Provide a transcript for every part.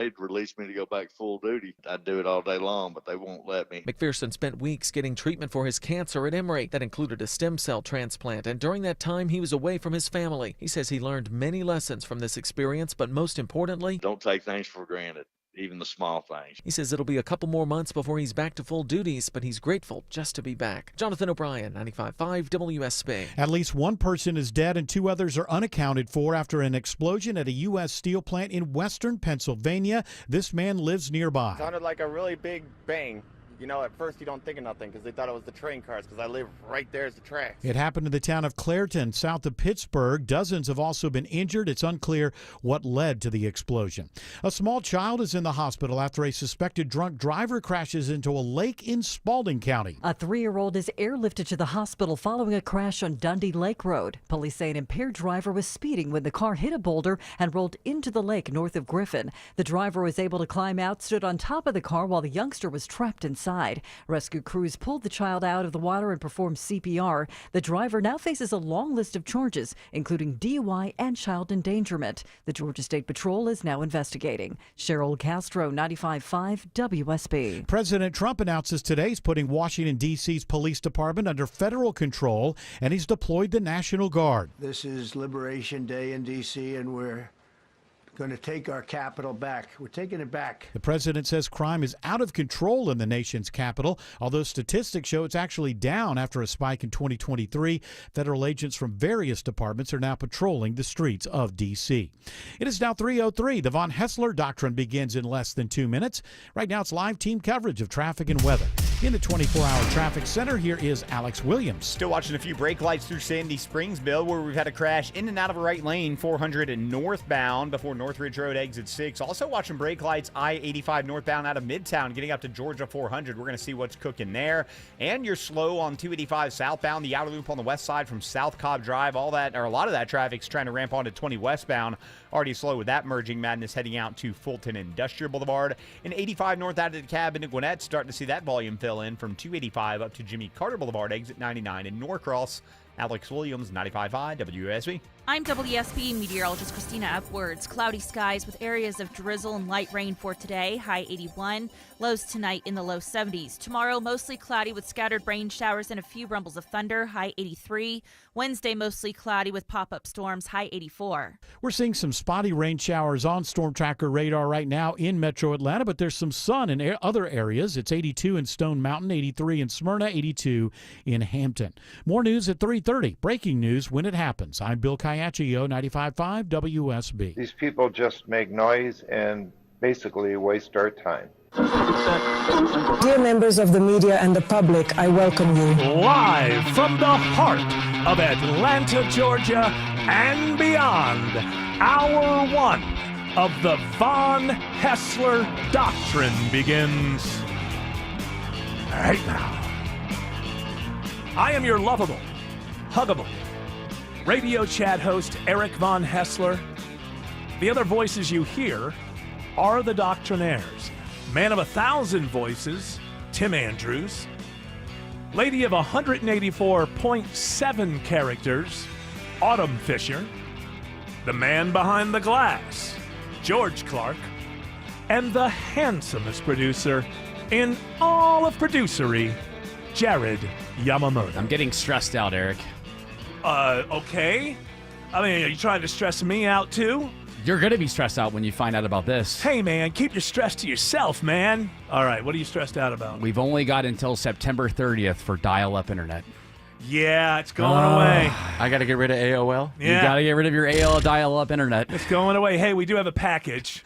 They'd release me to go back full duty. I'd do it all day long, but they won't let me. McPherson spent weeks getting treatment for his cancer at Emory. That included a stem cell transplant, and during that time, he was away from his family. He says he learned many lessons from this experience, but most importantly, don't take things for granted, even the small things. He says it'll be a couple more months before he's back to full duties, but he's grateful just to be back. Jonathan O'Brien, 95.5 WSB. At least one person is dead and 2 others are unaccounted for after an explosion at a U.S. steel plant in western Pennsylvania. This man lives nearby. It sounded like a really big bang. You know, at first you don't think of nothing because they thought it was the train cars because I live right there as the tracks. It happened in the town of Clairton, south of Pittsburgh. Dozens have also been injured. It's unclear what led to the explosion. A small child is in the hospital after a suspected drunk driver crashes into a lake in Spalding County. A 3-year-old is airlifted to the hospital following a crash on Dundee Lake Road. Police say an impaired driver was speeding when the car hit a boulder and rolled into the lake north of Griffin. The driver was able to climb out, stood on top of the car while the youngster was trapped inside. Rescue crews pulled the child out of the water and performed CPR. The driver now faces a long list of charges, including DUI and child endangerment. The Georgia State Patrol is now investigating. Cheryl Castro, 95.5 WSB. President Trump announces today he's putting Washington, D.C.'s police department under federal control, and he's deployed the National Guard. This is Liberation Day in D.C., and we're going to take our capital back. We're taking it back. The president says crime is out of control in the nation's capital, although statistics show it's actually down after a spike in 2023. Federal agents from various departments are now patrolling the streets of D.C. It is now 3:03. The Von Haessler Doctrine begins in less than 2 minutes. Right now it's live team coverage of traffic and weather. In the 24-hour traffic center, here is Alex Williams. Still watching a few brake lights through Sandy Springs, Bill, where we've had a crash in and out of a right lane, 400 and northbound before Northridge Road exit 6. Also watching brake lights, I-85 northbound out of Midtown, getting up to Georgia 400. We're going to see what's cooking there. And you're slow on 285 southbound, the outer loop on the west side from South Cobb Drive. All that, or a lot of that traffic's trying to ramp onto 20 westbound. Already slow with that merging madness heading out to Fulton Industrial Boulevard. And 85 north out of the cab into Gwinnett, starting to see that volume fill in from 285 up to Jimmy Carter Boulevard, exit 99 in Norcross. Alex Williams, 95.5 WSB. I'm WSB meteorologist Christina Upwards. Cloudy skies with areas of drizzle and light rain for today, high 81. Lows tonight in the low 70s. Tomorrow, mostly cloudy with scattered rain showers and a few rumbles of thunder, high 83. Wednesday, mostly cloudy with pop-up storms, high 84. We're seeing some spotty rain showers on Storm Tracker radar right now in metro Atlanta, but there's some sun in other areas. It's 82 in Stone Mountain, 83 in Smyrna, 82 in Hampton. More news at 3:30. Breaking news when it happens. I'm Bill Caiaccio, 95.5 WSB. These people just make noise and basically waste our time. Dear members of the media and the public, I welcome you. Live from the heart of Atlanta, Georgia, and beyond, Hour 1 of the Von Haessler Doctrine begins right now. I am your lovable, huggable radio chat host, Eric Von Haessler. The other voices you hear are the Doctrinaires. Man of 1,000 voices, Tim Andrews. Lady of 184.7 characters, Autumn Fisher. The man behind the glass, George Clark. And the handsomest producer in all of producery, Jared Yamamoto. I'm getting stressed out, Eric. Okay. I mean, are you trying to stress me out too? You're going to be stressed out when you find out about this. Hey, man, keep your stress to yourself, man. All right, what are you stressed out about? We've only got until September 30th for dial-up internet. Yeah, it's going away. I got to get rid of AOL. Yeah. You got to get rid of your AOL dial-up internet. It's going away. Hey, we do have a package.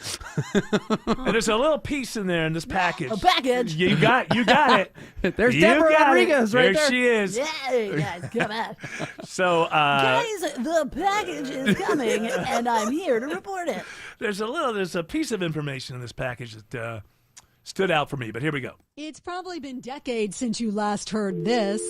And there's a little piece in there in this package. A package? You got it. There's Deborah Rodriguez right there. There she is. Yeah, guys, come on. So, guys, the package is coming, and I'm here to report it. There's a piece of information in this package that stood out for me, but here we go. It's probably been decades since you last heard this.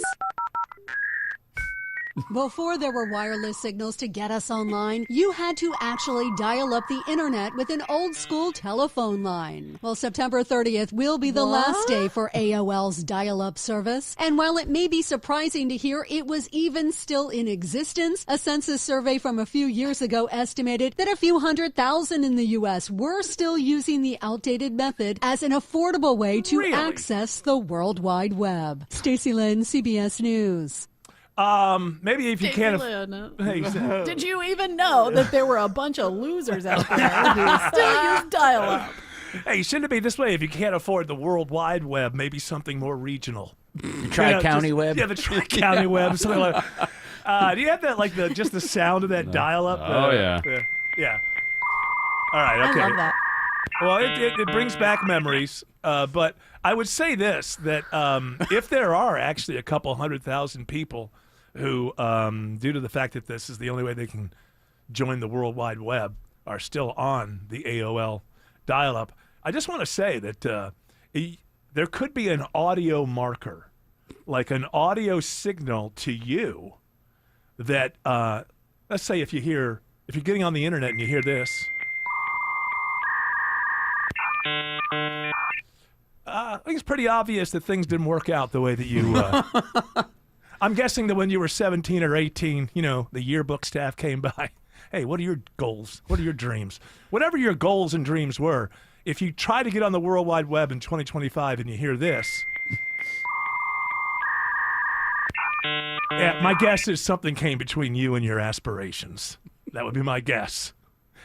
Before there were wireless signals to get us online, you had to actually dial up the internet with an old-school telephone line. Well, September 30th will be the last day for AOL's dial-up service. And while it may be surprising to hear it was even still in existence, a census survey from a few years ago estimated that a few 100,000 in the U.S. were still using the outdated method as an affordable way to access the World Wide Web. Stacey Lynn, CBS News. Maybe if you can't. Did you even know that there were a bunch of losers out there who still use dial-up? Hey, shouldn't it be this way? If you can't afford the World Wide Web, maybe something more regional. Tri-County Web? Yeah, the Tri-County Web. Something like. Do you have that, like just the sound of that dial-up? Oh, yeah. Yeah. All right, okay. I love that. Well, it brings back memories, but I would say this, that if there are actually a couple 100,000 people who, due to the fact that this is the only way they can join the World Wide Web, are still on the AOL dial-up, I just want to say that there could be an audio marker, like an audio signal to you that, let's say if you're getting on the internet and you hear this, I think it's pretty obvious that things didn't work out the way that you. I'm guessing that when you were 17 or 18, the yearbook staff came by. Hey, what are your goals? What are your dreams? Whatever your goals and dreams were, if you try to get on the World Wide Web in 2025 and you hear this, yeah, my guess is something came between you and your aspirations. That would be my guess.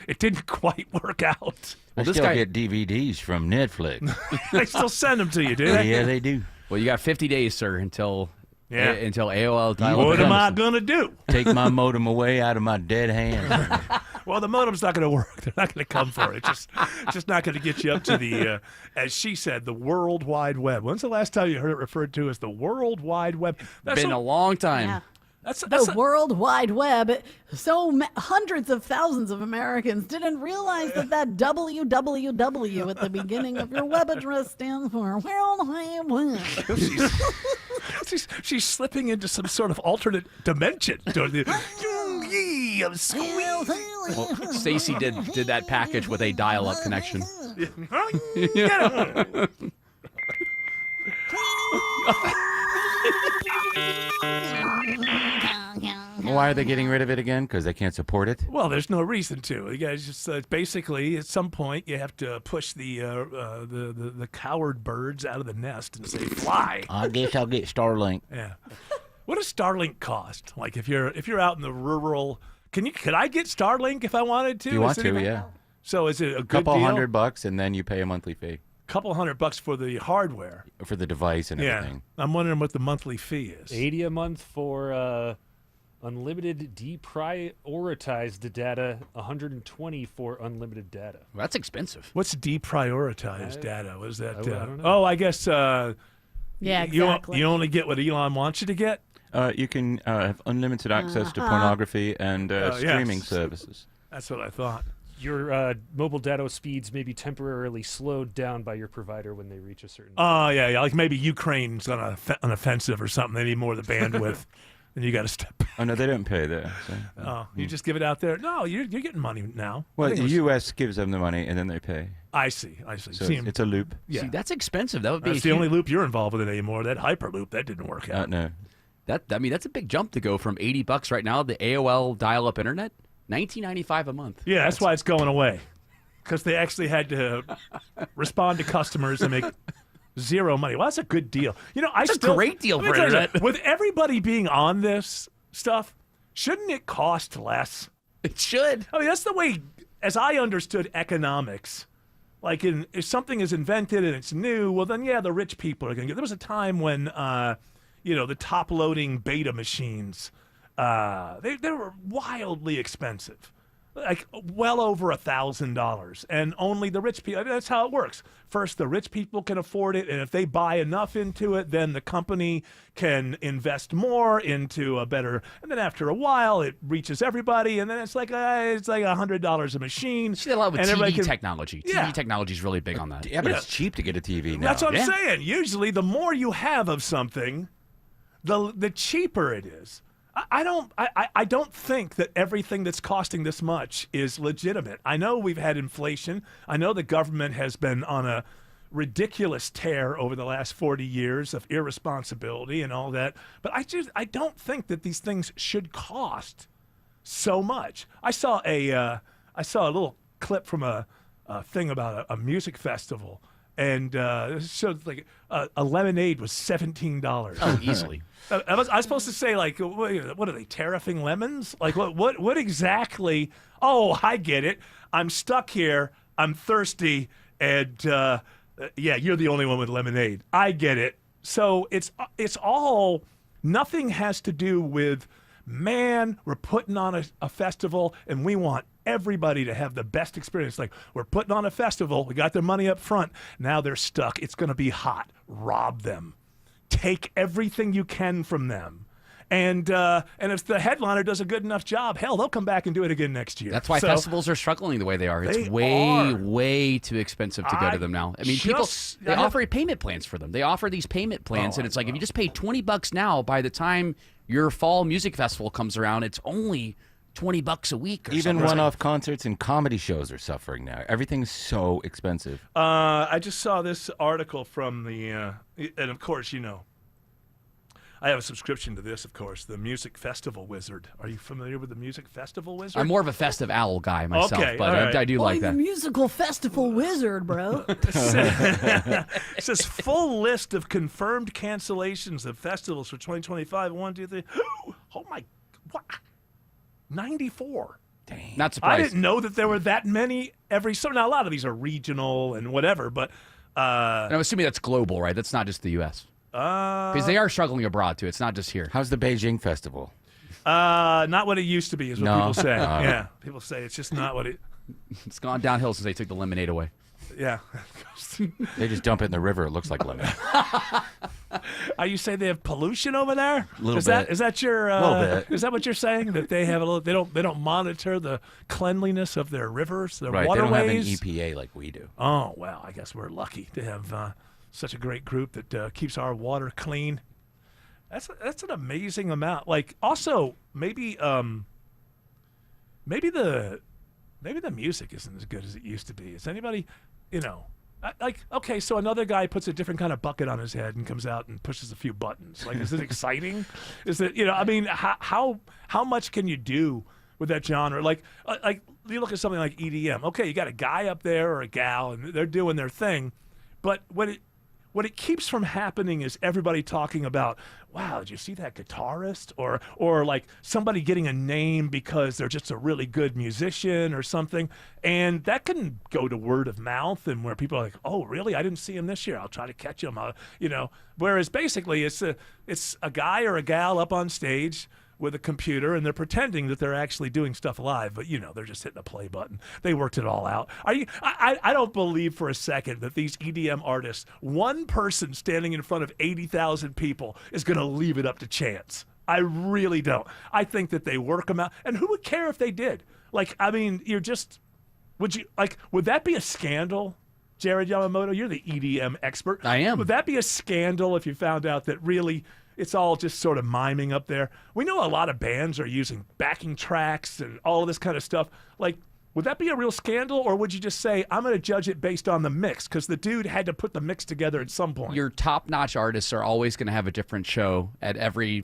It didn't quite work out. I still get DVDs from Netflix. They still send them to you, do they? Yeah, they do. Well, you got 50 days, sir, until AOL dial-up. What am I going to do? Take my modem away out of my dead hand. Well, the modem's not going to work. They're not going to come for it. Just not going to get you up to the, as she said, the World Wide Web. When's the last time you heard it referred to as the World Wide Web? That's been a long time. Yeah. The World Wide Web. Hundreds of thousands of Americans didn't realize that www at the beginning of your web address stands for World Wide Web. She's slipping into some sort of alternate dimension. Well, Stacey did that package with a dial-up connection. Why are they getting rid of it again? Because they can't support it? Well, there's no reason to. You guys just basically at some point you have to push the coward birds out of the nest and say fly. I guess I'll get Starlink. Yeah. What does Starlink cost? Like if you're out in the rural, could I get Starlink if I wanted to? You want to, yeah. So is it a good couple deal? $100 and then you pay a monthly fee. Couple $100 for the hardware. For the device and everything. I'm wondering what the monthly fee is. $80 a month for unlimited deprioritized data, $120 for unlimited data. Well, that's expensive. What's deprioritized data? Was that? I don't know. Oh, I guess. Yeah, exactly. You only get what Elon wants you to get. You can have unlimited access to pornography and streaming services. That's what I thought. Your mobile data speeds may be temporarily slowed down by your provider when they reach a certain. Oh, yeah. Like maybe Ukraine's on an offensive or something. They need more of the bandwidth. And you got to step back. Oh, no, they don't pay there. So. You just give it out there? No, you're getting money now. Well, the U.S. gives them the money, and then they pay. I see. So it's a loop. Yeah. See, that's expensive. That would be That's the only loop you're involved with anymore. That Hyperloop, that didn't work out. No. That's a big jump to go from $80 right now, the AOL dial-up internet, $19.95 a month. Yeah, that's why it's going away. Because they actually had to respond to customers and make zero money. Well, that's a good deal. It's a great deal for internet. With everybody being on this stuff, shouldn't it cost less? It should. I mean, that's the way, as I understood economics. Like, if something is invented and it's new, well, then, the rich people are going to get. There was a time when, the top-loading beta machines, they were wildly expensive. Like well over $1,000, and only the rich people. I mean, that's how it works. First, the rich people can afford it, and if they buy enough into it, then the company can invest more into a better. And then after a while, it reaches everybody, and then it's like $100 a machine. See a lot with TV technology. TV technology is really big on that. Yeah, but it's cheap to get a TV now. That's what I'm saying. Usually, the more you have of something, the cheaper it is. I don't think that everything that's costing this much is legitimate. I know we've had inflation. I know the government has been on a ridiculous tear over the last 40 years of irresponsibility and all that. But I don't think that these things should cost so much. I saw a little clip from a thing about a music festival, and it showed like a lemonade was $17. Oh, easily. I was supposed to say, like, what are they, tariffing lemons? Like, what exactly? Oh, I get it. I'm stuck here. I'm thirsty, and yeah, you're the only one with lemonade. I get it. So it's all, nothing has to do with, man, we're putting on a festival, and we want everybody to have the best experience. Like, we're putting on a festival. We got their money up front. Now they're stuck. It's going to be hot. Rob them. Take everything you can from them. And if the headliner does a good enough job, hell, they'll come back and do it again next year. That's why festivals are struggling the way they are. It's way too expensive to go to them now. I mean, they offer payment plans for them. They offer these payment plans, and it's like, if you just pay $20 now, by the time your fall music festival comes around, it's only $20 a week. Or Even one-off concerts and comedy shows are suffering now. Everything's so expensive. I just saw this article from the, and of course, you know, I have a subscription to this, of course, the Music Festival Wizard. Are you familiar with the Music Festival Wizard? I'm more of a festive owl guy myself, okay, but right. I do like that. The musical festival wizard, bro. It says full list of confirmed cancellations of festivals for 2025. 1, 2, 3. Oh my, what? 94. Dang. Not surprised. I didn't know that there were that many every summer. Now, a lot of these are regional and whatever, but and I'm assuming that's global, right? That's not just the U.S. Because they are struggling abroad too. It's not just here. How's the Beijing festival? Not what it used to be, is what people say. Oh. Yeah, people say it's just not what it. It's gone downhill since they took the lemonade away. Yeah. They just dump it in the river. It looks like lemonade. Are you saying they have pollution over there? A little is bit. That your? Little bit. Is that what you're saying? That they have a little? They don't monitor the cleanliness of their rivers, their Right. waterways. They don't have an EPA like we do. Oh well, I guess we're lucky to have such a great group that keeps our water clean. That's an amazing amount. Like, also maybe the music isn't as good as it used to be. Is anybody, you know, like, okay, so another guy puts a different kind of bucket on his head and comes out and pushes a few buttons. Like, is it exciting? Is it, you know, I mean, how much can you do with that genre? Like you look at something like EDM. Okay, you got a guy up there or a gal, and they're doing their thing, but what it keeps from happening is everybody talking about, wow, did you see that guitarist? Or like somebody getting a name because they're just a really good musician or something. And that can go to word of mouth, and where people are like, oh, really? I didn't see him this year. I'll try to catch him. You know, whereas basically it's a guy or a gal up on stage with a computer, and they're pretending that they're actually doing stuff live, but you know, they're just hitting a play button. They worked it all out. I don't believe for a second that these EDM artists, one person standing in front of 80,000 people, is going to leave it up to chance. I really don't. I think that they work them out, and who would care if they did? Like, I mean, would that be a scandal? Jared Yamamoto, you're the EDM expert. I am. Would that be a scandal if you found out that really it's all just sort of miming up there? We know a lot of bands are using backing tracks and all of this kind of stuff. Like, would that be a real scandal, or would you just say, I'm going to judge it based on the mix, because the dude had to put the mix together at some point? Your top-notch artists are always going to have a different show at every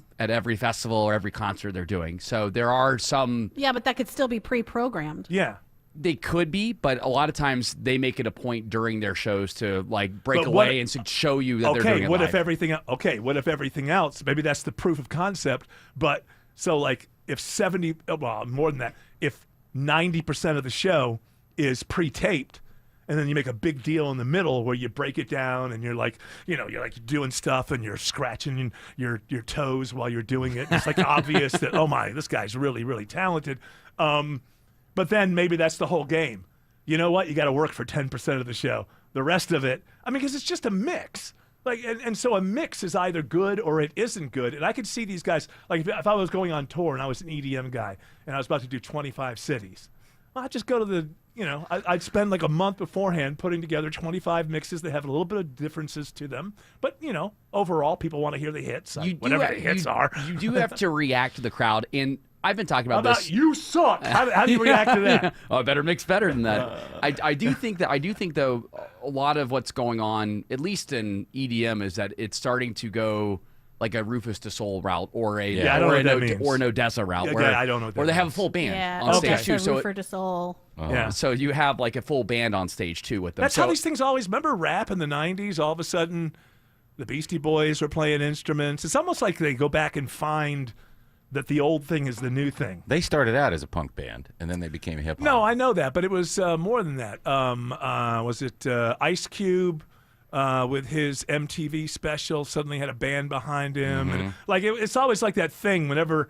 festival or every concert they're doing. So there are some... Yeah, but that could still be pre-programmed. Yeah. They could be, but a lot of times they make it a point during their shows to like break away and show you that they're doing it what live. What if everything else, maybe that's the proof of concept, but so like if more than that, if 90% of the show is pre-taped, and then you make a big deal in the middle where you break it down, and you're like, you know, you're like doing stuff and you're scratching your toes while you're doing it. And it's like obvious that, oh my, this guy's really, really talented. But then maybe that's the whole game. You know what? You got to work for 10% of the show. The rest of it, I mean, because it's just a mix. Like, and so a mix is either good or it isn't good. And I could see these guys, like if I was going on tour and I was an EDM guy and I was about to do 25 cities, I'd just go to the, I'd spend like a month beforehand putting together 25 mixes that have a little bit of differences to them. But, overall, people want to hear the hits, whatever the hits are. You do have to react to the crowd. And I've been talking about this. You suck. How do you react to that? Oh, better mix better than that. I do think though a lot of what's going on, at least in EDM, is that it's starting to go like a Rufus Du Sol route or an Odessa route, I don't know what that where they have a means. full band on stage too. So Rufus Du Sol. So you have like a full band on stage too with them. That's how these things always. Remember rap in the '90s? All of a sudden, the Beastie Boys were playing instruments. It's almost like they go back and find that the old thing is the new thing. They started out as a punk band, and then they became hip hop. No, I know that, but it was more than that. Was it Ice Cube with his MTV special suddenly had a band behind him? Mm-hmm. And it's always like that thing whenever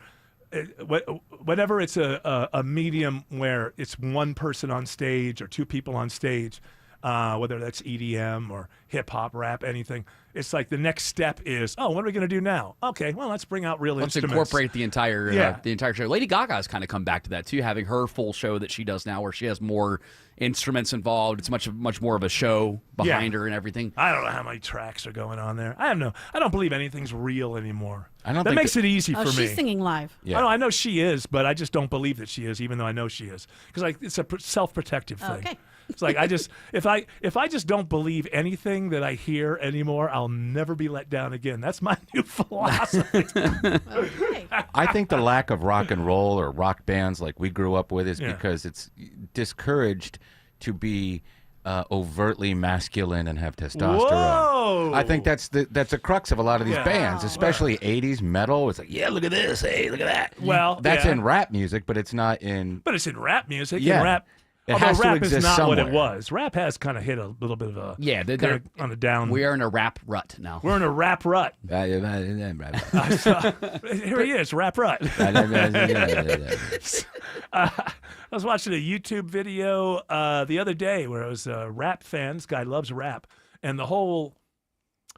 it's a medium where it's one person on stage or two people on stage, whether that's EDM or hip hop, rap, anything. It's like the next step is, what are we going to do now? Okay, well, let's bring out real instruments. Let's incorporate the entire show. Lady Gaga's kind of come back to that too, having her full show that she does now, where she has more instruments involved. It's much more of a show behind her and everything. I don't know how many tracks are going on there. I don't believe anything's real anymore. That makes it easy for me. She's singing live. Yeah. I know she is, but I just don't believe that she is, even though I know she is, because it's a self-protective thing. Okay. It's like if I just don't believe anything that I hear anymore, I'll never be let down again. That's my new philosophy. Okay. I think the lack of rock and roll or rock bands like we grew up with is because it's discouraged to be overtly masculine and have testosterone. Whoa! I think that's the crux of a lot of these bands, especially 80s metal. It's like, look at this, hey, look at that. Well, that's in rap music, but it's not in. But it's in rap music. Yeah. And rap. It has Although to rap is exist not somewhere. what it was. Rap has kind of hit a little bit of a they're on a down. We are in a rap rut now. We're in a rap rut. Here he is, rap rut. I was watching a YouTube video the other day where it was a rap fan. This guy loves rap, and the whole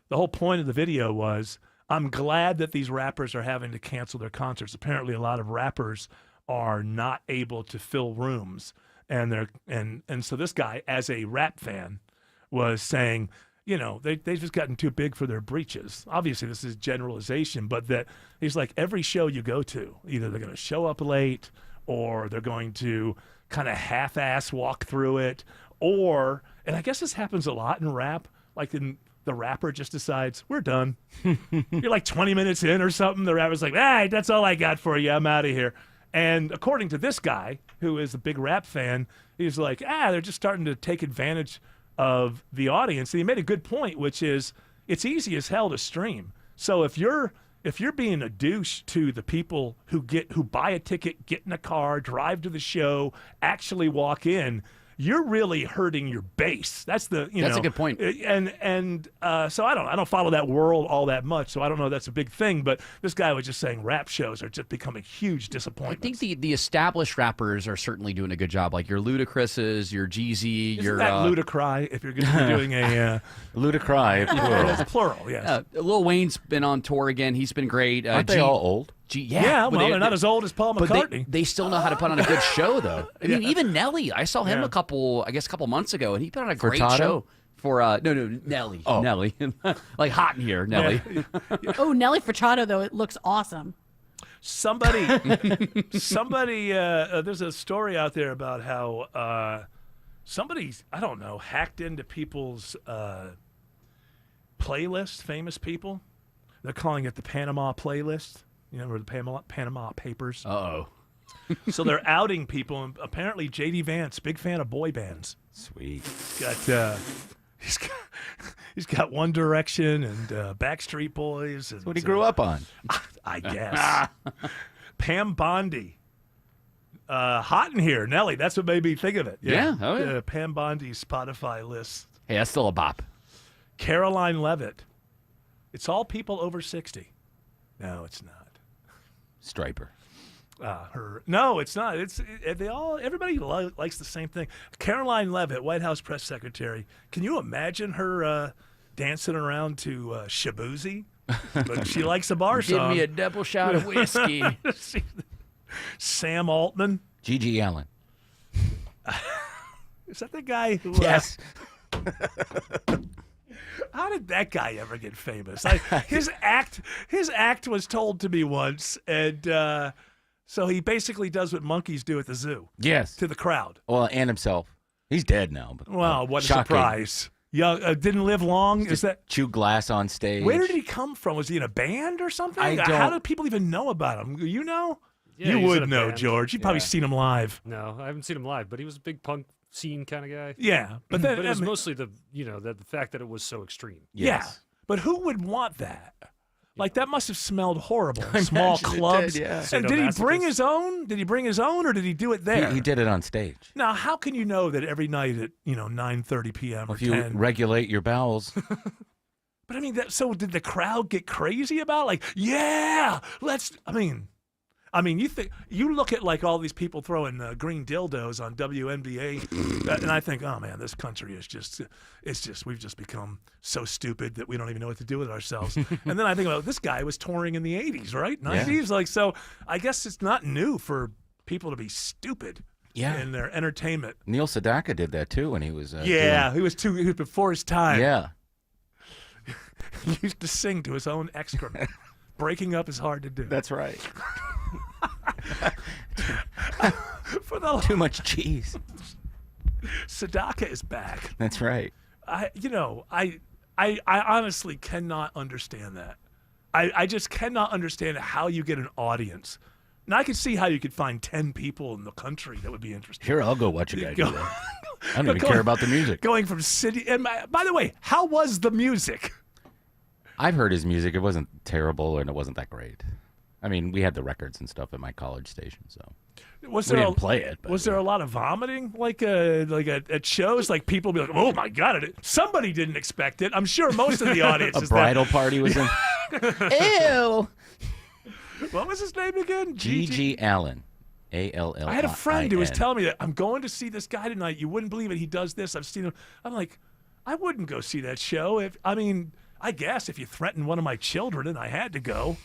point of the video was, I'm glad that these rappers are having to cancel their concerts. Apparently, a lot of rappers are not able to fill rooms. And so this guy, as a rap fan, was saying, they've just gotten too big for their breeches. Obviously, this is generalization, but that he's like, every show you go to, either they're going to show up late or they're going to kind of half-ass walk through it, and I guess this happens a lot in rap, like the rapper just decides, we're done. You're like 20 minutes in or something, the rapper's like, hey, that's all I got for you, I'm out of here. And according to this guy, who is a big rap fan, he's like, they're just starting to take advantage of the audience. And he made a good point, which is it's easy as hell to stream. So if you're being a douche to the people who buy a ticket, get in a car, drive to the show, actually walk in, you're really hurting your base. That's a good point. And so I don't follow that world all that much, so I don't know if that's a big thing. But this guy was just saying rap shows are just becoming huge disappointments. I think the established rappers are certainly doing a good job, like your Ludacris's, your Jeezy, Isn't that Ludacry if you're going to be doing a Ludacry, plural. It's plural, yes. Lil Wayne's been on tour again. He's been great. Aren't they all old? Well, they're not as old as Paul McCartney. They still know how to put on a good show, though. I mean, even Nelly. I saw him a couple months ago, and he put on a great show for Nelly. Oh. Nelly, like Hot in Here, Nelly. Oh, Nelly Furtado, though, it looks awesome. Somebody, there's a story out there about how somebody, I don't know, hacked into people's playlists, famous people. They're calling it the Panama playlist. Or the Panama Papers. Uh-oh. So they're outing people, and apparently J.D. Vance, big fan of boy bands. Sweet. He's got One Direction and Backstreet Boys. And, That's what he grew up on. I guess. Pam Bondi. Hot in Here, Nelly. That's what made me think of it. Yeah. Oh, yeah. Pam Bondi's Spotify list. Hey, that's still a bop. Caroline Levitt. It's all people over 60. No, it's not. Striper. No, it's not. Everybody likes the same thing. Caroline Levitt, White House press secretary. Can you imagine her dancing around to Shaboozey? But she likes a bar song. Give me a double shot of whiskey. Sam Altman. Gigi Allen. Is that the guy who... Yes. How did that guy ever get famous? His act was told to me once, and so he basically does what monkeys do at the zoo. Yes. To the crowd. Well, and himself. He's dead now. But, Wow, what a shocking. surprise. Young, didn't live long. Is that chew glass on stage? Where did he come from? Was he in a band or something? I don't- How did people even know about him? You know? Yeah, you he was in would a know, band. George. You've probably Yeah. seen him live. No, I haven't seen him live, but he was a big punk scene kind of guy. Yeah, but then- it was I mean- mostly the fact that it was so extreme. Yeah, but who would want that? Like that must have smelled horrible. in Small imagine it clubs. did, yeah. And did he bring Sadomasochist. his own? Did he bring his own, or did he do it there? He did it on stage. Now, how can you know that every night at 9:30 p.m. Well, or if you 10? regulate your bowels. But I mean, so did the crowd get crazy about it? Like, yeah, let's. I mean, you look at like all these people throwing green dildos on WNBA, and I think, oh man, this country is we've just become so stupid that we don't even know what to do with ourselves. And then I think, well, this guy was touring in the 80s, right? 90s, like so. I guess it's not new for people to be stupid. Yeah. In their entertainment. Neil Sedaka did that too when he was. He was before his time. Yeah. He used to sing to his own excrement. Breaking up is hard to do. That's right. For the Too much cheese. Sedaka is back. That's right. I honestly cannot understand that. I just cannot understand how you get an audience. Now I can see how you could find 10 people in the country that would be interested. Here, I'll go watch a guy do that. I don't even care about the music. Going from city, and by the way, how was the music? I've heard his music. It wasn't terrible, and it wasn't that great. I mean, we had the records and stuff at my college station, so we didn't play it. But Was there a lot of vomiting, like at shows? Like people be like, "Oh my god, somebody didn't expect it." I'm sure most of the audience. a bridal party was in. Ew. What was his name again? G.G. Allen. A-L-L-I-N. I had a friend who was telling me that I'm going to see this guy tonight. You wouldn't believe it. He does this. I've seen him. I'm like, I wouldn't go see that show. I guess if you threatened one of my children and I had to go,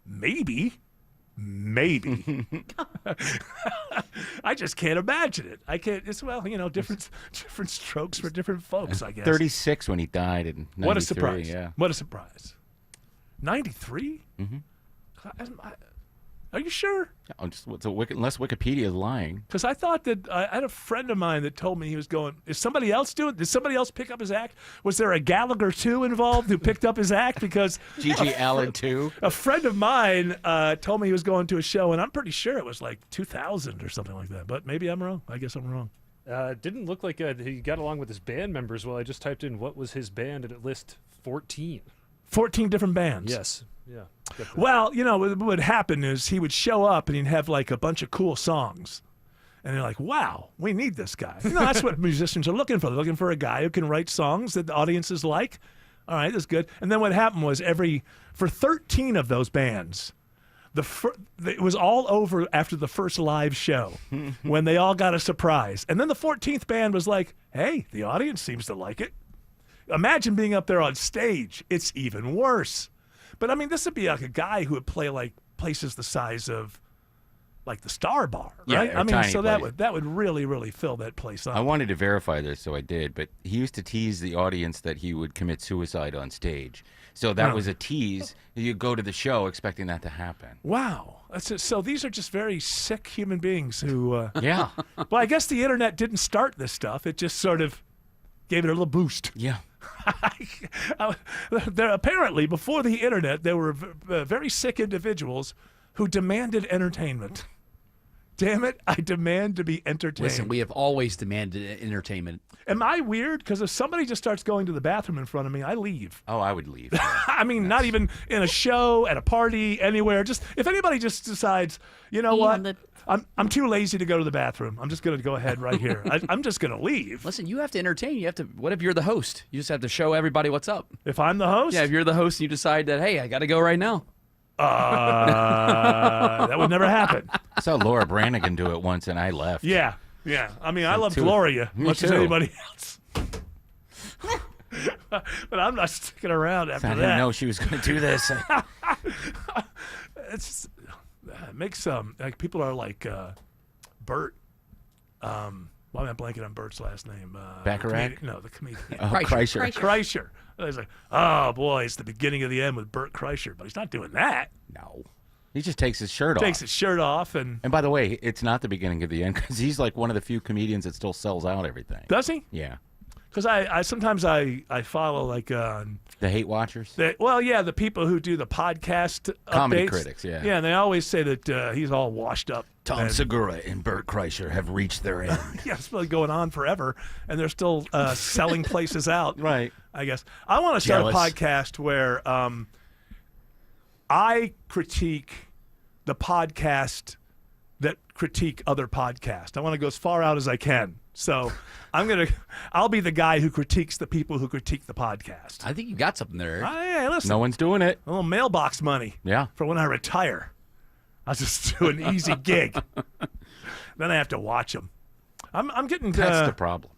maybe. I just can't imagine it. I can't. It's different strokes for different folks. I guess. 36 when he died in 93. What a surprise! Yeah. What a surprise. 93. Mm-hmm. Are you sure? Unless Wikipedia is lying. Because I thought that I had a friend of mine that told me he was going. Is somebody else doing? Did somebody else pick up his act? Was there a Gallagher 2 involved who picked up his act? Because G.G. Allen 2. A friend of mine told me he was going to a show, and I'm pretty sure it was like 2000 or something like that. But maybe I'm wrong. I guess I'm wrong. It didn't look like he got along with his band members. Well, I just typed in what was his band, and it lists 14. 14 different bands. Yes. Yeah. Well, what would happen is he would show up and he'd have like a bunch of cool songs. And they're like, wow, we need this guy. That's what musicians are looking for. They're looking for a guy who can write songs that the audiences like. All right, that's good. And then what happened was for 13 of those bands, it was all over after the first live show when they all got a surprise. And then the 14th band was like, hey, the audience seems to like it. Imagine being up there on stage. It's even worse. But this would be like a guy who would play like places the size of like the Star Bar, right? Yeah, so that would really, really fill that place up. I wanted to verify this, so I did, but he used to tease the audience that he would commit suicide on stage. So that was a tease. You go to the show expecting that to happen. Wow. So these are just very sick human beings who Yeah. Well, I guess the internet didn't start this stuff. It just sort of gave it a little boost. Yeah. There apparently before the internet there were very sick individuals who demanded entertainment. Damn it, I demand to be entertained. Listen, we have always demanded entertainment. Am I weird? Because if somebody just starts going to the bathroom in front of me, I leave. Oh, I would leave. Not even in a show, at a party, anywhere. Just if anybody just decides, what? I'm too lazy to go to the bathroom. I'm just going to go ahead right here. I'm just going to leave. Listen, you have to entertain. You have to. What if you're the host? You just have to show everybody what's up. If I'm the host? Yeah, if you're the host and you decide that, hey, I got to go right now. That would never happen. I saw Laura Branigan do it once, and I left. Yeah. I love Gloria much as anybody else. But I'm not sticking around after that. I didn't know she was going to do this. It makes like people are like Bert. Why am I blanking on Bert's last name? Bacharach? No, the comedian. Oh, Kreischer. Kreischer. He's like, oh boy, it's the beginning of the end with Bert Kreischer, but he's not doing that. No. He just takes his shirt off. Takes his shirt off. And by the way, it's not the beginning of the end because he's like one of the few comedians that still sells out everything. Does he? Yeah. Because I sometimes I follow like the hate watchers. The people who do the podcast comedy updates. Critics, yeah, and they always say that he's all washed up. Tom Segura and Bert Kreischer have reached their end. Yeah, it's been going on forever, and they're still selling places out. Right. I guess I want to start a podcast where I critique the podcast that critique other podcasts. I want to go as far out as I can. So I'll be the guy who critiques the people who critique the podcast. I think you got something there. Hey, listen. No one's doing it. A little mailbox money. Yeah. For when I retire. I'll just do an easy gig. Then I have to watch them. I'm getting. That's the problem.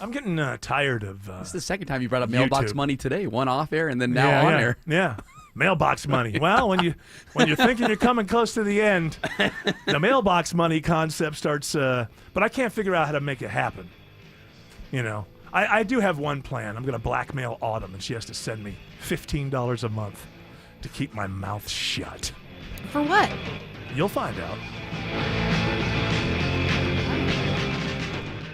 I'm getting tired of. This is the second time you brought up mailbox YouTube. money today. One off air and then now on air. Yeah. Mailbox money. Well, when you're thinking you're coming close to the end, the mailbox money concept starts. But I can't figure out how to make it happen. You know, I do have one plan. I'm going to blackmail Autumn, and she has to send me $15 a month to keep my mouth shut. For what? You'll find out.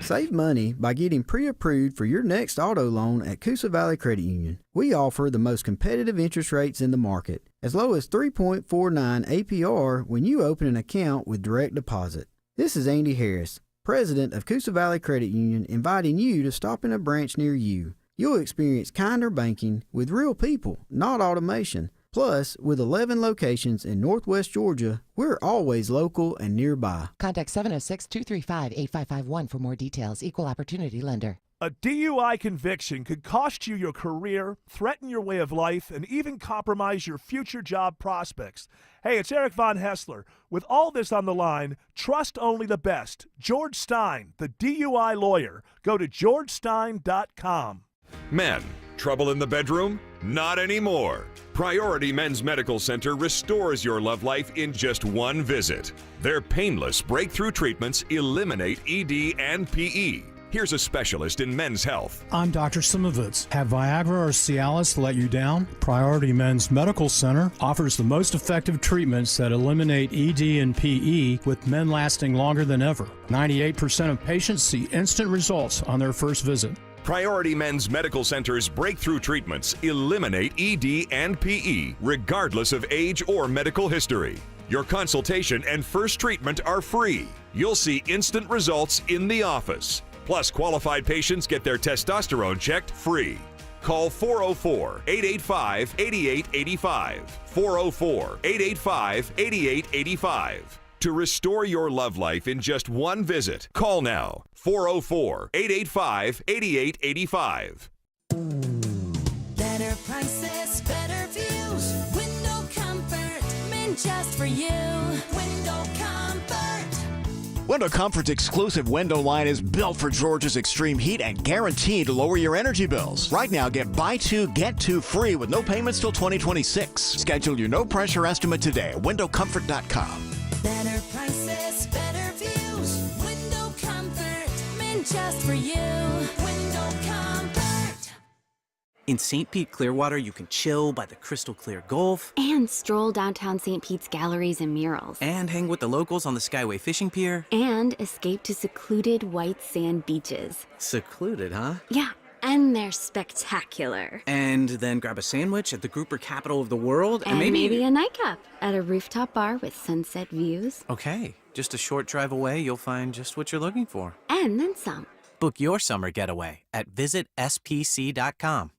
Save money by getting pre-approved for your next auto loan at Coosa Valley Credit Union. We offer the most competitive interest rates in the market, as low as 3.49 APR when you open an account with direct deposit. This is Andy Harris, President of Coosa Valley Credit Union, inviting you to stop in a branch near you. You'll experience kinder banking with real people, not automation. Plus, with 11 locations in Northwest Georgia, we're always local and nearby. Contact 706-235-8551 for more details. Equal Opportunity Lender. A DUI conviction could cost you your career, threaten your way of life, and even compromise your future job prospects. Hey, it's Eric Von Hessler. With all this on the line, trust only the best. George Stein, the DUI lawyer. Go to georgestein.com. Men, trouble in the bedroom? Not anymore. Priority Men's Medical Center restores your love life in just one visit. Their painless breakthrough treatments eliminate ED and PE. Here's a specialist in men's health. I'm Dr. Simovitz. Have Viagra or Cialis let you down? Priority Men's Medical Center offers the most effective treatments that eliminate ED and PE, with men lasting longer than ever. 98% of patients see instant results on their first visit. Priority Men's Medical Center's breakthrough treatments eliminate ED and PE, regardless of age or medical history. Your consultation and first treatment are free. You'll see instant results in the office. Plus, qualified patients get their testosterone checked free. Call 404-885-8885. 404-885-8885. To restore your love life in just one visit, call now. 404-885-8885. Better prices, better views. Window Comfort, meant just for you. Window Comfort. Window Comfort's exclusive window line is built for Georgia's extreme heat and guaranteed to lower your energy bills. Right now, get buy two, get two free with no payments till 2026. Schedule your no-pressure estimate today at windowcomfort.com. Better prices, better views. Window Comfort, meant just for you. Window Comfort. In St. Pete, Clearwater, you can chill by the crystal clear Gulf. And stroll downtown St. Pete's galleries and murals. And hang with the locals on the Skyway Fishing Pier. And escape to secluded white sand beaches. Secluded, huh? Yeah, and they're spectacular. And then grab a sandwich at the Grouper Capital of the World. And maybe a nightcap at a rooftop bar with sunset views. Okay, just a short drive away, you'll find just what you're looking for. And then some. Book your summer getaway at visitspc.com.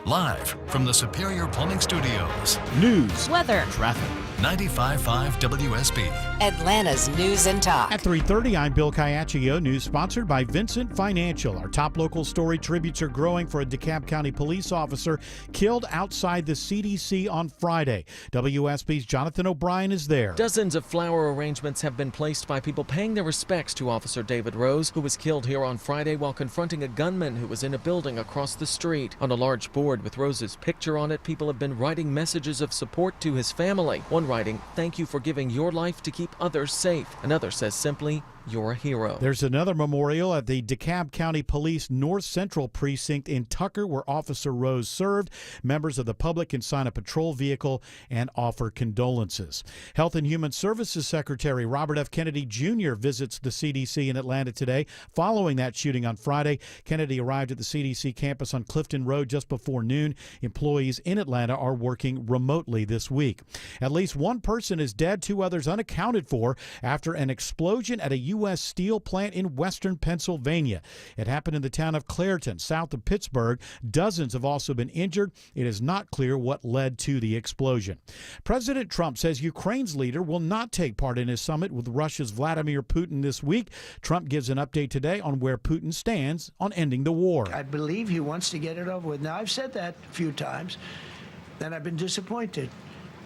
Live from the Superior Plumbing Studios. News. Weather. Traffic. 95.5 WSB. Atlanta's News and Talk. At 3:30, I'm Bill Caiaccio. News sponsored by Vincent Financial. Our top local story: tributes are growing for a DeKalb County police officer killed outside the CDC on Friday. WSB's Jonathan O'Brien is there. Dozens of flower arrangements have been placed by people paying their respects to Officer David Rose, who was killed here on Friday while confronting a gunman who was in a building across the street. On a large board with Rose's picture on it, people have been writing messages of support to his family. One writing, "Thank you for giving your life to keep others safe." Another says simply, you're a hero. There's another memorial at the DeKalb County Police North Central Precinct in Tucker where Officer Rose served. Members of the public can sign a patrol vehicle and offer condolences. Health and Human Services Secretary Robert F. Kennedy Jr. visits the CDC in Atlanta today. Following that shooting on Friday, Kennedy arrived at the CDC campus on Clifton Road just before noon. Employees in Atlanta are working remotely this week. At least one person is dead, 2 others unaccounted for after an explosion at a U.S. steel plant in western Pennsylvania. It happened in the town of Clairton, south of Pittsburgh. Dozens have also been injured. It is not clear what led to the explosion. President Trump says Ukraine's leader will not take part in his summit with Russia's Vladimir Putin this week. Trump gives an update today on where Putin stands on ending the war. I believe he wants to get it over with. Now, I've said that a few times, and I've been disappointed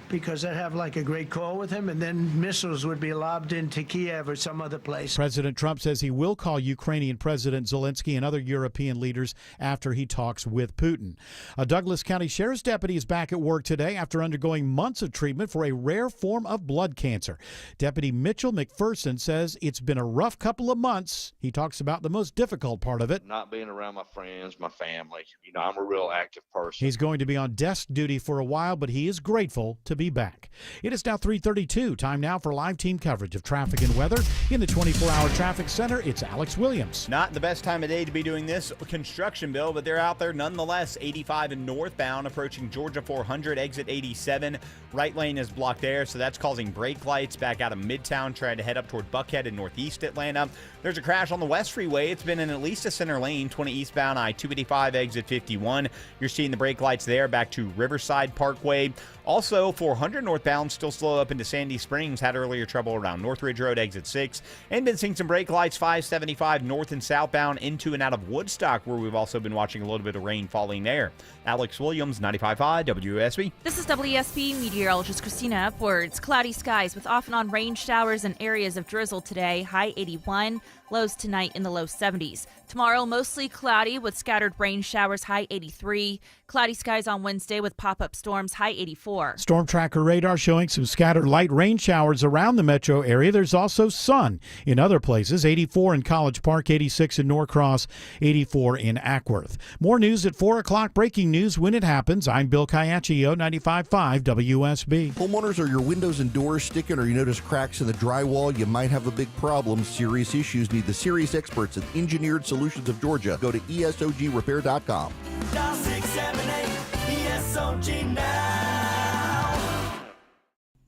because I'd have like a great call with him, and then missiles would be lobbed into Kiev or some other place. President Trump says he will call Ukrainian President Zelensky and other European leaders after he talks with Putin. A Douglas County Sheriff's deputy is back at work today after undergoing months of treatment for a rare form of blood cancer. Deputy Mitchell McPherson says it's been a rough couple of months. He talks about the most difficult part of it. Not being around my friends, my family. You know, I'm a real active person. He's going to be on desk duty for a while, but he is grateful to be back. It is now 3:32. Time now for live team coverage of traffic and weather. In the 24-hour traffic center, it's Alex Williams. Not the best time of day to be doing this construction, Bill, but they're out there nonetheless. 85 and northbound approaching Georgia 400, exit 87. Right lane is blocked there, so that's causing brake lights back out of Midtown, trying to head up toward Buckhead in northeast Atlanta. There's a crash on the West Freeway. It's been in at least a center lane, 20 eastbound I-285, exit 51. You're seeing the brake lights there back to Riverside Parkway. Also, 400 northbound still slow up into Sandy Springs. Had earlier trouble around Northridge Road, exit 6. And been seeing some brake lights, 575 north and southbound into and out of Woodstock, where we've also been watching a little bit of rain falling there. Alex Williams, 95.5 WSB. This is WSB meteorologist Christina Upwards. Cloudy skies with off and on rain showers and areas of drizzle today. High 81. Lows tonight in the low 70s. Tomorrow, mostly cloudy with scattered rain showers, high 83. Cloudy skies on Wednesday with pop-up storms, high 84. Storm tracker radar showing some scattered light rain showers around the metro area. There's also sun in other places, 84 in College Park, 86 in Norcross, 84 in Ackworth. More news at 4 o'clock. Breaking news when it happens. I'm Bill Caiaccio, 95.5 WSB. Homeowners, are your windows and doors sticking, or you notice cracks in the drywall? You might have a big problem. Serious issues need the serious experts at Engineered Solutions of Georgia. Go to ESOGrepair.com. Dial 678 ESOG now.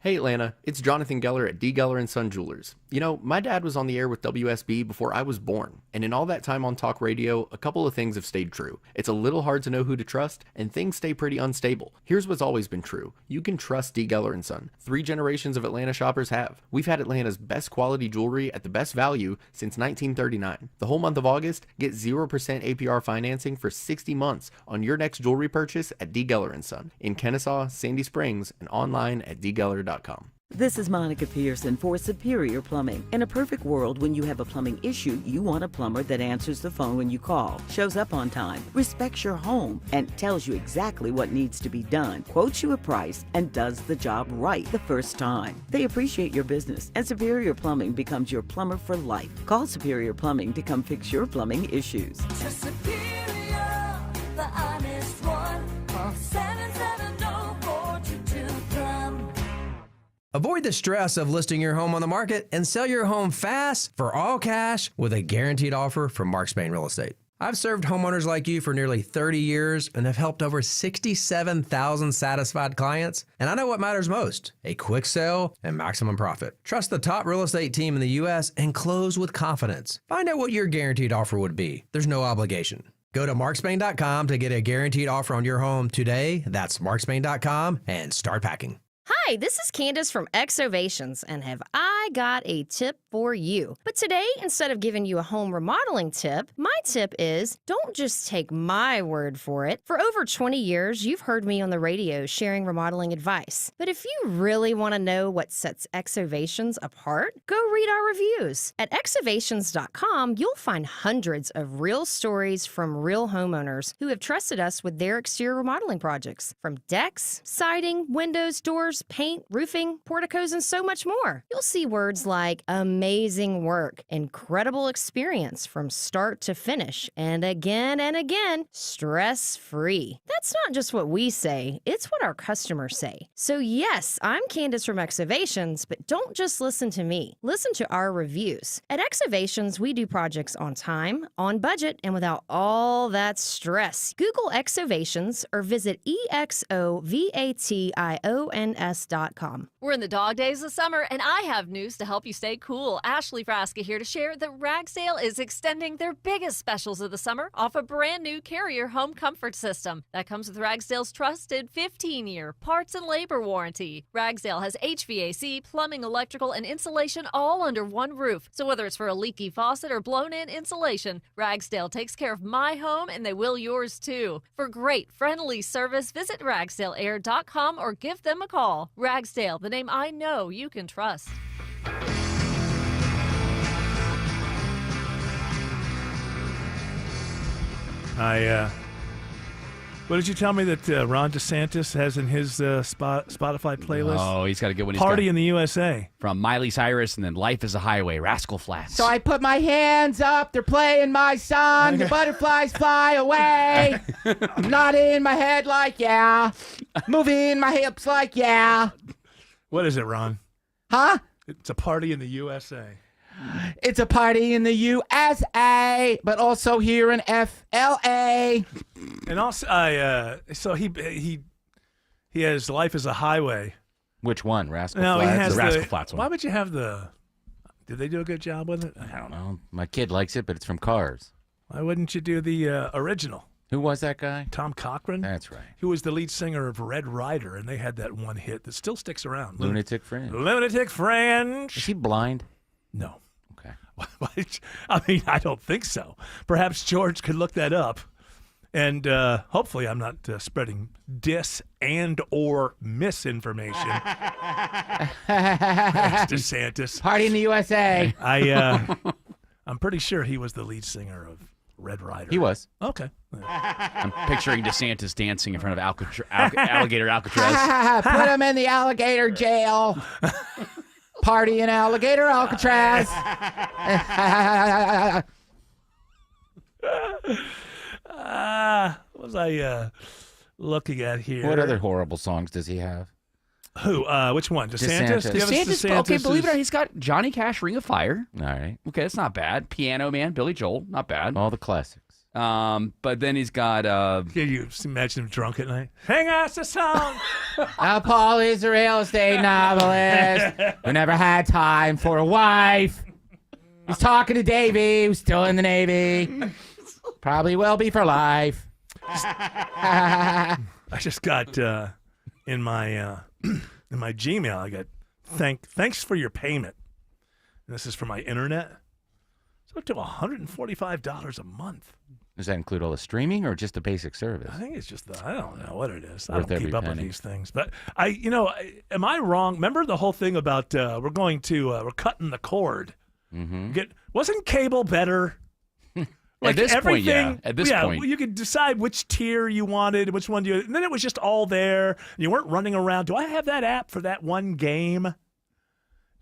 Hey Atlanta, it's Jonathan Geller at D. Geller & Son Jewelers. You know, my dad was on the air with WSB before I was born, and in all that time on talk radio, a couple of things have stayed true. It's a little hard to know who to trust, and things stay pretty unstable. Here's what's always been true. You can trust D. Geller & Son. 3 generations of Atlanta shoppers have. We've had Atlanta's best quality jewelry at the best value since 1939. The whole month of August, get 0% APR financing for 60 months on your next jewelry purchase at D. Geller & Son in Kennesaw, Sandy Springs, and online at dgeller.com. This is Monica Pearson for Superior Plumbing. In a perfect world, when you have a plumbing issue, you want a plumber that answers the phone when you call, shows up on time, respects your home, and tells you exactly what needs to be done, quotes you a price, and does the job right the first time. They appreciate your business, and Superior Plumbing becomes your plumber for life. Call Superior Plumbing to come fix your plumbing issues. To Superior, the honest one. Call 770-422-PLUM. Avoid the stress of listing your home on the market and sell your home fast for all cash with a guaranteed offer from Mark Spain Real Estate. I've served homeowners like you for nearly 30 years and have helped over 67,000 satisfied clients. And I know what matters most, a quick sale and maximum profit. Trust the top real estate team in the U.S. and close with confidence. Find out what your guaranteed offer would be. There's no obligation. Go to markspain.com to get a guaranteed offer on your home today. That's markspain.com and start packing. Hi, this is Candace from Exovations, and have I got a tip for you. But today, instead of giving you a home remodeling tip, my tip is don't just take my word for it. For over 20 years, you've heard me on the radio sharing remodeling advice. But if you really want to know what sets Exovations apart, go read our reviews. At exovations.com, you'll find hundreds of real stories from real homeowners who have trusted us with their exterior remodeling projects. From decks, siding, windows, doors, paint, roofing, porticos, and so much more. You'll see words like amazing work, incredible experience from start to finish, and again, stress-free. That's not just what we say, it's what our customers say. So yes, I'm Candace from Exovations, but don't just listen to me. Listen to our reviews. At Exovations, we do projects on time, on budget, and without all that stress. Google Exovations or visit EXOVATIONS.com. We're in the dog days of summer, and I have news to help you stay cool. Ashley Frasca here to share that Ragsdale is extending their biggest specials of the summer off a brand new Carrier home comfort system that comes with Ragsdale's trusted 15-year parts and labor warranty. Ragsdale has HVAC, plumbing, electrical, and insulation all under one roof. So whether it's for a leaky faucet or blown-in insulation, Ragsdale takes care of my home, and they will yours too. For great, friendly service, visit RagsdaleAir.com or give them a call. Ragsdale, the name I know you can trust. What did you tell me that Ron DeSantis has in his Spotify playlist? Oh, he's got a good one. Party in the USA. From Miley Cyrus, and then Life is a Highway, Rascal Flatts. So I put my hands up, they're playing my song, the butterflies fly away. I'm nodding my head like yeah, moving my hips like yeah. What is it, Ron? Huh? It's a party in the USA. It's a party in the USA, but also here in FLA. And also, so he has Life is a Highway. Which one? Rascal No, Flatts? he has the Rascal Flatts one. Why would you have the... Did they do a good job with it? I don't know. My kid likes it, but it's from Cars. Why wouldn't you do the original? Who was that guy? Tom Cochran. That's right. He was the lead singer of Red Rider, and they had that one hit that still sticks around. Lunatic Fringe. Lunatic Fringe. Is he blind? No. Okay. I mean, I don't think so. Perhaps George could look that up. And hopefully I'm not spreading dis and or misinformation. Thanks, DeSantis. Party in the USA. I'm pretty sure he was the lead singer of Red Rider. He was. Okay. I'm picturing DeSantis dancing in front of Alligator Alcatraz. Put him in the alligator jail. Party in alligator Alcatraz. What was I looking at here? What other horrible songs does he have? Who? Which one? DeSantis? Give us DeSantis. Okay, believe it or DeSantis'- not, he's got Johnny Cash, Ring of Fire. All right. Okay, that's not bad. Piano Man, Billy Joel, not bad. All the classics. But then he's got. Can you imagine him drunk at night? Hang us a song. Paul is a real estate novelist who never had time for a wife. He's talking to Davey, who's still in the Navy. Probably will be for life. I just got in my Gmail. I got thanks for your payment. And this is for my internet. So up to $145 a month. Does that include all the streaming or just the basic service? I think it's just I don't know what it is. I Worth don't keep every up with penny. these things. But am I wrong? Remember the whole thing about we're cutting the cord. Mm-hmm. Wasn't cable better? At this point, yeah. At this point. You could decide which tier you wanted, which one and then it was just all there. And you weren't running around. Do I have that app for that one game?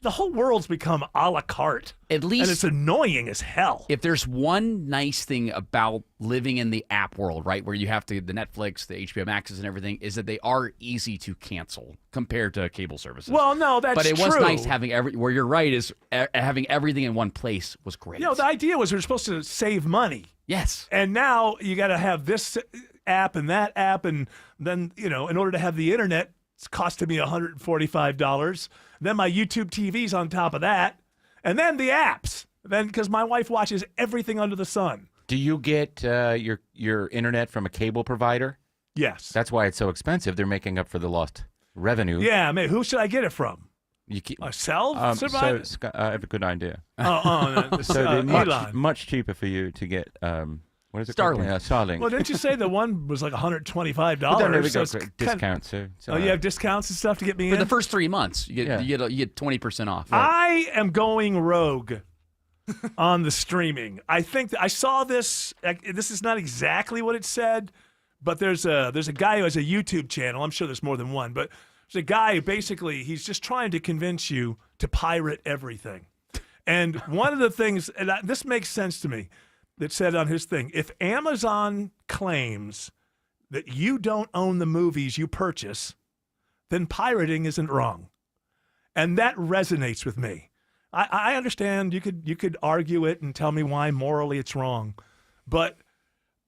The whole world's become a la carte. At least, and it's annoying as hell. If there's one nice thing about living in the app world, right, where you have the Netflix, the HBO Maxes and everything, is that they are easy to cancel compared to cable services. Well, no, that's true. But it was nice having where you're right is having everything in one place was great. The idea was we were supposed to save money. Yes. And now you got to have this app and that app, and then, in order to have the internet, it's costing me $145. Then my YouTube TV's on top of that. And then the apps. Then because my wife watches everything under the sun. Do you get your internet from a cable provider? Yes. That's why it's so expensive. They're making up for the lost revenue. Yeah, man. Who should I get it from? You keep myself? So Scott, I have a good idea. So it'd be much cheaper for you to get what is it? Starlink. Called? Starlink. Well, didn't you say the one was like $125? Well, then we so got it's great discounts. So you have discounts and stuff to get me For in? the first 3 months, you get 20% off. I am going rogue on the streaming. I think I saw this. This is not exactly what it said, but there's a guy who has a YouTube channel. I'm sure there's more than one, but There's a guy, basically, he's just trying to convince you to pirate everything. And one of the things, and this makes sense to me, that said on his thing, if Amazon claims that you don't own the movies you purchase, then pirating isn't wrong. And that resonates with me. I understand you could argue it and tell me why morally it's wrong. But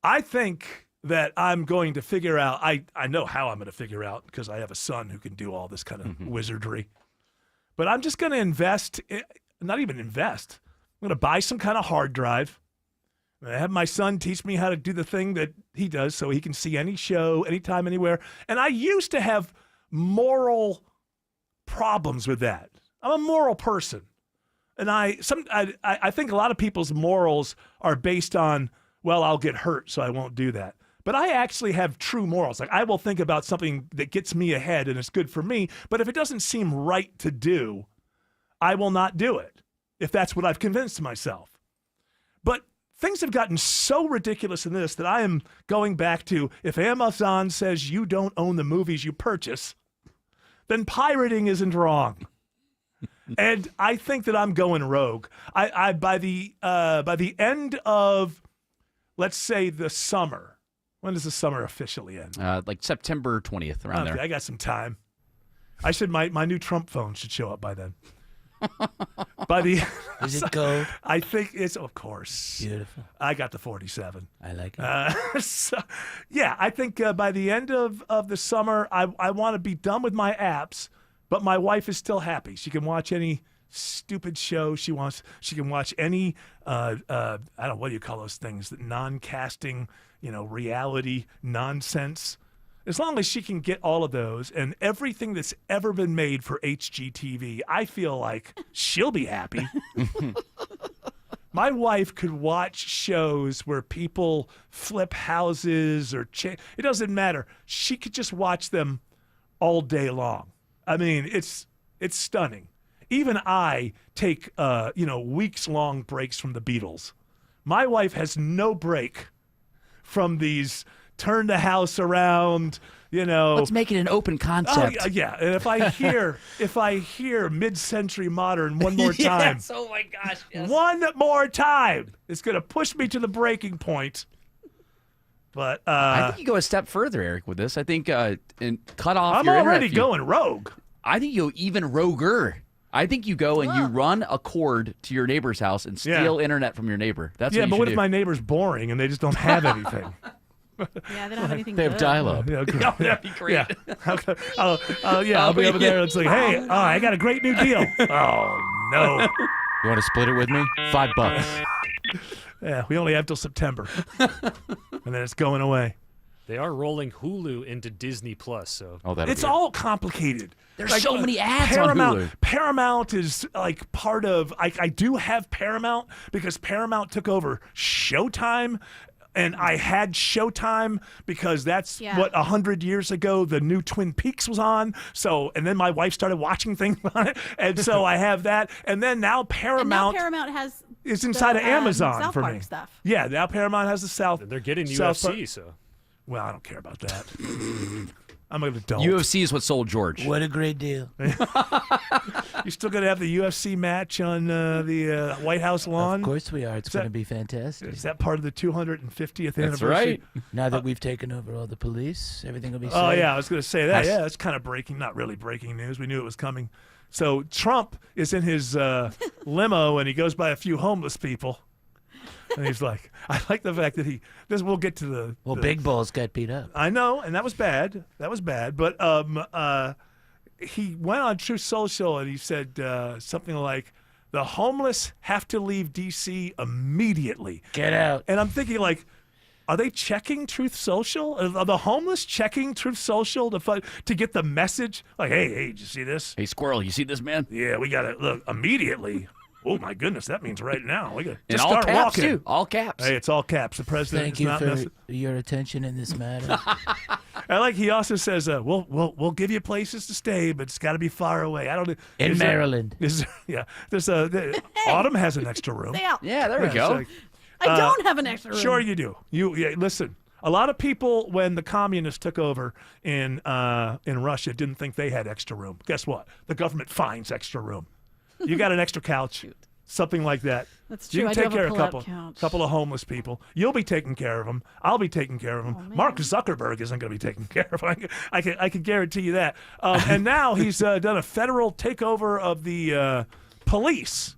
I think that I'm going to figure out, I know how I'm going to figure out because I have a son who can do all this kind of wizardry. But I'm just going to invest, not even invest, I'm going to buy some kind of hard drive. I have my son teach me how to do the thing that he does so he can see any show, anytime, anywhere. And I used to have moral problems with that. I'm a moral person. And I think a lot of people's morals are based on, well, I'll get hurt, so I won't do that. But I actually have true morals. Like, I will think about something that gets me ahead and it's good for me. But if it doesn't seem right to do, I will not do it, if that's what I've convinced myself. But things have gotten so ridiculous in this that I am going back to, if Amazon says you don't own the movies you purchase, then pirating isn't wrong. And I think that I'm going rogue. I by the end of, let's say, the summer. When does the summer officially end? Like September 20th, around there. I got some time. I should my new Trump phone should show up by then. By the Is it gold? I think it's, of course. Beautiful. I got the 47. I like it. So, yeah, I think by the end of the summer, I want to be done with my apps, but my wife is still happy. She can watch any stupid show she wants. She can watch any, I don't know, what do you call those things? Non-casting, reality nonsense. As long as she can get all of those and everything that's ever been made for HGTV, I feel like she'll be happy. My wife could watch shows where people flip houses or it doesn't matter. She could just watch them all day long. I mean, it's stunning. Even I take weeks-long breaks from the Beatles. My wife has no break from these turn the house around, Let's make it an open concept. Oh, yeah. And if I hear mid-century modern one more time. Yes, oh my gosh. Yes. One more time. It's going to push me to the breaking point. But I think you go a step further, Eric, with this. I think and cut off I'm your already internet feed. going rogue. I think you go even roguer. I think you go and you run a cord to your neighbor's house and steal internet from your neighbor. That's but what if my neighbor's boring and they just don't have anything? Yeah, they don't have anything. They have good. dial-up. Yeah, okay. Oh, that'd be great. Yeah. I'll be over there. It's like, hey, I got a great new deal. Oh, no. You want to split it with me? $5. Yeah, we only have till September. And then it's going away. They are rolling Hulu into Disney Plus, so It's all complicated. There's so many ads Paramount, on Hulu. Paramount is like part of. I do have Paramount because Paramount took over Showtime. And I had Showtime because that's what 100 years ago the new Twin Peaks was on. So, and then my wife started watching things on it, and so I have that. And then now Paramount, is inside of Amazon South for Park me. Stuff. Yeah, now Paramount has the South. they're getting South UFC, Park. so. Well, I don't care about that. I'm an adult. UFC is what sold George. What a great deal. You're still going to have the UFC match on the White House lawn? Of course we are. It's going to be fantastic. Is that part of the 250th That's anniversary? right. Now that we've taken over all the police, everything will be safe. Oh, yeah, I was going to say that. Yeah, it's kind of breaking, not really breaking news. We knew it was coming. So Trump is in his limo, and he goes by a few homeless people. And he's like, I like the fact that we'll get to the. Well, Big Balls got beat up. I know, and that was bad. But he went on Truth Social and he said something like, the homeless have to leave D.C. immediately. Get out. And I'm thinking, like, are they checking Truth Social? Are the homeless checking Truth Social to get the message? Like, hey, did you see this? Hey, Squirrel, you see this, man? Yeah, we got to look immediately. Oh, my goodness, that means right now. We got In just all start caps, walking. too. All caps. Hey, it's all caps. The president Thank is you not for messing. your attention in this matter. I like he also says, we'll give you places to stay, but it's got to be far away. I don't. In Maryland. There's Autumn has an extra room. Stay out. Yeah, there we it's go. like, I don't have an extra room. Sure you do. Listen. A lot of people, when the communists took over in Russia, didn't think they had extra room. Guess what? The government finds extra room. You got an extra couch, something like that. That's true. You I can do take have a care of a pull-out couch. couple of homeless people. You'll be taking care of them. I'll be taking care of them. Mark Zuckerberg isn't going to be taken care of. I can guarantee you that. And now he's done a federal takeover of the police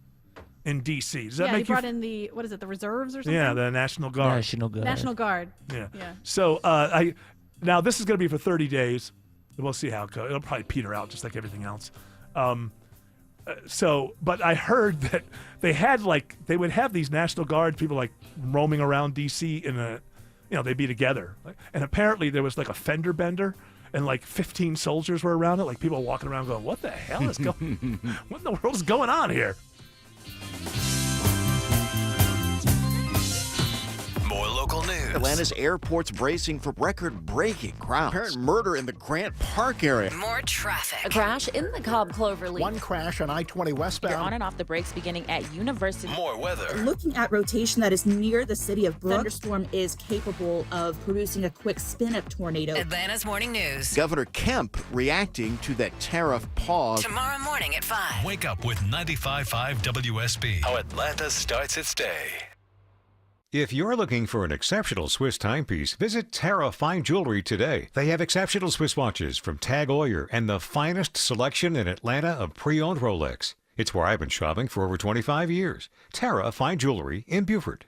in D.C. Does that Yeah, make he you? brought in the, what is it, the reserves or something? Yeah, the National Guard. National Guard. National Guard. Yeah. Yeah. So now this is going to be for 30 days. We'll see how it goes. It'll probably peter out just like everything else. But I heard that they would have these National Guard people like roaming around D.C. they'd be together. And apparently there was like a fender bender and like 15 soldiers were around it. Like people walking around going, what the hell is going, what in the world is going on here? More local news. Atlanta's airport's bracing for record-breaking crowds. Apparent murder in the Grant Park area. More traffic. A crash in the Cobb Cloverleaf. One crash on I-20 westbound. You're on and off the brakes beginning at University. More weather. Looking at rotation that is near the city of Brooks, thunderstorm is capable of producing a quick spin-up tornado. Atlanta's morning news. Governor Kemp reacting to that tariff pause. Tomorrow morning at 5. Wake up with 95.5 WSB. How Atlanta starts its day. If you're looking for an exceptional Swiss timepiece, visit Terra Fine Jewelry today. They have exceptional Swiss watches from Tag Heuer and the finest selection in Atlanta of pre-owned Rolex. It's where I've been shopping for over 25 years. Terra Fine Jewelry in Beaufort.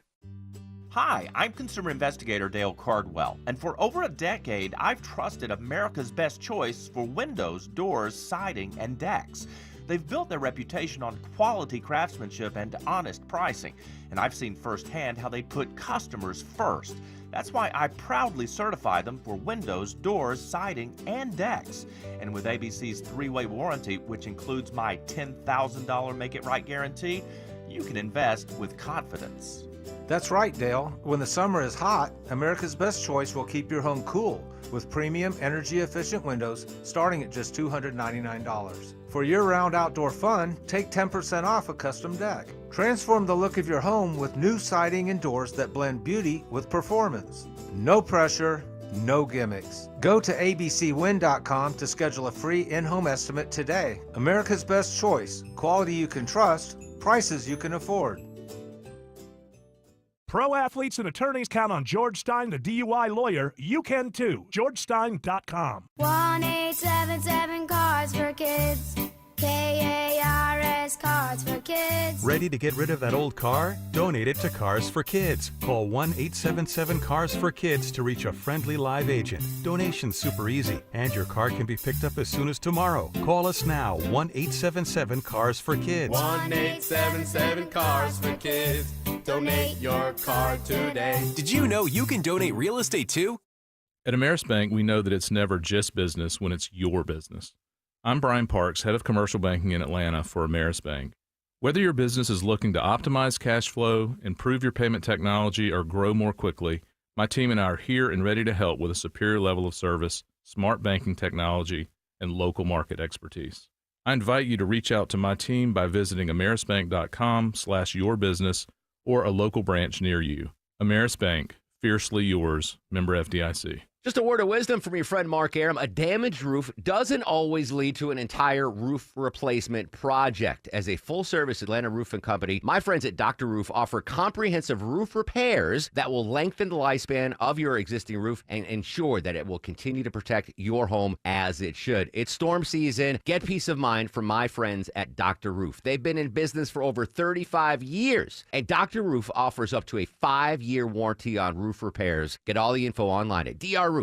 Hi, I'm consumer investigator Dale Cardwell, and for over a decade, I've trusted America's best choice for windows, doors, siding, and decks. They've built their reputation on quality craftsmanship and honest pricing, and I've seen firsthand how they put customers first. That's why I proudly certify them for windows, doors, siding, and decks. And with ABC's 3-way warranty, which includes my $10,000 Make It Right guarantee, you can invest with confidence. That's right, Dale. When the summer is hot, America's Best Choice will keep your home cool with premium energy-efficient windows starting at just $299. For year-round outdoor fun, take 10% off a custom deck. Transform the look of your home with new siding and doors that blend beauty with performance. No pressure, no gimmicks. Go to abcwin.com to schedule a free in-home estimate today. America's Best Choice. Quality you can trust, prices you can afford. Pro athletes and attorneys count on George Stein, the DUI lawyer. You can too. GeorgeStein.com. 1-877 Cards for Kids. KARS Cards for Kids. Ready to get rid of that old car? Donate it to Cars for Kids. Call 1-877-CARS-FOR-KIDS to reach a friendly live agent. Donation's super easy, and your car can be picked up as soon as tomorrow. Call us now, 1-877-CARS-FOR-KIDS. 1-877-CARS-FOR-KIDS. Donate your car today. Did you know you can donate real estate too? At Ameris Bank, we know that it's never just business when it's your business. I'm Brian Parks, head of commercial banking in Atlanta for Ameris Bank. Whether your business is looking to optimize cash flow, improve your payment technology, or grow more quickly, my team and I are here and ready to help with a superior level of service, smart banking technology, and local market expertise. I invite you to reach out to my team by visiting amerisbank.com/yourbusiness or a local branch near you. Ameris Bank, fiercely yours, member FDIC. Just a word of wisdom from your friend Mark Aram. A damaged roof doesn't always lead to an entire roof replacement project. As a full-service Atlanta roofing company, my friends at Dr. Roof offer comprehensive roof repairs that will lengthen the lifespan of your existing roof and ensure that it will continue to protect your home as it should. It's storm season. Get peace of mind from my friends at Dr. Roof. They've been in business for over 35 years, and Dr. Roof offers up to a 5-year warranty on roof repairs. Get all the info online at drroof.com.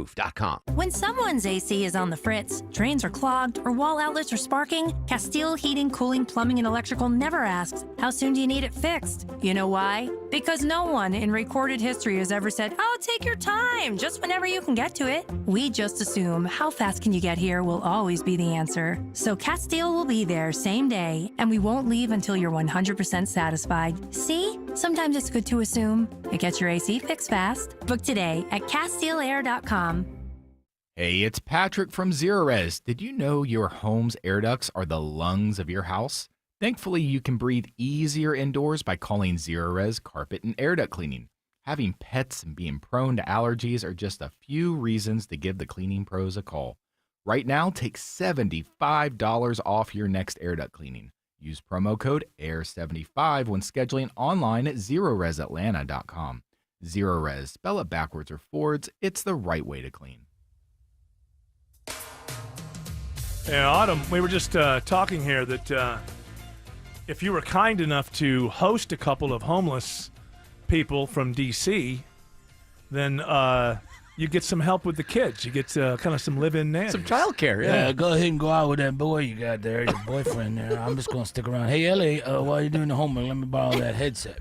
When someone's AC is on the fritz, drains are clogged, or wall outlets are sparking, Castile Heating, Cooling, Plumbing, and Electrical never asks, how soon do you need it fixed? You know why? Because no one in recorded history has ever said, oh, take your time, just whenever you can get to it. We just assume how fast can you get here will always be the answer. So Castile will be there same day, and we won't leave until you're 100% satisfied. See? Sometimes it's good to assume. It gets your AC fixed fast. Book today at CastileAir.com. Hey, it's Patrick from Zerorez. Did you know your home's air ducts are the lungs of your house? Thankfully, you can breathe easier indoors by calling Zerorez Carpet and Air Duct Cleaning. Having pets and being prone to allergies are just a few reasons to give the cleaning pros a call. Right now, take $75 off your next air duct cleaning. Use promo code AIR75 when scheduling online at ZeroResAtlanta.com. ZeroRes, spell it backwards or forwards, it's the right way to clean. Yeah, Autumn, we were just talking here that if you were kind enough to host a couple of homeless people from D.C., then you get some help with the kids. You get kind of some live-in nannies. Some childcare, Yeah, go ahead and go out with that boy you got there, your boyfriend there. I'm just going to stick around. Hey, Ellie, while you're doing the homework, let me borrow that headset.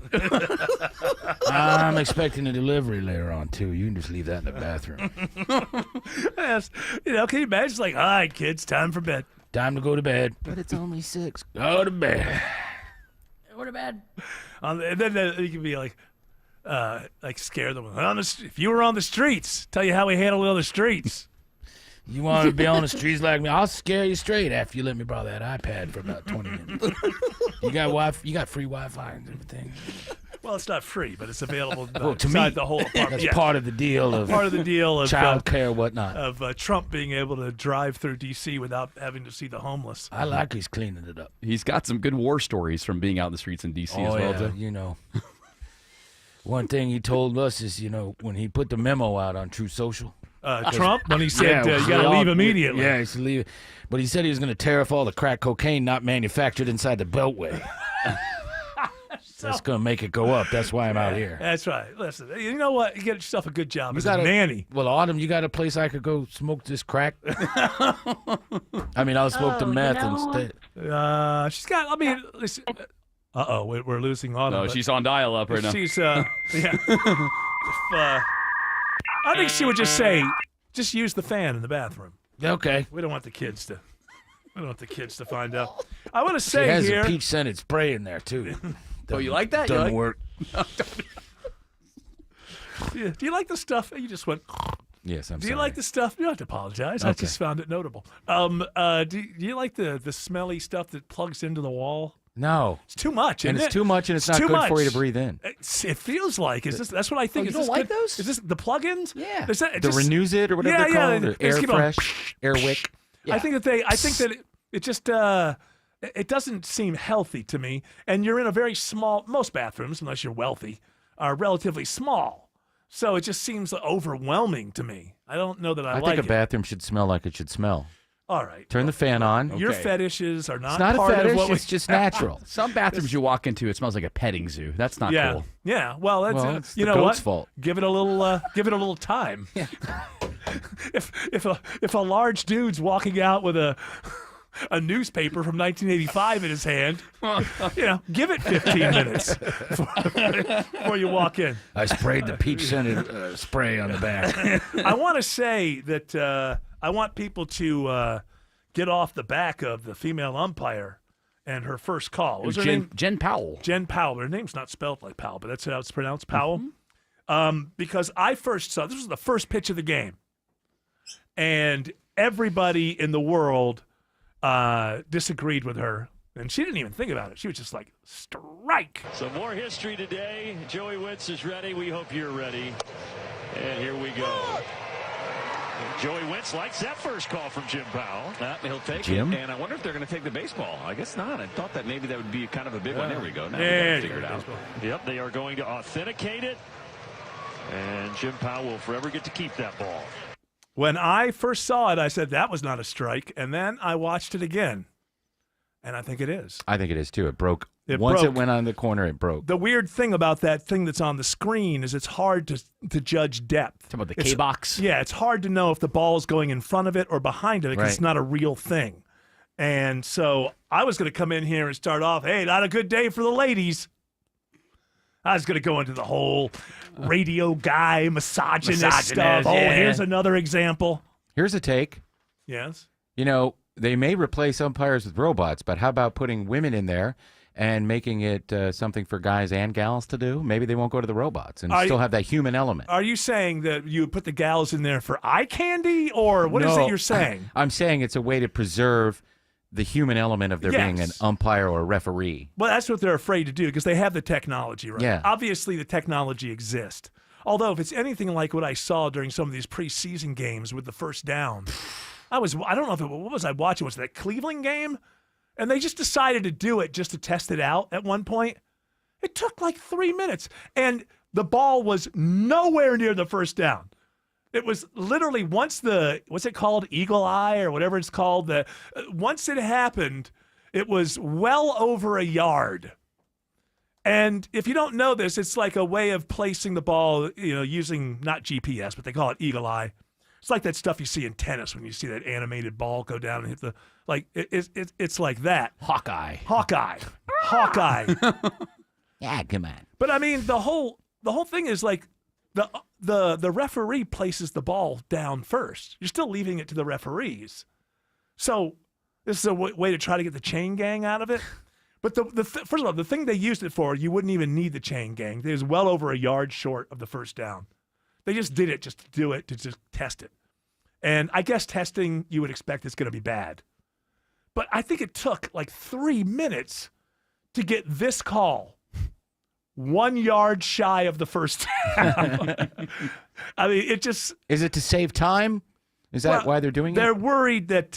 I'm expecting a delivery later on, too. You can just leave that in the bathroom. Yes. Can you imagine? It's like, all right, kids, time for bed. Time to go to bed. But it's only 6. Go to bed. Go to bed. And then you can be like scare them. If you were on the streets, tell you how we handle it on the streets. You want to be on the streets like me? I'll scare you straight after you let me borrow that iPad for about 20 minutes. You got free Wi-Fi and everything. Well, it's not free, but it's available to inside me, the whole apartment. That's part of the deal of child care, whatnot. Of Trump being able to drive through D.C. without having to see the homeless. I like he's cleaning it up. He's got some good war stories from being out in the streets in D.C. as well, too. You know. One thing he told us is, when he put the memo out on True Social. Trump, when he said you got to leave immediately. Yeah, he said leave. But he said he was going to tear off all the crack cocaine not manufactured inside the Beltway. That's going to make it go up. That's why I'm out here. That's right. Listen, you know what? You get yourself a good job as a nanny. Well, Autumn, you got a place I could go smoke this crack? I mean, I'll smoke the meth instead. She's got, listen. Uh-oh, we're losing Autumn. No, she's on dial-up right now. She's, yeah. I think she would just say, just use the fan in the bathroom. Okay. We don't want the kids to find out. I want to say has here. a peach-scented spray in there, too. Oh, you like that? Doesn't work. Do you like the stuff? You just went. Yes, I'm sorry. Do you like the stuff? You don't have to apologize. Okay. I just found it notable. Do you like the smelly stuff that plugs into the wall? No. It's too much, and isn't it's too much, and it's not too good much. for you to breathe in. It feels like. That's what I think. You don't like those? Is this the plug-ins? Yeah. The Renews It or whatever they're called. Or Air Fresh, Air Wick. Yeah. I think that it just it doesn't seem healthy to me. And you're in a very small. Most bathrooms, unless you're wealthy, are relatively small. So it just seems overwhelming to me. I don't know that I like it. I think a bathroom should smell like it should smell. All right. Turn the fan on. Your fetishes are not It's not part a fetish. of what It's just natural. Some bathrooms you walk into, it smells like a petting zoo. That's not cool. Yeah. Well, that's it's you the know goat's what? fault. Give it a little time. Yeah. if a large dude's walking out with a newspaper from 1985 in his hand, give it 15 minutes before you walk in. I sprayed the peach-scented spray on the back. I want to say that I want people to get off the back of the female umpire and her first call. What was her name? Jen Powell. Jen Powell. Her name's not spelled like Powell, but that's how it's pronounced, Powell. Mm-hmm. Because I first saw, this was the first pitch of the game, and everybody in the world disagreed with her, and she didn't even think about it. She was just like, strike. So more history today. Joey Wentz is ready. We hope you're ready. And here we go. Joey Wentz likes that first call from Jim Powell. He'll take Jim? it. And I wonder if they're going to take the baseball. I guess not. I thought that maybe that would be kind of a big one. There we go. Now we got it figured out. Yep, they are going to authenticate it. And Jim Powell will forever get to keep that ball. When I first saw it, I said that was not a strike. And then I watched it again. And I think it is. I think it is, too. It broke. Once it went on the corner, it broke. The weird thing about that thing that's on the screen is it's hard to judge depth. Talking about the K-box? Yeah, it's hard to know if the ball is going in front of it or behind it because it's not a real thing. And so I was going to come in here and start off, hey, not a good day for the ladies. I was going to go into the whole radio guy, misogynist stuff. Oh, here's another example. Here's a take. Yes. They may replace umpires with robots, but how about putting women in there and making it something for guys and gals to do? Maybe they won't go to the robots and still have that human element. Are you saying that you put the gals in there for eye candy, or what is it you're saying? I'm saying it's a way to preserve the human element of there being an umpire or a referee. Well, that's what they're afraid to do because they have the technology, right? Yeah. Obviously, the technology exists. Although, if it's anything like what I saw during some of these preseason games with the first down, I don't know if what was I watching? Was it that Cleveland game? And they just decided to do it just to test it out at one point. It took like 3 minutes, and the ball was nowhere near the first down. It was literally once what's it called? Eagle eye or whatever it's called. Once it happened, it was well over a yard. And if you don't know this, it's like a way of placing the ball, using not GPS, but they call it eagle eye. It's like that stuff you see in tennis when you see that animated ball go down and hit it's like that. Hawkeye. Yeah, come on. But I mean, the whole thing is like the referee places the ball down first. You're still leaving it to the referees. So this is a way to try to get the chain gang out of it. But first of all, the thing they used it for, you wouldn't even need the chain gang. It was well over a yard short of the first down. They just did it just to do it, to just test it. And I guess testing, you would expect it's going to be bad. But I think it took like 3 minutes to get this call 1 yard shy of the first down. I mean, it just... Is it to save time? Is that why they're doing it? They're worried that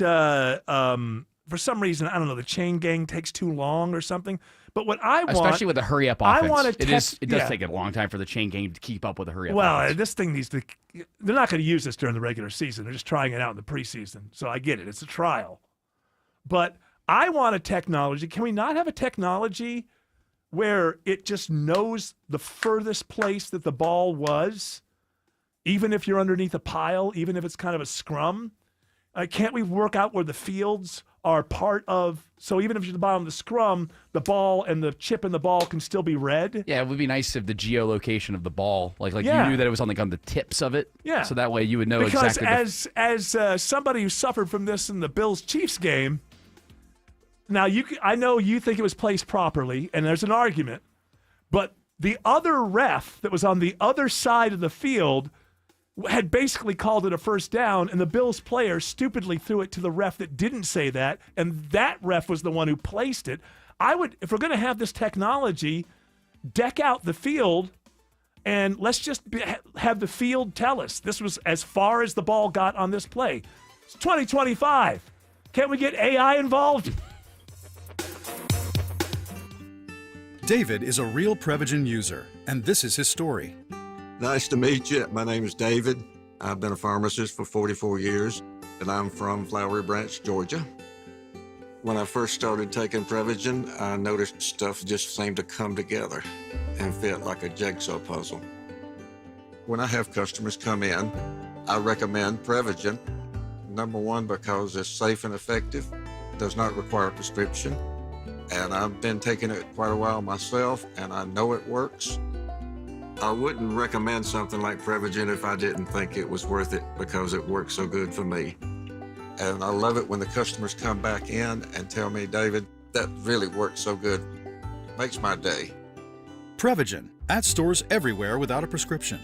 for some reason, I don't know, the chain gang takes too long or something. But what I want... Especially with the hurry-up offense. I want to test... It does take a long time for the chain gang to keep up with the hurry-up Well, offense. this thing needs to... They're not going to use this during the regular season. They're just trying it out in the preseason. So I get it. It's a trial. But I want a technology. Can we not have a technology where it just knows the furthest place that the ball was, even if you're underneath a pile, even if it's kind of a scrum? Can't we work out where the fields are part of, so even if you're at the bottom of the scrum, the ball and the chip in the ball can still be read? Yeah, it would be nice if the geolocation of the ball, like Yeah. you knew that it was on the tips of it. Yeah. So that way you would know because exactly. as somebody who suffered from this in the Bills-Chiefs game, now I know you think it was placed properly, and there's an argument, but the other ref that was on the other side of the field had basically called it a first down, and the Bills player stupidly threw it to the ref that didn't say that, and that ref was the one who placed it. If we're going to have this technology, deck out the field, and let's just have the field tell us this was as far as the ball got on this play. It's 2025. Can't we get AI involved? David is a real Prevagen user, and this is his story. Nice to meet you. My name is David. I've been a pharmacist for 44 years, and I'm from Flowery Branch, Georgia. When I first started taking Prevagen, I noticed stuff just seemed to come together and fit like a jigsaw puzzle. When I have customers come in, I recommend Prevagen. Number one, because it's safe and effective, does not require a prescription, and I've been taking it quite a while myself, and I know it works. I wouldn't recommend something like Prevagen if I didn't think it was worth it because it works so good for me. And I love it when the customers come back in and tell me, David, that really worked so good. Makes my day. Prevagen, at stores everywhere without a prescription.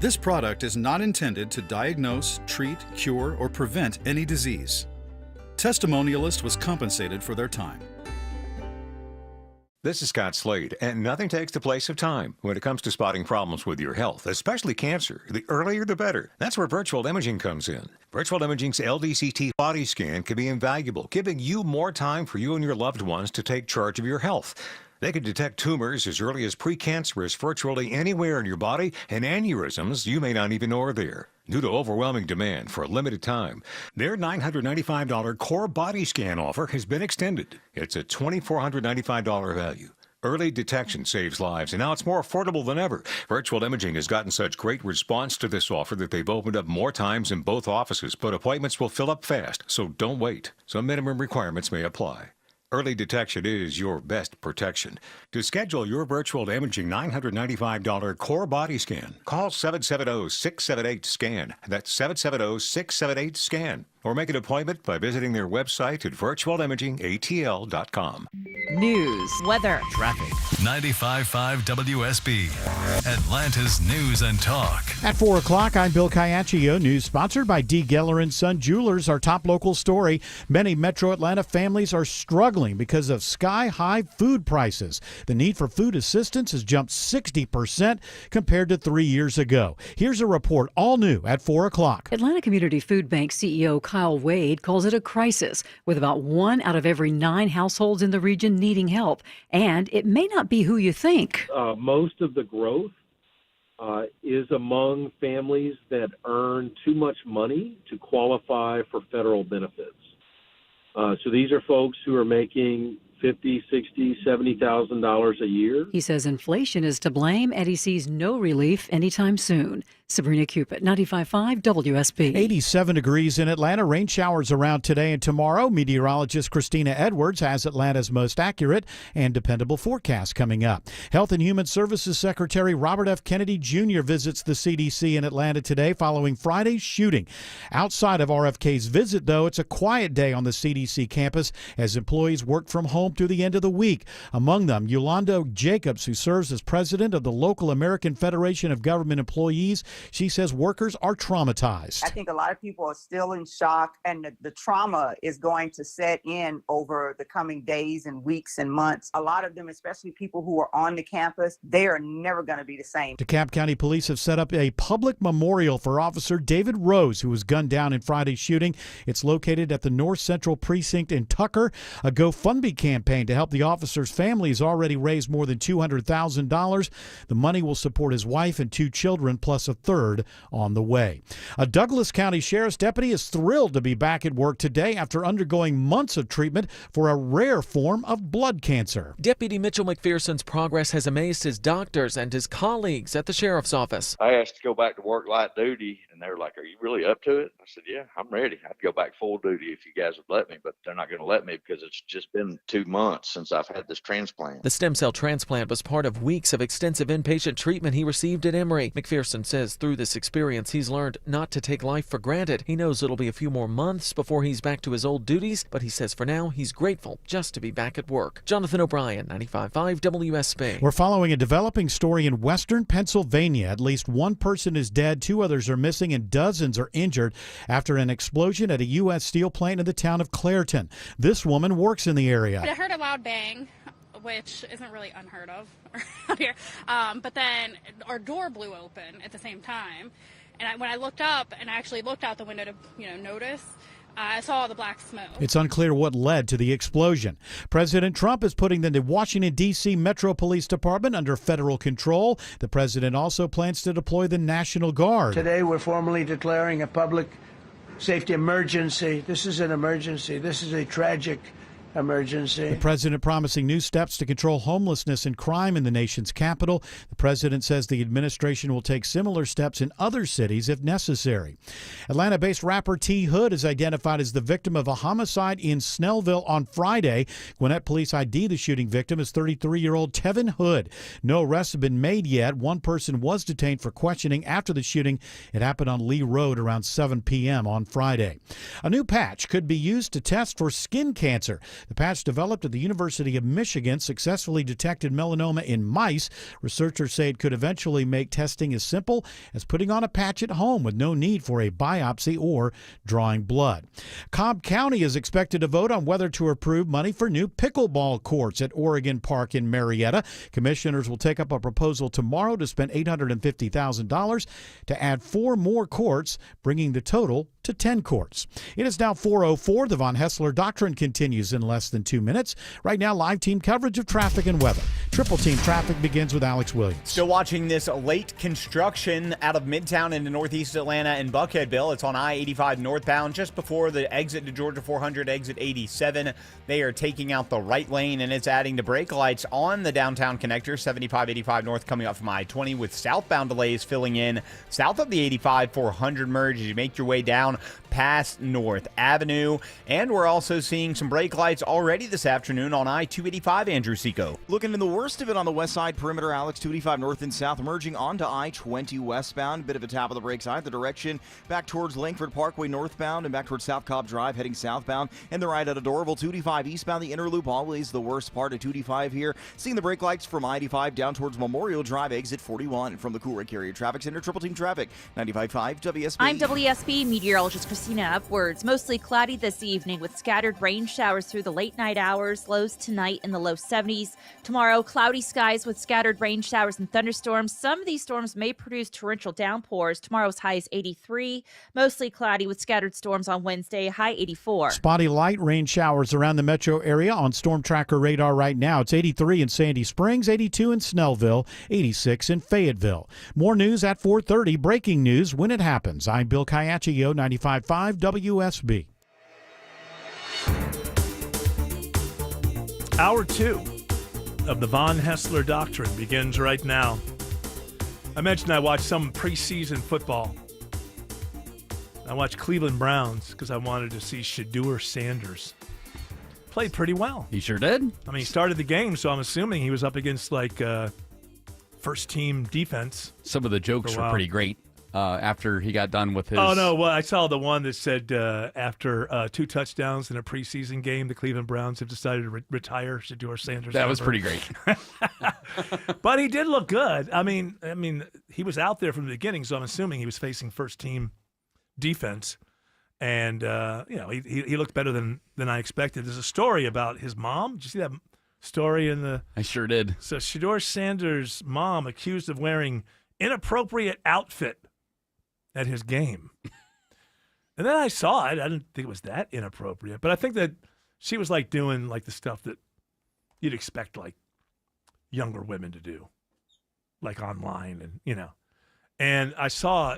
This product is not intended to diagnose, treat, cure, or prevent any disease. Testimonialist was compensated for their time. This is Scott Slade, and nothing takes the place of time when it comes to spotting problems with your health, especially cancer. The earlier, the better. That's where virtual imaging comes in. Virtual imaging's LDCT body scan can be invaluable, giving you more time for you and your loved ones to take charge of your health. They can detect tumors as early as precancerous virtually anywhere in your body, and aneurysms you may not even know are there. Due to overwhelming demand for a limited time, their $995 core body scan offer has been extended. It's a $2,495 value. Early detection saves lives, and now it's more affordable than ever. Virtual Imaging has gotten such great response to this offer that they've opened up more times in both offices, but appointments will fill up fast, so don't wait. Some minimum requirements may apply. Early detection is your best protection. To schedule your virtual imaging $995 core body scan, call 770-678-SCAN. That's 770-678-SCAN. or make an appointment by visiting their website at virtualimagingatl.com. News, weather, traffic. 95.5 WSB, Atlanta's News and Talk. At 4 o'clock, I'm Bill Caiaccio. News sponsored by D. Geller & Son Jewelers. Our top local story. Many Metro Atlanta families are struggling because of sky-high food prices. The need for food assistance has jumped 60% compared to 3 years ago. Here's a report, all new at 4 o'clock. Atlanta Community Food Bank CEO Kyle Wade calls it a crisis, with about 1 out of every 9 households in the region needing help. And it may not be who you think. Most of the growth is among families that earn too much money to qualify for federal benefits. So these are folks who are making $50,000, $60,000, $70,000 a year. He says inflation is to blame, and he sees no relief anytime soon. Sabrina Cupid, 95.5 WSB. 87 degrees in Atlanta. Rain showers around today and tomorrow. Meteorologist Christina Edwards has Atlanta's most accurate and dependable forecast coming up. Health and Human Services Secretary Robert F. Kennedy Jr. visits the CDC in Atlanta today following Friday's shooting. Outside of RFK's visit, though, it's a quiet day on the CDC campus as employees work from home through the end of the week. Among them, Yolanda Jacobs, who serves as president of the local American Federation of Government Employees. She says workers are traumatized. I think a lot of people are still in shock, and the trauma is going to set in over the coming days and weeks and months. A lot of them, especially people who are on the campus, they are never going to be the same. DeKalb County Police have set up a public memorial for Officer David Rose, who was gunned down in Friday's shooting. It's located at the North Central Precinct in Tucker. A GoFundMe campaign to help the officer's family has already raised more than $200,000. The money will support his wife and 2 children, plus a third on the way. A Douglas County Sheriff's deputy is thrilled to be back at work today after undergoing months of treatment for a rare form of blood cancer. Deputy Mitchell McPherson's progress has amazed his doctors and his colleagues at the sheriff's office. I asked to go back to work light duty, and they were like, "Are you really up to it?" I said, "Yeah, I'm ready. I'd go back full duty if you guys would let me, but they're not going to let me because it's just been 2 months since I've had this transplant." The stem cell transplant was part of weeks of extensive inpatient treatment he received at Emory. McPherson says through this experience, he's learned not to take life for granted. He knows it'll be a few more months before he's back to his old duties, but he says for now, he's grateful just to be back at work. Jonathan O'Brien, 95.5 WSB. We're following a developing story in western Pennsylvania. At least 1 person is dead, 2 others are missing, and dozens are injured after an explosion at a U.S. steel plant in the town of Clairton. This woman works in the area. I heard a loud bang, which isn't really unheard of around here. But then our door blew open at the same time. And when I looked up and I actually looked out the window to, notice, I saw the black smoke. It's unclear what led to the explosion. President Trump is putting the Washington, D.C. Metro Police Department under federal control. The president also plans to deploy the National Guard. Today, we're formally declaring a public safety emergency. This is an emergency. This is a tragic emergency. The president promising new steps to control homelessness and crime in the nation's capital. The president says the administration will take similar steps in other cities if necessary. Atlanta-based rapper T. Hood is identified as the victim of a homicide in Snellville on Friday. Gwinnett police ID the shooting victim as 33-year-old Tevin Hood. No arrests have been made yet. 1 person was detained for questioning after the shooting. It happened on Lee Road around 7 p.m. on Friday. A new patch could be used to test for skin cancer. The patch developed at the University of Michigan successfully detected melanoma in mice. Researchers say it could eventually make testing as simple as putting on a patch at home with no need for a biopsy or drawing blood. Cobb County is expected to vote on whether to approve money for new pickleball courts at Oregon Park in Marietta. Commissioners will take up a proposal tomorrow to spend $850,000 to add 4 more courts, bringing the total to 10 courts. It is now 4:04. The Von Hessler Doctrine continues in less than 2 minutes. Right now, live team coverage of traffic and weather. Triple Team Traffic begins with Alex Williams. Still watching this late construction out of Midtown into northeast Atlanta and Buckheadville. It's on I-85 northbound just before the exit to Georgia 400, exit 87. They are taking out the right lane, and it's adding to brake lights on the downtown connector, 75-85 north coming up from I-20, with southbound delays filling in south of the 85 400 merge as you make your way down past North Avenue. And we're also seeing some brake lights already this afternoon on I-285, Andrew Seco. Looking in the worst of it on the west side perimeter, Alex, 285 north and south, merging onto I-20 westbound. Bit of a tap of the brakes either direction. Back towards Langford Parkway northbound and back towards South Cobb Drive heading southbound. And the right out of Doraville, 285 eastbound. The inner loop, always the worst part of 285 here. Seeing the brake lights from I-85 down towards Memorial Drive, exit 41. From the Coolray Carrier Traffic Center, Triple Team Traffic, 95.5 WSB. I'm WSB meteorologist Christina Upwards. Mostly cloudy this evening with scattered rain showers through the late night hours. Lows tonight in the low 70s. Tomorrow, cloudy skies with scattered rain showers and thunderstorms. Some of these storms may produce torrential downpours. Tomorrow's high is 83. Mostly cloudy with scattered storms on Wednesday, high 84. Spotty light rain showers around the metro area on Storm Tracker radar right now. It's 83 in Sandy Springs, 82 in Snellville, 86 in Fayetteville. More news at 4:30. Breaking news when it happens. I'm Bill Caiaccio, 95.5 WSB. Hour 2 of the Von Hessler Doctrine begins right now. I mentioned I watched some preseason football. I watched Cleveland Browns because I wanted to see Shedeur Sanders. Played pretty well. He sure did. I mean, he started the game, so I'm assuming he was up against, first-team defense. Some of the jokes were pretty great after he got done with his... Oh, no. Well, I saw the one that said after 2 touchdowns in a preseason game, the Cleveland Browns have decided to retire Shedeur Sanders. That was pretty great. But he did look good. I mean, he was out there from the beginning, so I'm assuming he was facing first-team defense. And, he looked better than I expected. There's a story about his mom. Did you see that story in the... I sure did. So Shedeur Sanders' mom accused of wearing inappropriate outfit at his game. And then I saw it. I didn't think it was that inappropriate. But I think that she was doing the stuff that you'd expect younger women to do, online and, And I saw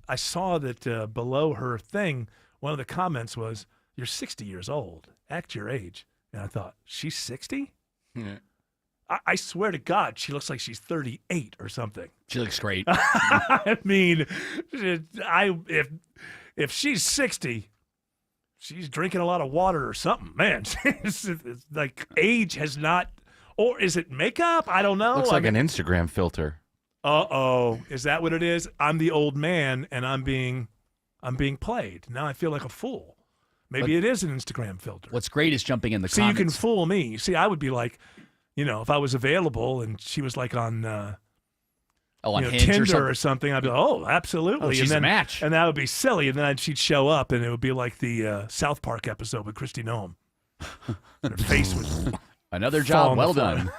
that below her thing, one of the comments was, "You're 60 years old. Act your age." And I thought, she's 60? Yeah. I swear to God, she looks like she's 38 or something. She looks great. I mean, if she's 60, she's drinking a lot of water or something. Man, it's age has not, or is it makeup? I don't know. Looks like an Instagram filter. Uh-oh. Is that what it is? I'm the old man, and I'm being played. Now I feel like a fool. Maybe it is an Instagram filter. What's great is jumping in the See, comments. you can fool me. See, I would be if I was available and she was on Hinge Tinder or something, I'd be like, oh, absolutely. Oh, she's a match. And that would be silly. And then she'd show up, and it would be like the South Park episode with Kristi Noem. Her face was another job well done.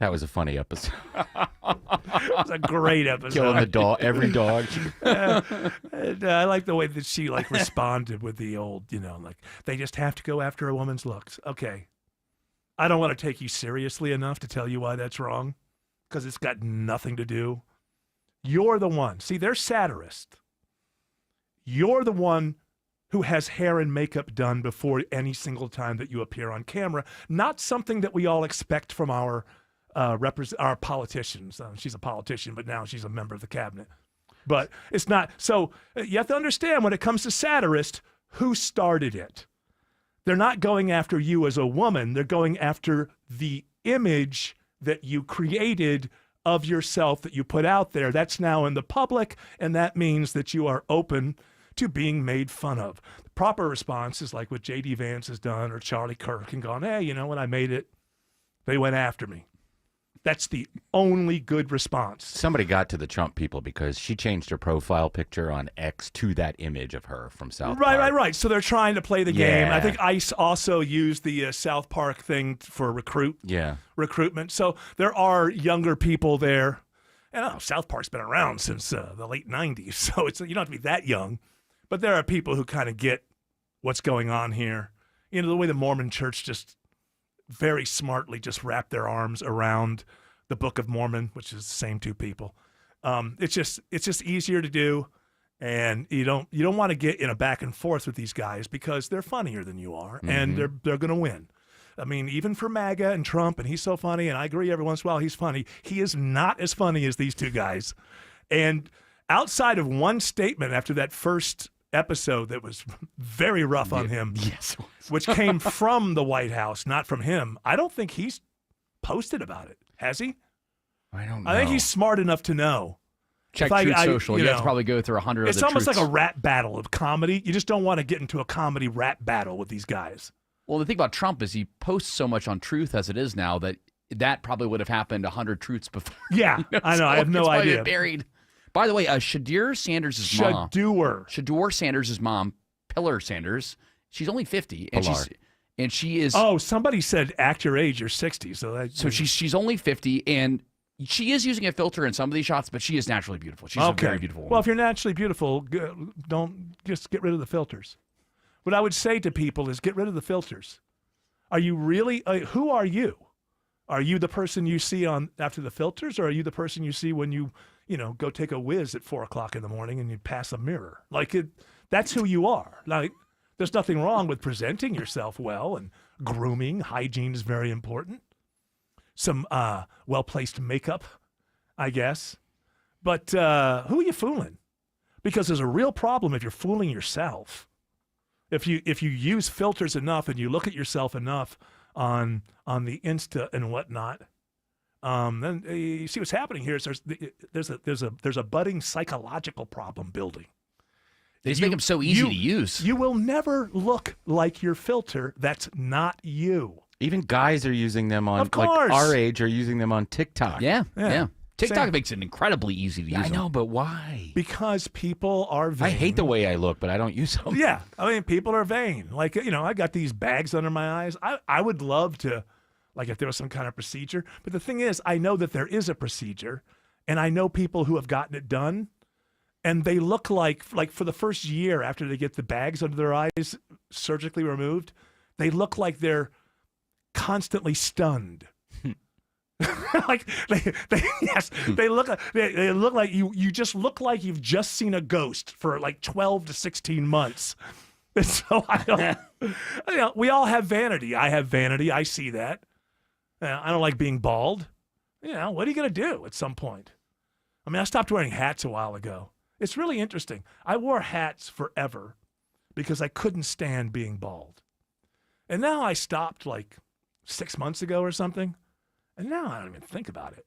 That was a funny episode. It was a great episode. Killing the dog, every dog. And, I like the way that she responded with the old, they just have to go after a woman's looks. Okay. I don't want to take you seriously enough to tell you why that's wrong, because it's got nothing to do. You're the one. See, they're satirists. You're the one who has hair and makeup done before any single time that you appear on camera, not something that we all expect from our politicians. She's a politician, but now she's a member of the cabinet. But it's not. So you have to understand, when it comes to satirists, who started it? They're not going after you as a woman. They're going after the image that you created of yourself, that you put out there. That's now in the public, and that means that you are open to being made fun of. The proper response is like what J.D. Vance has done, or Charlie Kirk, and gone, hey, when I made it, they went after me. That's the only good response. Somebody got to the Trump people because she changed her profile picture on X to that image of her from South Park. Right. So they're trying to play the game. I think ICE also used the South Park thing for recruitment. So there are younger people there. And South Park's been around since the late 90s, so you don't have to be that young. But there are people who kind of get what's going on here. The way the Mormon Church just very smartly just wrap their arms around the Book of Mormon, which is the same two people. It's just easier to do, and you don't want to get in a back and forth with these guys because they're funnier than you are, and they're going to win. I mean, even for MAGA and Trump, and he's so funny, and I agree every once in a while he's funny. He is not as funny as these two guys. And outside of one statement after that first episode that was very rough on him. Yes. Which came from the White House, not from him. I don't think he's posted about it. Has he? I don't know. I think he's smart enough to know. Check If Truth Social. You have to know, probably go through 100 It's other almost truths. like a rap battle of comedy. You just don't want to get into a comedy rap battle with these guys. Well, the thing about Trump is he posts so much on Truth as it is now that probably would have happened 100 truths before. Yeah, I know. I have no it's probably idea. Buried. By the way, Shadur Sanders' mom. Shadur Sanders' mom, Pillar Sanders. She's only 50, and she is. Oh, somebody said act your age. You're 60, so she's only 50, and she is using a filter in some of these shots, but she is naturally beautiful. She's a very beautiful woman. Well, if you're naturally beautiful, don't just get rid of the filters. What I would say to people is get rid of the filters. Are you really? Who are you? Are you the person you see on after the filters, or are you the person you see when you go take a whiz at 4:00 in the morning and you pass a mirror? That's who you are. Like, there's nothing wrong with presenting yourself well, and grooming, hygiene is very important. Some well-placed makeup, I guess. But who are you fooling? Because there's a real problem if you're fooling yourself. If you use filters enough and you look at yourself enough on the Insta and whatnot, then you see what's happening here. Is there's a budding psychological problem building. They just make them so easy to use. You will never look like your filter. That's not you. Even guys are using them on, Of course. like our age, are using them on TikTok. Yeah. TikTok Same. makes it incredibly easy to use. I know, but why? Because people are vain. I hate the way I look, but I don't use them. Yeah, I mean, people are vain. Like, I got these bags under my eyes. I would love to, like, if there was some kind of procedure. But the thing is, I know that there is a procedure, and I know people who have gotten it done, and they look like for the first year after they get the bags under their eyes surgically removed, they look like they're constantly stunned. Like they look like you just look like you've just seen a ghost for like 12 to 16 months. And so we all have vanity. I have vanity. I see that. I don't like being bald. What are you going to do at some point? I mean, I stopped wearing hats a while ago. It's really interesting. I wore hats forever because I couldn't stand being bald. And now I stopped like 6 months ago or something. And now I don't even think about it.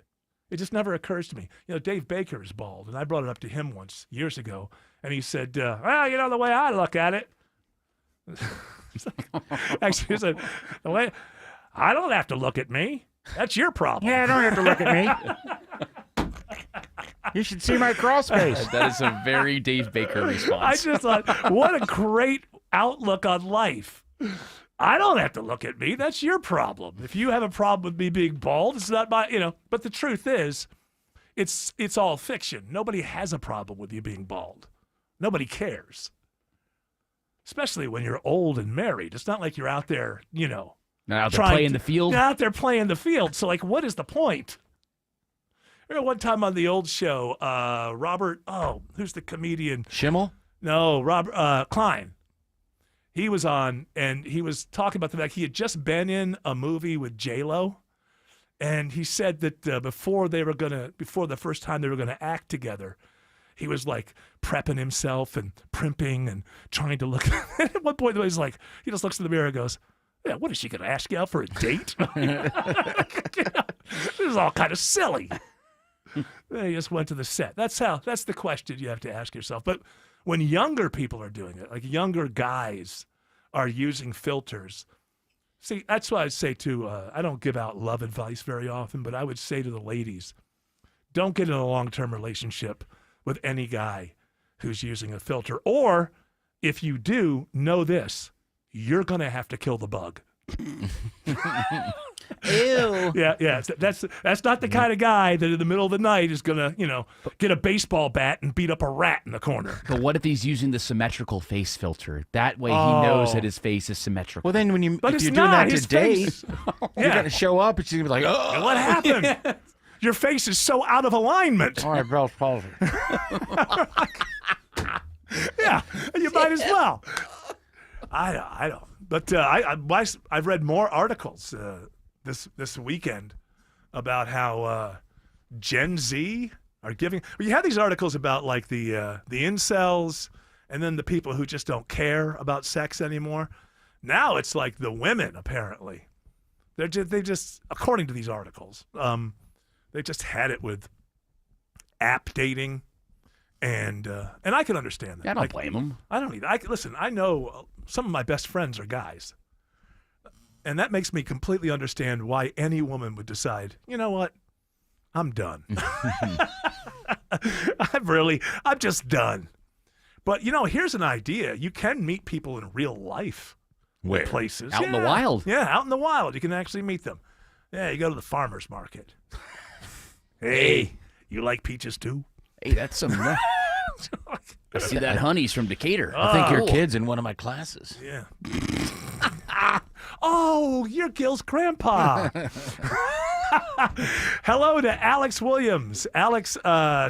It just never occurs to me. Dave Baker is bald, and I brought it up to him once years ago, and he said, well, the way I look at it. Actually, he said, the way I don't have to look at me. That's your problem. Yeah, I don't have to look at me. You should see my crawl space. That is a very Dave Baker response. I just thought, what a great outlook on life. I don't have to look at me. That's your problem. If you have a problem with me being bald, it's not my, But the truth is, it's all fiction. Nobody has a problem with you being bald. Nobody cares. Especially when you're old and married. It's not like you're out there, Not out there playing the field. You're out there playing the field. So, what is the point? I remember one time on the old show, Robert, who's the comedian? Schimmel? No, Robert Klein. He was on, and he was talking about the fact he had just been in a movie with J-Lo, and he said that before the first time they were gonna act together, he was like prepping himself and primping and trying to look. At one point, he's like, he just looks in the mirror and goes, "Yeah, what is she gonna ask you out for a date?" This is all kind of silly. Then he just went to the set. That's the question you have to ask yourself. But when younger people are doing it, like younger guys are using filters, see, that's why I'd say to, I don't give out love advice very often, but I would say to the ladies, don't get in a long-term relationship with any guy who's using a filter. Or if you do, know this, you're going to have to kill the bug. Ew. Yeah. That's not the kind of guy that in the middle of the night is gonna, get a baseball bat and beat up a rat in the corner. But what if he's using the symmetrical face filter? That way he knows that his face is symmetrical. Well, then if you're doing not. that His today, face- you're going to show up and she's going to be like, oh. What happened? Your face is so out of alignment. All right, Bell's palsy. Yeah, you might as well. I don't. But I've read more articles this weekend about how Gen Z are giving. Well, you have these articles about like the incels and then the people who just don't care about sex anymore. Now it's like the women, apparently. They just, according to these articles, they just had it with app dating, and I can understand that. I don't blame them. I don't either. Listen, I know some of my best friends are guys, and that makes me completely understand why any woman would decide, you know what, I'm done. I'm just done. But, here's an idea. You can meet people in real life. Where? Places. Out in the wild? Yeah, out in the wild. You can actually meet them. Yeah, you go to the farmer's market. Hey, you like peaches too? Hey, that's some... I see that honey's from Decatur. I think your kid's in one of my classes. Yeah. Oh, you're Gil's grandpa. Hello to Alex Williams. Alex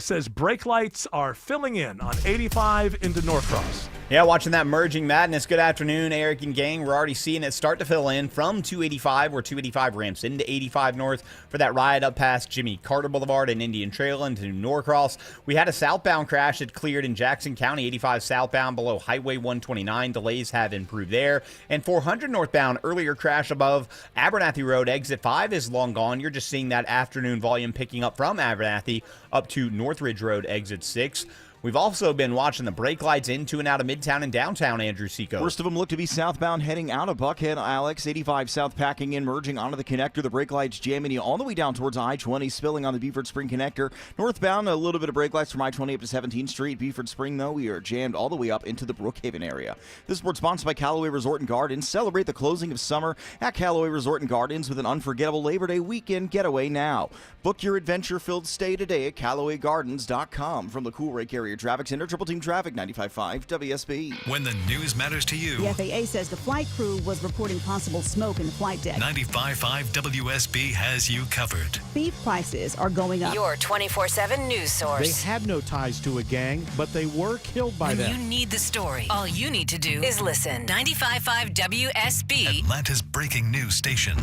says brake lights are filling in on 85 into Norcross. Yeah, watching that merging madness. Good afternoon, Eric and gang. We're already seeing it start to fill in from 285, where 285 ramps into 85 North for that ride up past Jimmy Carter Boulevard and Indian Trail into Norcross. We had a southbound crash that cleared in Jackson County, 85 southbound below Highway 129. Delays have improved there. And 400 northbound, earlier crash above Abernathy Road, exit 5 is long gone. You're just seeing that afternoon volume picking up from Abernathy up to Northridge Road, exit 6. We've also been watching the brake lights into and out of Midtown and downtown, Andrew Seco. Worst of them look to be southbound heading out of Buckhead, Alex. 85 south packing in, merging onto the connector. The brake lights jamming you all the way down towards I-20, spilling on the Beaufort Spring connector. Northbound, a little bit of brake lights from I-20 up to 17th Street. Beaufort Spring, though, we are jammed all the way up into the Brookhaven area. This report sponsored by Callaway Resort and Gardens. Celebrate the closing of summer at Callaway Resort and Gardens with an unforgettable Labor Day weekend getaway now. Book your adventure-filled stay today at CallawayGardens.com. From the Cool Ray Carrier Traffic Center, Triple Team Traffic, 95.5 WSB. When the news matters to you. The FAA says the flight crew was reporting possible smoke in the flight deck. 95.5 WSB has you covered. Beef prices are going up. Your 24/7 news source. They had no ties to a gang, but they were killed by When them. you need the story, all you need to do is listen. 95.5 WSB. Atlanta's breaking news station.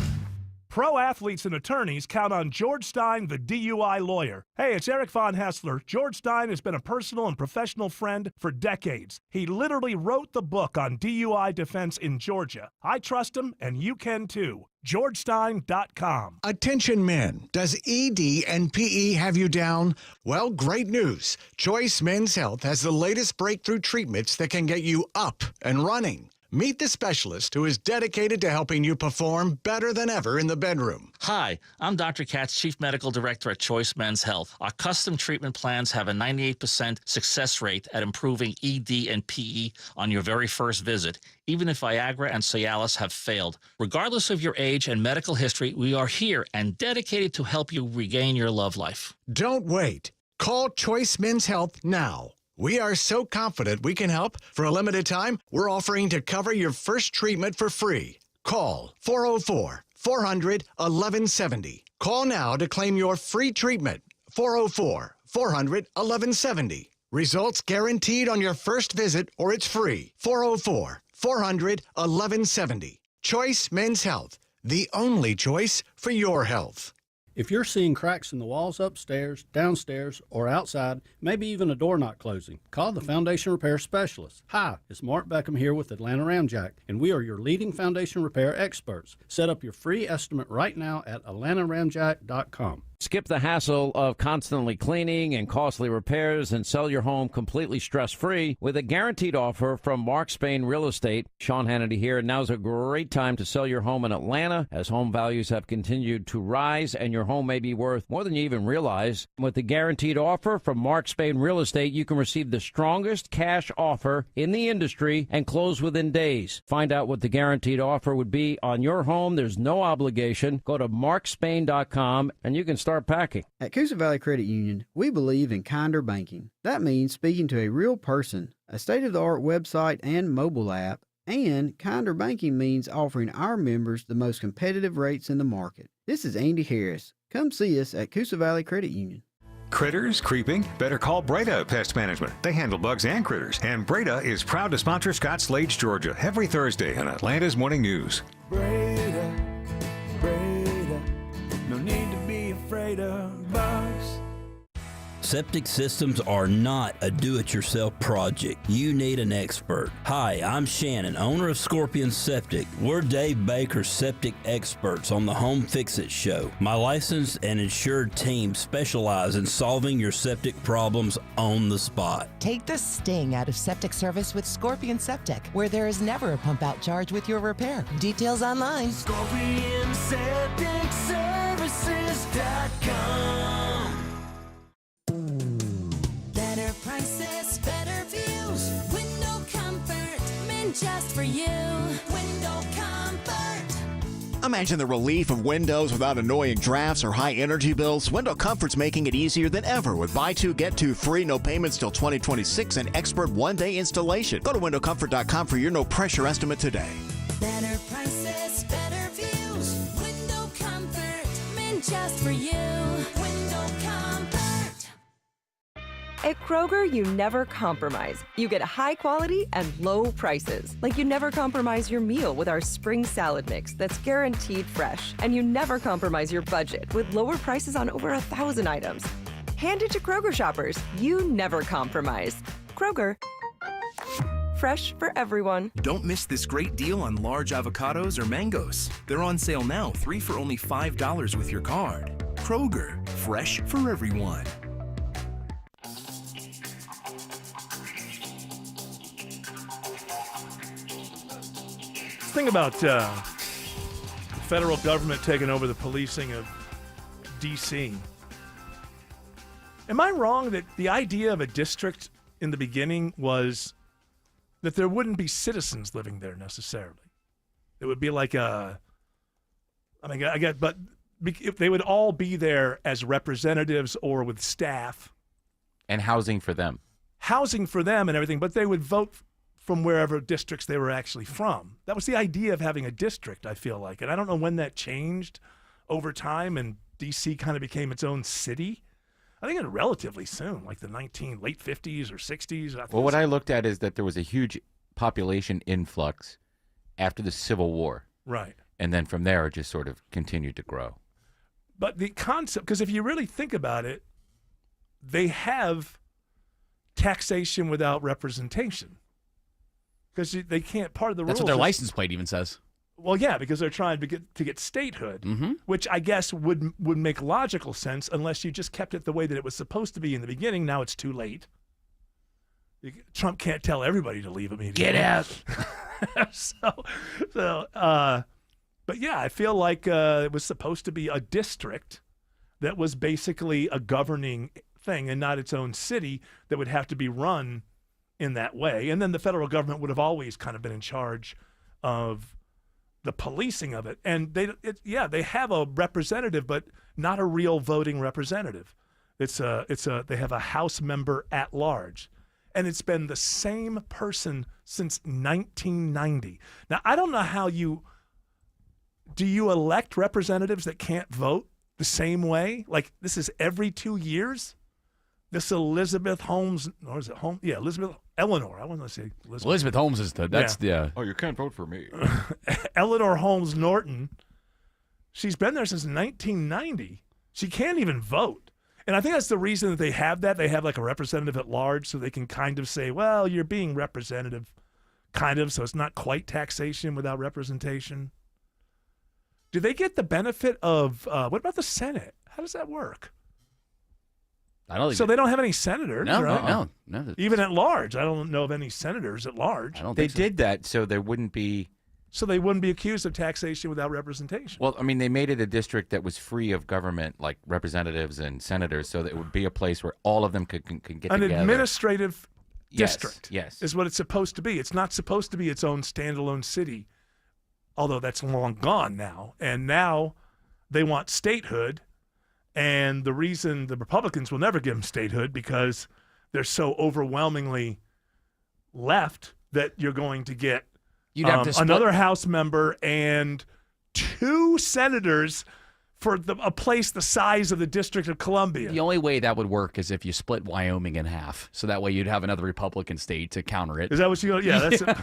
Pro athletes and attorneys count on George Stein, the DUI lawyer. Hey, it's Eric Von Hessler. George Stein has been a personal and professional friend for decades. He literally wrote the book on DUI defense in Georgia. I trust him, and you can too. GeorgeStein.com. Attention men, does ED and PE have you down? Well, great news. Choice Men's Health has the latest breakthrough treatments that can get you up and running. Meet the specialist who is dedicated to helping you perform better than ever in the bedroom. Hi, I'm Dr. Katz, Chief Medical Director at Choice Men's Health. Our custom treatment plans have a 98% success rate at improving ED and PE on your very first visit, even if Viagra and Cialis have failed. Regardless of your age and medical history, we are here and dedicated to help you regain your love life. Don't wait. Call Choice Men's Health now. We are so confident we can help. For a limited time, we're offering to cover your first treatment for free. Call 404-400-1170. Call now to claim your free treatment. 404-400-1170. Results guaranteed on your first visit or it's free. 404-400-1170. Choice Men's Health, the only choice for your health. If you're seeing cracks in the walls upstairs, downstairs, or outside, maybe even a door not closing, call the Foundation Repair Specialist. Hi, it's Mark Beckham here with Atlanta Ramjack, and we are your leading foundation repair experts. Set up your free estimate right now at atlantaramjack.com. Skip the hassle of constantly cleaning and costly repairs and sell your home completely stress-free with a guaranteed offer from Mark Spain Real Estate. Sean Hannity here. Now's a great time to sell your home in Atlanta as home values have continued to rise and your home may be worth more than you even realize. With the guaranteed offer from Mark Spain Real Estate, you can receive the strongest cash offer in the industry and close within days. Find out what the guaranteed offer would be on your home. There's no obligation. Go to markspain.com and you can start packing. At Coosa Valley Credit Union, we believe in kinder banking. That means speaking to a real person, a state-of-the-art website and mobile app, and kinder banking means offering our members the most competitive rates in the market. This is Andy Harris. Come see us at Coosa Valley Credit Union. Critters? Creeping? Better call Breda Pest Management. They handle bugs and critters. And Breda is proud to sponsor Scott Slade, Georgia, every Thursday on Atlanta's Morning News. Breda, no need to be afraid of bugs. Septic systems are not a do-it-yourself project. You need an expert. Hi, I'm Shannon, owner of Scorpion Septic. We're Dave Baker's septic experts on the Home Fix-It Show. My licensed and insured team specialize in solving your septic problems on the spot. Take the sting out of septic service with Scorpion Septic, where there is never a pump-out charge with your repair. Details online. ScorpionSepticServices.com. Better prices, better views. Window comfort, meant just for you. Window comfort. Imagine the relief of windows without annoying drafts or high energy bills. Window Comfort's making it easier than ever with buy two, get two free, no payments till 2026, and expert one-day installation. Go to windowcomfort.com for your no-pressure estimate today. Better prices, better views. Window comfort, meant just for you. Window comfort. At Kroger, you never compromise. You get high quality and low prices. Like you never compromise your meal with our spring salad mix that's guaranteed fresh. And you never compromise your budget with lower prices on over 1,000 items. Hand it to Kroger shoppers. You never compromise. Kroger. Fresh for everyone. Don't miss this great deal on large avocados or mangoes. They're on sale now, 3 for only $5 with your card. Kroger, fresh for everyone. Think about the federal government taking over the policing of D.C. Am I wrong that the idea of a district in the beginning was that there wouldn't be citizens living there necessarily? It would be like they would all be there as representatives or with staff. And housing for them. Housing for them and everything, but they would vote from wherever districts they were actually from. That was the idea of having a district, I feel like. And I don't know when that changed over time and D.C. kind of became its own city. I think it relatively soon, like the late 50s or 60s. Well, what I looked at is that there was a huge population influx after the Civil War. Right. And then from there, it just sort of continued to grow. But the concept, because if you really think about it, they have taxation without representation. Because they can't, part of the rules. That's what their license plate even says. Well, yeah, because they're trying to get statehood, which I guess would make logical sense unless you just kept it the way that it was supposed to be in the beginning. Now it's too late. Trump can't tell everybody to leave immediately. Get out. But yeah, I feel like it was supposed to be a district that was basically a governing thing and not its own city that would have to be run in that way. And then the federal government would have always kind of been in charge of the policing of it. And they have a representative, but not a real voting representative. They have a House member at large. And it's been the same person since 1990. Now, I don't know how do you elect representatives that can't vote the same way? Like this is every 2 years? This Elizabeth Holmes, or is it Holmes? Yeah, Elizabeth Eleanor. I want to say Elizabeth Holmes is yeah. Oh, you can't vote for me. Eleanor Holmes Norton. She's been there since 1990. She can't even vote. And I think that's the reason that they have that. They have like a representative at large so they can kind of say, well, you're being representative, kind of, so it's not quite taxation without representation. Do they get the benefit of, what about the Senate? How does that work? I don't think so. They don't have any senators, right? No. Even at large, I don't know of any senators at large. I don't They think so. did that so there wouldn't be. So they wouldn't be accused of taxation without representation. Well, I mean, they made it a district that was free of government, like representatives and senators, so that it would be a place where all of them could get An together. administrative district. Yes. Is what it's supposed to be. It's not supposed to be its own standalone city, although that's long gone now. And now they want statehood. And the reason the Republicans will never give them statehood because they're so overwhelmingly left that you're going to get another House member and 2 senators for a place the size of the District of Columbia. The only way that would work is if you split Wyoming in half. So that way you'd have another Republican state to counter it. Is that what you? Yeah, that's it.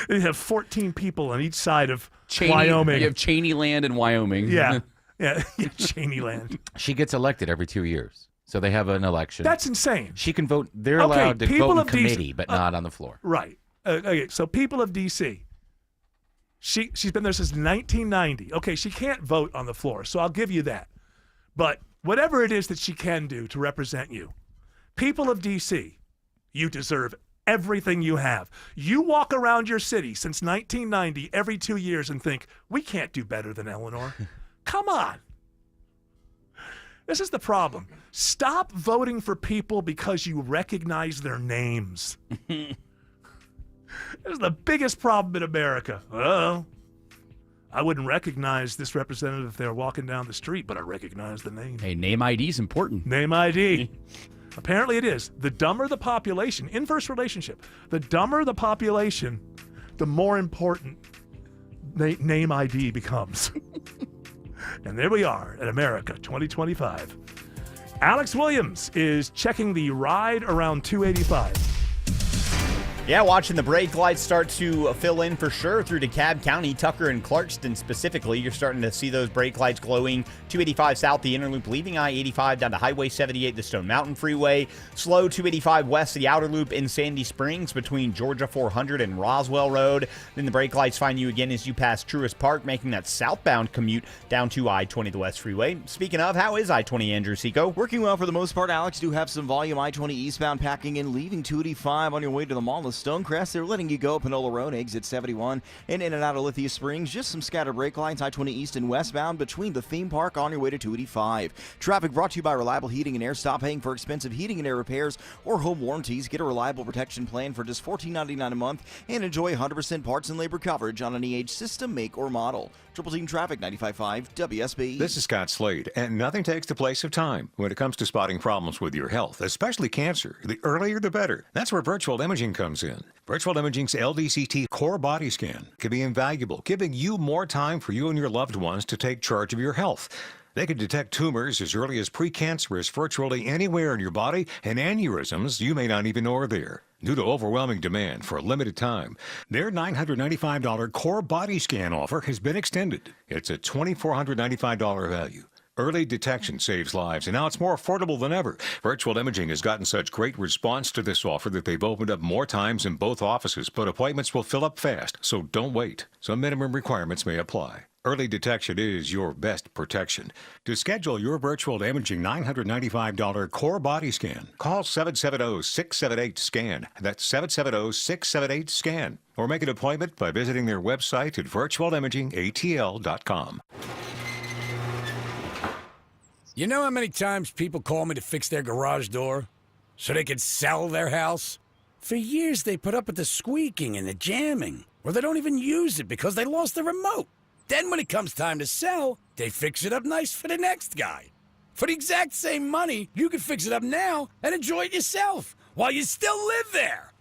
You have 14 people on each side of Wyoming. You have Cheney land in Wyoming. Yeah. Yeah, Cheney land. She gets elected every 2 years. So they have an election. That's insane. She can vote. They're Okay, allowed to people vote in of DC committee, but not on the floor. Right. Okay, so people of D.C., she's been there since 1990. Okay, she can't vote on the floor, so I'll give you that. But whatever it is that she can do to represent you, people of D.C., you deserve everything you have. You walk around your city since 1990 every 2 years and think, we can't do better than Eleanor. Come on. This is the problem. Stop voting for people because you recognize their names. This is the biggest problem in America. Well, I wouldn't recognize this representative if they were walking down the street, but I recognize the name. Hey, name ID is important. Name ID. Apparently it is. The dumber the population, inverse relationship, the dumber the population, the more important name ID becomes. And there we are at America 2025. Alex Williams is checking the ride around 285. Yeah, watching the brake lights start to fill in for sure through DeKalb County, Tucker and Clarkston specifically. You're starting to see those brake lights glowing. 285 south, the inner loop leaving I-85 down to Highway 78, the Stone Mountain Freeway. Slow 285 west, the outer loop in Sandy Springs between Georgia 400 and Roswell Road. Then the brake lights find you again as you pass Truist Park, making that southbound commute down to I-20, the West Freeway. Speaking of, how is I-20, Andrew Seco? Working well for the most part, Alex. Do have some volume. I-20 eastbound packing in, leaving 285 on your way to the mall of Stonecrest. They're letting you go Panola Road, exit 71, and in and out of Lithia Springs. Just some scattered brake lines, I-20 east and westbound between the theme park on your way to 285. Traffic brought to you by Reliable Heating and Air. Stop paying for expensive heating and air repairs or home warranties. Get a reliable protection plan for just $14.99 a month and enjoy 100% parts and labor coverage on any age, system, make, or model. Triple Team Traffic, 95.5 WSB. This is Scott Slade, and nothing takes the place of time when it comes to spotting problems with your health, especially cancer. The earlier the better. That's where virtual imaging comes in. Virtual Imaging's LDCT core body scan can be invaluable, giving you more time for you and your loved ones to take charge of your health. They can detect tumors as early as precancerous virtually anywhere in your body, and aneurysms you may not even know are there. Due to overwhelming demand for a limited time, their $995 core body scan offer has been extended. It's a $2,495 value. Early detection saves lives, and now it's more affordable than ever. Virtual Imaging has gotten such great response to this offer that they've opened up more times in both offices, but appointments will fill up fast, so don't wait. Some minimum requirements may apply. Early detection is your best protection. To schedule your virtual imaging $995 core body scan, call 770-678-SCAN. That's 770-678-SCAN. Or make an appointment by visiting their website at virtualimagingatl.com. You know how many times people call me to fix their garage door so they could sell their house? For years, they put up with the squeaking and the jamming, or they don't even use it because they lost the remote. Then when it comes time to sell, they fix it up nice for the next guy. For the exact same money, you can fix it up now and enjoy it yourself while you still live there.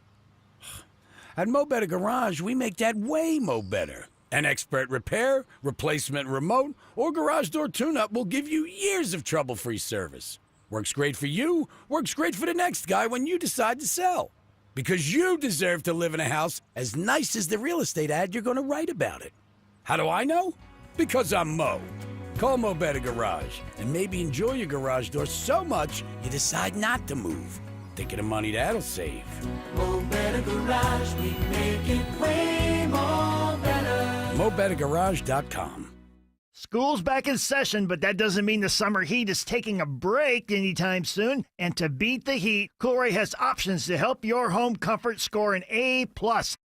At Mo Better Garage, we make that way mo better. An expert repair, replacement remote, or garage door tune-up will give you years of trouble-free service. Works great for you, works great for the next guy when you decide to sell. Because you deserve to live in a house as nice as the real estate ad you're going to write about it. How do I know? Because I'm Mo. Call Mo Better Garage and maybe enjoy your garage door so much you decide not to move. Think of the money that'll save. Mo Better Garage, we make it way more better. MoBetterGarage.com. School's back in session, but that doesn't mean the summer heat is taking a break anytime soon. And to beat the heat, Coolray has options to help your home comfort score an A+.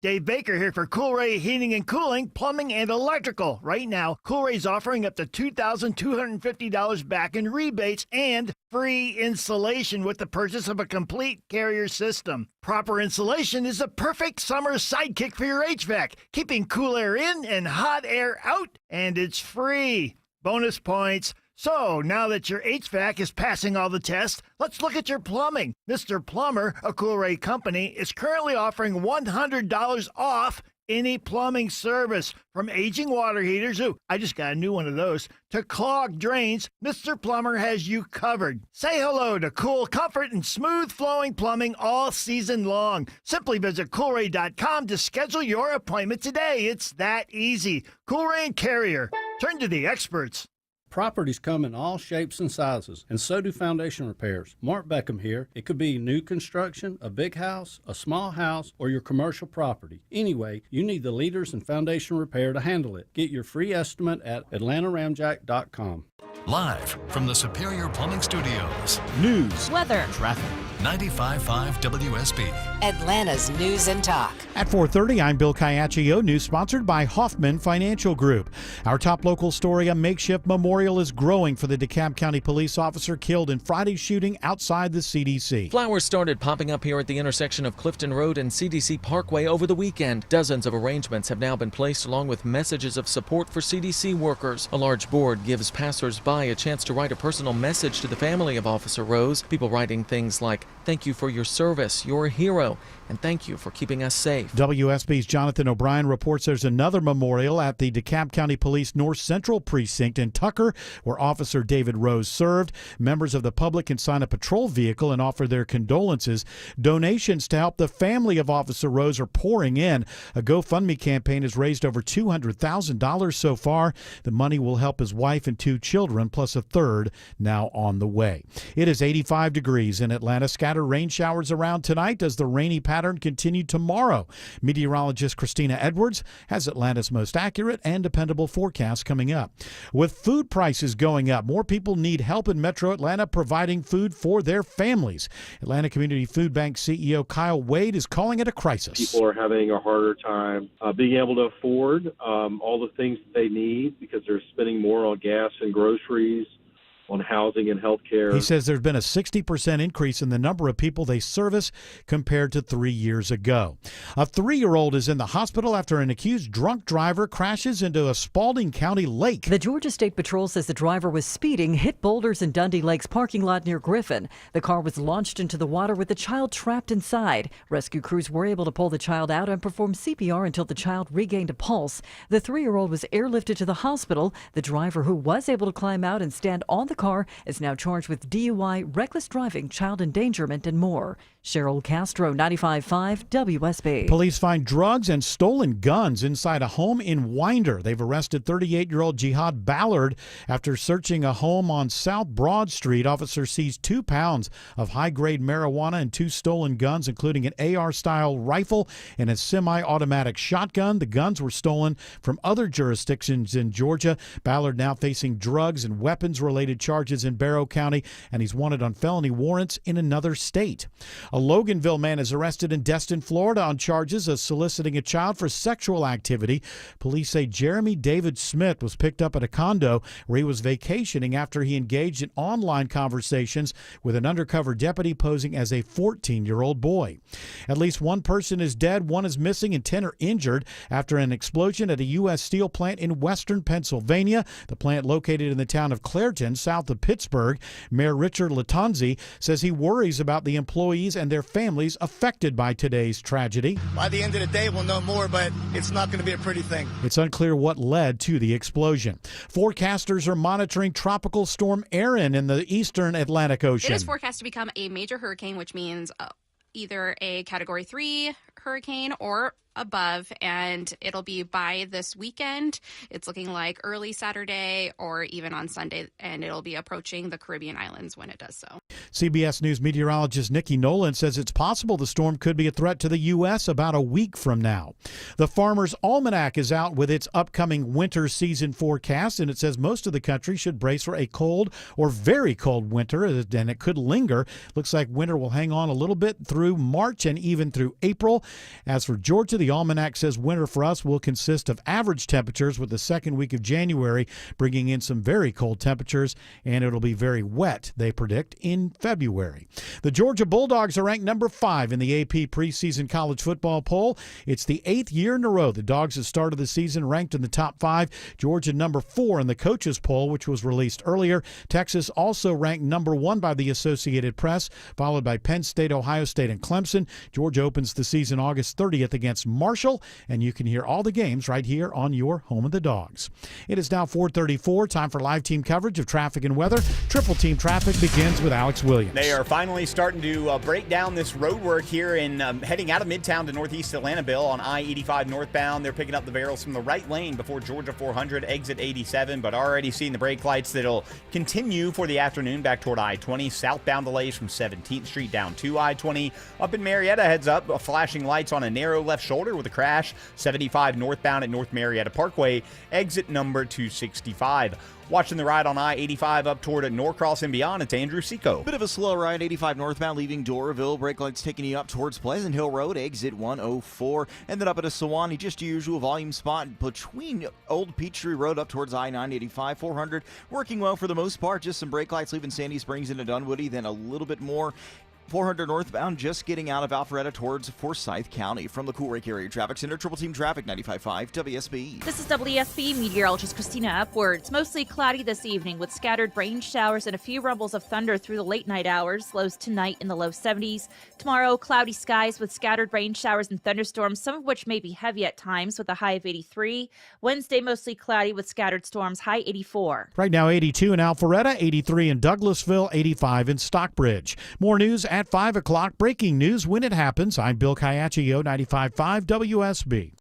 Dave Baker here for Coolray Heating and Cooling, Plumbing, and Electrical. Right now, Coolray's offering up to $2,250 back in rebates and free installation with the purchase of a complete Carrier system. Proper insulation is a perfect summer sidekick for your HVAC, keeping cool air in and hot air out, and it's free. Bonus points. So, now that your HVAC is passing all the tests, let's look at your plumbing. Mr. Plumber, a Coolray company, is currently offering $100 off any plumbing service. From aging water heaters, I just got a new one of those, to clogged drains, Mr. Plumber has you covered. Say hello to cool comfort and smooth flowing plumbing all season long. Simply visit Coolray.com to schedule your appointment today. It's that easy. Coolray and Carrier. Turn to the experts. Properties come in all shapes and sizes, and so do foundation repairs. Mark Beckham here. It could be new construction, a big house, a small house, or your commercial property. Anyway, you need the leaders in foundation repair to handle it. Get your free estimate at atlantaramjack.com. Live from the Superior Plumbing Studios. News, weather, traffic. 95.5 WSB. Atlanta's News and Talk. At 4:30, I'm Bill Caiaccio. News sponsored by Hoffman Financial Group. Our top local story, a makeshift memorial is growing for the DeKalb County police officer killed in Friday's shooting outside the CDC. Flowers started popping up here at the intersection of Clifton Road and CDC Parkway over the weekend. Dozens of arrangements have now been placed along with messages of support for CDC workers. A large board gives passers-by a chance to write a personal message to the family of Officer Rose. People writing things like, "Thank you for your service, you're a hero, and thank you for keeping us safe." WSB's Jonathan O'Brien reports there's another memorial at the DeKalb County Police North Central Precinct in Tucker, where Officer David Rose served. Members of the public can sign a patrol vehicle and offer their condolences. Donations to help the family of Officer Rose are pouring in. A GoFundMe campaign has raised over $200,000 so far. The money will help his wife and 2 children, plus a third now on the way. It is 85 degrees in Atlanta. Scattered rain showers around tonight as the rainy pattern continue tomorrow. Meteorologist Christina Edwards has Atlanta's most accurate and dependable forecast coming up. With food prices going up, more people need help in Metro Atlanta providing food for their families. Atlanta Community Food Bank CEO Kyle Wade is calling it a crisis. People are having a harder time being able to afford all the things that they need because they're spending more on gas and groceries, on housing and health care. He says there's been a 60% increase in the number of people they service compared to 3 years ago. A 3-year-old is in the hospital after an accused drunk driver crashes into a Spalding County lake. The Georgia State Patrol says the driver was speeding, hit boulders in Dundee Lake's parking lot near Griffin. The car was launched into the water with the child trapped inside. Rescue crews were able to pull the child out and perform CPR until the child regained a pulse. The 3-year-old was airlifted to the hospital. The driver, who was able to climb out and stand on the car, is now charged with DUI, reckless driving, child endangerment, and more. Cheryl Castro, 95.5 WSB. Police find drugs and stolen guns inside a home in Winder. They've arrested 38-year-old Jihad Ballard after searching a home on South Broad Street. Officers seized 2 pounds of high-grade marijuana and 2 stolen guns, including an AR-style rifle and a semi-automatic shotgun. The guns were stolen from other jurisdictions in Georgia. Ballard now facing drugs and weapons-related charges in Barrow County, and he's wanted on felony warrants in another state. A Loganville man is arrested in Destin, Florida on charges of soliciting a child for sexual activity. Police say Jeremy David Smith was picked up at a condo where he was vacationing after he engaged in online conversations with an undercover deputy posing as a 14-year-old boy. At least 1 person is dead, 1 is missing, and 10 are injured after an explosion at a U.S. steel plant in western Pennsylvania. The plant located in the town of Clairton, south of Pittsburgh. Mayor Richard Latanzi says he worries about the employees and their families affected by today's tragedy. By the end of the day, we'll know more, but it's not going to be a pretty thing. It's unclear what led to the explosion. Forecasters are monitoring Tropical Storm Erin in the eastern Atlantic Ocean. It is forecast to become a major hurricane, which means either a Category 3 hurricane or above, and it'll be by this weekend. It's looking like early Saturday or even on Sunday, and it'll be approaching the Caribbean islands when it does so. CBS News meteorologist Nikki Nolan says it's possible the storm could be a threat to the U.S. about a week from now. The Farmer's Almanac is out with its upcoming winter season forecast, and it says most of the country should brace for a cold or very cold winter, and it could linger. Looks like winter will hang on a little bit through March and even through April. As for Georgia, the Almanac says winter for us will consist of average temperatures, with the second week of January bringing in some very cold temperatures, and it'll be very wet, they predict, in February. The Georgia Bulldogs are ranked number 5 in the AP preseason college football poll. It's the 8th year in a row the Dogs have started the season ranked in the top 5. Georgia number 4 in the coaches poll, which was released earlier. Texas also ranked number 1 by the Associated Press, followed by Penn State, Ohio State, and Clemson. Georgia opens the season August 30th against Marshall, and you can hear all the games right here on your home of the Dogs. It is now 4:34, time for live team coverage of traffic and weather. Triple Team Traffic begins with Alex Williams. They are finally starting to break down this road work here in heading out of Midtown to Northeast Atlanta, Bill, on I-85 northbound. They're picking up the barrels from the right lane before Georgia 400, exit 87, but already seeing the brake lights that'll continue for the afternoon back toward I-20. Southbound delays from 17th Street down to I-20. Up in Marietta, heads up, flashing lights on a narrow left shoulder with a crash. 75 northbound at North Marietta Parkway, exit number 265. Watching the ride on I-85 up toward Norcross and beyond, it's Andrew Seco. Bit of a slow ride, 85 northbound leaving Doraville. Brake lights taking you up towards Pleasant Hill Road, exit 104. And then up at a Sewanee, just your usual volume spot between Old Peachtree Road up towards I-985, 400. Working well for the most part, just some brake lights leaving Sandy Springs into Dunwoody, then a little bit more 400 northbound, just getting out of Alpharetta towards Forsyth County. From the Cool Lake Area Traffic Center, Triple Team Traffic, 95.5 WSB. This is WSB meteorologist Christina Upwards. Mostly cloudy this evening with scattered rain showers and a few rumbles of thunder through the late night hours. Lows tonight in the low 70s. Tomorrow, cloudy skies with scattered rain showers and thunderstorms, some of which may be heavy at times with a high of 83. Wednesday, mostly cloudy with scattered storms, high 84. Right now, 82 in Alpharetta, 83 in Douglasville, 85 in Stockbridge. More news at 5 o'clock. Breaking news when it happens. I'm Bill Caiaccio, 95.5 WSB.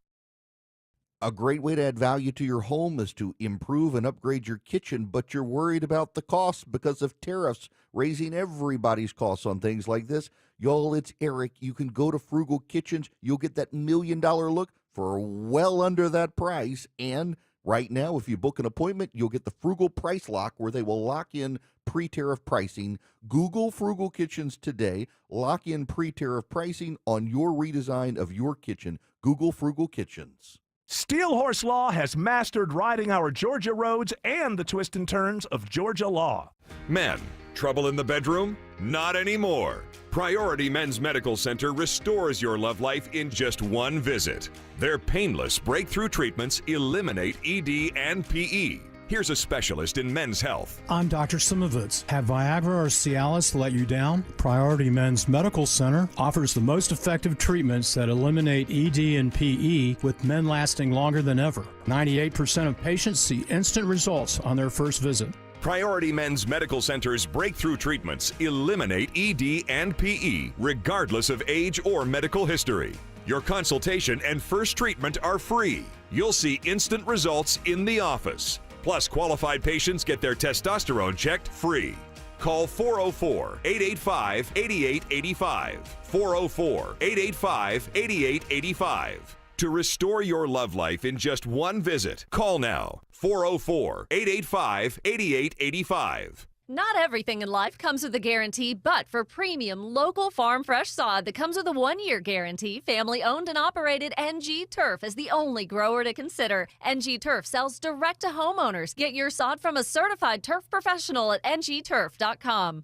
A great way to add value to your home is to improve and upgrade your kitchen, but you're worried about the costs because of tariffs raising everybody's costs on things like this. Y'all, it's Eric. You can go to Frugal Kitchens. You'll get that $1 million look for well under that price. And right now, if you book an appointment, you'll get the Frugal Price Lock, where they will lock in pre-tariff pricing. Google Frugal Kitchens today. Lock in pre-tariff pricing on your redesign of your kitchen. Google Frugal Kitchens. Steel Horse Law has mastered riding our Georgia roads and the twists and turns of Georgia law. Men, trouble in the bedroom? Not anymore. Priority Men's Medical Center restores your love life in just one visit. Their painless breakthrough treatments eliminate ED and PE. Here's a specialist in men's health. I'm Dr. Simovitz. Have Viagra or Cialis let you down? Priority Men's Medical Center offers the most effective treatments that eliminate ED and PE, with men lasting longer than ever. 98% of patients see instant results on their first visit. Priority Men's Medical Center's breakthrough treatments eliminate ED and PE, regardless of age or medical history. Your consultation and first treatment are free. You'll see instant results in the office. Plus, qualified patients get their testosterone checked free. Call 404-885-8885. 404-885-8885. To restore your love life in just one visit, call now. 404-885-8885. Not everything in life comes with a guarantee, but for premium local farm fresh sod that comes with a 1-year guarantee, family owned and operated, NG Turf is the only grower to consider. NG Turf sells direct to homeowners. Get your sod from a certified turf professional at ngturf.com.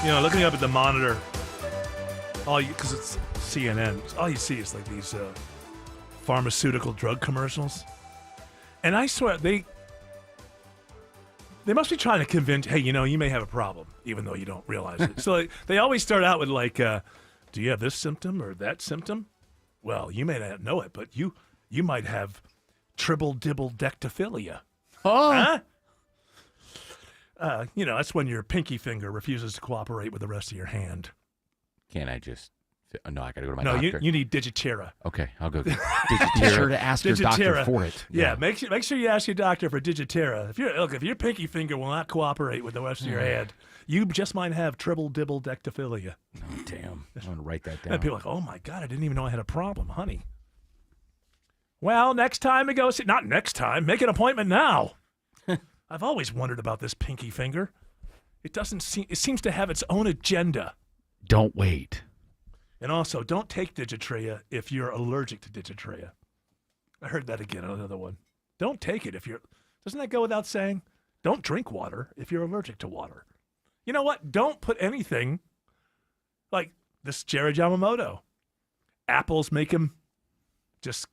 You know, looking up at the monitor, because it's CNN, all you see is like these pharmaceutical drug commercials. And I swear, they must be trying to convince, hey, you know, you may have a problem, even though you don't realize it. So they always start out with like, do you have this symptom or that symptom? Well, you may not know it, but you might have triple-dibble-dectophilia. Oh. Huh? You know, that's when your pinky finger refuses to cooperate with the rest of your hand. Can't I just... No, I got to go to my doctor. doctor. No, you need Digitera. Okay, I'll go get Digitera. Be sure to ask your doctor for it. Yeah, make sure you ask your doctor for Digitera. If your pinky finger will not cooperate with the rest of your hand, you just might have triple-dibble-dectophilia. Oh, damn. I'm going to write that down. And people are like, oh, my God, I didn't even know I had a problem, honey. Well, next time we go see... Not next time. Make an appointment now. I've always wondered about this pinky finger. It seems to have its own agenda. Don't wait. And also, don't take Digitrea if you're allergic to Digitrea. I heard that again, another one. Don't take it if you're... Doesn't that go without saying? Don't drink water if you're allergic to water. You know what? Don't put anything like this Jared Yamamoto. Apples make him just,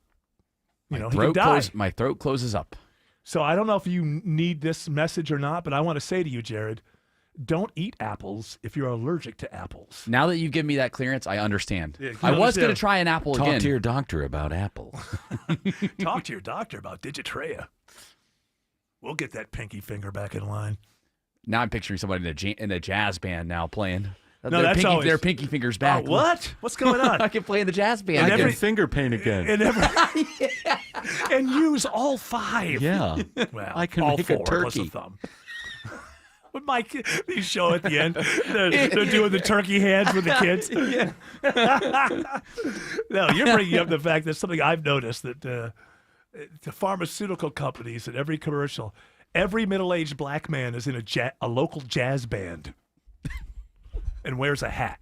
he can die. My throat closes up. So I don't know if you need this message or not, but I want to say to you, Jared, don't eat apples if you're allergic to apples. Now that you give me that clearance, I understand. Yeah, I was going to try an apple Talk again. to your doctor about apple. Talk to your doctor about Digitrea. We'll get that pinky finger back in line. Now I'm picturing somebody in a jazz band now playing. No, that's always... Their pinky fingers back. Oh, what? What's going on? I can play in the jazz band. I can finger paint again. And use all 5. Yeah. Well, I can all make 4 a turkey. plus a thumb. But Mike, these show at the end, they're doing the turkey hands with the kids. No, you're bringing up the fact that something I've noticed that the pharmaceutical companies in every commercial, every middle-aged black man is in a local jazz band and wears a hat.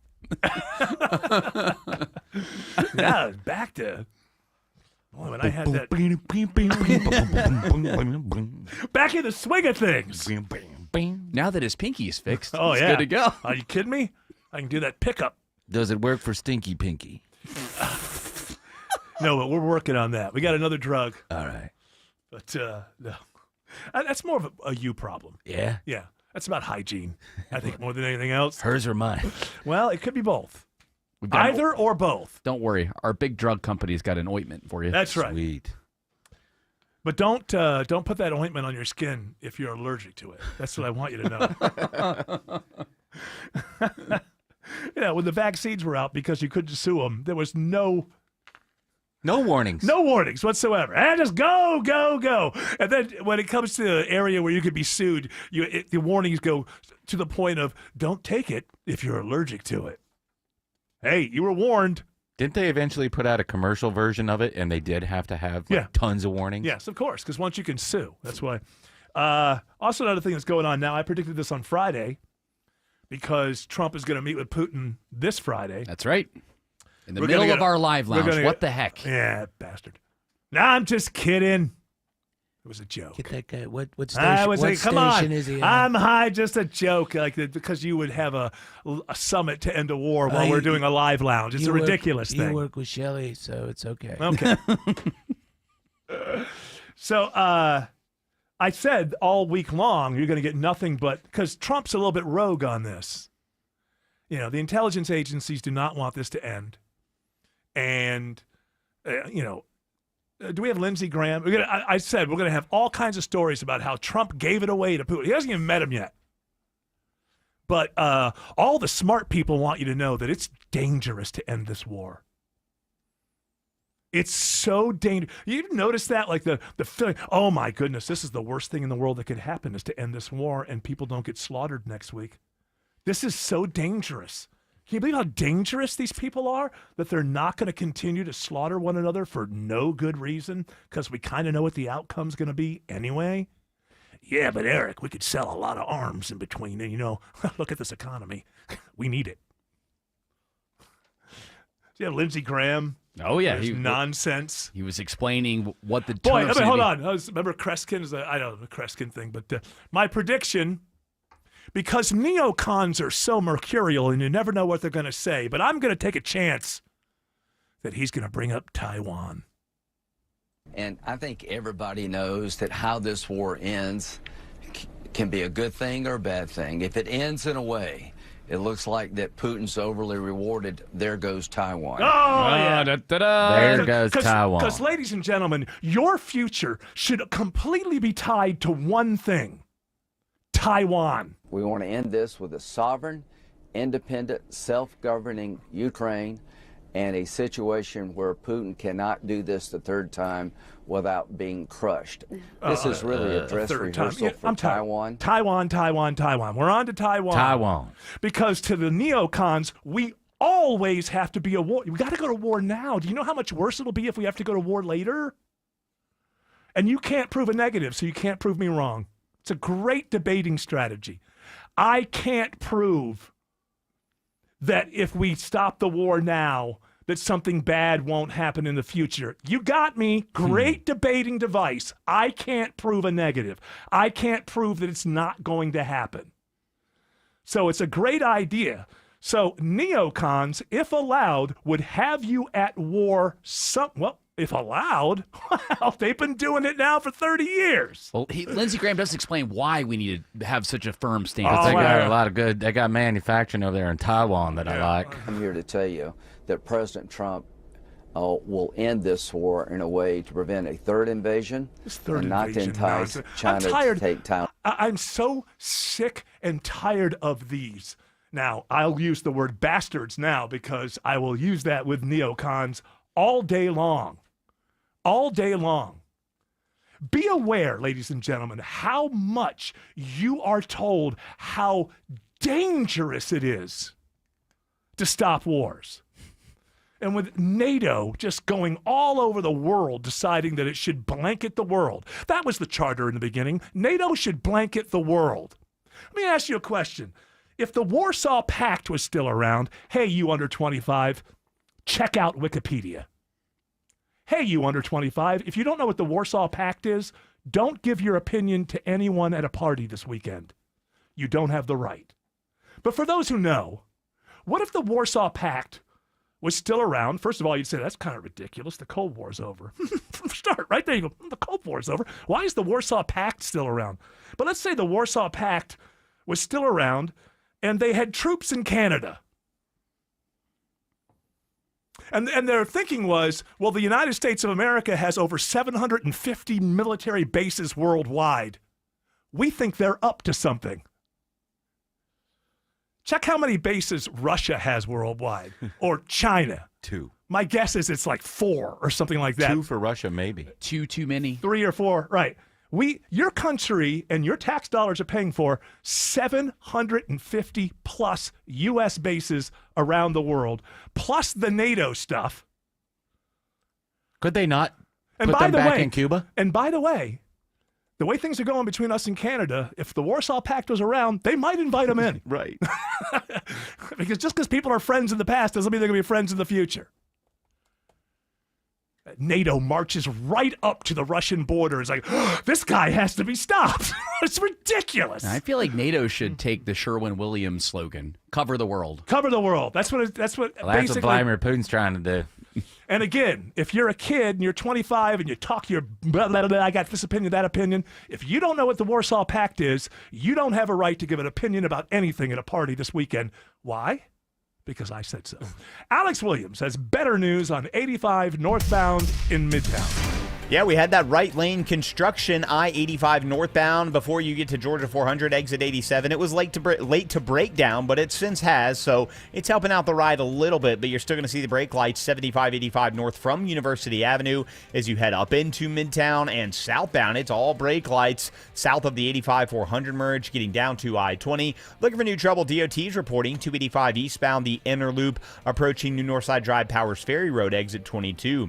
Yeah, back to when I had that. Back in the swing of things. Now that his pinky is fixed, Oh, it's yeah. good to go. Are you kidding me? I can do that pickup. Does it work for Stinky Pinky? No, but we're working on that. We got another drug. All right. But no. That's more of a you problem. Yeah? Yeah. That's about hygiene, I think, more than anything else. Hers or mine? Well, it could be both. We've got Either or both. Don't worry. Our big drug company's got an ointment for you. That's right. Sweet. But don't put that ointment on your skin if you're allergic to it. That's what I want you to know. When the vaccines were out, because you couldn't sue them, there was no warnings. No warnings whatsoever. And just go, go, go. And then when it comes to the area where you could be sued, the warnings go to the point of don't take it if you're allergic to it. Hey, you were warned. Didn't they eventually put out a commercial version of it, and they did have to have tons of warnings? Yes, of course, because once you can sue, that's why. Also, another thing that's going on now, I predicted this on Friday because Trump is going to meet with Putin this Friday. That's right. In the middle of our live lounge. What the heck? Yeah, bastard. No, I'm just kidding. It was a joke. Get that guy. What station, I was what like, come station on. is he on? I'm high, just a joke. Because you would have a summit to end a war while we're doing a live lounge. It's a ridiculous thing. You work with Shelley, so it's okay. Okay. So I said all week long you're going to get nothing but, because Trump's a little bit rogue on this. The intelligence agencies do not want this to end. And, do we have Lindsey Graham? I said we're going to have all kinds of stories about how Trump gave it away to Putin. He hasn't even met him yet. But all the smart people want you to know that it's dangerous to end this war. It's so dangerous. You notice that? Like the feeling, oh my goodness, this is the worst thing in the world that could happen is to end this war and people don't get slaughtered next week. This is so dangerous. Can you believe how dangerous these people are? That they're not going to continue to slaughter one another for no good reason because we kind of know what the outcome's going to be anyway? Yeah, but Eric, we could sell a lot of arms in between. And, look at this economy. We need it. Do you have Lindsey Graham? Oh, yeah. Nonsense. He was explaining what the Boy, terms... hold on. Remember Kreskin? I know the Kreskin thing, but my prediction... Because neocons are so mercurial and you never know what they're going to say, but I'm going to take a chance that he's going to bring up Taiwan. And I think everybody knows that how this war ends can be a good thing or a bad thing. If it ends in a way, it looks like that Putin's overly rewarded. There goes Taiwan. Oh, yeah. There goes Taiwan. Because, ladies and gentlemen, your future should completely be tied to one thing. Taiwan. We want to end this with a sovereign, independent, self-governing Ukraine and a situation where Putin cannot do this the third time without being crushed. This is really a dress rehearsal for Taiwan. Taiwan. We're on to Taiwan. Because to the neocons, we always have to be a war. We got to go to war now. Do you know how much worse it'll be if we have to go to war later? And you can't prove a negative, so you can't prove me wrong. It's a great debating strategy. I can't prove that if we stop the war now, that something bad won't happen in the future. You got me. Great debating device. I can't prove a negative. I can't prove that it's not going to happen. So it's a great idea. So neocons, if allowed, would have you at war If allowed, well, they've been doing it now for 30 years. Well, Lindsey Graham does explain why we need to have such a firm stance. They got a lot of good. They got manufacturing over there in Taiwan that I like. I'm here to tell you that President Trump will end this war in a way to prevent a third invasion and not to entice China to take time. I'm so sick and tired of these. Now, I'll use the word bastards now because I will use that with neocons all day long. All day long. Be aware, ladies and gentlemen, how much you are told how dangerous it is to stop wars. And with NATO just going all over the world, deciding that it should blanket the world. That was the charter in the beginning. NATO should blanket the world. Let me ask you a question. If the Warsaw Pact was still around, hey, you under 25, check out Wikipedia. Hey, you under 25, if you don't know what the Warsaw Pact is, don't give your opinion to anyone at a party this weekend. You don't have the right. But for those who know, what if the Warsaw Pact was still around? First of all, you'd say, that's kind of ridiculous. The Cold War's over. From the start, right there you go. The Cold War's over. Why is the Warsaw Pact still around? But let's say the Warsaw Pact was still around and they had troops in Canada. And their thinking was, well, the United States of America has over 750 military bases worldwide. We think they're up to something. Check how many bases Russia has worldwide, or China. 2. My guess is it's like 4 or something like that. 2 for Russia, maybe. 2 too many. 3 or 4, right. Your country and your tax dollars are paying for 750 plus U.S. bases around the world, plus the NATO stuff. Could they not put them back in Cuba? And by the way, the way things are going between us and Canada, if the Warsaw Pact was around, they might invite them in. Right. Because just because people are friends in the past doesn't mean they're going to be friends in the future. NATO marches right up to the Russian border. It's like, oh, this guy has to be stopped. It's ridiculous. I feel like NATO should take the Sherwin-Williams slogan, cover the world. Cover the world. That's what That's what basically. Vladimir Putin's trying to do. And again, if you're a kid and you're 25 and you talk your blah, blah, blah, I got this opinion, that opinion, if you don't know what the Warsaw Pact is, you don't have a right to give an opinion about anything at a party this weekend. Why? Because I said so. Alex Williams has better news on 85 northbound in Midtown. Yeah, we had that right lane construction, I-85 northbound before you get to Georgia 400, exit 87. It was late to break down, but it since has, so it's helping out the ride a little bit, but you're still going to see the brake lights 75-85 north from University Avenue as you head up into Midtown and southbound. It's all brake lights south of the 85-400 merge, getting down to I-20. Looking for new trouble, DOT's reporting 285 eastbound, the inner loop approaching New Northside Drive, Powers Ferry Road, exit 22.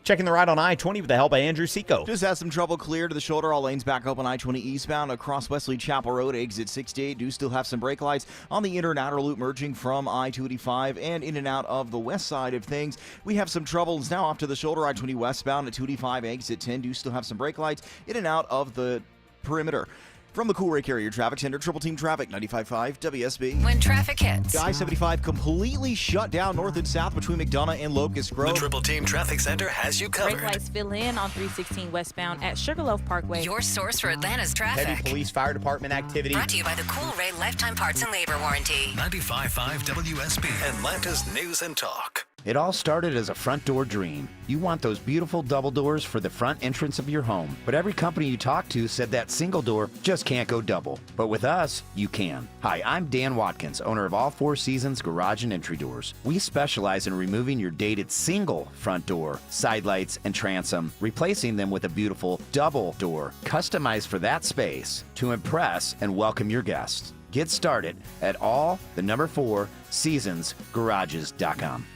Checking the ride on I-20 with the help of Andrew Seco. Just had some trouble clear to the shoulder. All lanes back open I-20 eastbound across Wesley Chapel Road, exit 68. Do still have some brake lights on the inner and outer loop merging from I-285 and in and out of the west side of things. We have some troubles now off to the shoulder I-20 westbound at 285 exit 10. Do still have some brake lights in and out of the perimeter. From the Coolray Carrier Traffic Center, Triple Team Traffic, 95.5 WSB. When traffic hits. I-75 completely shut down north and south between McDonough and Locust Grove. The Triple Team Traffic Center has you covered. Brake lights fill in on 316 westbound at Sugarloaf Parkway. Your source for Atlanta's traffic. Heavy police fire department activity. Brought to you by the Coolray Lifetime Parts and Labor Warranty. 95.5 WSB, Atlanta's News and Talk. It all started as a front door dream. You want those beautiful double doors for the front entrance of your home. But every company you talk to said that single door just can't go double. But with us, you can. Hi, I'm Dan Watkins, owner of All Four Seasons Garage and Entry Doors. We specialize in removing your dated single front door, side lights, and transom, replacing them with a beautiful double door, customized for that space to impress and welcome your guests. Get started at all4seasonsgarages.com.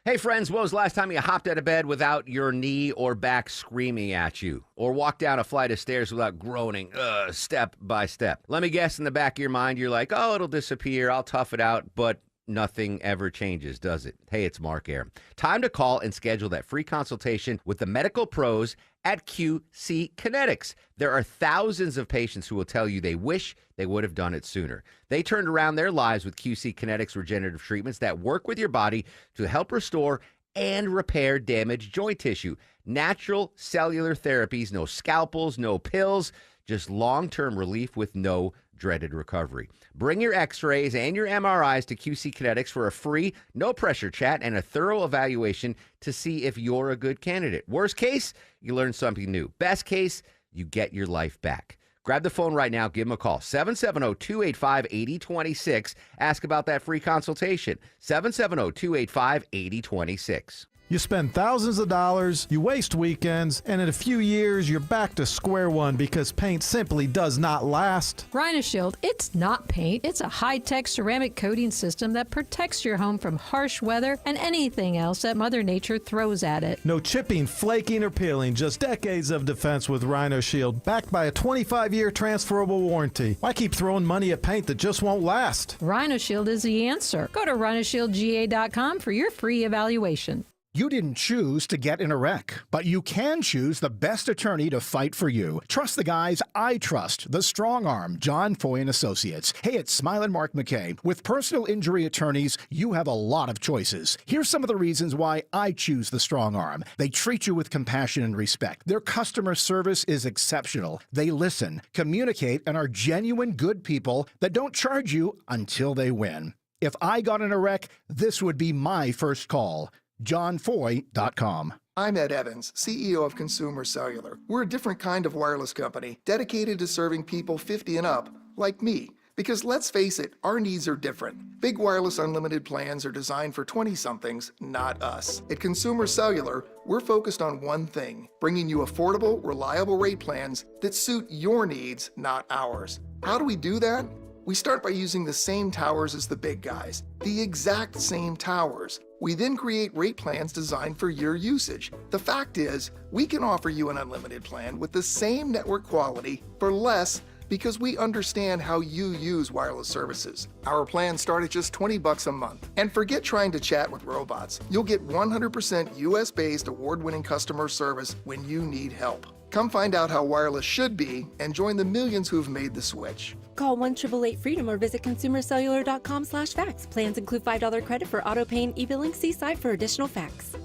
Hey friends, when was the last time you hopped out of bed without your knee or back screaming at you? Or walked down a flight of stairs without groaning, step by step? Let me guess, in the back of your mind, you're like, oh, it'll disappear, I'll tough it out, but nothing ever changes, does it? Hey, it's Mark Air. Time to call and schedule that free consultation with the medical pros at QC Kinetics. There are thousands of patients who will tell you they wish they would have done it sooner. They turned around their lives with QC Kinetics regenerative treatments that work with your body to help restore and repair damaged joint tissue. Natural cellular therapies, no scalpels, no pills, just long-term relief with no dreaded recovery. Bring your x-rays and your MRIs to QC Kinetics for a free, no-pressure chat and a thorough evaluation to see if you're a good candidate. Worst case, you learn something new. Best case, you get your life back. Grab the phone right now. Give them a call. 770-285-8026. Ask about that free consultation. 770-285-8026. You spend thousands of dollars, you waste weekends, and in a few years, you're back to square one because paint simply does not last. RhinoShield, it's not paint. It's a high-tech ceramic coating system that protects your home from harsh weather and anything else that Mother Nature throws at it. No chipping, flaking, or peeling, just decades of defense with RhinoShield, backed by a 25-year transferable warranty. Why keep throwing money at paint that just won't last? RhinoShield is the answer. Go to RhinoShieldGA.com for your free evaluation. You didn't choose to get in a wreck, but you can choose the best attorney to fight for you. Trust the guys I trust, the strong arm, John Foy and Associates. Hey, it's Smilin' Mark McKay. With personal injury attorneys, you have a lot of choices. Here's some of the reasons why I choose the strong arm. They treat you with compassion and respect. Their customer service is exceptional. They listen, communicate, and are genuine good people that don't charge you until they win. If I got in a wreck, this would be my first call. JohnFoy.com. I'm Ed Evans, CEO of Consumer Cellular. We're a different kind of wireless company dedicated to serving people 50 and up, like me. Because let's face it, our needs are different. Big wireless unlimited plans are designed for 20-somethings, not us. At Consumer Cellular, we're focused on one thing, bringing you affordable, reliable rate plans that suit your needs, not ours. How do we do that? We start by using the same towers as the big guys, the exact same towers. We then create rate plans designed for your usage. The fact is, we can offer you an unlimited plan with the same network quality for less because we understand how you use wireless services. Our plans start at just $20 a month. And forget trying to chat with robots. You'll get 100% US-based award-winning customer service when you need help. Come find out how wireless should be and join the millions who've made the switch. Call 1-888-FREEDOM or visit consumercellular.com/facts. Plans include $5 credit for auto pay and e-billing. See site for additional facts.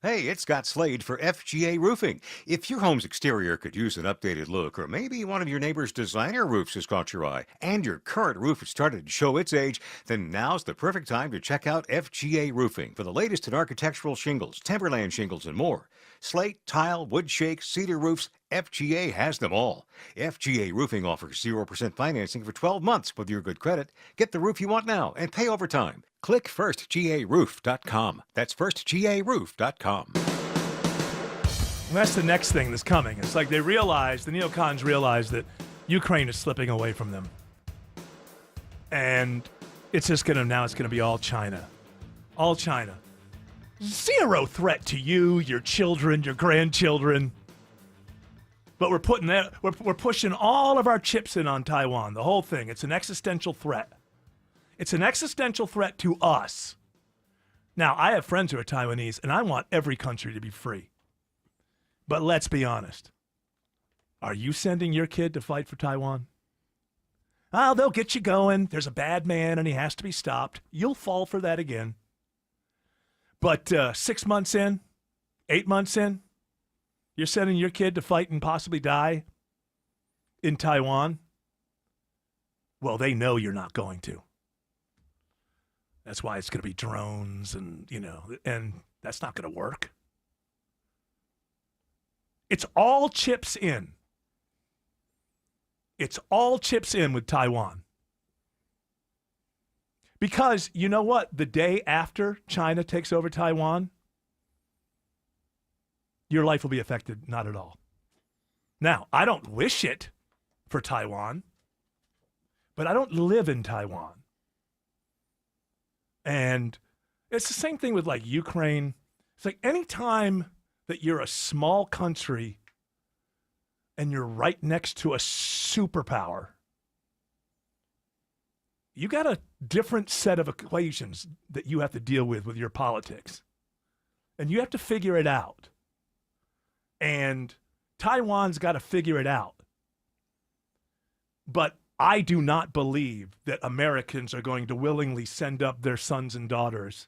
Hey, it's Scott Slade for FGA Roofing. If your home's exterior could use an updated look, or maybe one of your neighbor's designer roofs has caught your eye, and your current roof has started to show its age, then now's the perfect time to check out FGA Roofing for the latest in architectural shingles, timberland shingles, and more. Slate, tile, wood shake, cedar roofs, FGA has them all. FGA Roofing offers 0% financing for 12 months with your good credit. Get the roof you want now and pay over time. Click firstgaroof.com. That's firstgaroof.com. And that's the next thing that's coming. It's like the neocons realize that Ukraine is slipping away from them. And it's just going to be all China. All China. Zero threat to you, your children, your grandchildren. But we're pushing all of our chips in on Taiwan, the whole thing. It's an existential threat. It's an existential threat to us. Now, I have friends who are Taiwanese, and I want every country to be free. But let's be honest. Are you sending your kid to fight for Taiwan? Oh, they'll get you going. There's a bad man, and he has to be stopped. You'll fall for that again. But 6 months in, 8 months in, you're sending your kid to fight and possibly die in Taiwan? Well, they know you're not going to. That's why it's going to be drones and that's not going to work. It's all chips in. It's all chips in with Taiwan. Because you know what? The day after China takes over Taiwan, your life will be affected not at all. Now, I don't wish it for Taiwan, but I don't live in Taiwan. And it's the same thing with like Ukraine. It's like anytime that you're a small country and you're right next to a superpower, you got a different set of equations that you have to deal with your politics. And you have to figure it out. And Taiwan's got to figure it out. But I do not believe that Americans are going to willingly send up their sons and daughters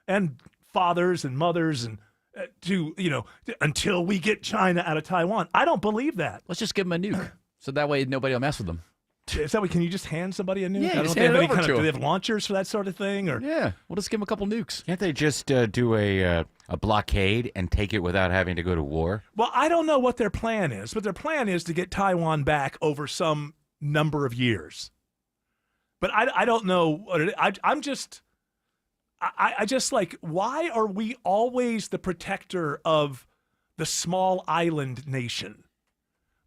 and fathers and mothers and until we get China out of Taiwan. I don't believe that. Let's just give them a nuke, so that way nobody will mess with them. Is that way? Can you just hand somebody a nuke? Yeah, I don't know just if they have hand it any over kind to of, do they them. have launchers for that sort of thing? Or Yeah, we'll just give them a couple nukes. Can't they just do a blockade and take it without having to go to war? Well, I don't know what their plan is, but their plan is to get Taiwan back over some number of years. But I don't know what it is. I'm just like, why are we always the protector of the small island nation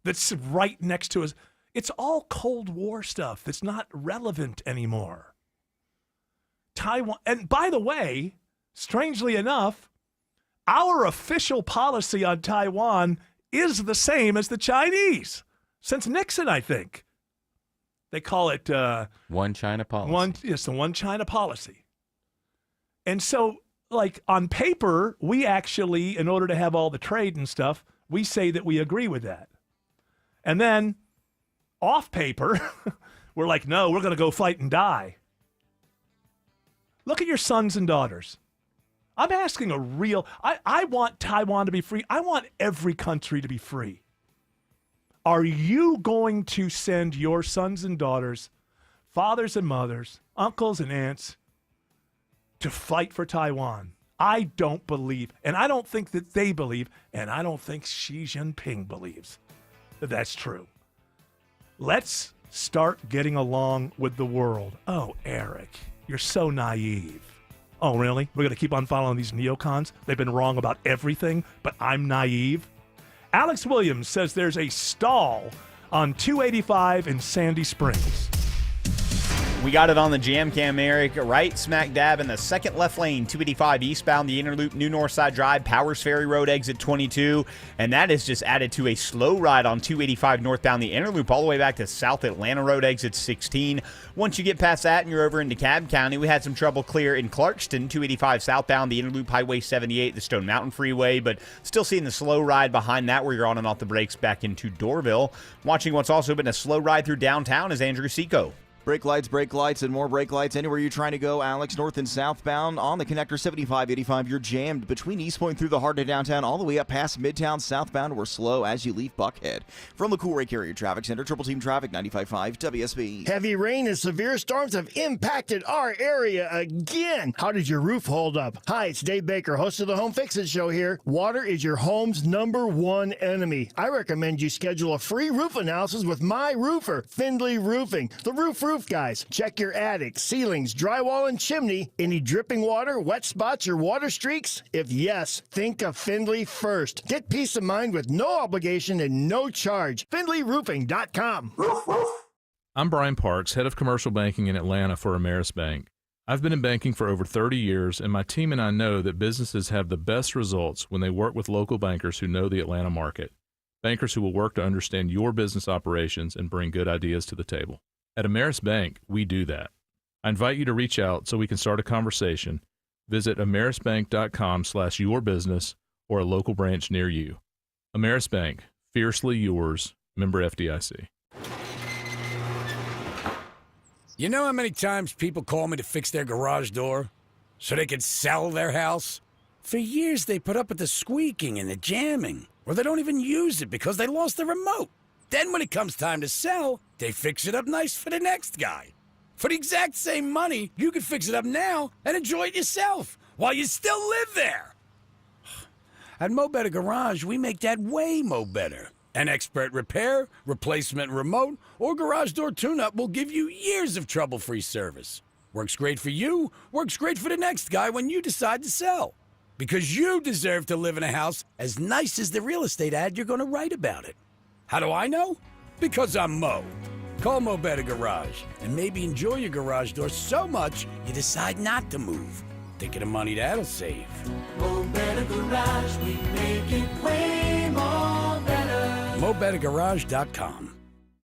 that's right next to us? It's all Cold War stuff that's not relevant anymore. Taiwan, and by the way, strangely enough, our official policy on Taiwan is the same as the Chinese since Nixon, I think. They call it One China policy. the One China policy. And so, like, on paper, we actually, in order to have all the trade and stuff, we say that we agree with that. And then, off paper, we're like, no, we're going to go fight and die. Look at your sons and daughters. I'm asking a real, I want Taiwan to be free. I want every country to be free. Are you going to send your sons and daughters, fathers and mothers, uncles and aunts, to fight for Taiwan? I don't believe, and I don't think that they believe, and I don't think Xi Jinping believes that that's true. Let's start getting along with the world. Oh, Eric, you're so naive. Oh, really? We're going to keep on following these neocons? They've been wrong about everything, but I'm naive? Alex Williams says there's a stall on 285 in Sandy Springs. We got it on the jam cam, Eric, right smack dab in the second left lane, 285 eastbound, the inner loop, New Northside Drive, Powers Ferry Road, exit 22. And that is just added to a slow ride on 285 northbound, the inner loop, all the way back to South Atlanta Road, exit 16. Once you get past that and you're over into DeKalb County, we had some trouble clear in Clarkston, 285 southbound, the inner loop, Highway 78, the Stone Mountain Freeway, but still seeing the slow ride behind that where you're on and off the brakes back into Doraville. Watching what's also been a slow ride through downtown is Andrew Seco. Brake lights, and more brake lights anywhere you're trying to go, Alex, north and southbound on the connector 75-85. You're jammed between East Point through the heart of downtown, all the way up past Midtown southbound. We're slow as you leave Buckhead. From the Cool Ray Carrier Traffic Center, Triple Team Traffic, 95.5 WSB. Heavy rain and severe storms have impacted our area again. How did your roof hold up? Hi, it's Dave Baker, host of the Home Fix-It Show here. Water is your home's #1 enemy. I recommend you schedule a free roof analysis with my roofer, Findlay Roofing. The roof guys. Check your attic, ceilings, drywall, and chimney. Any dripping water, wet spots, or water streaks? If yes, think of Findlay first. Get peace of mind with no obligation and no charge. FindlayRoofing.com. I'm Brian Parks, head of commercial banking in Atlanta for Ameris Bank. I've been in banking for over 30 years, and my team and I know that businesses have the best results when they work with local bankers who know the Atlanta market. Bankers who will work to understand your business operations and bring good ideas to the table. At Ameris Bank, we do that. I invite you to reach out so we can start a conversation. Visit amerisbank.com/yourbusiness or a local branch near you. Ameris Bank, fiercely yours, member FDIC. You know how many times people call me to fix their garage door so they can sell their house? For years, they put up with the squeaking and the jamming, or they don't even use it because they lost the remote. Then when it comes time to sell, they fix it up nice for the next guy. For the exact same money, you can fix it up now and enjoy it yourself while you still live there. At Mo Better Garage, we make that way mo better. An expert repair, replacement remote, or garage door tune-up will give you years of trouble-free service. Works great for you, works great for the next guy when you decide to sell. Because you deserve to live in a house as nice as the real estate ad you're going to write about it. How do I know? Because I'm Mo. Call Mo Better Garage and maybe enjoy your garage door so much you decide not to move. Think of the money that'll save. Mo Better Garage, we make it way more better. MoBetterGarage.com.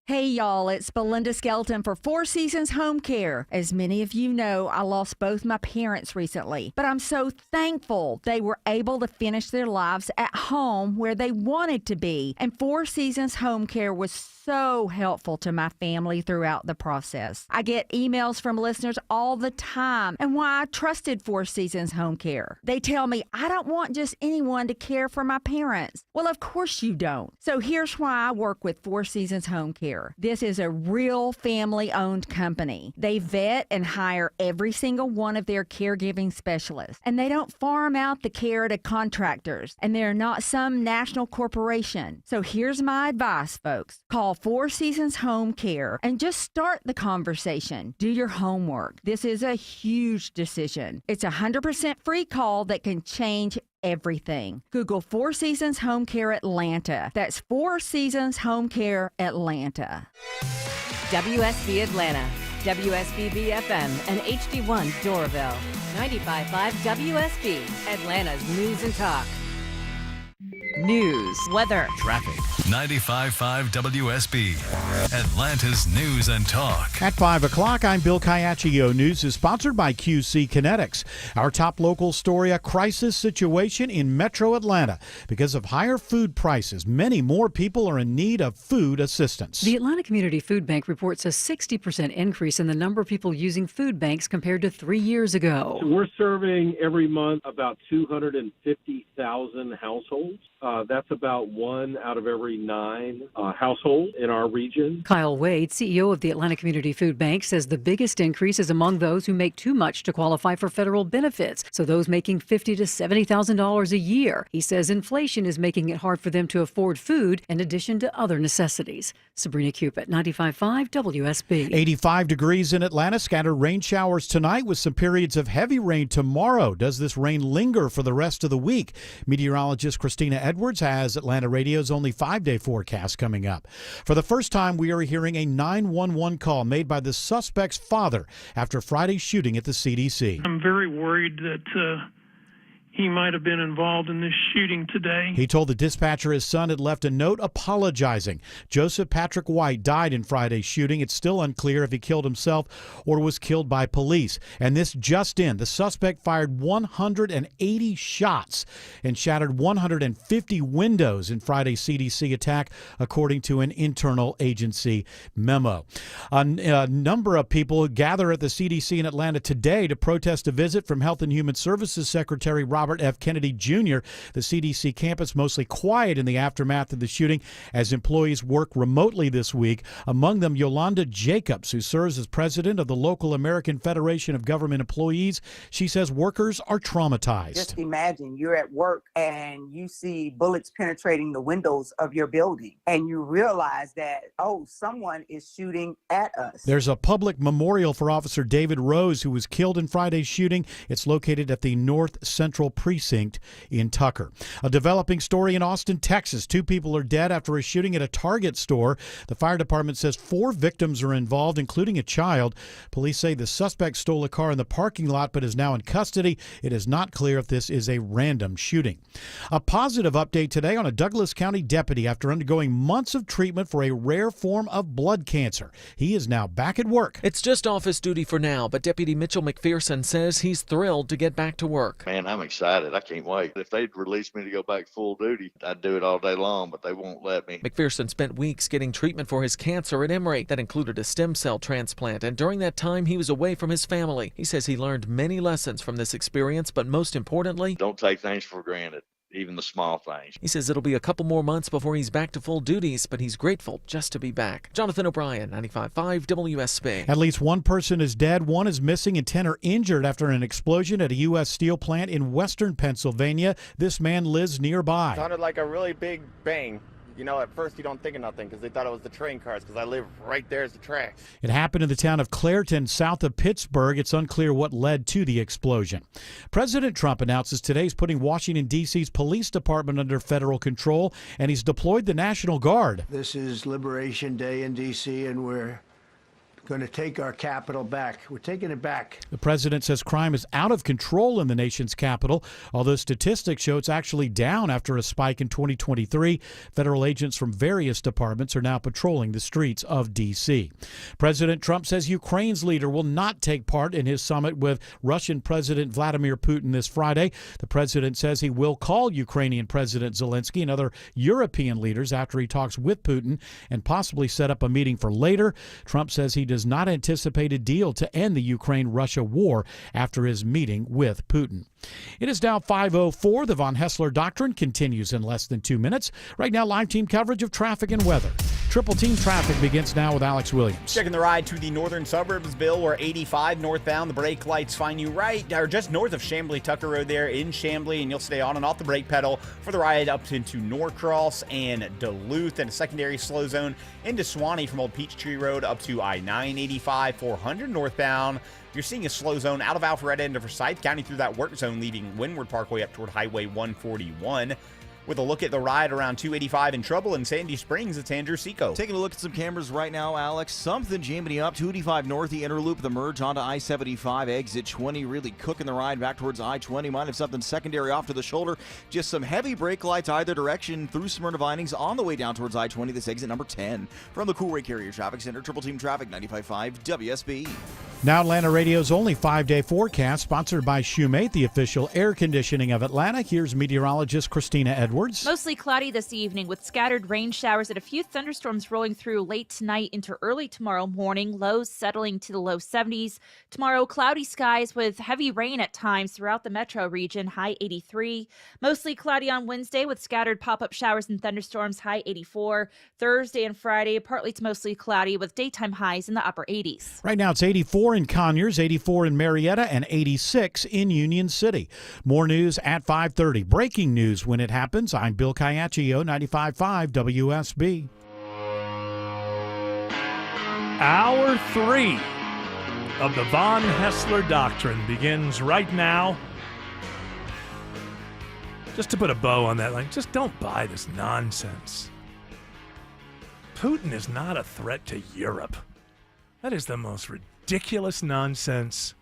Hey y'all, it's Belinda Skelton for Four Seasons Home Care. As many of you know, I lost both my parents recently, but I'm so thankful they were able to finish their lives at home where they wanted to be. And Four Seasons Home Care was so helpful to my family throughout the process. I get emails from listeners all the time and why I trusted Four Seasons Home Care. They tell me I don't want just anyone to care for my parents. Well, of course you don't. So here's why I work with Four Seasons Home Care. This is a real family-owned company. They vet and hire every single one of their caregiving specialists, and they don't farm out the care to contractors, and they're not some national corporation. So here's my advice, folks. Call Four Seasons Home Care and just start the conversation. Do your homework. This is a huge decision. It's a 100% free call that can change everything. Google Four Seasons Home Care Atlanta. That's Four Seasons Home Care Atlanta. WSB Atlanta, WSB BFM, and HD1 Doraville. 95.5 WSB, Atlanta's news and talk. News, weather, traffic. 95.5 WSB, Atlanta's news and talk. At 5 o'clock, I'm Bill Caiaccio. News is sponsored by QC Kinetics. Our top local story, a crisis situation in Metro Atlanta. Because of higher food prices, many more people are in need of food assistance. The Atlanta Community Food Bank reports a 60% increase in the number of people using food banks compared to 3 years ago. We're serving every month about 250,000 households. That's about 1 out of every 9 households in our region. Kyle Wade, CEO of the Atlanta Community Food Bank, says the biggest increase is among those who make too much to qualify for federal benefits, so those making $50,000 to $70,000 a year. He says inflation is making it hard for them to afford food in addition to other necessities. Sabrina Cupid, 95.5 WSB. 85 degrees in Atlanta. Scattered rain showers tonight with some periods of heavy rain tomorrow. Does this rain linger for the rest of the week? Meteorologist Christina Edwards has Atlanta Radio's only 5-day forecast coming up. For the first time, we are hearing a 911 call made by the suspect's father after Friday's shooting at the CDC. I'm very worried that he might have been involved in this shooting today. He told the dispatcher his son had left a note apologizing. Joseph Patrick White died in Friday's shooting. It's still unclear if he killed himself or was killed by police. And this just in, the suspect fired 180 shots and shattered 150 windows in Friday's CDC attack, according to an internal agency memo. A number of people gather at the CDC in Atlanta today to protest a visit from Health and Human Services Secretary Robert F. Kennedy Jr. The CDC campus mostly quiet in the aftermath of the shooting as employees work remotely this week. Among them, Yolanda Jacobs, who serves as president of the local American Federation of Government Employees. She says workers are traumatized. Just imagine you're at work and you see bullets penetrating the windows of your building and you realize that, oh, someone is shooting at us. There's a public memorial for Officer David Rose, who was killed in Friday's shooting. It's located at the North Central Precinct in Tucker. A developing story in Austin, Texas. 2 people are dead after a shooting at a Target store. The fire department says 4 victims are involved, including a child. Police say the suspect stole a car in the parking lot but is now in custody. It is not clear if this is a random shooting. A positive update today on a Douglas County deputy after undergoing months of treatment for a rare form of blood cancer. He is now back at work. It's just office duty for now, but Deputy Mitchell McPherson says he's thrilled to get back to work. Man, I'm excited. I can't wait. If they'd release me to go back full duty, I'd do it all day long, but they won't let me. McPherson spent weeks getting treatment for his cancer at Emory. That included a stem cell transplant, and during that time, he was away from his family. He says he learned many lessons from this experience, but most importantly, don't take things for granted. Even the small things. He says it'll be a couple more months before he's back to full duties, but he's grateful just to be back. Jonathan O'Brien, 95.5 WSB. At least 1 person is dead, 1 is missing, and 10 are injured after an explosion at a U.S. steel plant in western Pennsylvania. This man lives nearby. It sounded like a really big bang. You know, at first you don't think of nothing because they thought it was the train cars because I live right there as the tracks. It happened in the town of Clairton, south of Pittsburgh. It's unclear what led to the explosion. President Trump announces today he's putting Washington, D.C.'s police department under federal control, and he's deployed the National Guard. This is Liberation Day in D.C., and we're going to take our capital back. We're taking it back. The president says crime is out of control in the nation's capital, although statistics show it's actually down after a spike in 2023. Federal agents from various departments are now patrolling the streets of D.C. President Trump says Ukraine's leader will not take part in his summit with Russian President Vladimir Putin this Friday. The president says he will call Ukrainian President Zelensky and other European leaders after he talks with Putin and possibly set up a meeting for later. Trump says he does not anticipate a deal to end the Ukraine-Russia war after his meeting with Putin. It is now 5:04. The Von Hessler Doctrine continues in less than 2 minutes. Right now, live team coverage of traffic and weather. Triple team traffic begins now with Alex Williams. Checking the ride to the northern suburbs, Bill, where 85 northbound. The brake lights find you right, or just north of Chambly Tucker Road there in Chambly, and you'll stay on and off the brake pedal for the ride up into Norcross and Duluth, and a secondary slow zone into Suwanee from Old Peachtree Road up to I-985 400 northbound. You're seeing a slow zone out of Alpharetta into Forsyth County through that work zone leading Windward Parkway up toward Highway 141. With a look at the ride around 285 in trouble in Sandy Springs, it's Andrew Seco. Taking a look at some cameras right now, Alex. Something jamming up 285 north, the inner loop, the merge onto I-75, exit 20, really cooking the ride back towards I-20. Might have something secondary off to the shoulder. Just some heavy brake lights either direction through Smyrna Vinings on the way down towards I-20. This exit number 10 from the Coolray Carrier Traffic Center. Triple Team Traffic, 95.5 WSB. Now Atlanta Radio's only 5-day forecast, sponsored by Shoemate, the official air conditioning of Atlanta. Here's meteorologist Christina Edwards. Mostly cloudy this evening with scattered rain showers and a few thunderstorms rolling through late tonight into early tomorrow morning. Lows settling to the low 70s. Tomorrow, cloudy skies with heavy rain at times throughout the metro region, high 83. Mostly cloudy on Wednesday with scattered pop-up showers and thunderstorms, high 84. Thursday and Friday, partly to mostly cloudy with daytime highs in the upper 80s. Right now it's 84 in Conyers, 84 in Marietta, and 86 in Union City. More news at 5:30. Breaking news when it happens. I'm Bill Caiaccio, 95.5 WSB. Hour 3 of the Von Hessler Doctrine begins right now. Just to put a bow on that, just don't buy this nonsense. Putin is not a threat to Europe. That is the most ridiculous nonsense.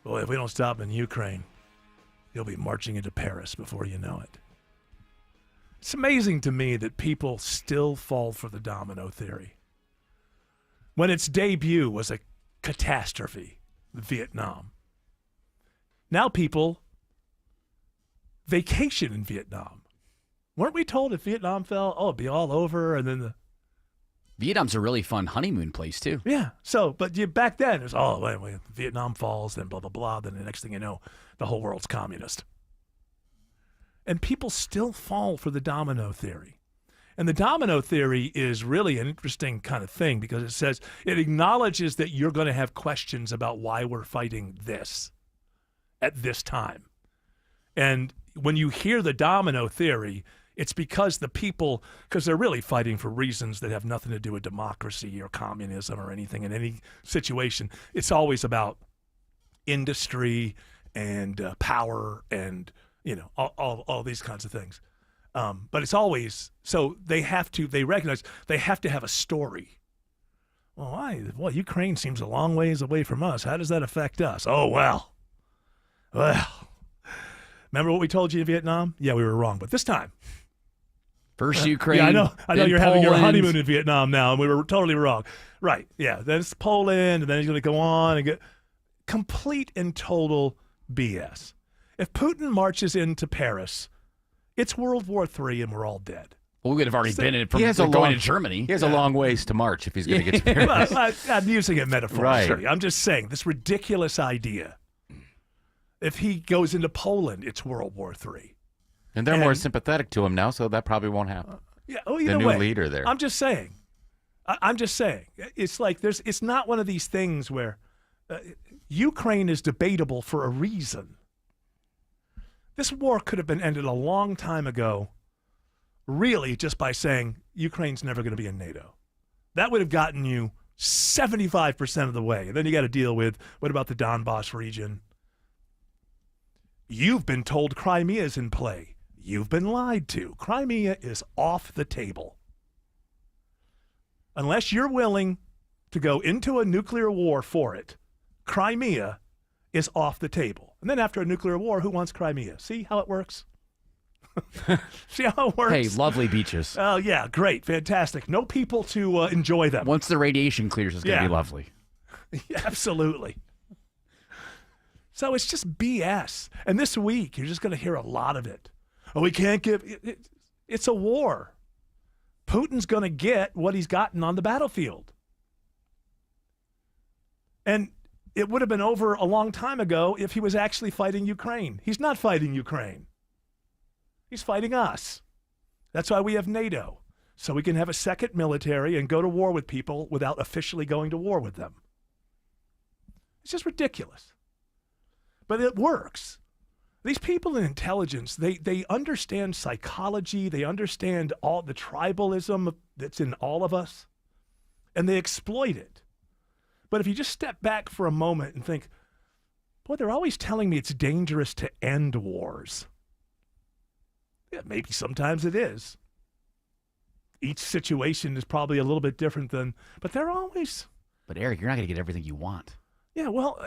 Boy, if we don't stop in Ukraine, he'll be marching into Paris before you know it. It's amazing to me that people still fall for the domino theory. When its debut was a catastrophe, Vietnam. Now people vacation in Vietnam. Weren't we told if Vietnam fell, it'd be all over, and then Vietnam's a really fun honeymoon place, too. Yeah. But back then, it was, wait, Vietnam falls, then blah, blah, blah. Then the next thing you know, the whole world's communist. And people still fall for the domino theory. And the domino theory is really an interesting kind of thing because it acknowledges that you're going to have questions about why we're fighting this at this time. And when you hear the domino theory, it's because they're really fighting for reasons that have nothing to do with democracy or communism or anything in any situation. It's always about industry and power and, all these kinds of things. But it's always, so they recognize they have to have a story. Well, why? Well, Ukraine seems a long ways away from us. How does that affect us? Oh, well. Remember what we told you in Vietnam? Yeah, we were wrong. But this time. First Ukraine. Yeah, I know you're Poland. having your honeymoon in Vietnam now, and we were totally wrong. Right. Yeah. Then it's Poland, and then he's going to go on and get complete and total BS. If Putin marches into Paris, it's World War III, and we're all dead. Well, we would have already been in it from going to Germany. He has a long ways to march if he's going to get to Paris. Well, I'm using it metaphorically. Right. I'm just saying this ridiculous idea. If he goes into Poland, it's World War III. And they're more sympathetic to him now, so that probably won't happen. Either the new way, leader there. I'm just saying. It's like it's not one of these things where Ukraine is debatable for a reason. This war could have been ended a long time ago, really just by saying Ukraine's never going to be in NATO. That would have gotten you 75% of the way. And then you got to deal with, what about the Donbass region? You've been told Crimea is in play. You've been lied to. Crimea is off the table. Unless you're willing to go into a nuclear war for it, Crimea is off the table. And then after a nuclear war, who wants Crimea? See how it works? See how it works? Hey, lovely beaches. Oh, yeah, great, fantastic. No people to enjoy them. Once the radiation clears, it's going to be lovely. Yeah, absolutely. So it's just BS. And this week, you're just going to hear a lot of it. Oh, we can't give... It's a war. Putin's going to get what he's gotten on the battlefield. And it would have been over a long time ago if he was actually fighting Ukraine. He's not fighting Ukraine. He's fighting us. That's why we have NATO, so we can have a second military and go to war with people without officially going to war with them. It's just ridiculous. But it works. These people in intelligence, they understand psychology, they understand all the tribalism that's in all of us, and they exploit it. But if you just step back for a moment and think, boy, they're always telling me it's dangerous to end wars. Yeah, maybe sometimes it is. Each situation is probably a little bit different but they're always... But Eric, you're not going to get everything you want. Yeah, well,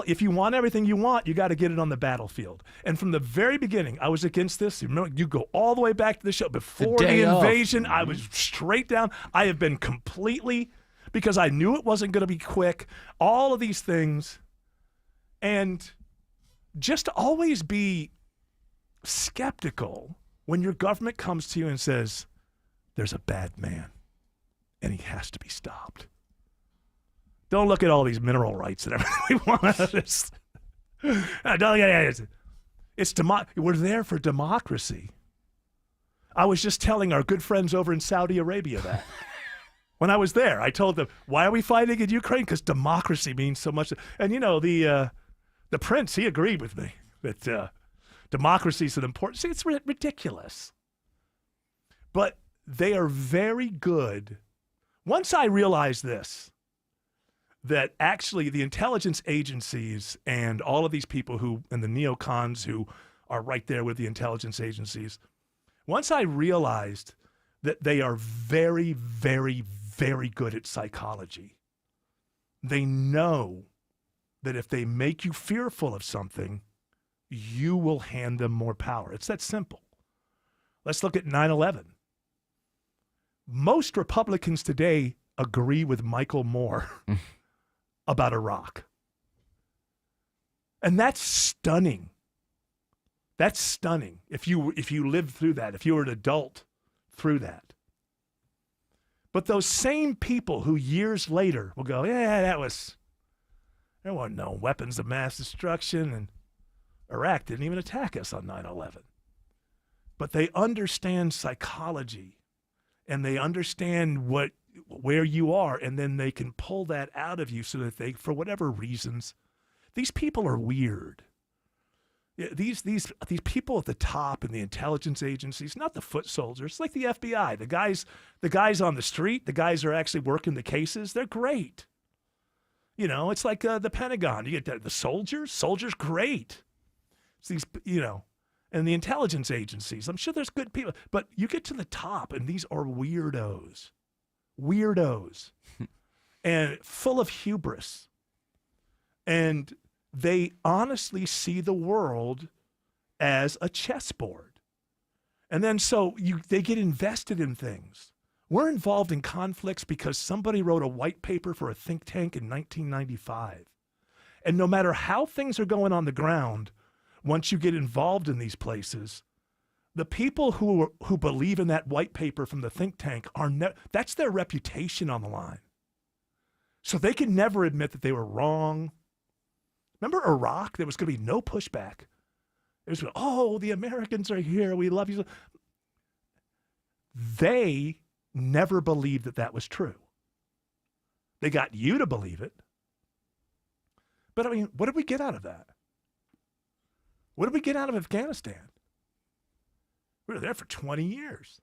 if you want everything you want, you got to get it on the battlefield. And from the very beginning, I was against this. Remember, you go all the way back to the show. Before the invasion, I was straight down. I have been completely, because I knew it wasn't going to be quick, all of these things. And just to always be skeptical when your government comes to you and says, there's a bad man, and he has to be stopped. Don't look at all these mineral rights and everything we want. We're there for democracy. I was just telling our good friends over in Saudi Arabia that. When I was there, I told them, why are we fighting in Ukraine? Because democracy means so much. And, the prince, he agreed with me that democracy is an important... See, it's ridiculous. But they are very good. Once I realized this, that actually the intelligence agencies and all of these people and the neocons who are right there with the intelligence agencies, once I realized that they are very, very, very good at psychology, they know that if they make you fearful of something, you will hand them more power. It's that simple. Let's look at 9/11. Most Republicans today agree with Michael Moore about Iraq. And that's stunning. That's stunning. If you lived through that, if you were an adult through that. But those same people who years later will go, yeah, there wasn't no weapons of mass destruction, and Iraq didn't even attack us on 9/11. But they understand psychology, and they understand where you are, and then they can pull that out of you so that they, for whatever reasons, these people are weird. These people at the top in the intelligence agencies, not the foot soldiers, like the FBI, the guys on the street, the guys who are actually working the cases, they're great. It's like the Pentagon. You get the soldiers great. It's these, and the intelligence agencies. I'm sure there's good people, but you get to the top, and these are weirdos. And full of hubris. And they honestly see the world as a chessboard. And then they get invested in things. We're involved in conflicts because somebody wrote a white paper for a think tank in 1995. And no matter how things are going on the ground, once you get involved in these places, the people who believe in that white paper from the think tank that's their reputation on the line. So they can never admit that they were wrong. Remember Iraq? There was going to be no pushback. It was, the Americans are here. We love you. They never believed that was true. They got you to believe it. But what did we get out of that? What did we get out of Afghanistan? We were there for 20 years.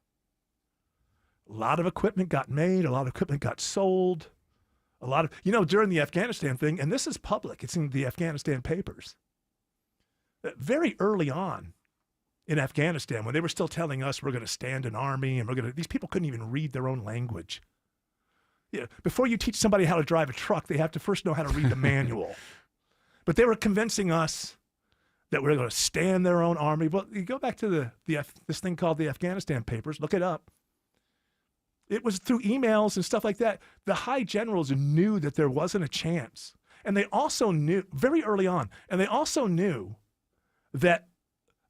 A lot of equipment got made. A lot of equipment got sold. A lot of, during the Afghanistan thing, and this is public, it's in the Afghanistan papers. Very early on in Afghanistan, when they were still telling us we're going to stand an army and these people couldn't even read their own language. Yeah, before you teach somebody how to drive a truck, they have to first know how to read the manual. But they were convincing us that we're going to stand their own army. Well, you go back to this thing called the Afghanistan Papers. Look it up. It was through emails and stuff like that. The high generals knew that there wasn't a chance. And they also knew, very early on, and they also knew that,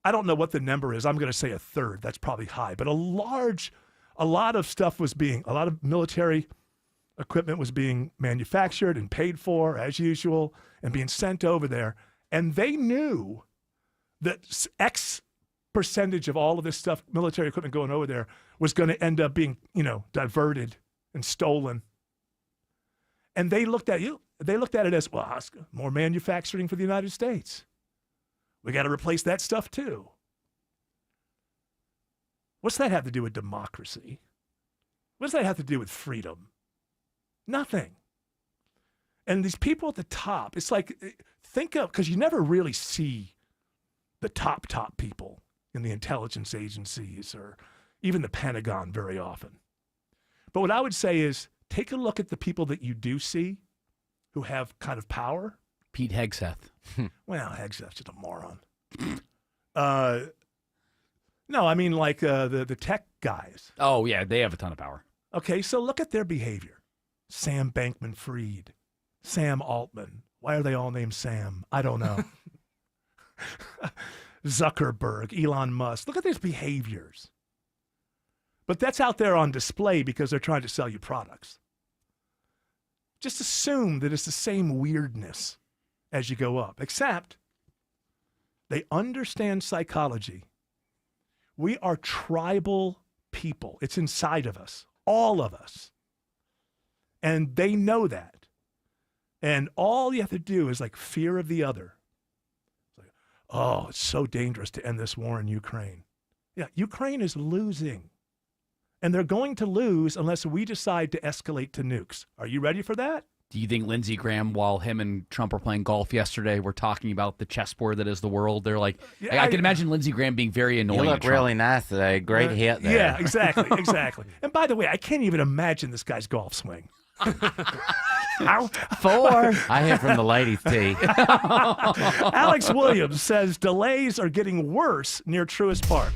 I don't know what the number is. I'm going to say a third. That's probably high. But a lot of stuff was being, a lot of military equipment was being manufactured and paid for, as usual, and being sent over there. And they knew that X percentage of all of this stuff, military equipment going over there, was going to end up being, diverted and stolen. And they looked at it as, well, more manufacturing for the United States. We got to replace that stuff too. What's that have to do with democracy? What does that have to do with freedom? Nothing. And these people at the top, it's like, because you never really see the top people in the intelligence agencies or even the Pentagon very often. But what I would say is, take a look at the people that you do see who have kind of power. Pete Hegseth. Well, Hegseth's just a moron. No, I mean like the tech guys. Oh, yeah, they have a ton of power. Okay, so look at their behavior. Sam Bankman-Fried, Sam Altman. Why are they all named Sam? I don't know. Zuckerberg, Elon Musk. Look at these behaviors. But that's out there on display because they're trying to sell you products. Just assume that it's the same weirdness as you go up, except they understand psychology. We are tribal people. It's inside of us, all of us. And they know that. And all you have to do is like fear of the other. It's like, oh, it's so dangerous to end this war in Ukraine. Yeah, Ukraine is losing. And they're going to lose unless we decide to escalate to nukes. Are you ready for that? Do you think Lindsey Graham, while him and Trump were playing golf yesterday, were talking about the chessboard that is the world? They're like, yeah, I can imagine Lindsey Graham being very annoying. You look really nice today. Great hit there. Yeah, exactly. And by the way, I can't even imagine this guy's golf swing. 4. I hit from the ladies' tee. Alex Williams says delays are getting worse near Truist Park.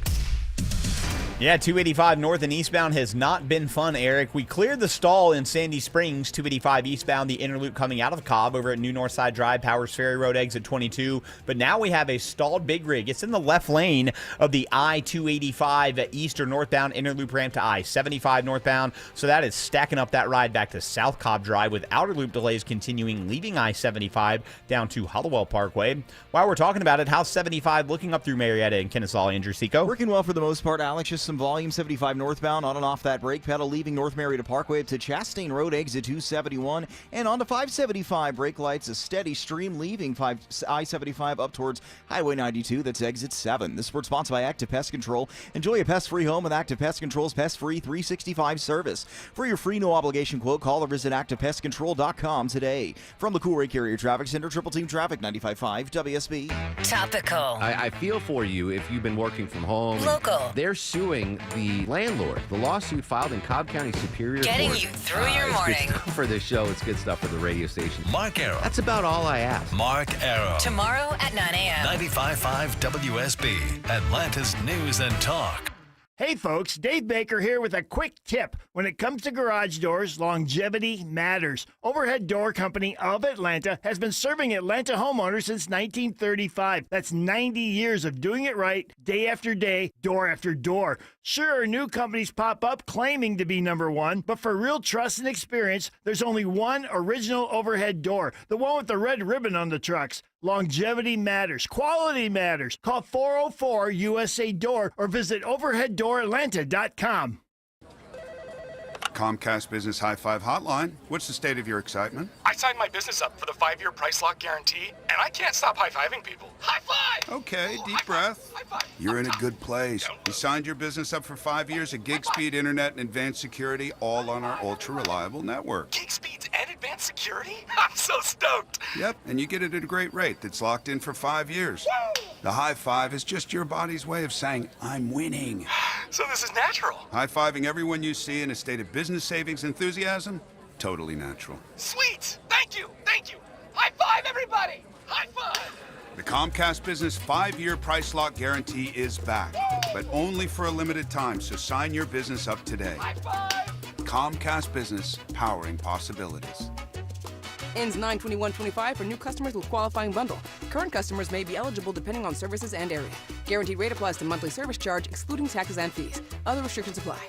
Yeah, 285 north and eastbound has not been fun, Eric. We cleared the stall in Sandy Springs, 285 eastbound, the inner loop coming out of Cobb over at New Northside Drive, Powers Ferry Road, exit 22. But now we have a stalled big rig. It's in the left lane of the I-285 east or northbound inner loop ramp to I-75 northbound. So that is stacking up that ride back to South Cobb Drive with outer loop delays continuing, leaving I-75 down to Hollowell Parkway. While we're talking about it, how's 75 looking up through Marietta and Kennesaw, Andrew Seco? Working well for the most part, Alex. Just some volume, 75 northbound, on and off that brake pedal, leaving North Marietta Parkway up to Chastain Road, exit 271, and on to 575. Brake lights, a steady stream, leaving I-75 up towards Highway 92. That's exit 7. This sports sponsored by Active Pest Control. Enjoy a pest-free home with Active Pest Control's pest-free 365 service. For your free no-obligation quote, call or visit ActivePestControl.com today. From the Cool Ray Carrier Traffic Center, Triple Team Traffic, 95.5 WSB. Topical. I feel for you if you've been working from home. Local. They're suing the landlord. The lawsuit filed in Cobb County Superior Getting Court. you through your morning. It's good stuff for this show. It's good stuff for the radio station. Mark Arrow. That's about all I ask. Mark Arrow. Tomorrow at 9 a.m. 95.5 WSB, Atlanta's News and Talk. Hey folks, Dave Baker here with a quick tip. When it comes to garage doors, longevity matters. Overhead Door Company of Atlanta has been serving Atlanta homeowners since 1935. That's 90 years of doing it right, day after day, door after door. Sure, new companies pop up claiming to be number one, but for real trust and experience, there's only one original overhead door, the one with the red ribbon on the trucks. Longevity matters. Quality matters. Call 404-USA-DOOR or visit overheaddooratlanta.com. Comcast Business High Five Hotline. What's the state of your excitement? I signed my business up for the 5-year price lock guarantee, and I can't stop high-fiving people. High five! Okay, deep breath. High five. You're in a good place. You signed your business up for 5 years of gig speed internet and advanced security, all on our ultra-reliable network. Gig speeds and advanced security? I'm so stoked. Yep, and you get it at a great rate that's locked in for 5 years. Woo! The high five is just your body's way of saying, I'm winning. So this is natural. High-fiving everyone you see in a state of business savings enthusiasm? totally natural. Sweet! Thank you! Thank you! High five, everybody! High five! The Comcast Business 5-year price lock guarantee is back, but only for a limited time, so sign your business up today. High five! Comcast Business, powering possibilities. Ends 9/21/25 for new customers with qualifying bundle. Current customers may be eligible depending on services and area. Guaranteed rate applies to monthly service charge, excluding taxes and fees. Other restrictions apply.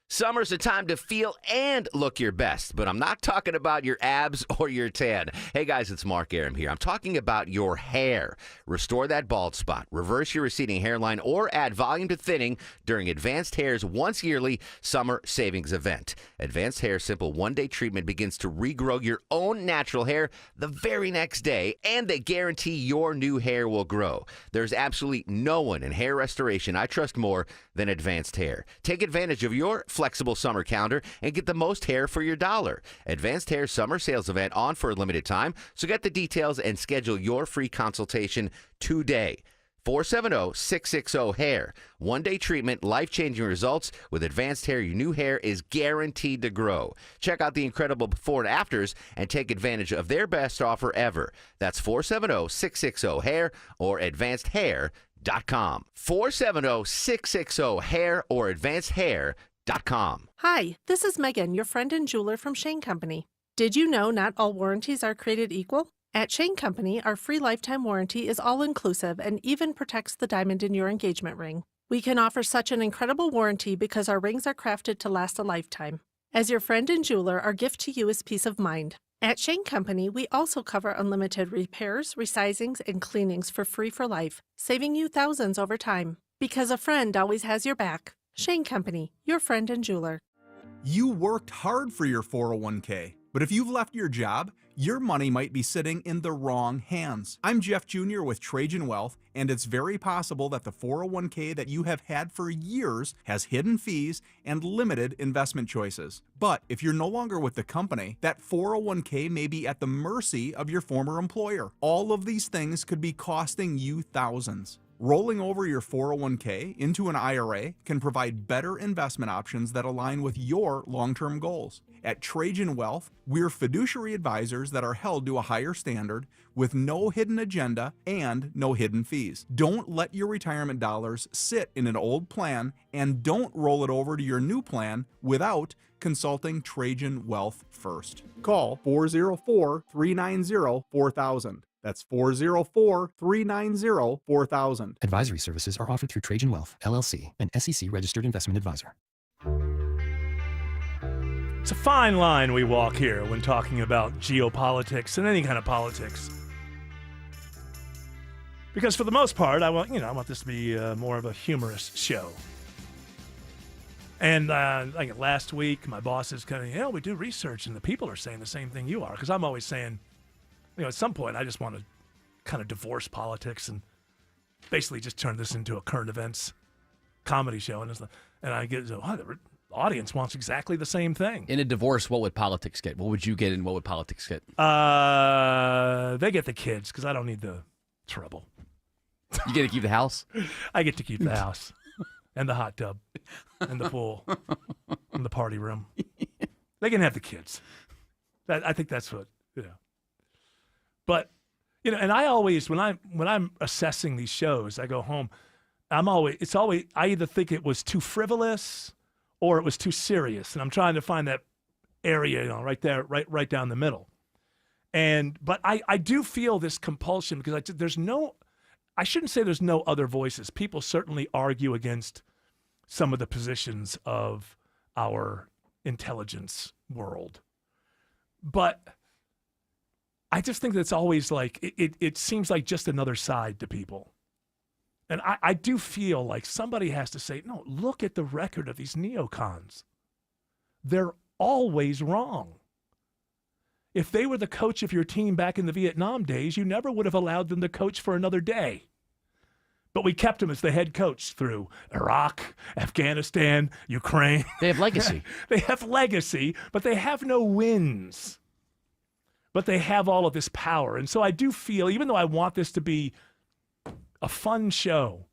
Summer's a time to feel and look your best, but I'm not talking about your abs or your tan. Hey guys, it's Mark Aram here. I'm talking about your hair. Restore that bald spot, reverse your receding hairline, or add volume to thinning during Advanced Hair's once yearly summer savings event. Advanced Hair's simple one-day treatment begins to regrow your own natural hair the very next day, and they guarantee your new hair will grow. There's absolutely no one in hair restoration I trust more than Advanced Hair. Take advantage of your flexible summer calendar and get the most hair for your dollar. Advanced Hair summer sales event on for a limited time, so get the details and schedule your free consultation today. 470-660-HAIR. One-day treatment, life-changing results. With Advanced Hair, your new hair is guaranteed to grow. Check out the incredible before and afters and take advantage of their best offer ever. That's 470-660-HAIR or advancedhair.com. 470-660-HAIR or advancedhair.com. Hi, this is Megan, your friend and jeweler from Shane Company. Did you know not all warranties are created equal? At Shane Company, our free lifetime warranty is all-inclusive and even protects the diamond in your engagement ring. We can offer such an incredible warranty because our rings are crafted to last a lifetime. As your friend and jeweler, our gift to you is peace of mind. At Shane Company, we also cover unlimited repairs, resizings, and cleanings for free for life, saving you thousands over time. Because a friend always has your back. Shane Company, your friend and jeweler. You worked hard for your 401k, but if you've left your job, your money might be sitting in the wrong hands. I'm Jeff Jr. with Trajan Wealth, and it's very possible that the 401k that you have had for years has hidden fees and limited investment choices. But if you're no longer with the company, that 401k may be at the mercy of your former employer. All of these things could be costing you thousands. Rolling over your 401k into an IRA can provide better investment options that align with your long-term goals. At Trajan Wealth, we're fiduciary advisors that are held to a higher standard with no hidden agenda and no hidden fees. Don't let your retirement dollars sit in an old plan, and don't roll it over to your new plan without consulting Trajan Wealth first. Call 404-390-4000. That's 404-390-4000. Advisory services are offered through Trajan Wealth, LLC, an SEC-registered investment advisor. It's a fine line we walk here when talking about geopolitics and any kind of politics. Because for the most part, I want this to be more of a humorous show. And like last week, my boss is kind of, we do research, and the people are saying the same thing you are. Because I'm always saying, at some point, I just want to kind of divorce politics and basically just turn this into a current events comedy show. And I get, the audience wants exactly the same thing. In a divorce, what would politics get? What would you get, and what would politics get? They get the kids, because I don't need the trouble. You get to keep the house? I get to keep the house and the hot tub and the pool and the party room. They can have the kids. I think that's what, But, and I always, when I'm assessing these shows, I go home, I either think it was too frivolous or it was too serious. And I'm trying to find that area, right there, right down the middle. But I do feel this compulsion, because I shouldn't say there's no other voices. People certainly argue against some of the positions of our intelligence world. But I just think that's always like, it seems like just another side to people. And I do feel like somebody has to say, no, look at the record of these neocons. They're always wrong. If they were the coach of your team back in the Vietnam days, you never would have allowed them to coach for another day. But we kept him as the head coach through Iraq, Afghanistan, Ukraine. They have legacy. They have legacy, but they have no wins. But they have all of this power. And so I do feel, even though I want this to be a fun show,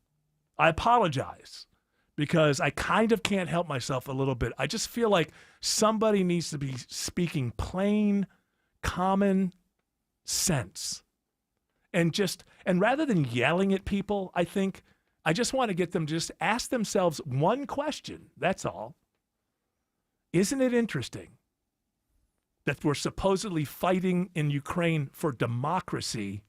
I apologize because I kind of can't help myself a little bit. I just feel like somebody needs to be speaking plain, common sense. And rather than yelling at people, I just want to get them to just ask themselves one question. That's all. Isn't it interesting that we're supposedly fighting in Ukraine for democracy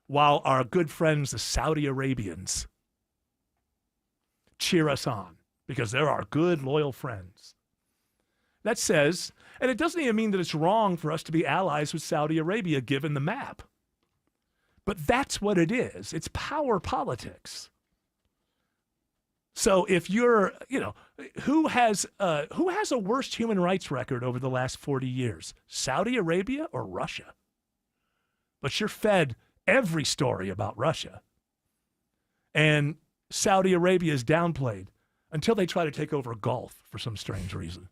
while our good friends, the Saudi Arabians, cheer us on because they're our good, loyal friends? That says, and it doesn't even mean that it's wrong for us to be allies with Saudi Arabia given the map. But that's what it is. It's power politics. So if you're, who has a worse human rights record over the last 40 years? Saudi Arabia or Russia? But you're fed every story about Russia. And Saudi Arabia is downplayed until they try to take over Gulf for some strange reason.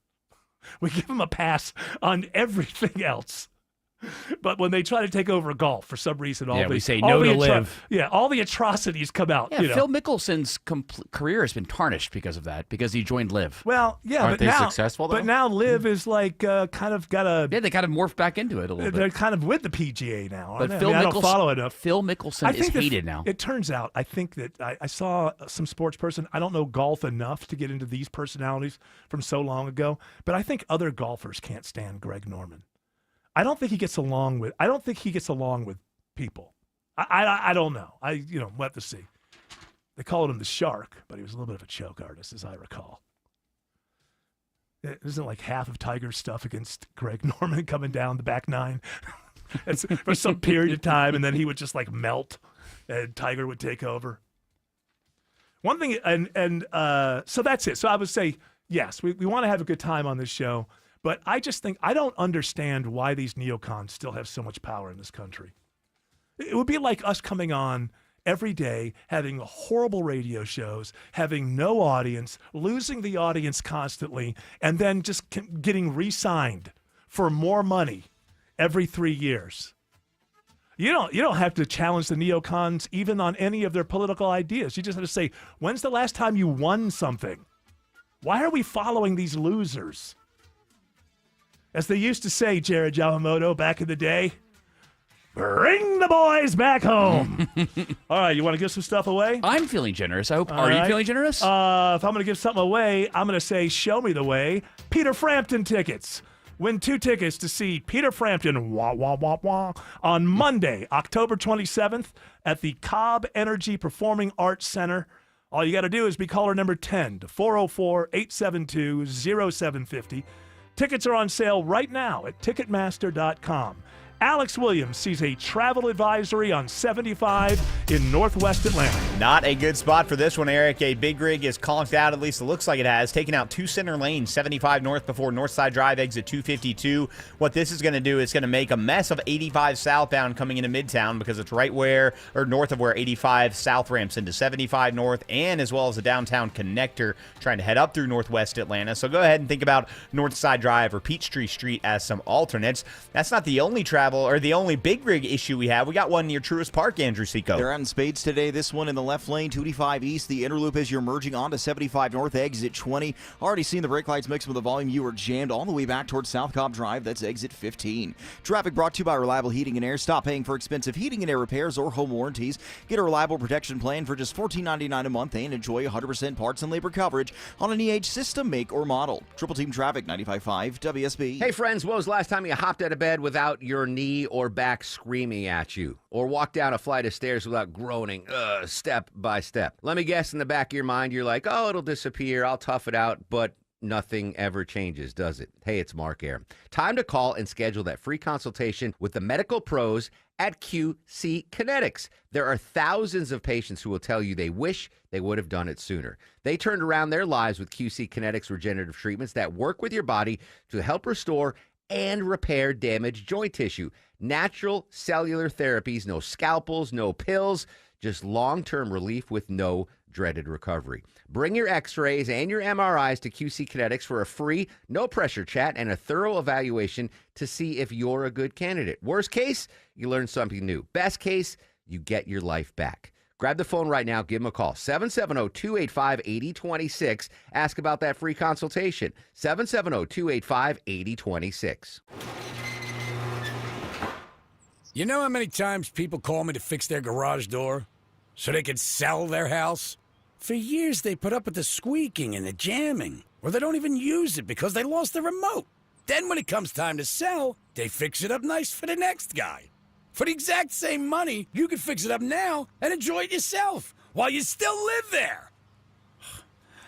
We give them a pass on everything else. But when they try to take over Gulf for some reason, we say no to live. All the atrocities come out. Yeah, Phil Mickelson's career has been tarnished because of that, because he joined Live. Well, yeah, Aren't they successful, though? But now Live is like kind of got a... Yeah, they kind of morphed back into it a little bit. They're kind of with the PGA now. But I don't follow it enough. Phil Mickelson is hated now. It turns out, I think that I saw some sports person. I don't know golf enough to get into these personalities from so long ago, but I think other golfers can't stand Greg Norman. I don't think he gets along with people. I don't know. We'll have to see. They called him the Shark, but he was a little bit of a choke artist, as I recall. Isn't like half of Tiger's stuff against Greg Norman coming down the back nine for some period of time, and then he would just like melt, and Tiger would take over. One thing, so that's it. So I would say, yes, we want to have a good time on this show. But I just think I don't understand why these neocons still have so much power in this country. It would be like us coming on every day, having horrible radio shows, having no audience, losing the audience constantly, and then just getting re-signed for more money every 3 years. You don't have to challenge the neocons even on any of their political ideas. You just have to say, when's the last time you won something? Why are we following these losers? As they used to say, Jared Yamamoto, back in the day, bring the boys back home. All right, you want to give some stuff away? I'm feeling generous. I hope. Are you feeling generous? If I'm going to give something away, I'm going to say, show me the way. Peter Frampton tickets. Win 2 tickets to see Peter Frampton on Monday, October 27th at the Cobb Energy Performing Arts Center. All you got to do is be caller number 10 to 404-872-0750. Tickets are on sale right now at Ticketmaster.com. Alex Williams sees a travel advisory on 75 in Northwest Atlanta. Not a good spot for this one, Eric. A big rig is conked out, at least it looks like it has, taking out 2 center lanes, 75 north before Northside Drive, exit 252. What this is going to do is going to make a mess of 85 southbound coming into Midtown because it's right where, or north of where 85 south ramps into 75 north, and as well as the downtown connector trying to head up through Northwest Atlanta. So go ahead and think about Northside Drive or Peachtree Street as some alternates. That's not the only travel or the only big rig issue we have. We got one near Truist Park, Andrew Seco. They're out in spades today. This one in the left lane, 285 east. The inner loop as you're merging onto 75 north, exit 20. Already seen the brake lights mix with the volume. You are jammed all the way back towards South Cobb Drive. That's exit 15. Traffic brought to you by Reliable Heating and Air. Stop paying for expensive heating and air repairs or home warranties. Get a reliable protection plan for just $14.99 a month and enjoy 100% parts and labor coverage on an EH system, make, or model. Triple Team Traffic, 95.5 WSB. Hey, friends, when was the last time you hopped out of bed without your knee or back screaming at you, or walked down a flight of stairs without groaning, step by step? Let me guess, in the back of your mind, you're like, oh, it'll disappear, I'll tough it out, but nothing ever changes, does it? Hey, it's Mark Arum. Time to call and schedule that free consultation with the medical pros at QC Kinetics. There are thousands of patients who will tell you they wish they would have done it sooner. They turned around their lives with QC Kinetics regenerative treatments that work with your body to help restore and repair damaged joint tissue. Natural cellular therapies, no scalpels, no pills, just long-term relief with no dreaded recovery. Bring your x-rays and your MRIs to QC Kinetics for a free, no-pressure chat and a thorough evaluation to see if you're a good candidate. Worst case, you learn something new. Best case, you get your life back. Grab the phone right now. Give them a call. 770-285-8026. Ask about that free consultation. 770-285-8026. You know how many times people call me to fix their garage door so they can sell their house? For years, they put up with the squeaking and the jamming, or they don't even use it because they lost the remote. Then when it comes time to sell, they fix it up nice for the next guy. For the exact same money, you can fix it up now and enjoy it yourself while you still live there.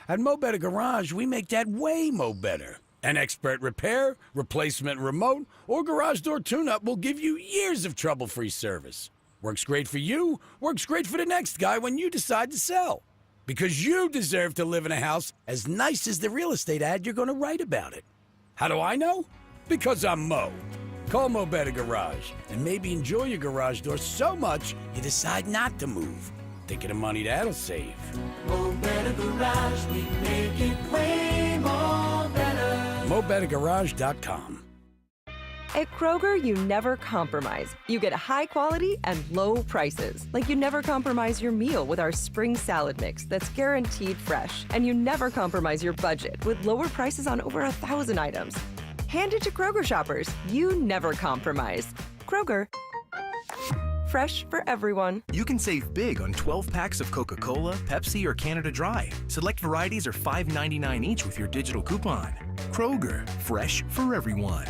At Mo Better Garage, we make that way mo better. An expert repair, replacement remote, or garage door tune-up will give you years of trouble-free service. Works great for you, works great for the next guy when you decide to sell. Because you deserve to live in a house as nice as the real estate ad you're going to write about it. How do I know? Because I'm Mo. Call Mo Better Garage and maybe enjoy your garage door so much you decide not to move. Think of the money that'll save. Mo Better Garage, we make it way more better. MoBetterGarage.com. At Kroger, you never compromise. You get high quality and low prices. Like you never compromise your meal with our spring salad mix that's guaranteed fresh. And you never compromise your budget with lower prices on over 1,000 items. Hand it to Kroger shoppers. You never compromise. Kroger. Fresh for everyone. You can save big on 12 packs of Coca-Cola, Pepsi, or Canada Dry. Select varieties are $5.99 each with your digital coupon. Kroger, fresh for everyone.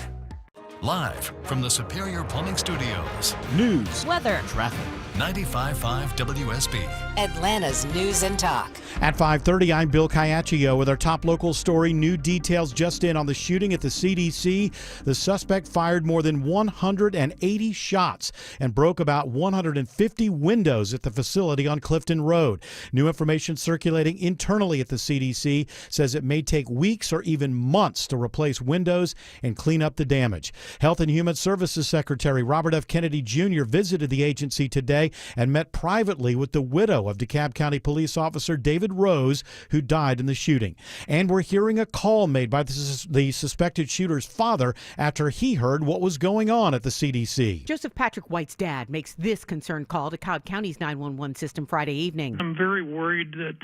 Live from the Superior Plumbing Studios. News, weather, traffic. 95.5 WSB. Atlanta's News and Talk. At 5:30, I'm Bill Caiaccio with our top local story. New details just in on the shooting at the CDC. The suspect fired more than 180 shots and broke about 150 windows at the facility on Clifton Road. New information circulating internally at the CDC says it may take weeks or even months to replace windows and clean up the damage. Health and Human Services Secretary Robert F. Kennedy Jr. visited the agency today and met privately with the widow of DeKalb County Police Officer David Rose, who died in the shooting. And we're hearing a call made by the suspected shooter's father after he heard what was going on at the CDC. Joseph Patrick White's dad makes this concerned call to Cobb County's 911 system Friday evening. I'm very worried that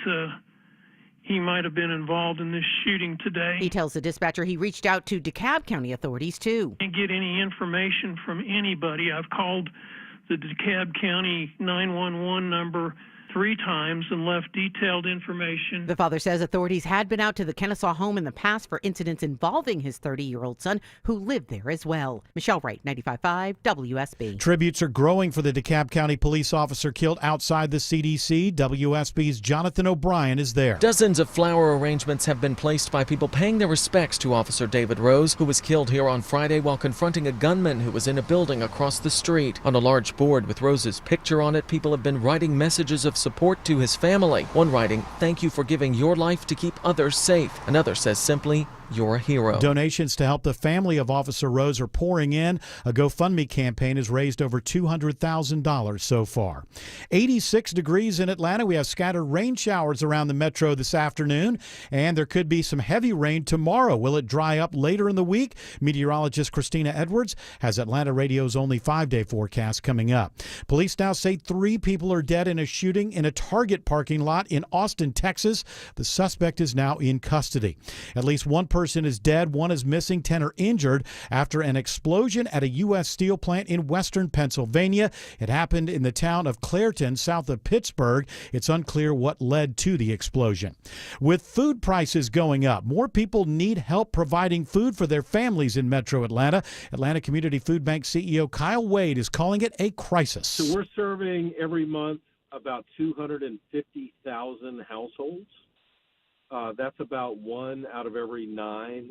he might have been involved in this shooting today. He tells the dispatcher he reached out to DeKalb County authorities, too. Can't get any information from anybody. I've called the DeKalb County 911 number 3 times and left detailed information. The father says authorities had been out to the Kennesaw home in the past for incidents involving his 30-year-old son, who lived there as well. Michelle Wright, 95.5 WSB. Tributes are growing for the DeKalb County police officer killed outside the CDC. WSB's Jonathan O'Brien is there. Dozens of flower arrangements have been placed by people paying their respects to Officer David Rose, who was killed here on Friday while confronting a gunman who was in a building across the street. On a large board with Rose's picture on it, people have been writing messages of support to his family. One writing, "Thank you for giving your life to keep others safe." Another says simply, "You're a hero." Donations to help the family of Officer Rose are pouring in. A GoFundMe campaign has raised over $200,000 so far. 86 degrees in Atlanta. We have scattered rain showers around the metro this afternoon, and there could be some heavy rain tomorrow. Will it dry up later in the week? Meteorologist Christina Edwards has Atlanta Radio's only 5-day forecast coming up. Police now say 3 people are dead in a shooting in a Target parking lot in Austin, Texas. The suspect is now in custody. At least one person is dead, 1 is missing, 10 are injured after an explosion at a U.S. steel plant in western Pennsylvania. It happened in the town of Clairton, south of Pittsburgh. It's unclear what led to the explosion. With food prices going up, more people need help providing food for their families in metro Atlanta. Atlanta Community Food Bank CEO Kyle Wade is calling it a crisis. So we're serving every month about 250,000 households. That's about 1 out of every 9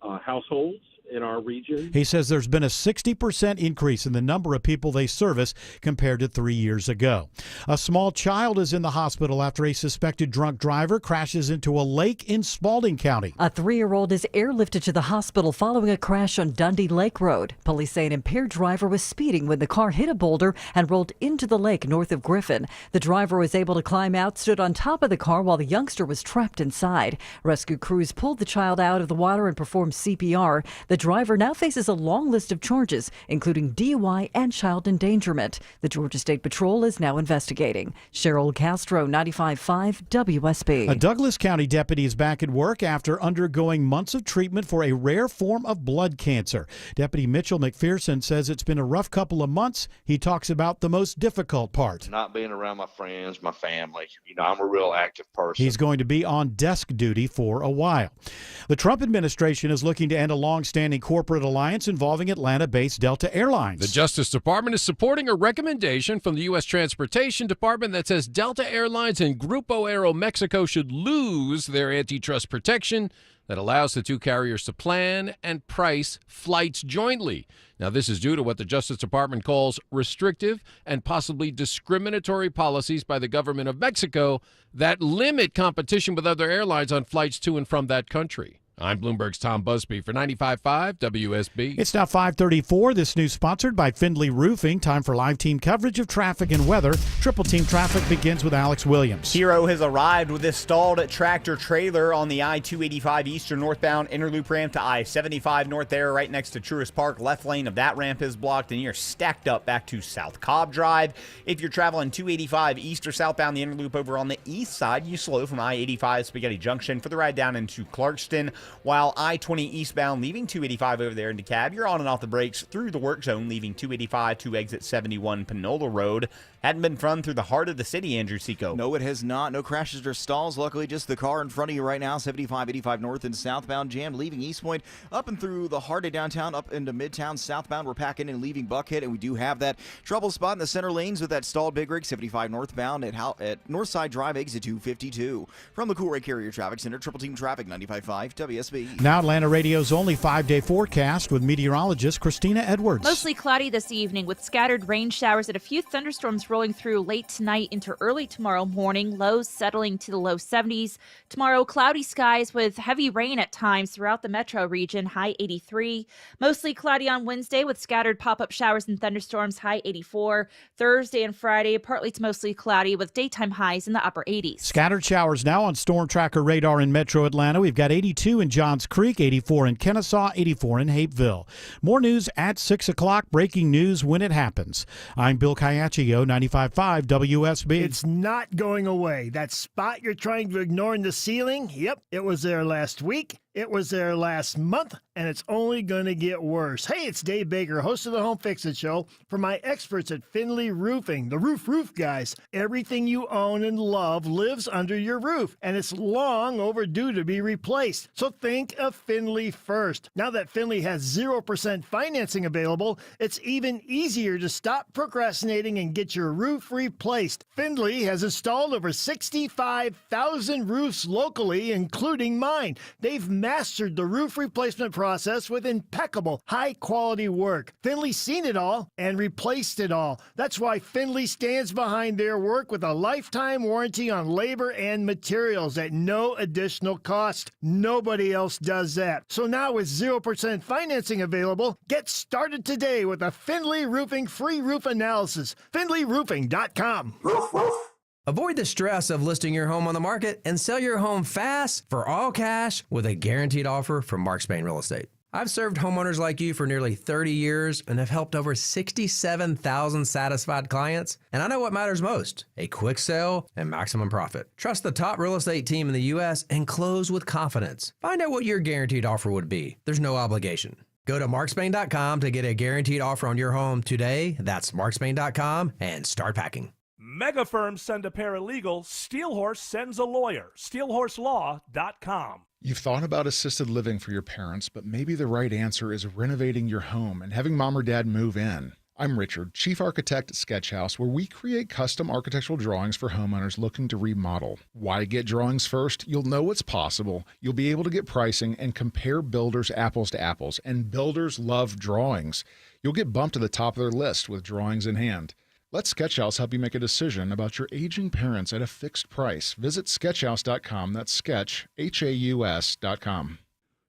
households in our region. He says there's been a 60% increase in the number of people they service compared to 3 years ago. A small child is in the hospital after a suspected drunk driver crashes into a lake in Spalding County. A 3-year-old is airlifted to the hospital following a crash on Dundee Lake Road. Police say an impaired driver was speeding when the car hit a boulder and rolled into the lake north of Griffin. The driver was able to climb out, stood on top of the car while the youngster was trapped inside. Rescue crews pulled the child out of the water water and performed CPR. The driver now faces a long list of charges, including DUI and child endangerment. The Georgia State Patrol is now investigating. Cheryl Castro, 95.5 WSB. A Douglas County deputy is back at work after undergoing months of treatment for a rare form of blood cancer. Deputy Mitchell McPherson says it's been a rough couple of months. He talks about the most difficult part. Not being around my friends, my family. I'm a real active person. He's going to be on desk duty for a while. The Trump administration is looking to end a long-standing corporate alliance involving Atlanta-based Delta Airlines. The Justice Department is supporting a recommendation from the U.S. Transportation Department that says Delta Airlines and Grupo Aeromexico should lose their antitrust protection that allows the two carriers to plan and price flights jointly. Now, this is due to what the Justice Department calls restrictive and possibly discriminatory policies by the government of Mexico that limit competition with other airlines on flights to and from that country. I'm Bloomberg's Tom Busby for 95.5 WSB. It's now 5:34. This news sponsored by Findlay Roofing. Time for live team coverage of traffic and weather. Triple Team Traffic begins with Alex Williams. Hero has arrived with this stalled tractor trailer on the I-285 Eastern northbound interloop ramp to I-75 north there, right next to Truist Park. Left lane of that ramp is blocked, and you're stacked up back to South Cobb Drive. If you're traveling 285 east or southbound the interloop over on the east side, you slow from I-85 Spaghetti Junction for the ride down into Clarkston. While I-20 eastbound leaving 285 over there in DeKalb, you're on and off the brakes through the work zone, leaving 285 to exit 71 Panola Road. Hadn't been run through the heart of the city, Andrew Seco. No, it has not. No crashes or stalls. Luckily, just the car in front of you right now, 75-85 north and southbound jammed, leaving East Point up and through the heart of downtown, up into Midtown. Southbound, we're packing and leaving Buckhead, and we do have that trouble spot in the center lanes with that stalled big rig, 75 northbound at Northside Drive, exit 252. From the Coolray Carrier Traffic Center, Triple Team Traffic, 95.5 WSB. Now Atlanta Radio's only 5-day forecast with meteorologist Christina Edwards. Mostly cloudy this evening with scattered rain showers and a few thunderstorms rolling through late tonight into early tomorrow morning. Lows settling to the low 70s. Tomorrow, cloudy skies with heavy rain at times throughout the metro region, high 83. Mostly cloudy on Wednesday with scattered pop-up showers and thunderstorms, high 84. Thursday and Friday, partly to mostly cloudy with daytime highs in the upper 80s. Scattered showers now on Storm Tracker radar in metro Atlanta. We've got 82 in Johns Creek, 84 in Kennesaw, 84 in Hapeville. More news at 6 o'clock. Breaking news when it happens. I'm Bill Caiaccio, 95.5 WSB. It's not going away. That spot you're trying to ignore in the ceiling, yep, it was there last week. It was there last month, and it's only going to get worse. Hey, it's Dave Baker, host of the Home Fix-It Show, for my experts at Findlay Roofing, the roof guys. Everything you own and love lives under your roof, and it's long overdue to be replaced. So think of Findlay first. Now that Findlay has 0% financing available, it's even easier to stop procrastinating and get your roof replaced. Findlay has installed over 65,000 roofs locally, including mine. They've mastered the roof replacement process with impeccable, high-quality work. Findlay's seen it all and replaced it all. That's why Findlay stands behind their work with a lifetime warranty on labor and materials at no additional cost. Nobody else does that. So now with 0% financing available, get started today with a Findlay Roofing free roof analysis. FindlayRoofing.com. Avoid the stress of listing your home on the market and sell your home fast for all cash with a guaranteed offer from Mark Spain Real Estate. I've served homeowners like you for nearly 30 years and have helped over 67,000 satisfied clients. And I know what matters most, a quick sale and maximum profit. Trust the top real estate team in the U.S. and close with confidence. Find out what your guaranteed offer would be. There's no obligation. Go to markspain.com to get a guaranteed offer on your home today. That's markspain.com and start packing. Mega firms send a paralegal. Steelhorse sends a lawyer. SteelhorseLaw.com. You've thought about assisted living for your parents, but maybe the right answer is renovating your home and having mom or dad move in. I'm Richard, Chief Architect at Sketch House, where we create custom architectural drawings for homeowners looking to remodel. Why get drawings first? You'll know what's possible. You'll be able to get pricing and compare builders apples to apples, and builders love drawings. You'll get bumped to the top of their list with drawings in hand. Let Sketchhouse help you make a decision about your aging parents at a fixed price. Visit Sketchhouse.com. That's Sketch, Haus.com.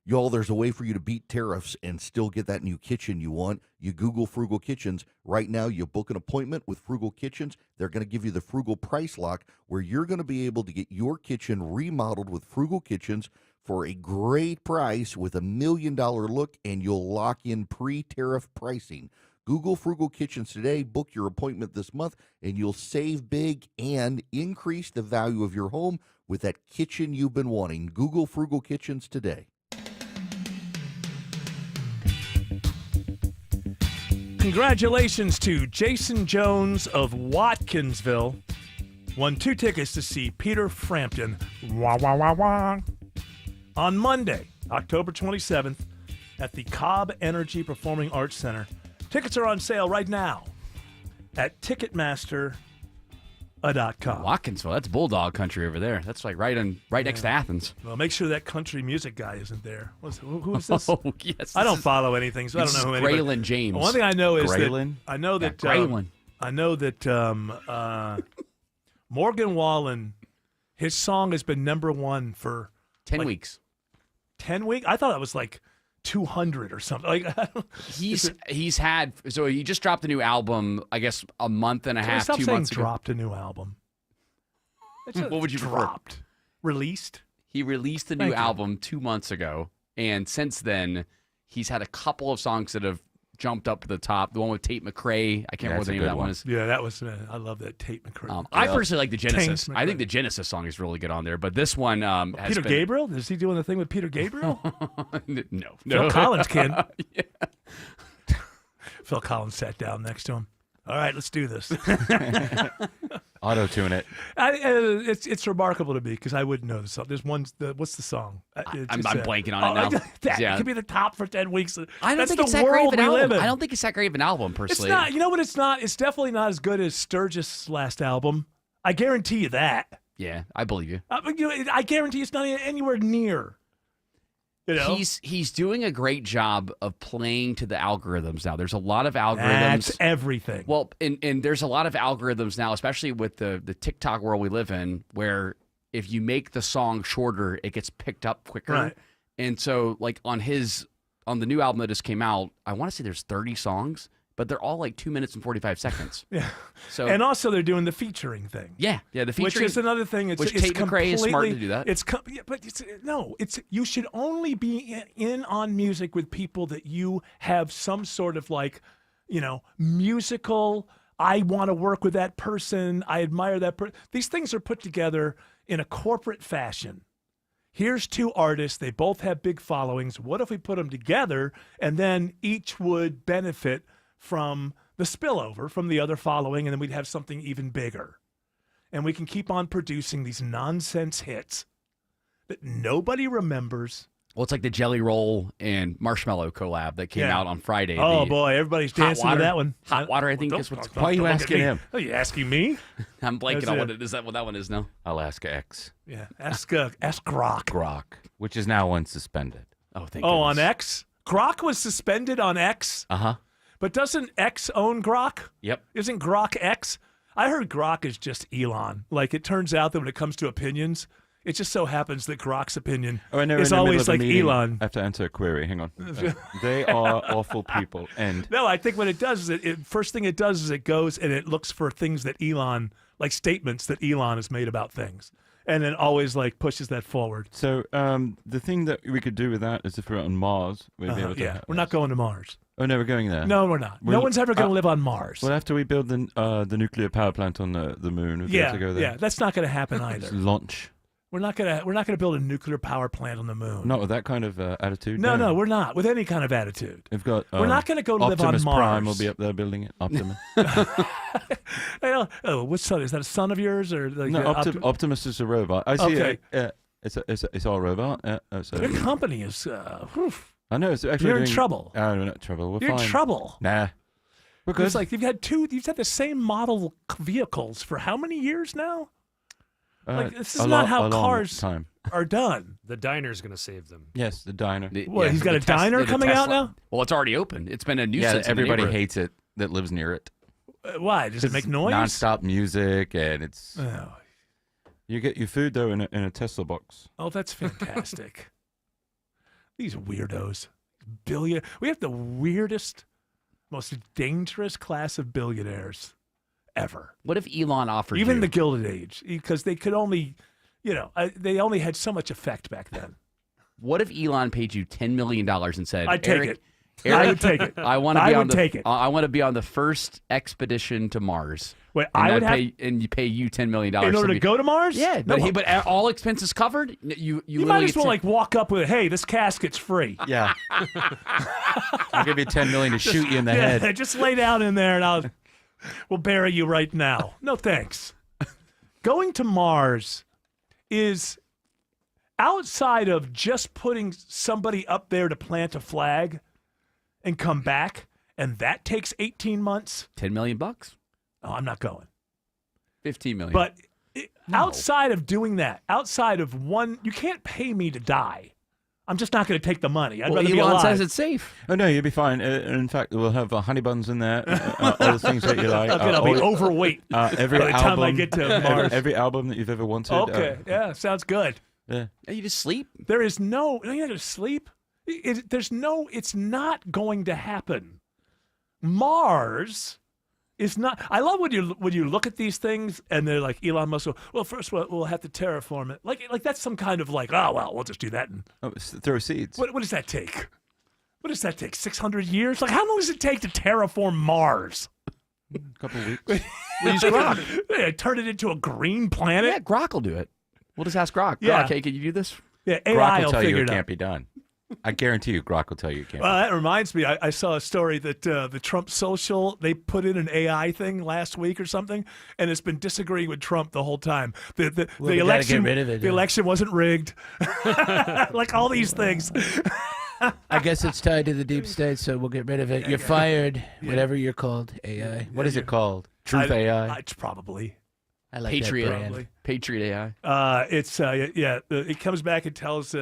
Y'all, there's a way for you to beat tariffs and still get that new kitchen you want. You Google Frugal Kitchens. Right now, you book an appointment with Frugal Kitchens. They're going to give you the Frugal Price Lock, where you're going to be able to get your kitchen remodeled with Frugal Kitchens for a great price with $1 million look, and you'll lock in pre-tariff pricing. Google Frugal Kitchens today, book your appointment this month, and you'll save big and increase the value of your home with that kitchen you've been wanting. Google Frugal Kitchens today. Congratulations to Jason Jones of Watkinsville. Won 2 tickets to see Peter Frampton. Wah, wah, wah, wah. On Monday, October 27th, at the Cobb Energy Performing Arts Center. Tickets are on sale right now at Ticketmaster.com. Watkinsville, that's bulldog country over there. That's like right next to Athens. Well, make sure that country music guy isn't there. Who is this? Oh, yes. I don't follow anything, so I don't know who anybody. Graylin James. One thing I know is Graylin? that Graylin. I know that Morgan Wallen, his song has been #1 for 10 weeks. 10 weeks? I thought it was like 200 or something. Like he just dropped a new album, I guess a month and a half, 2 months ago. Dropped a new album. What would you dropped? prefer? Released? He released a new album 2 months ago, and since then he's had a couple of songs that have jumped up to the top. The one with Tate McRae, I can't remember what the name of that one is. Yeah, that was. I love that Tate McRae. I personally like the Genesis. I think the Genesis song is really good on there, but this one has Peter Gabriel? Is he doing the thing with Peter Gabriel? No. Phil Collins can. Phil Collins sat down next to him. All right, let's do this. Auto-tune it. It's remarkable to me because I wouldn't know the song. There's one. What's the song? I'm blanking on it now. That could be the top for 10 weeks. I don't think it's the that great of world an we live album. in. I don't think it's that great of an album, personally. It's not. You know what? It's not. It's definitely not as good as Sturgis' last album. I guarantee you that. Yeah, I believe you. I guarantee it's not anywhere near. You know? He's doing a great job of playing to the algorithms now. There's a lot of algorithms. That's everything. Well, and there's a lot of algorithms now, especially with the TikTok world we live in, where if you make the song shorter, it gets picked up quicker. Right. And so, like on the new album that just came out, I want to say there's 30 songs, but they're all like 2 minutes and 45 seconds. Yeah. So and also they're doing the featuring thing. Yeah, the featuring, which is another thing. It's Tate McRae is smart to do that. It's you should only be in on music with people that you have some sort of musical. I want to work with that person. I admire that person. These things are put together in a corporate fashion. Here's 2 artists. They both have big followings. What if we put them together and then each would benefit from the spillover from the other following, and then we'd have something even bigger. And we can keep on producing these nonsense hits that nobody remembers. Well, it's like the Jelly Roll and Marshmallow collab that came out on Friday. Oh, boy, everybody's dancing to that one. Hot Water, I think is what's Why are you asking him? Are you asking me? I'm blanking on what it is. That what that one is now? Alaska X. Yeah, ask Grok. Grok, which is now unsuspended. Oh, thank goodness. On X? Grok was suspended on X? Uh-huh. But doesn't X own Grok? Yep. Isn't Grok X? I heard Grok is just Elon. Like, it turns out that when it comes to opinions, it just so happens that Grok's opinion is always like Elon. I have to answer a query. Hang on. They are awful people. And no, I think what it does is first thing it does is it goes and it looks for things that Elon, like statements that Elon has made about things. And then always pushes that forward. So the thing that we could do with that is if we're on Mars, we'd be able to. We're not going to Mars. Oh no, we're going there. No, we're not. No one's ever going to live on Mars. Well, after we build the nuclear power plant on the moon, we'll be able to go there. Yeah, that's not going to happen either. Launch. We're not gonna build a nuclear power plant on the moon. Not with that kind of attitude. No, we're not with any kind of attitude. We've got. We're not going to go live on Optimus Mars. Prime will be up there building it. Optimus. What son is that? A son of yours or no? Optimus is a robot. I see. Okay. It's our robot. So your company is. I know. It's actually you're in trouble. Oh, we're not in trouble. We're you're fine. in trouble. Nah. We're good. It's like you've had the same model vehicles for how many years now? This is not how cars are done. The diner's going to save them. Yes, the diner. He's got a diner coming out now? Well, it's already open. It's been a nuisance. Yeah, everybody hates it that lives near it. Why? Does it make noise? Non-stop music, and it's. Oh. You get your food though in a Tesla box. Oh, that's fantastic. These weirdos, we have the weirdest, most dangerous class of billionaires ever. What if Elon offered even you? the Gilded Age, because they could only, they only had so much effect back then. What if Elon paid you $10 million and said, I'd take Eric, it. Eric, I would take it. I want to I be would on the take it. I want to be on the first expedition to Mars. Wait, and I would and you pay you $10 million in order to go to Mars? Yeah, No, but all expenses covered. You might as well like walk up with, hey, this casket's free. Yeah. I'll give you $10 million to shoot you in the Yeah, head. just lay down in there and we'll bury you right now. No thanks. Going to Mars is outside of just putting somebody up there to plant a flag and come back, and that takes 18 months. $10 million. Oh, I'm not going. 15 million. But outside of doing that, outside of you can't pay me to die. I'm just not going to take the money. I'd rather be Elon alive. says it's safe. Oh, no, you'll be fine. In fact, we'll have honey buns in there, all the things that you like. I'll be overweight Every by the album, time I get to Mars. Every album that you've ever wanted. Okay, yeah, sounds good. Yeah. You just sleep. There is no, you're not going to sleep. It's not going to happen. Mars is not. I love when you look at these things and they're like Elon Musk. Well, first we'll have to terraform it. Like that's some kind of like, oh well, we'll just do that and throw seeds. What does that take? What does that take? 600 years? Like how long does it take to terraform Mars? A couple of weeks. We use Grok. Yeah, turn it into a green planet. Yeah, Grok will do it. We'll just ask Grok. Yeah. Grok, hey, can you do this? Yeah, Grok AI will will tell you figure it it out. can't be done. I guarantee you, Grok will tell you it can't. Well, that reminds me. I saw a story that the Trump social, they put in an AI thing last week or something, and it's been disagreeing with Trump the whole time. The we election, gotta get rid of it, the yeah. election wasn't rigged. Like all these things. I guess it's tied to the deep state, so we'll get rid of it. You're fired, whatever you're called, AI. What is it called? Truth AI? It's probably. I like Patriot. that brand. Patriot AI. It comes back and tells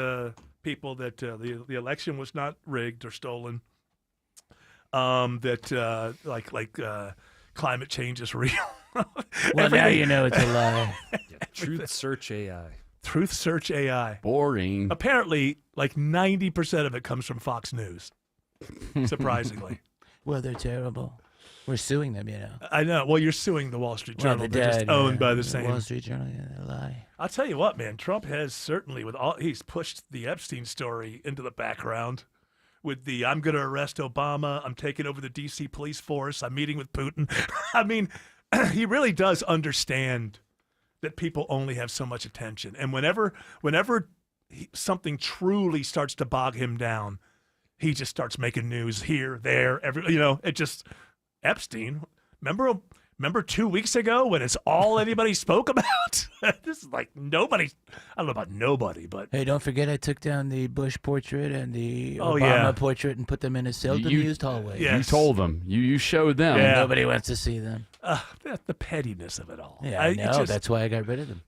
people that the election was not rigged or stolen. That climate change is real. Well, now you know it's a lie. Truth Search AI. Truth Search AI. Boring. Apparently, like 90% of it comes from Fox News. Surprisingly. Well, they're terrible. We're suing them, you know. I know. Well, you're suing the Wall Street Well, Journal. they're They're just dead, owned by the The same. Wall Street Journal, yeah, they lie. I'll tell you what, man. Trump has certainly, he's pushed the Epstein story into the background with the I'm going to arrest Obama. I'm taking over the D.C. police force. I'm meeting with Putin. I mean, he really does understand that people only have so much attention. And whenever something truly starts to bog him down, he just starts making news here, there, it just Epstein. Remember 2 weeks ago when it's all anybody spoke about? This is like nobody. I don't know about nobody, but Hey, don't forget I took down the Bush portrait and the Oh, Obama yeah. portrait and put them in a seldom-used hallway. You told them. You showed them. Yeah. Nobody wants to see them. the pettiness of it all. Yeah, I know. That's why I got rid of them.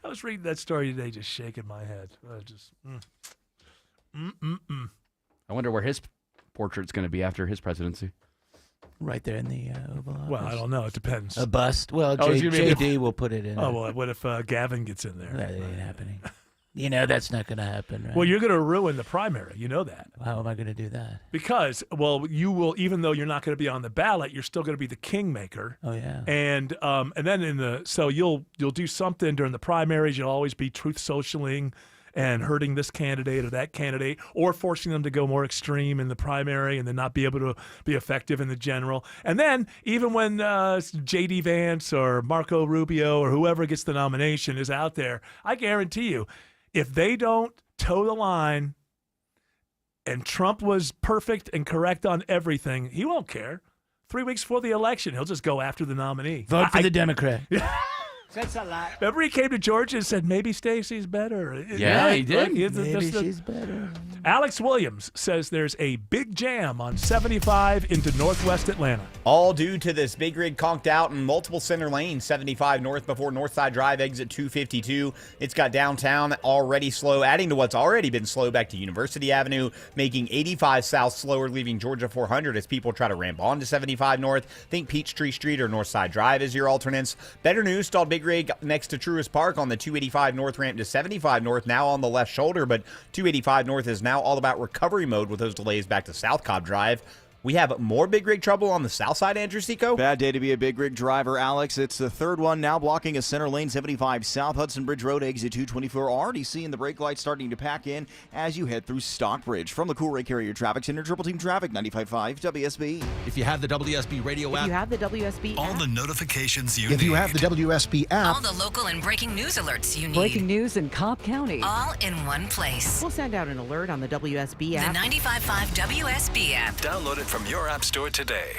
I was reading that story today, just shaking my head. I wonder where his portrait's going to be after his presidency. Right there in the Oval Office. Well, I don't know. It depends. A bust. Well, Oh, it's gonna be a- JD will put it in. Oh, well, what if Gavin gets in there? That ain't happening. You know that's not going to happen, right? Well, you're going to ruin the primary. You know that. How am I going to do that? Because, well, you will, even though you're not going to be on the ballot, you're still going to be the kingmaker. Oh, yeah. And then so you'll do something during the primaries. You'll always be truth socialing and hurting this candidate or that candidate, or forcing them to go more extreme in the primary and then not be able to be effective in the general. And then even when J.D. Vance or Marco Rubio or whoever gets the nomination is out there, I guarantee you, if they don't toe the line and Trump was perfect and correct on everything, he won't care. 3 weeks before the election, he'll just go after the nominee. Vote for the Democrat. That's a lot. Remember he came to Georgia and said, maybe Stacey's better. Yeah, he did. Maybe she's better. Alex Williams says there's a big jam on 75 into northwest Atlanta. All due to this big rig conked out in multiple center lanes, 75 north before Northside Drive, exit 252. It's got downtown already slow, adding to what's already been slow back to University Avenue, making 85 south slower, leaving Georgia 400 as people try to ramp on to 75 north. Think Peachtree Street or Northside Drive as your alternates. Better news, stalled big rig next to Truist Park on the 285 north ramp to 75 north, now on the left shoulder, but 285 north is now all about recovery mode with those delays back to South Cobb Drive. We have more big rig trouble on the south side, Andrew Seco. Bad day to be a big rig driver, Alex. It's the third one now blocking a center lane 75 south Hudson Bridge Road, exit 224. Already seeing the brake lights starting to pack in as you head through Stockbridge. From the Cool Ray Carrier Traffic Center, Triple Team Traffic, 95.5 WSB. If you have the WSB radio app, You have the WSB all app. the notifications you If need. you have the WSB app, All the local and breaking news alerts you need. Breaking news in Cobb County. All in one place. We'll send out an alert on the WSB app. The 95.5 WSB app. Download it from your app store today.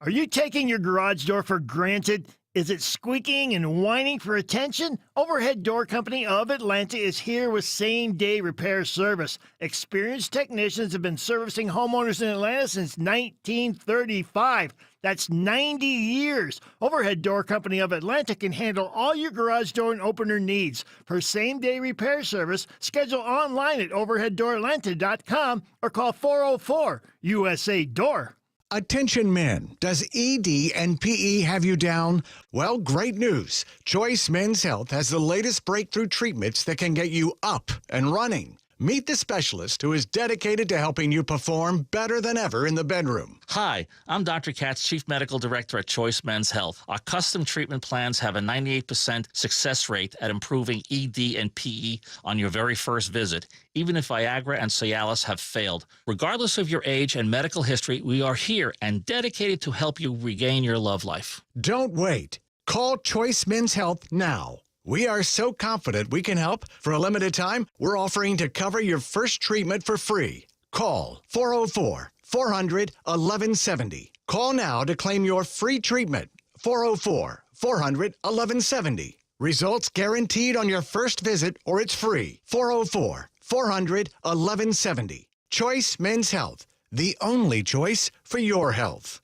Are you taking your garage door for granted? Is it squeaking and whining for attention? Overhead Door Company of Atlanta is here with same-day repair service. Experienced technicians have been servicing homeowners in Atlanta since 1935. That's 90 years. Overhead Door Company of Atlanta can handle all your garage door and opener needs. For same-day repair service, schedule online at overheaddooratlanta.com or call 404-USA-DOOR. attention men, does ED and PE have you down? Well, great news. Choice Men's Health has the latest breakthrough treatments that can get you up and running. Meet the specialist who is dedicated to helping you perform better than ever in the bedroom. Hi, I'm Dr. Katz, Chief Medical Director at Choice Men's Health. Our custom treatment plans have a 98% success rate at improving ED and PE on your very first visit, even if Viagra and Cialis have failed. Regardless of your age and medical history, we are here and dedicated to help you regain your love life. Don't wait. Call Choice Men's Health now. We are so confident we can help. For a limited time, we're offering to cover your first treatment for free. Call 404-400-1170. Call now to claim your free treatment. 404-400-1170. Results guaranteed on your first visit or it's free. 404-400-1170. Choice Men's Health, the only choice for your health.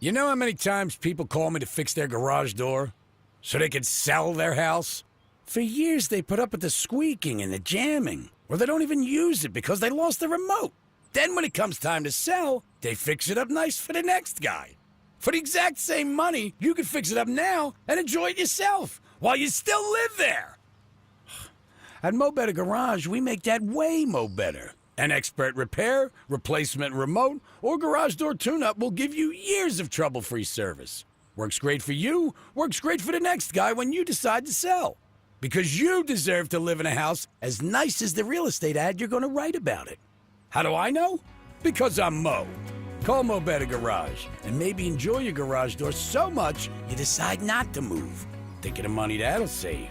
You know how many times people call me to fix their garage door so they can sell their house? For years, they put up with the squeaking and the jamming, or they don't even use it because they lost the remote. Then when it comes time to sell, they fix it up nice for the next guy. For the exact same money, you can fix it up now and enjoy it yourself while you still live there. At Mo Better Garage, we make that way mo better. An expert repair, replacement remote, or garage door tune-up will give you years of trouble-free service. Works great for you, works great for the next guy when you decide to sell. Because you deserve to live in a house as nice as the real estate ad you're going to write about it. How do I know? Because I'm Mo. Call Mo Better Garage and maybe enjoy your garage door so much you decide not to move. Think of the money that'll save.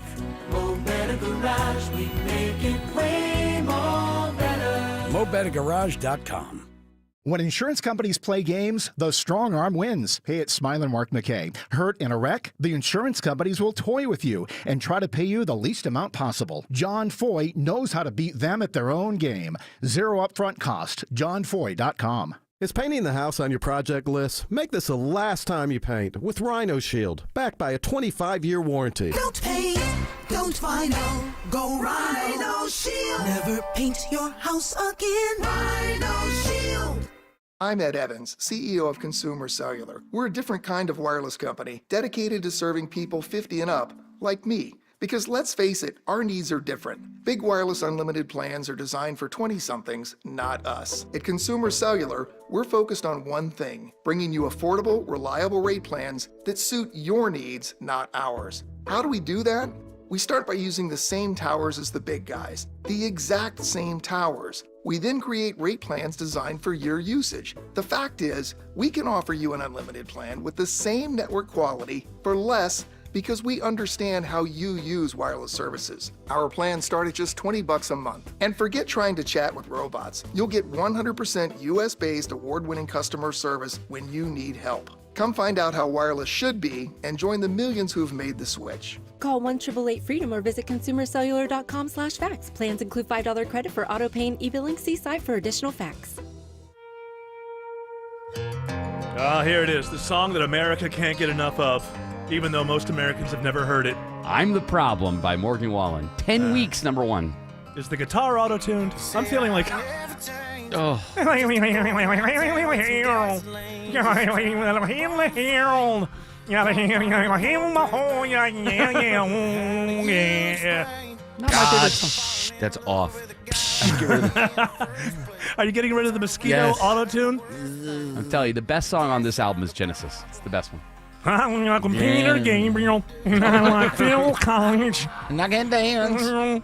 Mo Better Garage, we make it way more better. MoBetterGarage.com. When insurance companies play games, the strong arm wins. Hey, it's Smiling Mark McKay. Hurt in a wreck? The insurance companies will toy with you and try to pay you the least amount possible. John Foy knows how to beat them at their own game. Zero upfront cost. JohnFoy.com. Is painting the house on your project list? Make this the last time you paint with Rhino Shield, backed by a 25-year warranty. Don't paint, don't vinyl, go Rhino Shield. Never paint your house again. Rhino Shield. I'm Ed Evans, CEO of Consumer Cellular. We're a different kind of wireless company, dedicated to serving people 50 and up, like me. Because let's face it, our needs are different. Big wireless unlimited plans are designed for 20-somethings, not us. At Consumer Cellular, we're focused on one thing, bringing you affordable, reliable rate plans that suit your needs, not ours. How do we do that? We start by using the same towers as the big guys, the exact same towers. We then create rate plans designed for your usage. The fact is, we can offer you an unlimited plan with the same network quality for less because we understand how you use wireless services. Our plans start at just $20 a month. And forget trying to chat with robots. You'll get 100% US-based award-winning customer service when you need help. Come find out how wireless should be and join the millions who've made the switch. Call 1-888-FREEDOM or visit consumercellular.com/facts. Plans include $5 credit for auto pay and e-billing. See site for additional facts. Here it is, the song that America can't get enough of, even though most Americans have never heard it. I'm the Problem by Morgan Wallen. 10 weeks, number one. Is the guitar auto-tuned? I'm feeling like... Oh. God, that's off. Are you getting rid of the mosquito Yes. auto-tune? I'm telling you, the best song on this album is Genesis. It's the best one. I'm like Peter Gabriel, and I like Phil Collins. And I can dance.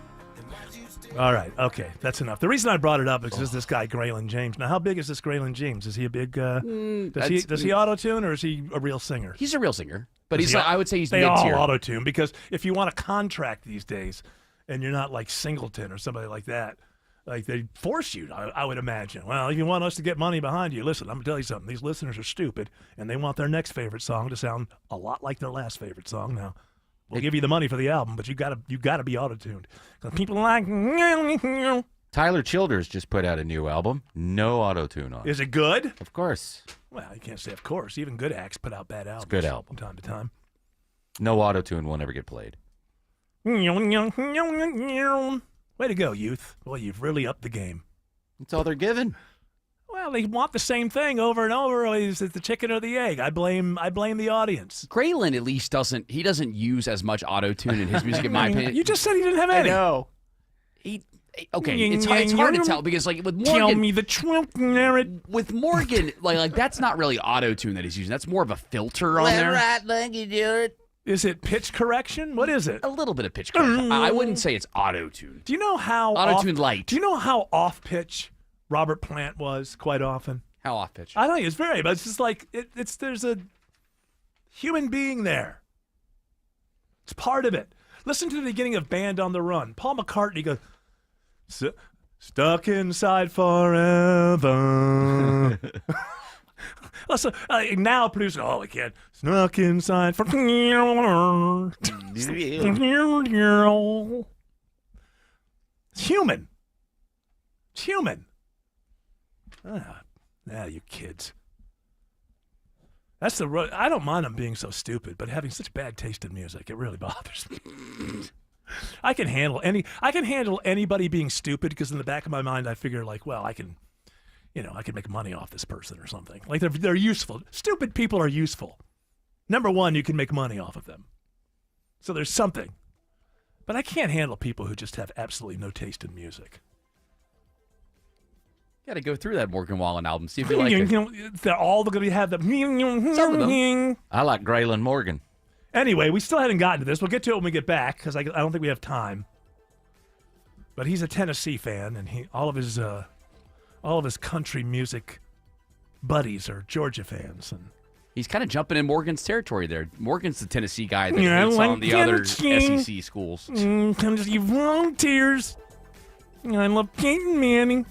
All right, okay, that's enough. The reason I brought it up is because this guy, Graylin James. Now, how big is this Graylin James? Is he a big, does he auto-tune, or is he a real singer? He's a real singer, but Is he's he I would say he's they mid-tier. all auto-tune, because if you want a contract these days, and you're not like Singleton or somebody like that, like they force you, I would imagine. Well, if you want us to get money behind you, listen, I'm going to tell you something. These listeners are stupid, and they want their next favorite song to sound a lot like their last favorite song. Now, we'll give you the money for the album, but you gotta be auto-tuned. 'Cause people like... Tyler Childers just put out a new album. No auto-tune on it. Is it good? Of course. Well, you can't say of course. Even good acts put out bad albums. It's a good album. From time to time. No auto-tune will never get played. Way to go, youth. Well, you've really upped the game. That's all they're given. Well, they want the same thing over and over. Is it the chicken or the egg? I blame the audience. Graylin at least doesn't use as much auto-tune in his music, in my opinion. You just said he didn't have any. I know. Okay, it's hard to tell because like with Morgan, tell me the truth, with Morgan, like that's not really auto-tune that he's using. That's more of a filter on there. Right, like you do it. Is it pitch correction? What is it? A little bit of pitch correction. I wouldn't say it's auto-tune. Do you know how auto-tune light? Do you know how off pitch Robert Plant was quite often? How off pitch? I don't know. It's very, but it's just like there's a human being there. It's part of it. Listen to the beginning of Band on the Run. Paul McCartney goes, "Stuck inside forever." Also, now producer, we can't. Snuck inside for. It's human. It's human. You kids. That's the. I don't mind them being so stupid, but having such bad taste in music, it really bothers me. I can handle anybody being stupid because in the back of my mind, I figure like, well, I can make money off this person or something. Like they're useful. Stupid people are useful. Number one, you can make money off of them. So there's something. But I can't handle people who just have absolutely no taste in music. Got to go through that Morgan Wallen album, see if you like it. They're all going to have the. Some of them. I like Graylin Morgan. Anyway, we still hadn't gotten to this. We'll get to it when we get back because I don't think we have time. But he's a Tennessee fan, and all of his country music buddies are Georgia fans, and he's kind of jumping in Morgan's territory there. Morgan's the Tennessee guy that Yeah, hates like on the other Tennessee. SEC schools. Tennessee Volunteers. I love Peyton Manning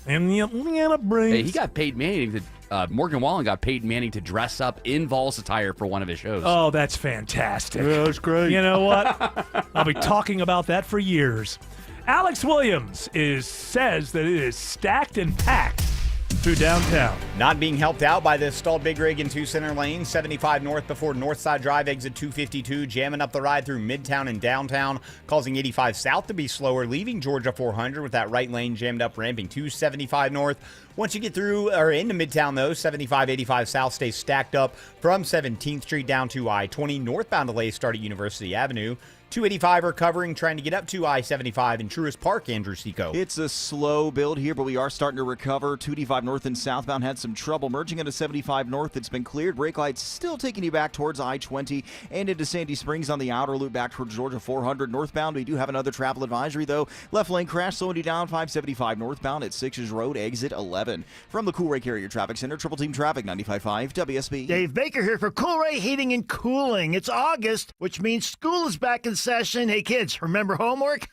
and the Atlanta Braves. Hey, he got Peyton Manning to. Morgan Wallen got Peyton Manning to dress up in Vols attire for one of his shows. Oh, that's fantastic. Yeah, that's great. You know what? I'll be talking about that for years. Alex Williams says that it is stacked and packed through downtown. Not being helped out by the stalled big rig in 2 center lanes. 75 north before Northside Drive, exit 252, jamming up the ride through Midtown and downtown, causing 85 south to be slower, leaving Georgia 400 with that right lane jammed up, ramping to 75 north. Once you get through or into Midtown, though, 75, 85 south stays stacked up from 17th Street down to I-20. Northbound delays start at University Avenue. 285 recovering, trying to get up to I-75 in Truist Park, Andrew Seco. It's a slow build here, but we are starting to recover. 285 north and southbound had some trouble. Merging into 75 north, it's been cleared. Brake lights still taking you back towards I-20 and into Sandy Springs on the outer loop back towards Georgia 400 northbound. We do have another travel advisory, though. Left lane crash slowing you down 575 northbound at Sixers Road, exit 11. From the Cool Ray Carrier Traffic Center, Triple Team Traffic, 95.5 WSB. Dave Baker here for Cool Ray Heating and Cooling. It's August, which means school is back in session. Hey kids, remember homework?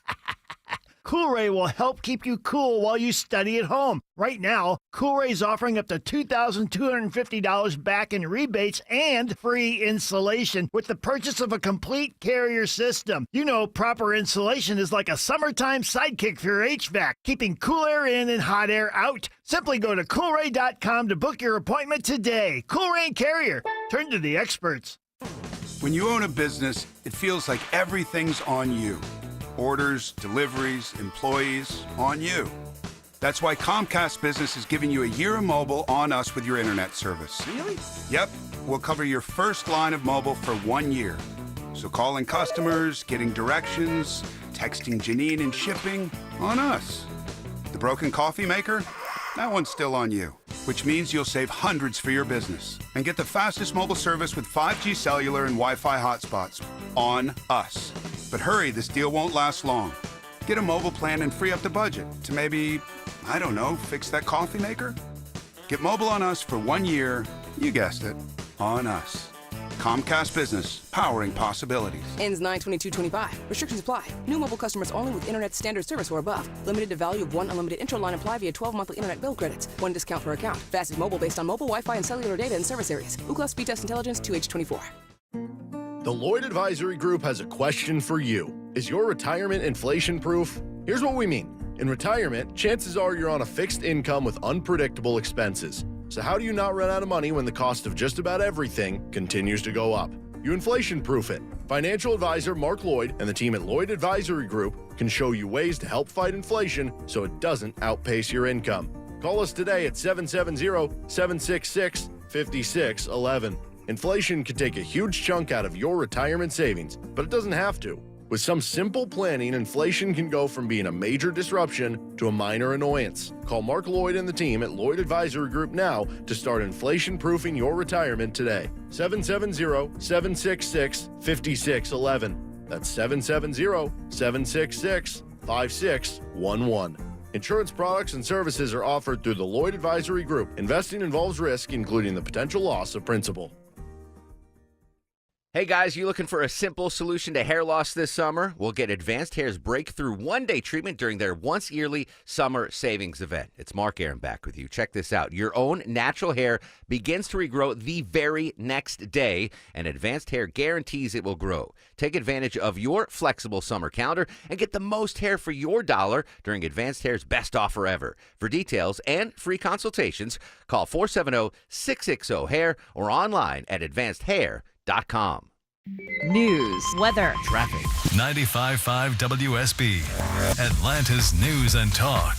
Cool Ray will help keep you cool while you study at home. Right now, Cool Ray is offering up to $2,250 back in rebates and free installation with the purchase of a complete Carrier system. You know, proper insulation is like a summertime sidekick for your HVAC, keeping cool air in and hot air out. Simply go to coolray.com to book your appointment today. Cool Ray and Carrier. Turn to the experts. When you own a business, it feels like everything's on you. Orders, deliveries, employees, on you. That's why Comcast Business is giving you a year of mobile on us with your internet service. Really? Yep. We'll cover your first line of mobile for 1 year. So calling customers, getting directions, texting Janine and shipping, on us. broken coffee maker? That one's still on you, which means you'll save hundreds for your business and get the fastest mobile service with 5G cellular and Wi-Fi hotspots on us. But hurry, this deal won't last long. Get a mobile plan and free up the budget to maybe, I don't know, fix that coffee maker? Get mobile on us for 1 year, you guessed it, on us. Comcast Business, powering possibilities. Ends 9/22/25. Restrictions apply. New mobile customers only with internet standard service or above. Limited to value of one unlimited intro line apply via 12 monthly internet bill credits. One discount per account. Fastest mobile based on mobile Wi-Fi and cellular data in service areas. Ookla Speed Test Intelligence 2H24. The Lloyd Advisory Group has a question for you. Is your retirement inflation proof? Here's what we mean. In retirement, chances are you're on a fixed income with unpredictable expenses. So how do you not run out of money when the cost of just about everything continues to go up? You inflation-proof it. Financial advisor Mark Lloyd and the team at Lloyd Advisory Group can show you ways to help fight inflation so it doesn't outpace your income. Call us today at 770-766-5611. Inflation can take a huge chunk out of your retirement savings, but it doesn't have to. With some simple planning, inflation can go from being a major disruption to a minor annoyance. Call Mark Lloyd and the team at Lloyd Advisory Group now to start inflation-proofing your retirement today. 770-766-5611. That's 770-766-5611. Insurance products and services are offered through the Lloyd Advisory Group. Investing involves risk, including the potential loss of principal. Hey guys, you looking for a simple solution to hair loss this summer? We'll get Advanced Hair's breakthrough one-day treatment during their once-yearly summer savings event. It's Mark Aaron back with you. Check this out. Your own natural hair begins to regrow the very next day, and Advanced Hair guarantees it will grow. Take advantage of your flexible summer calendar and get the most hair for your dollar during Advanced Hair's best offer ever. For details and free consultations, call 470-660-HAIR or online at advancedhair.com. News, weather, traffic. 95.5 WSB, Atlanta's News and Talk.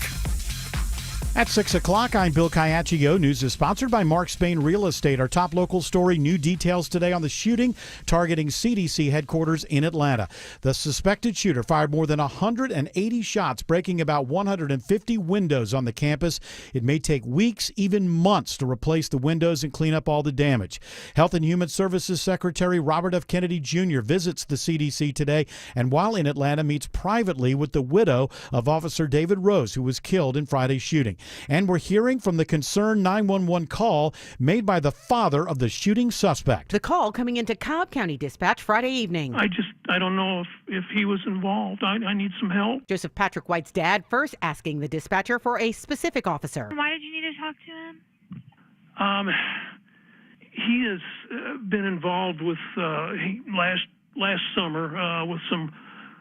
At 6 o'clock, I'm Bill Caiaccio. News is sponsored by Mark Spain Real Estate. Our top local story, new details today on the shooting targeting CDC headquarters in Atlanta. The suspected shooter fired more than 180 shots, breaking about 150 windows on the campus. It may take weeks, even months, to replace the windows and clean up all the damage. Health and Human Services Secretary Robert F. Kennedy Jr. visits the CDC today, and while in Atlanta, meets privately with the widow of Officer David Rose, who was killed in Friday's shooting. And we're hearing from the concerned 911 call made by the father of the shooting suspect. The call coming into Cobb County Dispatch Friday evening. I don't know if he was involved. I need some help. Joseph Patrick White's dad first asking the dispatcher for a specific officer. Why did you need to talk to him? He has been involved with last summer with some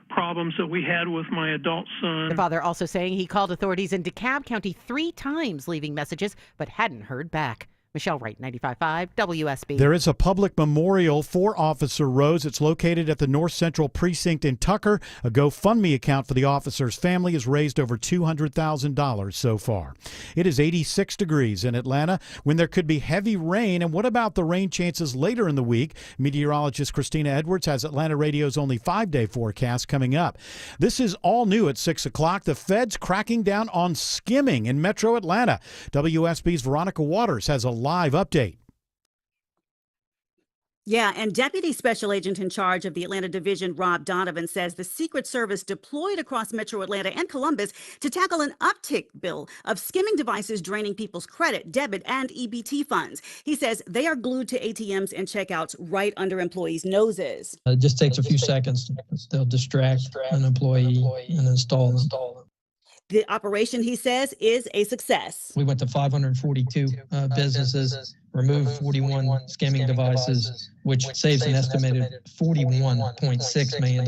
problems that we had with my adult son. The father also saying he called authorities in DeKalb County 3 times, leaving messages, but hadn't heard back. Michelle Wright, 95.5 WSB. There is a public memorial for Officer Rose. It's located at the North Central Precinct in Tucker. A GoFundMe account for the officer's family has raised over $200,000 so far. It is 86 degrees in Atlanta when there could be heavy rain. And what about the rain chances later in the week? Meteorologist Christina Edwards has Atlanta Radio's only 5-day forecast coming up. This is all new at 6 o'clock. The feds cracking down on skimming in Metro Atlanta. WSB's Veronica Waters has a live update. Yeah, and Deputy Special Agent in charge of the Atlanta Division, Rob Donovan, says the Secret Service deployed across Metro Atlanta and Columbus to tackle an uptick bill of skimming devices draining people's credit, debit, and EBT funds. He says they are glued to ATMs and checkouts right under employees' noses. It just takes a few seconds. They'll distract an employee and install them. The operation, he says, is a success. We went to 542 businesses, removed 41 skimming devices, which saves an estimated $41.6 million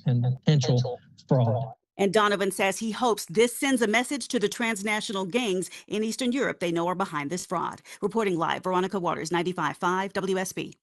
in potential fraud. And Donovan says he hopes this sends a message to the transnational gangs in Eastern Europe they know are behind this fraud. Reporting live, Veronica Waters, 95.5 WSB.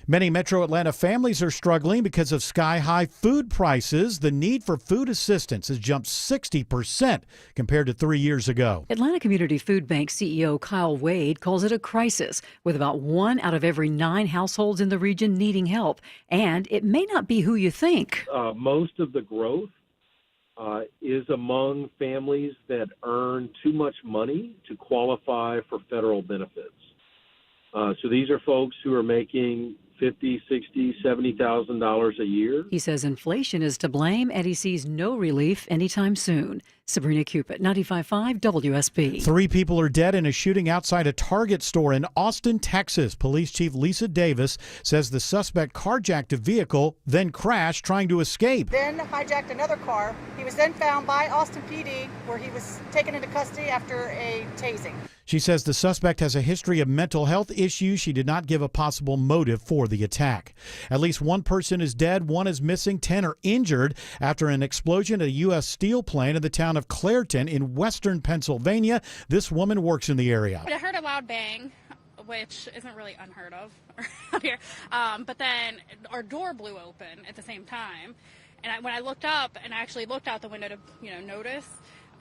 Many Metro Atlanta families are struggling because of sky-high food prices. The need for food assistance has jumped 60% compared to 3 years ago. Atlanta Community Food Bank CEO Kyle Wade calls it a crisis, with about 1 out of every 9 households in the region needing help. And it may not be who you think. Most of the growth is among families that earn too much money to qualify for federal benefits. So these are folks who are making $50,000, $60,000, $70,000 a year. He says inflation is to blame, and he sees no relief anytime soon. Sabrina Cupid, 95.5 WSB. 3 people are dead in a shooting outside a Target store in Austin, Texas. Police Chief Lisa Davis says the suspect carjacked a vehicle, then crashed trying to escape. Then hijacked another car. He was then found by Austin PD, where he was taken into custody after a tasing. She says the suspect has a history of mental health issues. She did not give a possible motive for the attack. At least 1 person is dead, 1 is missing, 10 are injured after an explosion at a U.S. steel plant in the town of Clairton in western Pennsylvania. This woman works in the area. I heard a loud bang, which isn't really unheard of around here. But then our door blew open at the same time. And when I looked up and actually looked out the window to, notice,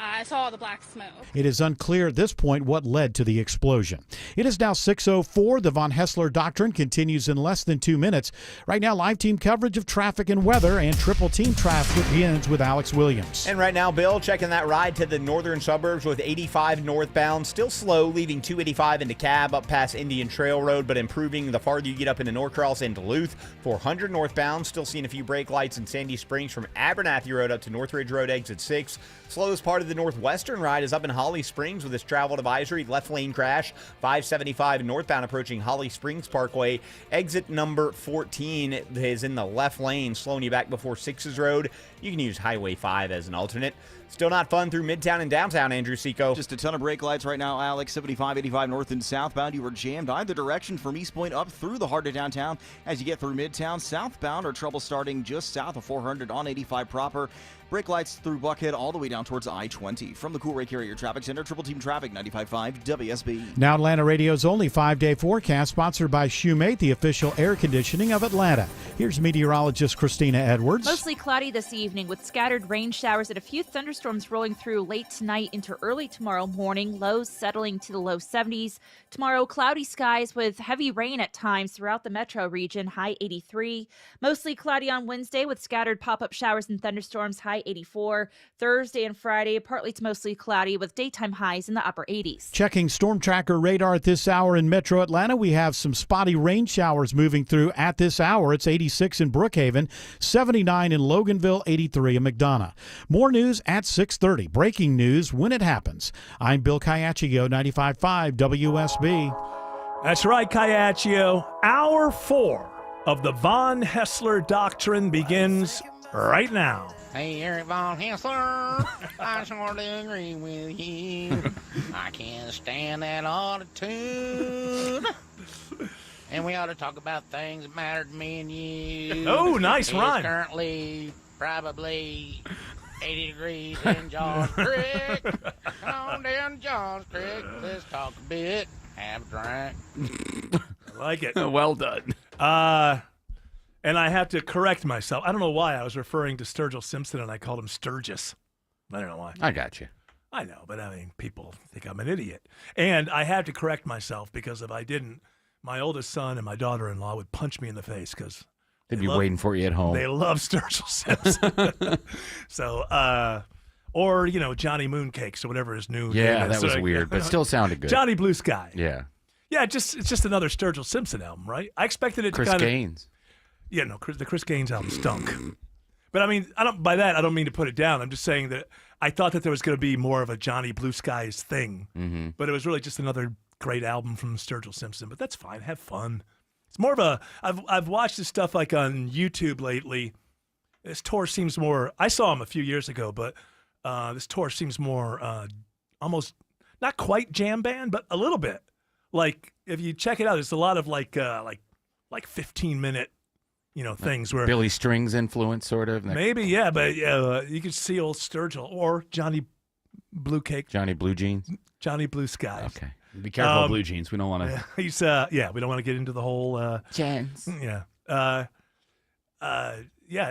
I saw the black smoke. It is unclear at this point what led to the explosion. It is now 6:04. The Von Hessler Doctrine continues in less than 2 minutes. Right now, live team coverage of traffic and weather and triple team traffic begins with Alex Williams. And right now, Bill, checking that ride to the northern suburbs with 85 northbound. Still slow, leaving 285 into Cab up past Indian Trail Road, but improving the farther you get up into Norcross and Duluth. 400 northbound, still seeing a few brake lights in Sandy Springs from Abernathy Road up to Northridge Road, exit 6. Slowest part of the northwestern ride is up in Holly Springs with its travel advisory. Left lane crash, 575 northbound approaching Holly Springs Parkway. Exit number 14 is in the left lane, slowing you back before 6's Road. You can use Highway 5 as an alternate. Still not fun through Midtown and downtown, Andrew Seco. Just a ton of brake lights right now, Alex. 75, 85 north and southbound. You were jammed either direction from East Point up through the heart of downtown. As you get through Midtown, southbound, or trouble starting just south of 400 on 85 proper. Brake lights through Buckhead all the way down towards I-20. From the Cool Ray Carrier Traffic Center, Triple Team Traffic, 95.5 WSB. Now Atlanta Radio's only 5-day forecast, sponsored by Shoemate, the official air conditioning of Atlanta. Here's meteorologist Christina Edwards. Mostly cloudy this evening with scattered rain showers and a few thunderstorms rolling through late tonight into early tomorrow morning. Lows settling to the low 70s. Tomorrow, cloudy skies with heavy rain at times throughout the metro region, high 83. Mostly cloudy on Wednesday with scattered pop-up showers and thunderstorms, high 84. Thursday and Friday, partly to mostly cloudy with daytime highs in the upper 80s. Checking Storm Tracker radar at this hour in Metro Atlanta. We have some spotty rain showers moving through at this hour. It's 86 in Brookhaven, 79 in Loganville, 83 in McDonough. More news at 6:30. Breaking news when it happens. I'm Bill Caiaccio, 95.5 WSB. That's right, Caiaccio. Hour 4 of the Von Hessler Doctrine begins right now. Hey, Eric Von Hessler, I sort of agree with you. I can't stand that attitude. And we ought to talk about things that matter to me and you. Oh, nice It's rhyme. currently probably 80 degrees in Johns Creek. Come on down to Johns Creek. Let's talk a bit. Have a drink. I like it. Well done. And I have to correct myself. I don't know why I was referring to Sturgill Simpson and I called him Sturgis. I don't know why. I got you. I know, but I mean, people think I'm an idiot. And I had to correct myself because if I didn't, my oldest son and my daughter-in-law would punch me in the face because They'd be waiting for you at home. they love Sturgill Simpson. So, or, Johnny Mooncakes or whatever his new name Yeah, is. that was So, weird, but still sounded good. Johnny Blue Sky. Yeah. Yeah, it's just another Sturgill Simpson album, right? I expected it Chris to kind Gaines. Yeah, no, the Chris Gaines album stunk. But I mean, by that I don't mean to put it down. I'm just saying that I thought that there was going to be more of a Johnny Blue Skies thing, Mm-hmm. but it was really just another great album from Sturgill Simpson. But that's fine. Have fun. It's more of a. I've watched this stuff like on YouTube lately. This tour seems more. I saw him a few years ago, but this tour seems more almost not quite jam band, but a little bit. Like if you check it out, there's a lot of like 15-minute. Things where Billy Strings influence, sort of. Maybe, yeah, but you could see old Sturgill or Johnny Blue Cake, Johnny Blue Jeans, Johnny Blue Skies. Okay, be careful of Blue Jeans. We don't want to. He's we don't want to get into the whole Jens. Yeah,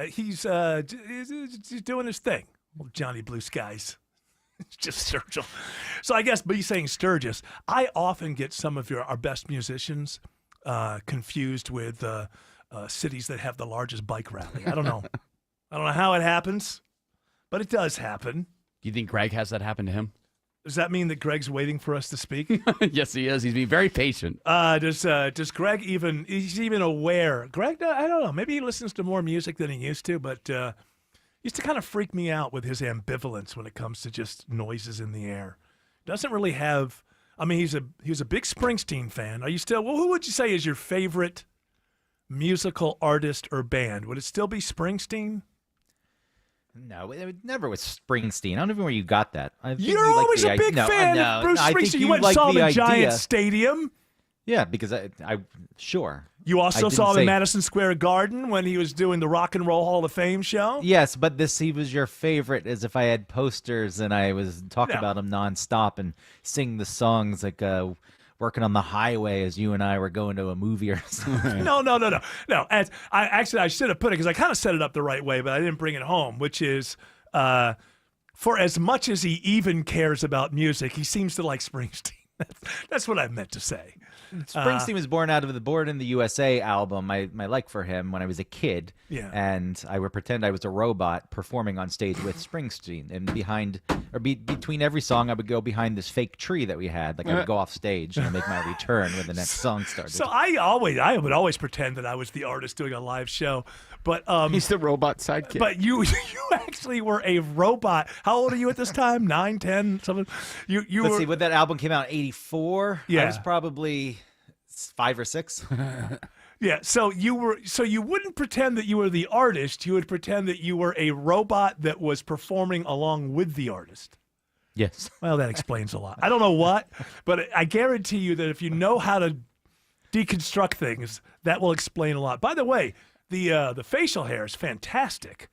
he's doing his thing. Old Johnny Blue Skies. It's just Sturgill. So I guess, but he's saying Sturgis. I often get some of our best musicians confused with. Cities that have the largest bike rally. I don't know. I don't know how it happens, but it does happen. Do you think Greg has that happen to him? Does that mean that Greg's waiting for us to speak? Yes, he is. He's being very patient. Does Greg he's even aware? Greg, I don't know. Maybe he listens to more music than he used to, but used to kind of freak me out with his ambivalence when it comes to just noises in the air. Doesn't really have. I mean, he's a big Springsteen fan. Are you still? Well, who would you say is your favorite musical artist or band? Would it still be Springsteen? No, it never was Springsteen. I don't know where you got that. I think You're you like always the a big no, fan no, of Bruce I think Springsteen. You went and like saw the him in Giant idea. Stadium. Yeah, because I sure. You I also didn't saw him in say- Madison Square Garden when he was doing the Rock and Roll Hall of Fame show. Yes, but he was your favorite as if I had posters and I was talking No. about him nonstop and sing the songs like working on the highway as you and I were going to a movie or something. No. As I should have put it because I kind of set it up the right way, but I didn't bring it home. Which is, for as much as he even cares about music, he seems to like Springsteen. That's what I meant to say. Springsteen was born out of the Born in the USA album. My like for him when I was a kid. Yeah. And I would pretend I was a robot performing on stage with Springsteen. And between every song, I would go behind this fake tree that we had. Like I would go off stage and make my return when the next song started. So I would always pretend that I was the artist doing a live show, but He's the robot sidekick. But you actually were a robot. How old are you at this time? 9, 10, something? You Let's were. see, when that album came out in 84, I Yeah. was probably 5 or 6. Yeah, so you wouldn't pretend that you were the artist. You would pretend that you were a robot that was performing along with the artist. Yes. Well, that explains a lot. I don't know what, but I guarantee you that if you know how to deconstruct things, that will explain a lot. By the way, the facial hair is fantastic.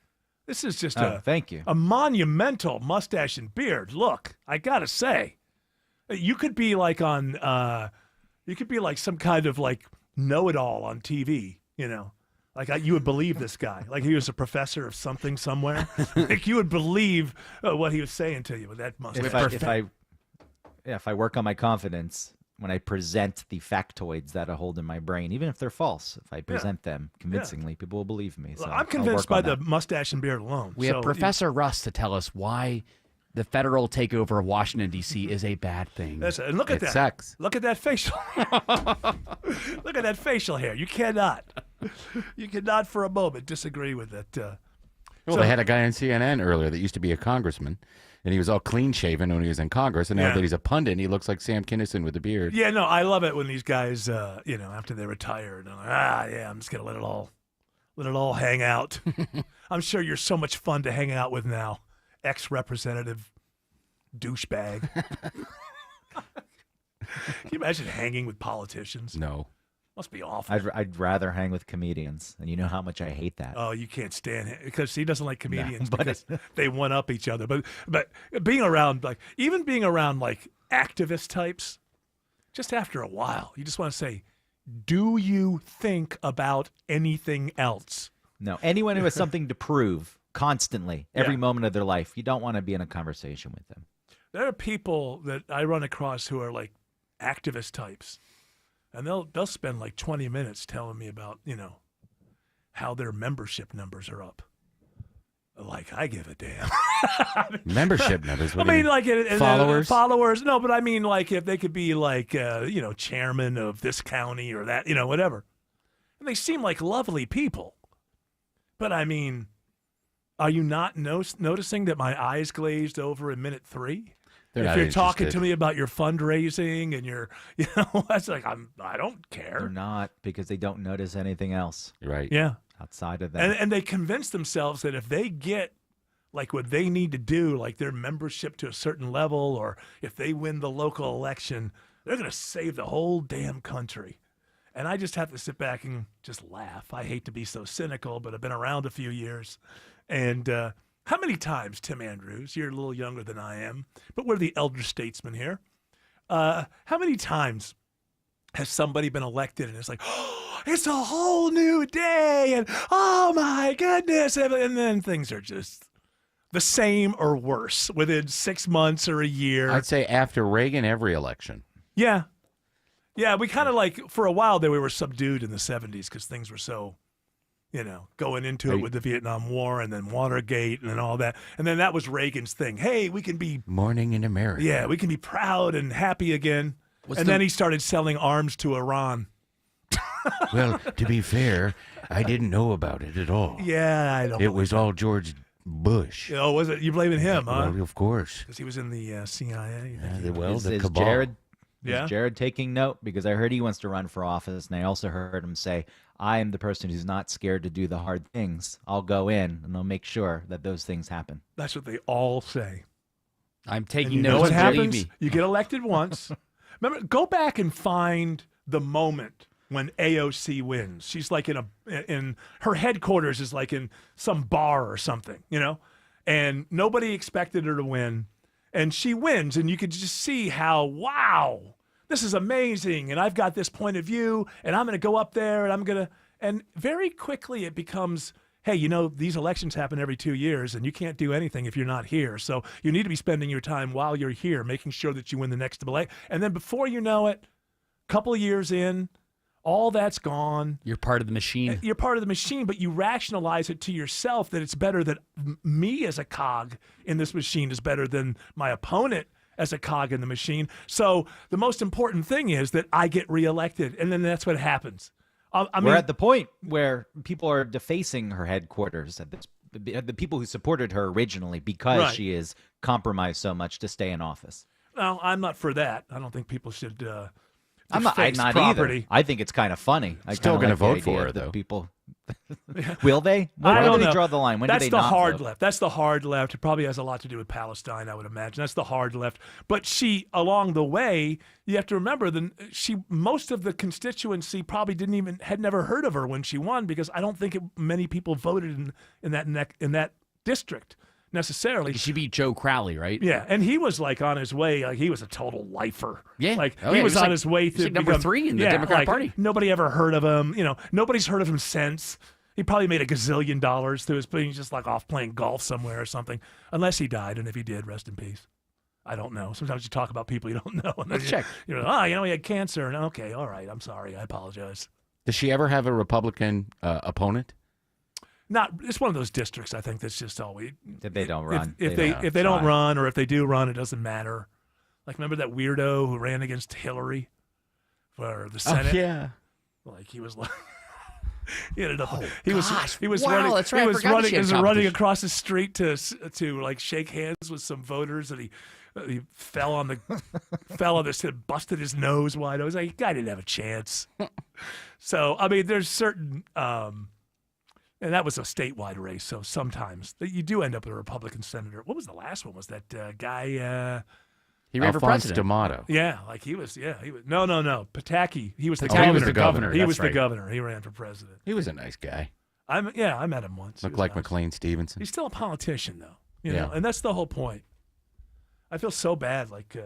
This is just thank you. a monumental mustache and beard. Look, I gotta say, you could be like you could be like some kind of like know-it-all on TV, you know. Like you would believe this guy, like he was a professor of something somewhere. Like you would believe what he was saying to you with that mustache. If I work on my confidence when I present the factoids that I hold in my brain, even if they're false, if I present them convincingly, people will believe me. So I'm convinced by the mustache and beard alone. We have Professor Russ to tell us why the federal takeover of Washington, D.C. is a bad thing. And look at that. Sucks. Look at that facial Look at that facial hair. You cannot for a moment disagree with it. Well, they had a guy on CNN earlier that used to be a congressman, and he was all clean-shaven when he was in Congress, and now that he's a pundit, he looks like Sam Kinison with a beard. Yeah, no, I love it when these guys, after they retire, they're like, I'm just going to let it all hang out. I'm sure you're so much fun to hang out with now, ex-representative douchebag. Can you imagine hanging with politicians? No. Must be awful. I'd rather hang with comedians, and you know how much I hate that. Oh, you can't stand it because he doesn't like comedians but- because they one up each other. But being around even being around activist types, just after a while, you just want to say, do you think about anything else? No, anyone who has something to prove constantly, every Yeah. moment of their life, you don't want to be in a conversation with them. There are people that I run across who are like activist types, and they'll spend 20 minutes telling me about how their membership numbers are up. Like I give a damn. Membership numbers. I mean, followers. Followers. No, but I mean, if they could be chairman of this county or that, whatever. And they seem like lovely people. But I mean, are you not noticing that my eyes glazed over in minute 3? They're if not you're talking interested. to me about your fundraising and that's like I don't care. They're not, because they don't notice anything else. Right. Yeah. Outside of that. And they convince themselves that if they get what they need to do, like their membership to a certain level, or if they win the local election, they're going to save the whole damn country. And I just have to sit back and just laugh. I hate to be so cynical, but I've been around a few years. And how many times, Tim Andrews, you're a little younger than I am, but we're the elder statesmen here. How many times has somebody been elected and it's like, oh, it's a whole new day, and oh my goodness, and then things are just the same or worse within 6 months or a year. I'd say after Reagan, every election. Yeah. Yeah, we kind of for a while there, we were subdued in the 70s because things were so going into it with the Vietnam War and then Watergate and then all that. And then that was Reagan's thing. Hey, we can be Morning in America. Yeah, we can be proud and happy again. Then he started selling arms to Iran. Well, to be fair, I didn't know about it at all. Yeah, I don't. It was all George Bush. Oh, was it? You blaming him, huh? Well, of course. Because he was in the CIA. The Is cabal. Jared, Yeah? is Jared taking note? Because I heard he wants to run for office, and I also heard him say, I am the person who's not scared to do the hard things. I'll go in, and I'll make sure that those things happen. That's what they all say. I'm taking You know notes. what happens? Believe me. You get elected once. Remember, go back and find the moment when AOC wins. She's like in her headquarters is like in some bar or something, and nobody expected her to win, and she wins, and you could just see how, wow, this is amazing, and I've got this point of view, and I'm going to go up there, and very quickly it becomes, hey, these elections happen every 2 years, and you can't do anything if you're not here. So you need to be spending your time while you're here, making sure that you win the next election. And then before you know it, a couple of years in, all that's gone. You're part of the machine. You're part of the machine, but you rationalize it to yourself that it's better that me as a cog in this machine is better than my opponent as a cog in the machine. So the most important thing is that I get reelected, and then that's what happens. We're at the point where people are defacing her headquarters, the people who supported her originally, because Right. she is compromised so much to stay in office. No, I'm not for that. I don't think people should I'm not deface either. I think it's kind of funny. I Still kinda gonna like the vote idea for her, that though. People will they? I Where don't do they know. draw the line? When That's do they the not hard vote? left. That's the hard left. It probably has a lot to do with Palestine, I would imagine. That's the hard left. But she, along the way, you have to remember most of the constituency probably had never heard of her when she won, because I don't think many people voted in that district necessarily. She beat Joe Crowley, right? Yeah, and he was like on his way. Like, he was a total lifer. Yeah. like Oh, he yeah, was he was on like- his way he was to like number become- 3 in the yeah, Democratic like, Party. Nobody ever heard of him. Nobody's heard of him since. He probably made $1 gazillion through his, but he's just like off playing golf somewhere or something. Unless he died, and if he did, rest in peace. I don't know. Sometimes you talk about people you don't know. And Let's check. He had cancer. And okay, all right, I'm sorry. I apologize. Does she ever have a Republican opponent? It's one of those districts, I think, that's just all we. That they don't run. If they don't run, or if they do run, it doesn't matter. Like, remember that weirdo who ran against Hillary for the Senate? Oh, yeah. Like, he was like. He ended up. Oh, he was wow, running. that's right, I He was forgot running. she had He was running competition. across the street to like shake hands with some voters, and he fell on this and busted his nose wide. I was like, guy didn't have a chance. So I mean, there's certain, and that was a statewide race. So sometimes you do end up with a Republican senator. What was the last one? Was that guy? He ran for Alphonse president. D'Amato. Yeah, like he was. Yeah, he was. No. Pataki. He was the Oh, governor. he was the governor, He that's was the right. governor. He ran for president. He was a nice guy. I met him once. He Looked was like nice. McLean Stevenson. He's still a politician, though. You Yeah. know, and that's the whole point. I feel so bad. Like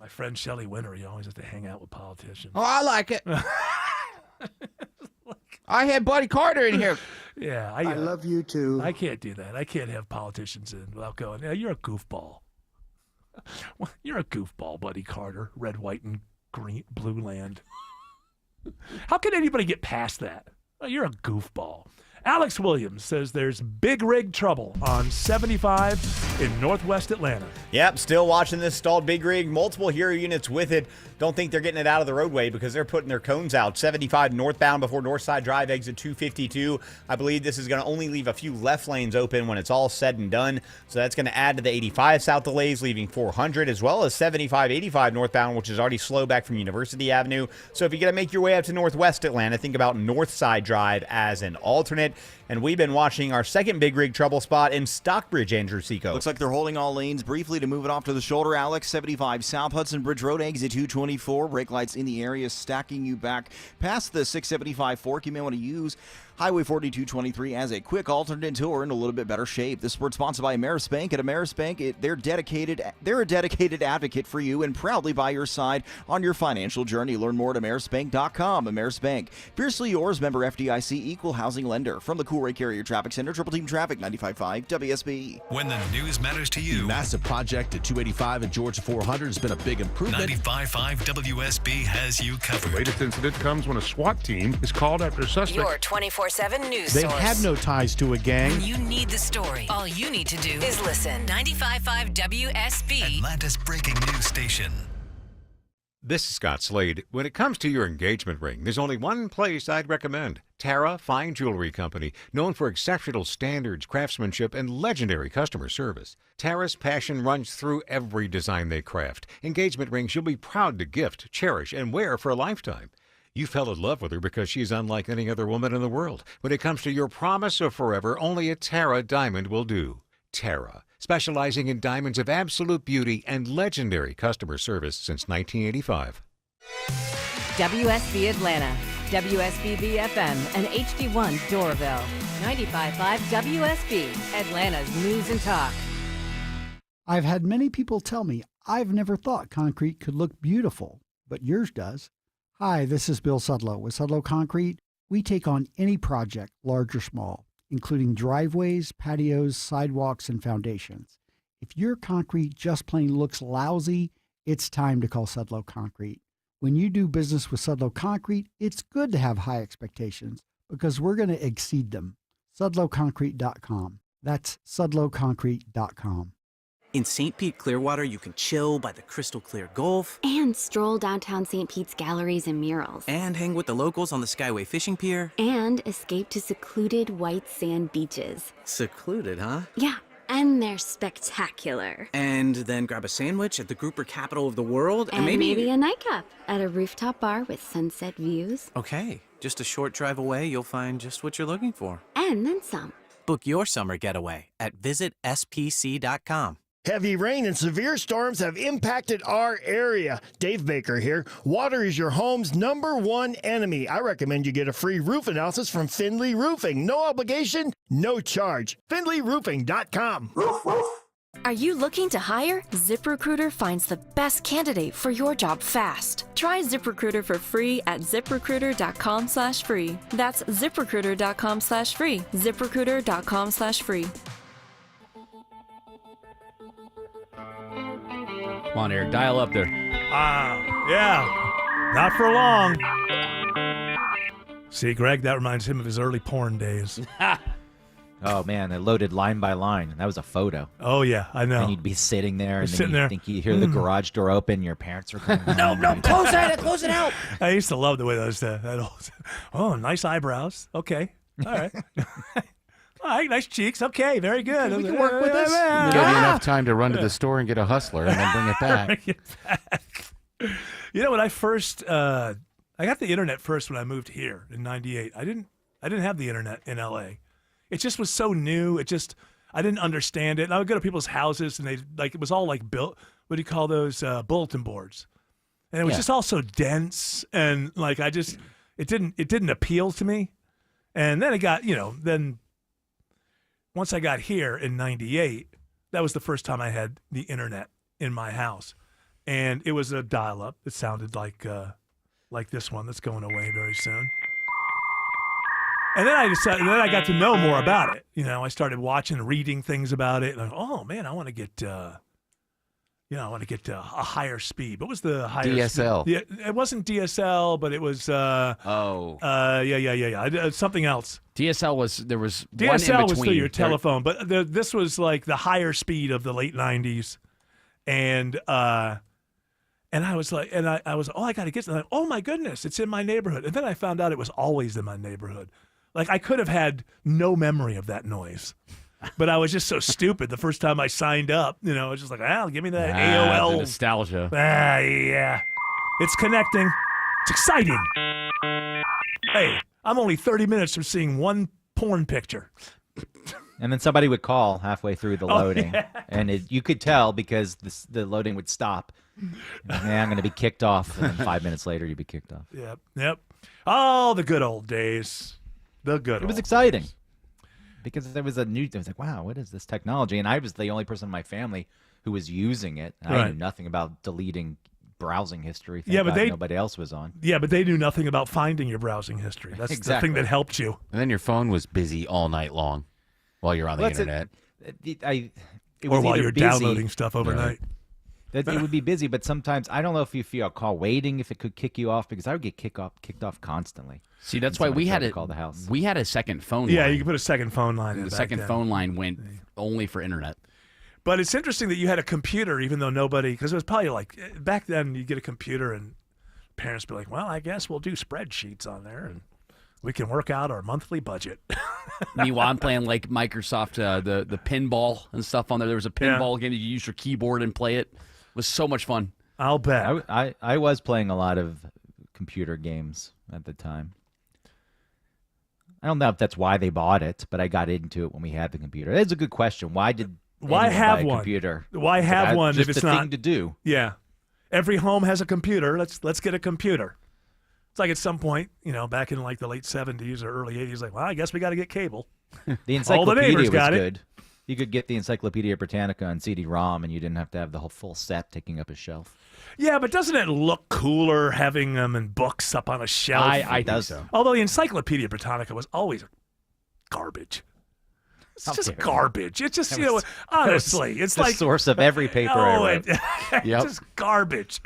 my friend Shelley Winter, he always has to hang out with politicians. Oh, I like it. I had Buddy Carter in here. Yeah, I love you too. I can't do that. I can't have politicians in without going, yeah, you're a goofball. Well, you're a goofball, Buddy Carter. Red, white, and green, blue land. How can anybody get past that? Oh, you're a goofball. Alex Williams says there's big rig trouble on 75 in Northwest Atlanta. Yep, still watching this stalled big rig. Multiple Hero units with it. Don't think they're getting it out of the roadway because they're putting their cones out. 75 northbound before Northside Drive, exit 252. I believe this is going to only leave a few left lanes open when it's all said and done. So that's going to add to the 85 south delays, leaving 400, as well as 75-85 northbound, which is already slow back from University Avenue. So if you're going to make your way up to Northwest Atlanta, think about Northside Drive as an alternate. And we've been watching our second big rig trouble spot in Stockbridge, Andrew Seco. Looks like they're holding all lanes briefly to move it off to the shoulder. Alex, 75 South Hudson Bridge Road, exit 224. Brake lights in the area, stacking you back past the 675 fork. You may want to use Highway 4223 as a quick alternate until we're in a little bit better shape. This sport's sponsored by Ameris Bank. At Ameris Bank, they're a dedicated advocate for you and proudly by your side on your financial journey. Learn more at amerisbank.com. Ameris Bank, fiercely yours, member FDIC, equal housing lender. From the Cool Ray Carrier Traffic Center, Triple Team Traffic, 95.5 WSB. When the news matters to you, The massive project at 285 and Georgia 400 has been a big improvement. 95.5 WSB has you covered. The latest incident comes when a SWAT team is called after a suspect. Your 24 24/7 news They source. had no ties to a gang. When you need the story, all you need to do is listen. 95.5 WSB. Atlanta's breaking news station. This is Scott Slade. When it comes to your engagement ring, there's only one place I'd recommend. Tara Fine Jewelry Company, known for exceptional standards, craftsmanship, and legendary customer service. Tara's passion runs through every design they craft. Engagement rings you'll be proud to gift, cherish, and wear for a lifetime. You fell in love with her because she's unlike any other woman in the world. When it comes to your promise of forever, only a Tara diamond will do. Tara, specializing in diamonds of absolute beauty and legendary customer service since 1985. WSB Atlanta, WSBB FM, and HD1 Doraville. 95.5 WSB, Atlanta's News and Talk. I've had many people tell me I've never thought concrete could look beautiful, but yours does. Hi, this is Bill Sudlow. With Sudlow Concrete, we take on any project, large or small, including driveways, patios, sidewalks, and foundations. If your concrete just plain looks lousy, it's time to call Sudlow Concrete. When you do business with Sudlow Concrete, it's good to have high expectations because we're going to exceed them. SudlowConcrete.com. That's SudlowConcrete.com. In St. Pete, Clearwater, you can chill by the crystal clear Gulf. And stroll downtown St. Pete's galleries and murals. And hang with the locals on the Skyway Fishing Pier. And escape to secluded white sand beaches. Secluded, huh? Yeah, and they're spectacular. And then grab a sandwich at the grouper capital of the world. And maybe a nightcap at a rooftop bar with sunset views. Okay, just a short drive away, you'll find just what you're looking for. And then some. Book your summer getaway at visitspc.com. Heavy rain and severe storms have impacted our area. Dave Baker here. Water is your home's #1 enemy. I recommend you get a free roof analysis from Findlay Roofing. No obligation, no charge. FindlayRoofing.com. Are you looking to hire? ZipRecruiter finds the best candidate for your job fast. Try ZipRecruiter for free at ZipRecruiter.com/free. That's ZipRecruiter.com/free. ZipRecruiter.com/free. Come on, Eric, dial up there. Yeah, not for long. See, Greg, that reminds him of his early porn days. Oh man, I loaded line by line. That was a photo. Oh yeah, I know. And you'd be sitting there, and Sitting then there. think you hear the garage door open. Your parents are coming. No, close it out. I used to love the way those that old. Oh, nice eyebrows. Okay, all right. All right, nice cheeks. Okay, very good. We can work with this. Give you enough time to run to the store and get a Hustler and then bring it back. Bring it back. You know, when I first, I got the internet first when I moved here in '98. I didn't have the internet in LA. It just was so new. I didn't understand it. And I would go to people's houses and it was all like built. What do you call those bulletin boards? And it was just all so dense and like it didn't appeal to me. And then it got then. Once I got here in '98, that was the first time I had the internet in my house, and it was a dial-up. It sounded like this one that's going away very soon. And then I got to know more about it. I started watching and reading things about it. And oh man, I want to get a higher speed. What was the higher DSL? Speed? Yeah, it wasn't DSL, but it was something else. DSL was one in DSL was through between. your telephone, but this was like the higher speed of the late '90s, and I was like, I got to get to that. Oh my goodness, it's in my neighborhood. And then I found out it was always in my neighborhood. Like I could have had no memory of that noise. But I was just so stupid the first time I signed up. I was just like, give me the AOL. The nostalgia. Yeah. It's connecting. It's exciting. Hey, I'm only 30 minutes from seeing one porn picture. And then somebody would call halfway through the loading. Yeah. And you could tell because the loading would stop. I'm going to be kicked off. And then 5 minutes later, you'd be kicked off. Yep. Oh, the good old days. It was exciting. Because there was I was like, wow, what is this technology? And I was the only person in my family who was using it. I knew nothing about deleting browsing history. Thank God nobody else was on. Yeah, but they knew nothing about finding your browsing history. That's the thing that helped you. And then your phone was busy all night long while you're on the internet. Or while you're downloading stuff overnight. That it would be busy, but sometimes I don't know if you feel a call waiting, if it could kick you off, because I would get kicked off constantly. See, that's why we had call the house. We had a second phone line. Yeah, you can put a second phone line in. The back second then. phone line went only for internet. But it's interesting that you had a computer, even though nobody, because it was probably like back then you get a computer and parents be like, well, I guess we'll do spreadsheets on there and we can work out our monthly budget. Meanwhile, I'm playing like Microsoft, the pinball and stuff on there. There was a pinball game that you use your keyboard and play it. It was so much fun. I'll bet. I was playing a lot of computer games at the time. I don't know if that's why they bought it, but I got into it when we had the computer. That's a good question. Why have buy a one computer? Why have one if it's a not thing to do? Yeah, every home has a computer. Let's get a computer. It's like at some point, back in like the late 70s or early 80s, like, well, I guess we got to get cable. The All the encyclopedia neighbors was got good. it. You could get the Encyclopedia Britannica on CD-ROM, and you didn't have to have the whole full set taking up a shelf. Yeah, but doesn't it look cooler having them in books up on a shelf? I think so. Although the Encyclopedia Britannica was always garbage. It's just garbage. It's just, honestly, it's the like source of every paper I wrote. It's just garbage.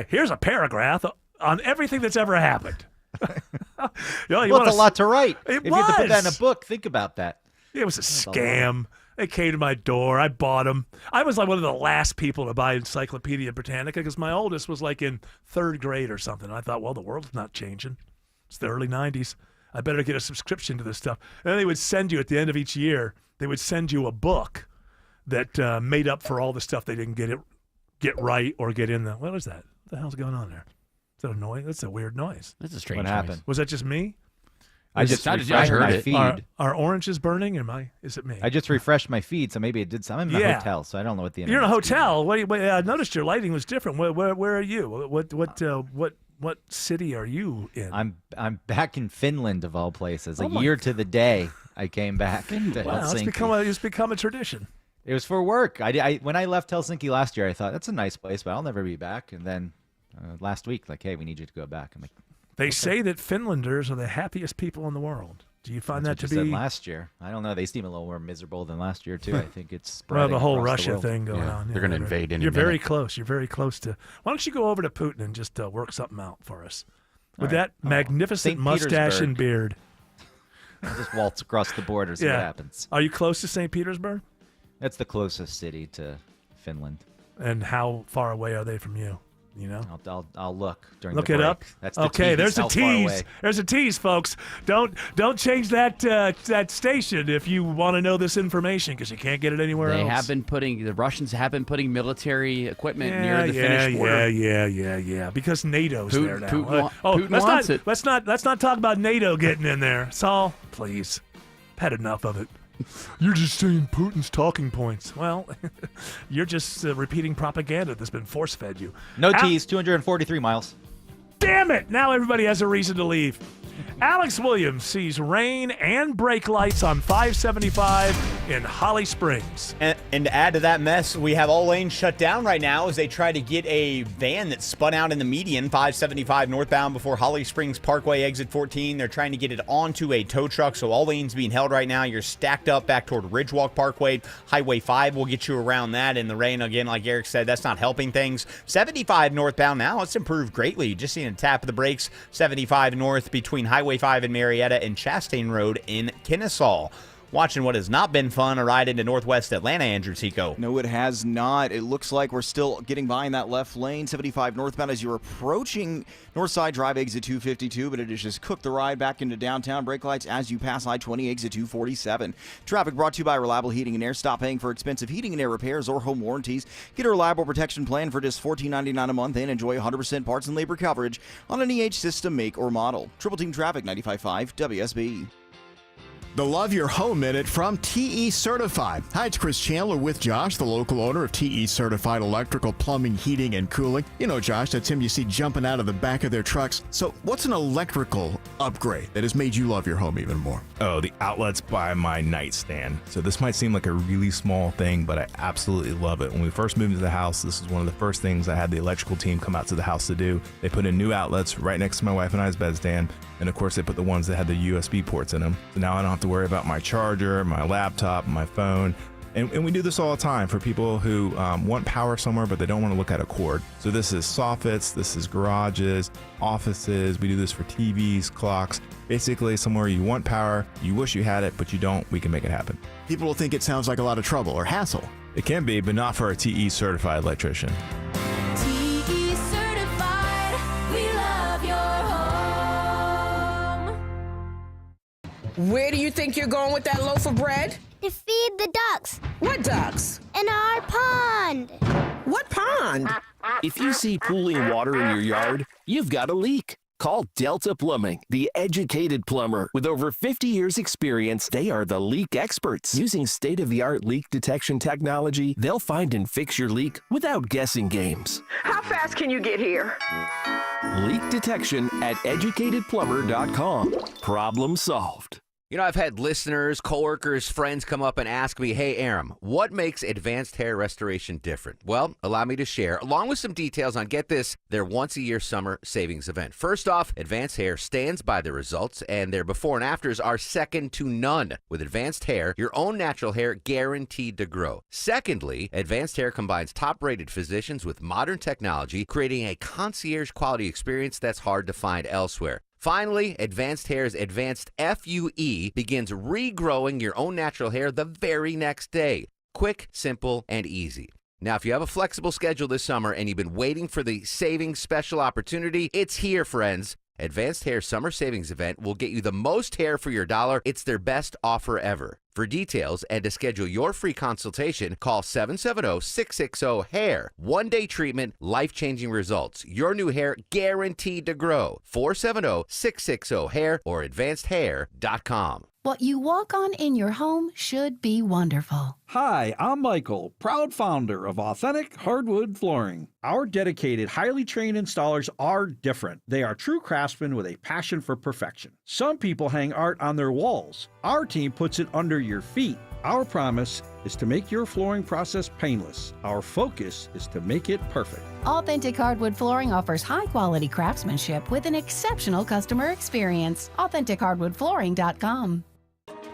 Here's a paragraph on everything that's ever happened. It's a lot to write. If you had to put that in a was. book, think about that. It was a scam. They came to my door. I bought them. I was like one of the last people to buy Encyclopedia Britannica because my oldest was like in 3rd grade or something. And I thought, well, the world's not changing. It's the early 90s. I better get a subscription to this stuff. And then they would send you at the end of each year, they would send you a book that made up for all the stuff they didn't get right or get in the. What is that? What the hell's going on there? Is that a noise? That's a weird noise. That's a strange What noise. happened? Was that just me? I just refreshed my feed. Are oranges burning? Is it me? I just refreshed my feed, so maybe it did something. I'm in a hotel, so I don't know what the You're in a internet's hotel. I noticed your lighting was different. Where are you? What city are you in? I'm back in Finland, of all places. Oh A my year to the day, I came back to Wow, Helsinki. it's become a tradition. It was for work. When I left Helsinki last year, I thought that's a nice place, but I'll never be back. And then last week, like, hey, we need you to go back. I'm like, They say that Finlanders are the happiest people in the world. Do you find that's that what to you be said last year? I don't know. They seem a little more miserable than last year too. I think it's well, the whole across Russia world. thing going on? They're going to invade any You're very minute. close. You're very close to. Why don't you go over to Putin and just work something out for us with All right. that magnificent St. mustache and Petersburg. beard? I'll just waltz across the border, see what happens. Are you close to St. Petersburg? That's the closest city to Finland. And how far away are they from you? You know, I'll look during look the it break. up. That's the okay. tease, There's a how far tease. away. There's a tease, folks. Don't change that station if you want to know this information because you can't get it anywhere else. The Russians have been putting military equipment near the Finnish border. Yeah. Because NATO's there now. Putin let's wants not it. let's not talk about NATO getting in there. Saul, please. I've had enough of it. You're just saying Putin's talking points. Well, you're just repeating propaganda that's been force-fed you. No tease, 243 miles. Damn it! Now everybody has a reason to leave. Alex Williams sees rain and brake lights on 575 in Holly Springs. And to add to that mess, we have all lanes shut down right now as they try to get a van that spun out in the median, 575 northbound before Holly Springs Parkway, exit 14. They're trying to get it onto a tow truck, so all lanes being held right now. You're stacked up back toward Ridgewalk Parkway. Highway 5 will get you around that. In the rain, again, like Eric said, that's not helping things. 75 northbound now, it's improved greatly. Just seeing a tap of the brakes. 75 north between Highway 5 in Marietta and Chastain Road in Kennesaw. Watching what has not been fun, a ride into northwest Atlanta, Andrew Tico. No, it has not. It looks like we're still getting by in that left lane, 75 northbound as you're approaching Northside Drive, exit 252, but it has just cooked the ride back into downtown. Brake lights as you pass I-20, exit 247. Traffic brought to you by Reliable Heating and Air. Stop paying for expensive heating and air repairs or home warranties. Get a reliable protection plan for just $14.99 a month and enjoy 100% parts and labor coverage on an EH system, make, or model. Triple Team Traffic, 95.5 WSB. The Love Your Home Minute from TE Certified. Hi, it's Chris Chandler with Josh, the local owner of TE Certified Electrical, Plumbing, Heating, and Cooling. You know, Josh, that's him you see jumping out of the back of their trucks. So what's an electrical upgrade that has made you love your home even more? Oh, the outlets by my nightstand. So this might seem like a really small thing, but I absolutely love it. When we first moved into the house, this is one of the first things I had the electrical team come out to the house to do. They put in new outlets right next to my wife and I's bedstand. And of course, they put the ones that had the USB ports in them. So now I don't have to worry about my charger, my laptop, my phone. And we do this all the time for people who want power somewhere, but they don't want to look at a cord. So this is soffits, this is garages, offices. We do this for TVs, clocks. Basically, somewhere you want power, you wish you had it, but you don't, we can make it happen. People will think it sounds like a lot of trouble or hassle. It can be, but not for a TE certified electrician. TE certified, we love your home. Where do you think you're going with that loaf of bread? To feed the ducks. What ducks? In our pond. What pond? If you see pooling water in your yard, you've got a leak. Call Delta Plumbing, the educated plumber. With over 50 years' experience, they are the leak experts. Using state-of-the-art leak detection technology, they'll find and fix your leak without guessing games. How fast can you get here? Leak detection at educatedplumber.com. Problem solved. You know, I've had listeners, coworkers, friends come up and ask me, hey, Aram, what makes Advanced Hair Restoration different? Well, allow me to share, along with some details on, get this, their once-a-year summer savings event. First off, Advanced Hair stands by the results, and their before and afters are second to none. With Advanced Hair, your own natural hair guaranteed to grow. Secondly, Advanced Hair combines top-rated physicians with modern technology, creating a concierge-quality experience that's hard to find elsewhere. Finally, Advanced Hair's Advanced FUE begins regrowing your own natural hair the very next day. Quick, simple, and easy. Now, if you have a flexible schedule this summer and you've been waiting for the savings special opportunity, it's here, friends. Advanced Hair Summer Savings Event will get you the most hair for your dollar. It's their best offer ever. For details and to schedule your free consultation, call 770-660-HAIR. One-day treatment, life-changing results. Your new hair guaranteed to grow. 470-660-HAIR or advancedhair.com. What you walk on in your home should be wonderful. Hi, I'm Michael, proud founder of Authentic Hardwood Flooring. Our dedicated, highly trained installers are different. They are true craftsmen with a passion for perfection. Some people hang art on their walls. Our team puts it under your feet. Our promise is to make your flooring process painless. Our focus is to make it perfect. Authentic Hardwood Flooring offers high-quality craftsmanship with an exceptional customer experience. AuthenticHardwoodFlooring.com.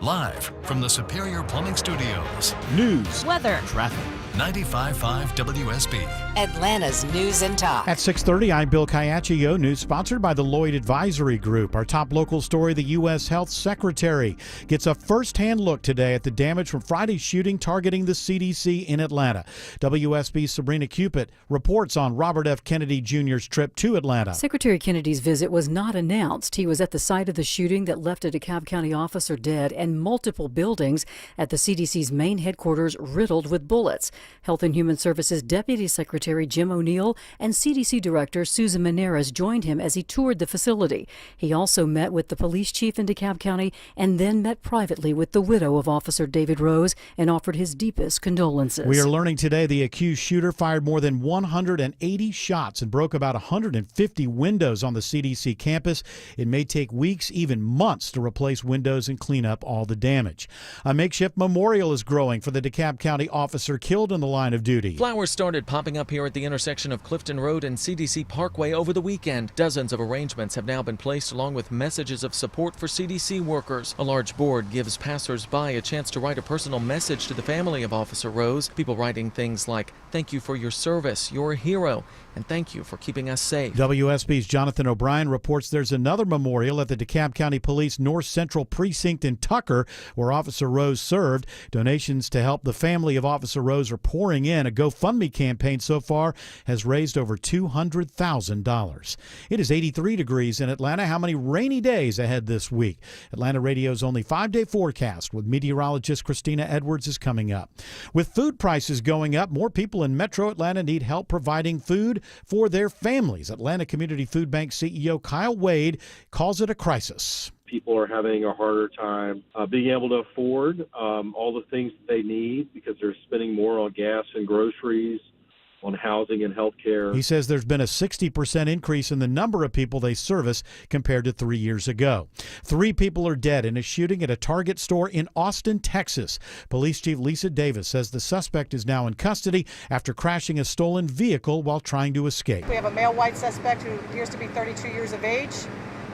Live from the Superior Plumbing Studios. News, weather, traffic. 95.5 WSB. Atlanta's News and Talk. At 6:30, I'm Bill Kayachio. News sponsored by the Lloyd Advisory Group. Our top local story, the U.S. Health Secretary gets a first-hand look today at the damage from Friday's shooting targeting the CDC in Atlanta. WSB's Sabrina Cupid reports on Robert F. Kennedy Jr.'s trip to Atlanta. Secretary Kennedy's visit was not announced. He was at the site of the shooting that left a DeKalb County officer dead and multiple buildings at the CDC's main headquarters riddled with bullets. Health and Human Services Deputy Secretary Jim O'Neill and CDC Director Susan Maneras joined him as he toured the facility. He also met with the police chief in DeKalb County and then met privately with the widow of Officer David Rose and offered his deepest condolences. We are learning today the accused shooter fired more than 180 shots and broke about 150 windows on the CDC campus. It may take weeks, even months, to replace windows and clean up all the damage. A makeshift memorial is growing for the DeKalb County officer killed in the line of duty. Flowers started popping up here at the intersection of Clifton Road and CDC Parkway over the weekend. Dozens of arrangements have now been placed along with messages of support for CDC workers. A large board gives passers-by a chance to write a personal message to the family of Officer Rose. People writing things like, "Thank you for your service, you're a hero, and thank you for keeping us safe." WSB's Jonathan O'Brien reports there's another memorial at the DeKalb County Police North Central Precinct in Tucker, where Officer Rose served. Donations to help the family of Officer Rose are pouring in. A GoFundMe campaign so far has raised over $200,000. It is 83 degrees in Atlanta. How many rainy days ahead this week? Atlanta Radio's only 5-day forecast with meteorologist Christina Edwards is coming up. With food prices going up, more people in Metro Atlanta need help providing food for their families. Atlanta Community Food Bank CEO Kyle Wade calls it a crisis. People are having a harder time being able to afford all the things that they need because they're spending more on gas and groceries, on housing and health care. He says there's been a 60% increase in the number of people they service compared to 3 years ago. 3 people are dead in a shooting at a Target store in Austin, Texas. Police Chief Lisa Davis says the suspect is now in custody after crashing a stolen vehicle while trying to escape. We have a male white suspect who appears to be 32 years of age.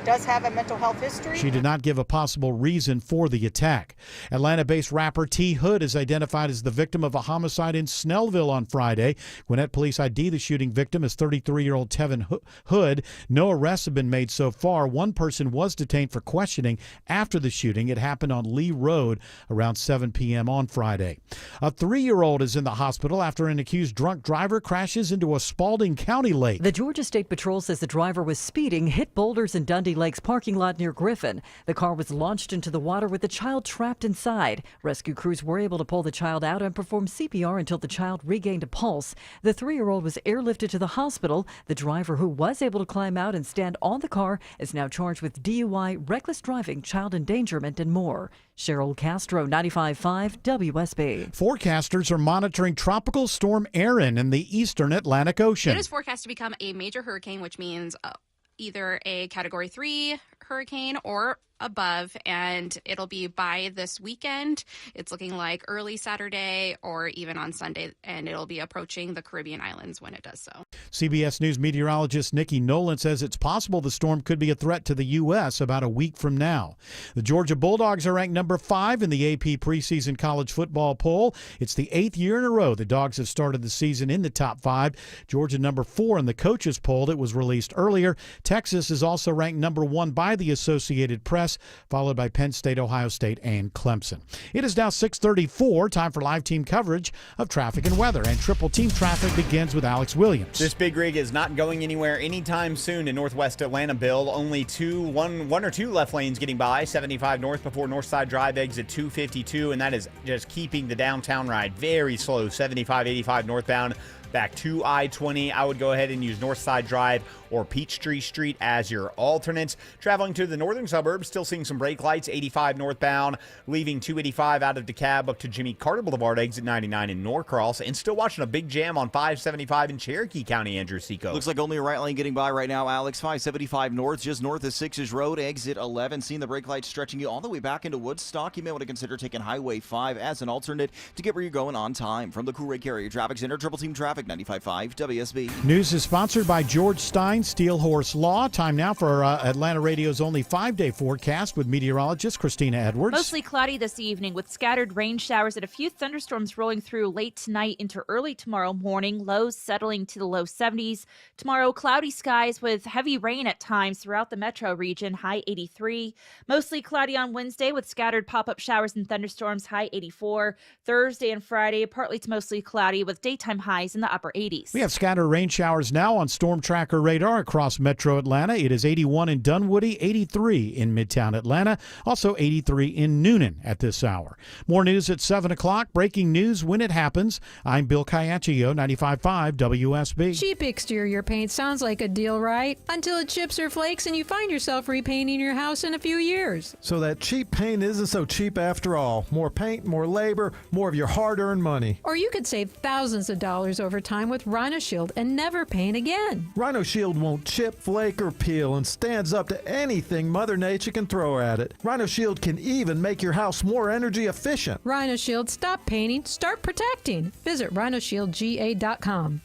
does have a mental health history. She did not give a possible reason for the attack. Atlanta-based rapper T. Hood is identified as the victim of a homicide in Snellville on Friday. Gwinnett police ID the shooting victim as 33-year-old Tevin Hood. No arrests have been made so far. One person was detained for questioning after the shooting. It happened on Lee Road around 7 p.m. on Friday. A 3-year-old is in the hospital after an accused drunk driver crashes into a Spalding County lake. The Georgia State Patrol says the driver was speeding, hit boulders in Dundee Lake's parking lot near Griffin. The car was launched into the water with the child trapped inside. Rescue crews were able to pull the child out and perform CPR until the child regained a pulse. The 3-year-old was airlifted to the hospital. The driver, who was able to climb out and stand on the car, is now charged with DUI, reckless driving, child endangerment, and more. Cheryl Castro, 95.5 WSB. Forecasters are monitoring Tropical Storm Erin in the eastern Atlantic Ocean. It is forecast to become a major hurricane, which means either a Category 3 hurricane or above, and it'll be by this weekend. It's looking like early Saturday or even on Sunday, and it'll be approaching the Caribbean islands when it does so. CBS News meteorologist Nikki Nolan says it's possible the storm could be a threat to the U.S. about a week from now. The Georgia Bulldogs are ranked number 5 in the AP preseason college football poll. It's the 8th year in a row the Dogs have started the season in the top 5. Georgia number 4 in the coaches poll that was released earlier. Texas is also ranked number 1 by the Associated Press, followed by Penn State, Ohio State, and Clemson. It is now 6:34, time for live team coverage of traffic and weather. And Triple Team Traffic begins with Alex Williams. This big rig is not going anywhere anytime soon in northwest Atlanta, Bill. Only one or two left lanes getting by. 75 north before Northside Drive exit 252, and that is just keeping the downtown ride very slow. 75, 85 northbound back to I-20. I would go ahead and use Northside Drive or Peachtree Street as your alternates. Traveling to the northern suburbs, still seeing some brake lights. 85 northbound, leaving 285 out of DeKalb up to Jimmy Carter Boulevard, exit 99 in Norcross, and still watching a big jam on 575 in Cherokee County, Andrew Seco. Looks like only a right lane getting by right now, Alex. 575 north, just north of 6's Road, exit 11. Seeing the brake lights stretching you all the way back into Woodstock. You may want to consider taking Highway 5 as an alternate to get where you're going on time. From the Cool Ray Carrier Traffic Center, Triple Team Traffic, 95.5 WSB. News is sponsored by George Stein, Steel Horse Law. Time now for Atlanta Radio's only 5-day forecast with meteorologist Christina Edwards. Mostly cloudy this evening with scattered rain showers and a few thunderstorms rolling through late tonight into early tomorrow morning. Lows settling to the low 70s. Tomorrow, cloudy skies with heavy rain at times throughout the metro region, high 83. Mostly cloudy on Wednesday with scattered pop-up showers and thunderstorms, high 84. Thursday and Friday, partly to mostly cloudy with daytime highs in the upper 80s. We have scattered rain showers now on Storm Tracker radar across Metro Atlanta. It is 81 in Dunwoody, 83 in Midtown Atlanta, also 83 in Noonan at this hour. More news at 7 o'clock. Breaking news when it happens. I'm Bill Caiaccio, 95.5 WSB. Cheap exterior paint sounds like a deal, right? Until it chips or flakes and you find yourself repainting your house in a few years. So that cheap paint isn't so cheap after all. More paint, more labor, more of your hard-earned money. Or you could save thousands of dollars over time with Rhino Shield and never paint again. Rhino Shield won't chip, flake, or peel and stands up to anything Mother Nature can throw at it. Rhino Shield can even make your house more energy efficient. Rhino Shield, stop painting, start protecting. Visit rhinoshieldga.com.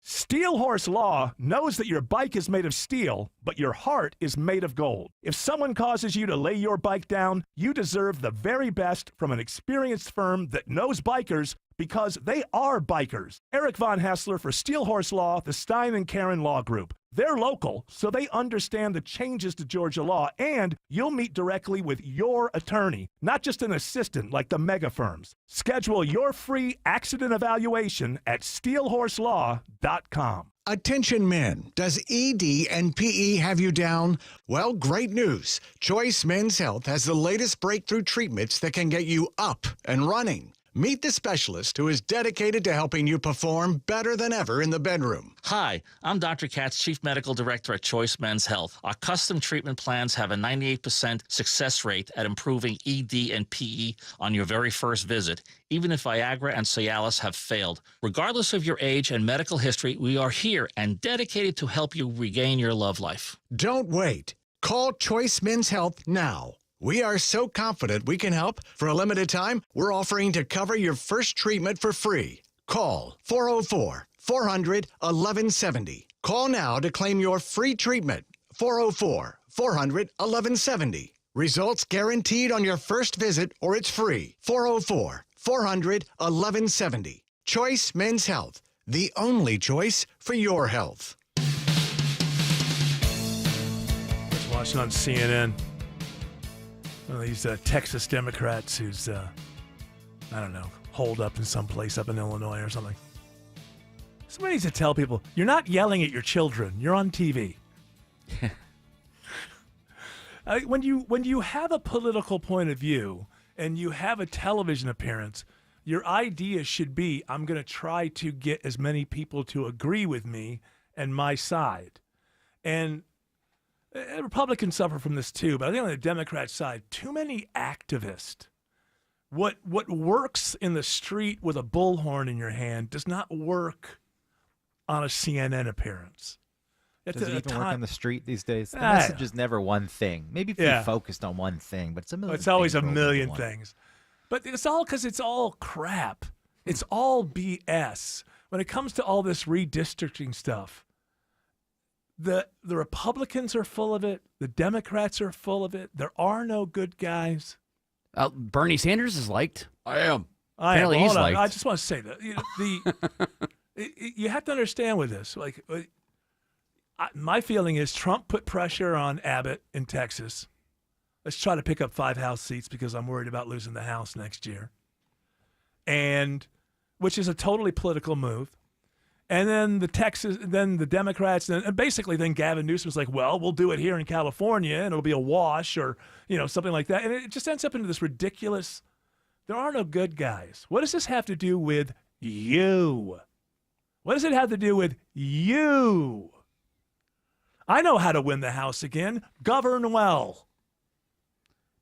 Steel Horse Law knows that your bike is made of steel, but your heart is made of gold. If someone causes you to lay your bike down, you deserve the very best from an experienced firm that knows bikers because they are bikers. Eric Von Hassler for Steel Horse Law, the Stein and Karen Law Group. They're local, so they understand the changes to Georgia law, and you'll meet directly with your attorney, not just an assistant like the mega firms. Schedule your free accident evaluation at steelhorselaw.com. Attention men, does ED and PE have you down? Well, great news. Choice Men's Health has the latest breakthrough treatments that can get you up and running. Meet the specialist who is dedicated to helping you perform better than ever in the bedroom. Hi, I'm Dr. Katz, Chief Medical Director at Choice Men's Health. Our custom treatment plans have a 98% success rate at improving ED and PE on your very first visit, even if Viagra and Cialis have failed. Regardless of your age and medical history, we are here and dedicated to help you regain your love life. Don't wait. Call Choice Men's Health now. We are so confident we can help. For a limited time, we're offering to cover your first treatment for free. Call 404-400-1170. Call now to claim your free treatment. 404 400-1170. Results guaranteed on your first visit or it's free. 404-400-1170. Choice Men's Health, the only choice for your health. Just watching on CNN. One of these Texas Democrats who's, I don't know, holed up in some place up in Illinois or something. Somebody needs to tell people, you're not yelling at your children. You're on TV. When you have a political point of view and you have a television appearance, your idea should be, I'm going to try to get as many people to agree with me and my side. And Republicans suffer from this too, but I think on the Democrat side, too many activists. What works in the street with a bullhorn in your hand does not work on a CNN appearance. Does it even work on the street these days? The message is never one thing. Maybe if you focused on one thing, but it's a million. It's always a million things. But it's all because it's all crap. It's all BS. When it comes to all this redistricting stuff, the Republicans are full of it. The Democrats are full of it. There are no good guys. Bernie Sanders is liked. I am. Apparently he's liked. I just want to say that you have to understand with this. My feeling is Trump put pressure on Abbott in Texas. Let's try to pick up 5 House seats because I'm worried about losing the House next year. And which is a totally political move. And then the Democrats, and basically then Gavin Newsom's like, well, we'll do it here in California and it'll be a wash or, something like that. And it just ends up into this ridiculous, there are no good guys. What does this have to do with you? What does it have to do with you? I know how to win the House again. Govern well.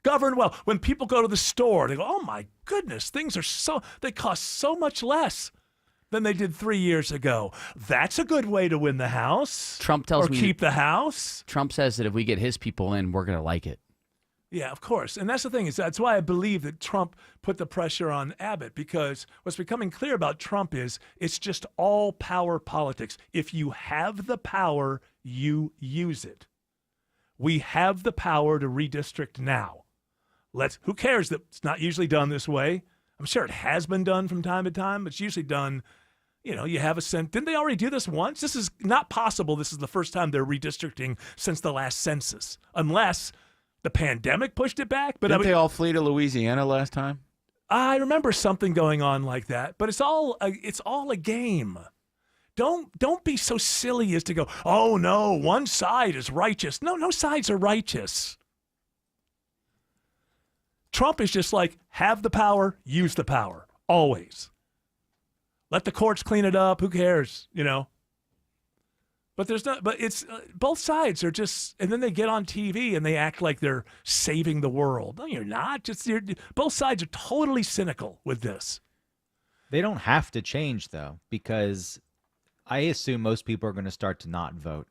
Govern well. When people go to the store, they go, oh my goodness, they cost so much less than they did 3 years ago. That's a good way to win the House. Trump tells me keep the House. Trump says that if we get his people in, we're going to like it. Yeah, of course. And that's the thing. That's why I believe that Trump put the pressure on Abbott, because what's becoming clear about Trump is it's just all power politics. If you have the power, you use it. We have the power to redistrict now. Who cares that it's not usually done this way? I'm sure it has been done from time to time, but it's usually done, you have a sense. Didn't they already do this once? This is not possible. This is the first time they're redistricting since the last census, unless the pandemic pushed it back. But Didn't they all flee to Louisiana last time? I remember something going on like that, but it's all a game. Don't be so silly as to go, oh no, one side is righteous. No sides are righteous. Trump is just like, have the power, use the power, always. Let the courts clean it up. Who cares? But it's both sides are just, and then they get on TV and they act like they're saving the world. No, you're not. Both sides are totally cynical with this. They don't have to change, though, because I assume most people are going to start to not vote.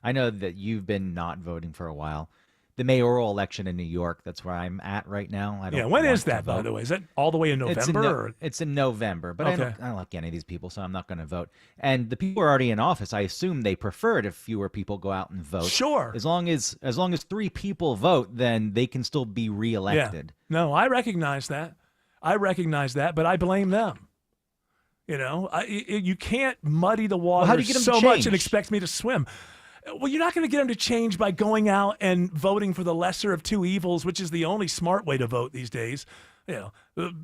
I know that you've been not voting for a while. The mayoral election in New York, that's where I'm at right now. When is that, by the way? Is that all the way in November? It's in November, but okay. I don't like any of these people, so I'm not going to vote. And the people who are already in office, I assume they prefer it if fewer people go out and vote. Sure. As long as 3 people vote, then they can still be reelected. Yeah. No, I recognize that. But I blame them. You can't muddy the water how do you get them so to much change? and expect me to swim. Well, you're not going to get them to change by going out and voting for the lesser of two evils, which is the only smart way to vote these days.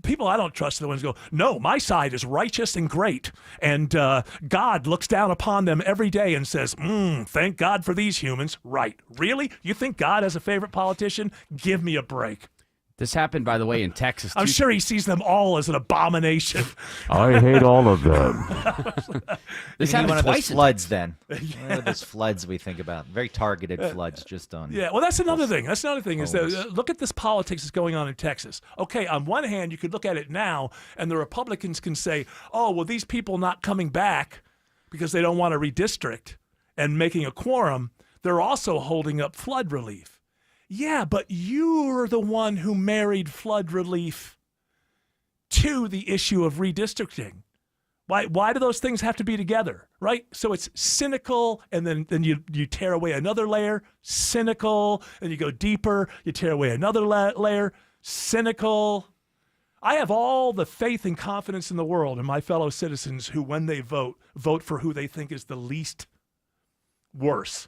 People I don't trust are the ones who go, no, my side is righteous and great, and God looks down upon them every day and says, thank God for these humans. Right. Really? You think God has a favorite politician? Give me a break. This happened, by the way, in Texas. I'm sure he sees them all as an abomination. I hate all of them. This happened one of those floods, then. One of those floods we think about. Very targeted floods just on. Yeah, well, that's another thing. Is that look at this politics that's going on in Texas. Okay, on one hand, you could look at it now, and the Republicans can say, oh, well, these people not coming back because they don't want to redistrict and making a quorum, they're also holding up flood relief. Yeah, but you're the one who married flood relief to the issue of redistricting. Why do those things have to be together, right? So it's cynical, and then you tear away another layer, cynical, and you go deeper, you tear away another layer, cynical. I have all the faith and confidence in the world in my fellow citizens who, when they vote for who they think is the least worse.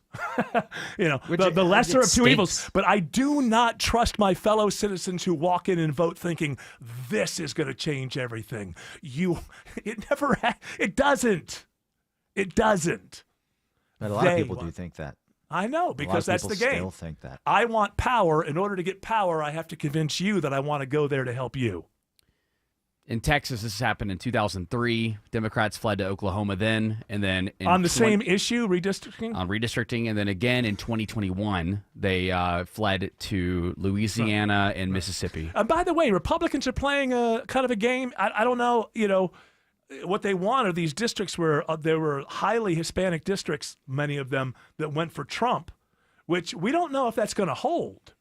The lesser of two evils. But I do not trust my fellow citizens who walk in and vote thinking this is going to change everything. It doesn't. It doesn't. But a lot of people do think that. I know, because that's the game. Still think that. I want power. In order to get power, I have to convince you that I want to go there to help you. In Texas, this happened in 2003. Democrats fled to Oklahoma then, and then on the same issue, redistricting. On redistricting, and then again in 2021, they fled to Louisiana and Mississippi. And by the way, Republicans are playing a kind of a game. I don't know. What they want are these districts where there were highly Hispanic districts, many of them that went for Trump, which we don't know if that's going to hold.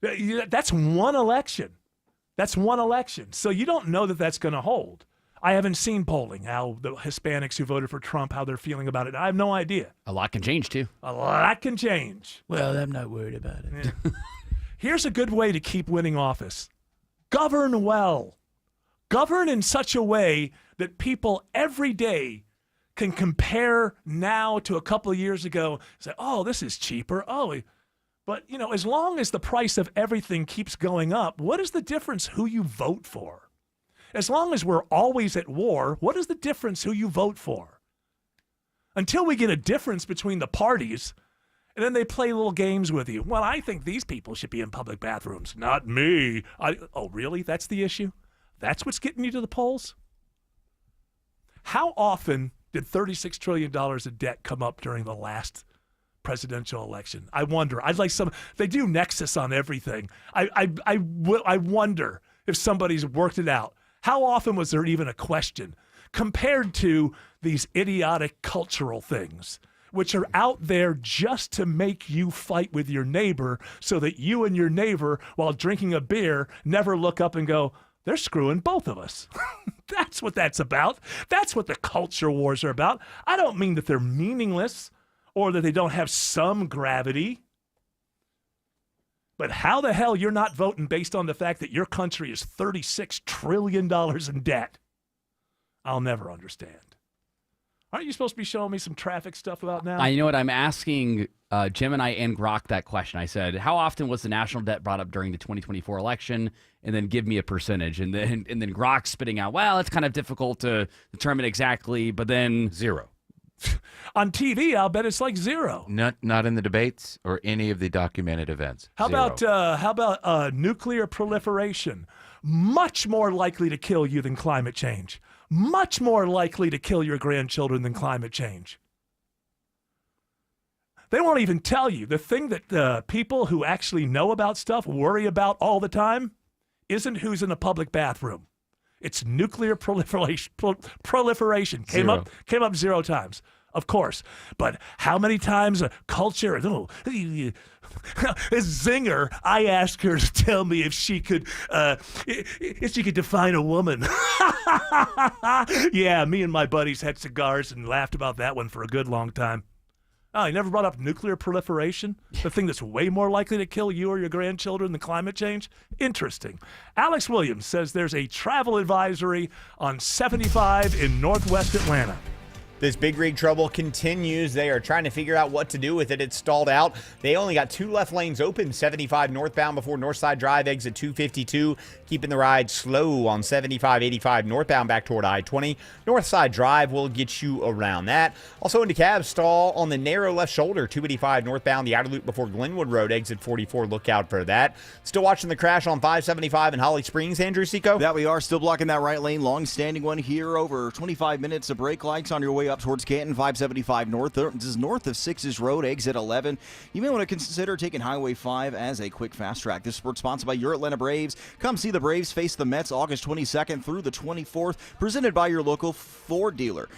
That's one election. That's one election. So you don't know that that's going to hold. I haven't seen polling, how the Hispanics who voted for Trump, how they're feeling about it. I have no idea. A lot can change, too. A lot can change. Well, I'm not worried about it. Yeah. Here's a good way to keep winning office. Govern well. Govern in such a way that people every day can compare now to a couple of years ago and say, oh, this is cheaper. But, as long as the price of everything keeps going up, what is the difference who you vote for? As long as we're always at war, what is the difference who you vote for? Until we get a difference between the parties, and then they play little games with you. Well, I think these people should be in public bathrooms. Not me. Oh, really? That's the issue? That's what's getting you to the polls? How often did $36 trillion of debt come up during the last presidential election? I wonder. They do Nexus on everything. I wonder if somebody's worked it out. How often was there even a question compared to these idiotic cultural things, which are out there just to make you fight with your neighbor so that you and your neighbor, while drinking a beer, never look up and go, they're screwing both of us. That's what that's about. That's what the culture wars are about. I don't mean that they're meaningless or that they don't have some gravity. But how the hell you're not voting based on the fact that your country is $36 trillion in debt? I'll never understand. Aren't you supposed to be showing me some traffic stuff about now? You know what? I'm asking Gemini and Grok that question. I said, how often was the national debt brought up during the 2024 election? And then give me a percentage. And then Grok spitting out, well, it's kind of difficult to determine exactly, but then 0. On TV, I'll bet it's like 0. Not in the debates or any of the documented events. How 0. about nuclear proliferation? Much more likely to kill you than climate change. Much more likely to kill your grandchildren than climate change. They won't even tell you. The thing that people who actually know about stuff worry about all the time isn't who's in a public bathroom. It's nuclear proliferation. Came up 0 times, of course. But how many times a culture? Zinger, I asked her to tell me if she could define a woman. Yeah, me and my buddies had cigars and laughed about that one for a good long time. Oh, he never brought up nuclear proliferation, the thing that's way more likely to kill you or your grandchildren than climate change? Interesting. Alex Williams says there's a travel advisory on 75 in northwest Atlanta. This big rig trouble continues. They are trying to figure out what to do with it. It's stalled out. They only got 2 left lanes open, 75 northbound before Northside Drive exit 252, keeping the ride slow on 75-85 northbound back toward I-20. Northside Drive will get you around that. Also into cab stall on the narrow left shoulder, 285 northbound, the outer loop before Glenwood Road, exit 44. Look out for that. Still watching the crash on 575 in Holly Springs, Andrew Seco? That we are still blocking that right lane. Long-standing one here, over 25 minutes of brake lights on your way up towards Canton, 575 north. This is north of 6's Road, exit 11. You may want to consider taking Highway 5 as a quick fast track. This is sponsored by your Atlanta Braves. Come see the Braves face the Mets August 22nd through the 24th, presented by your local Ford dealer.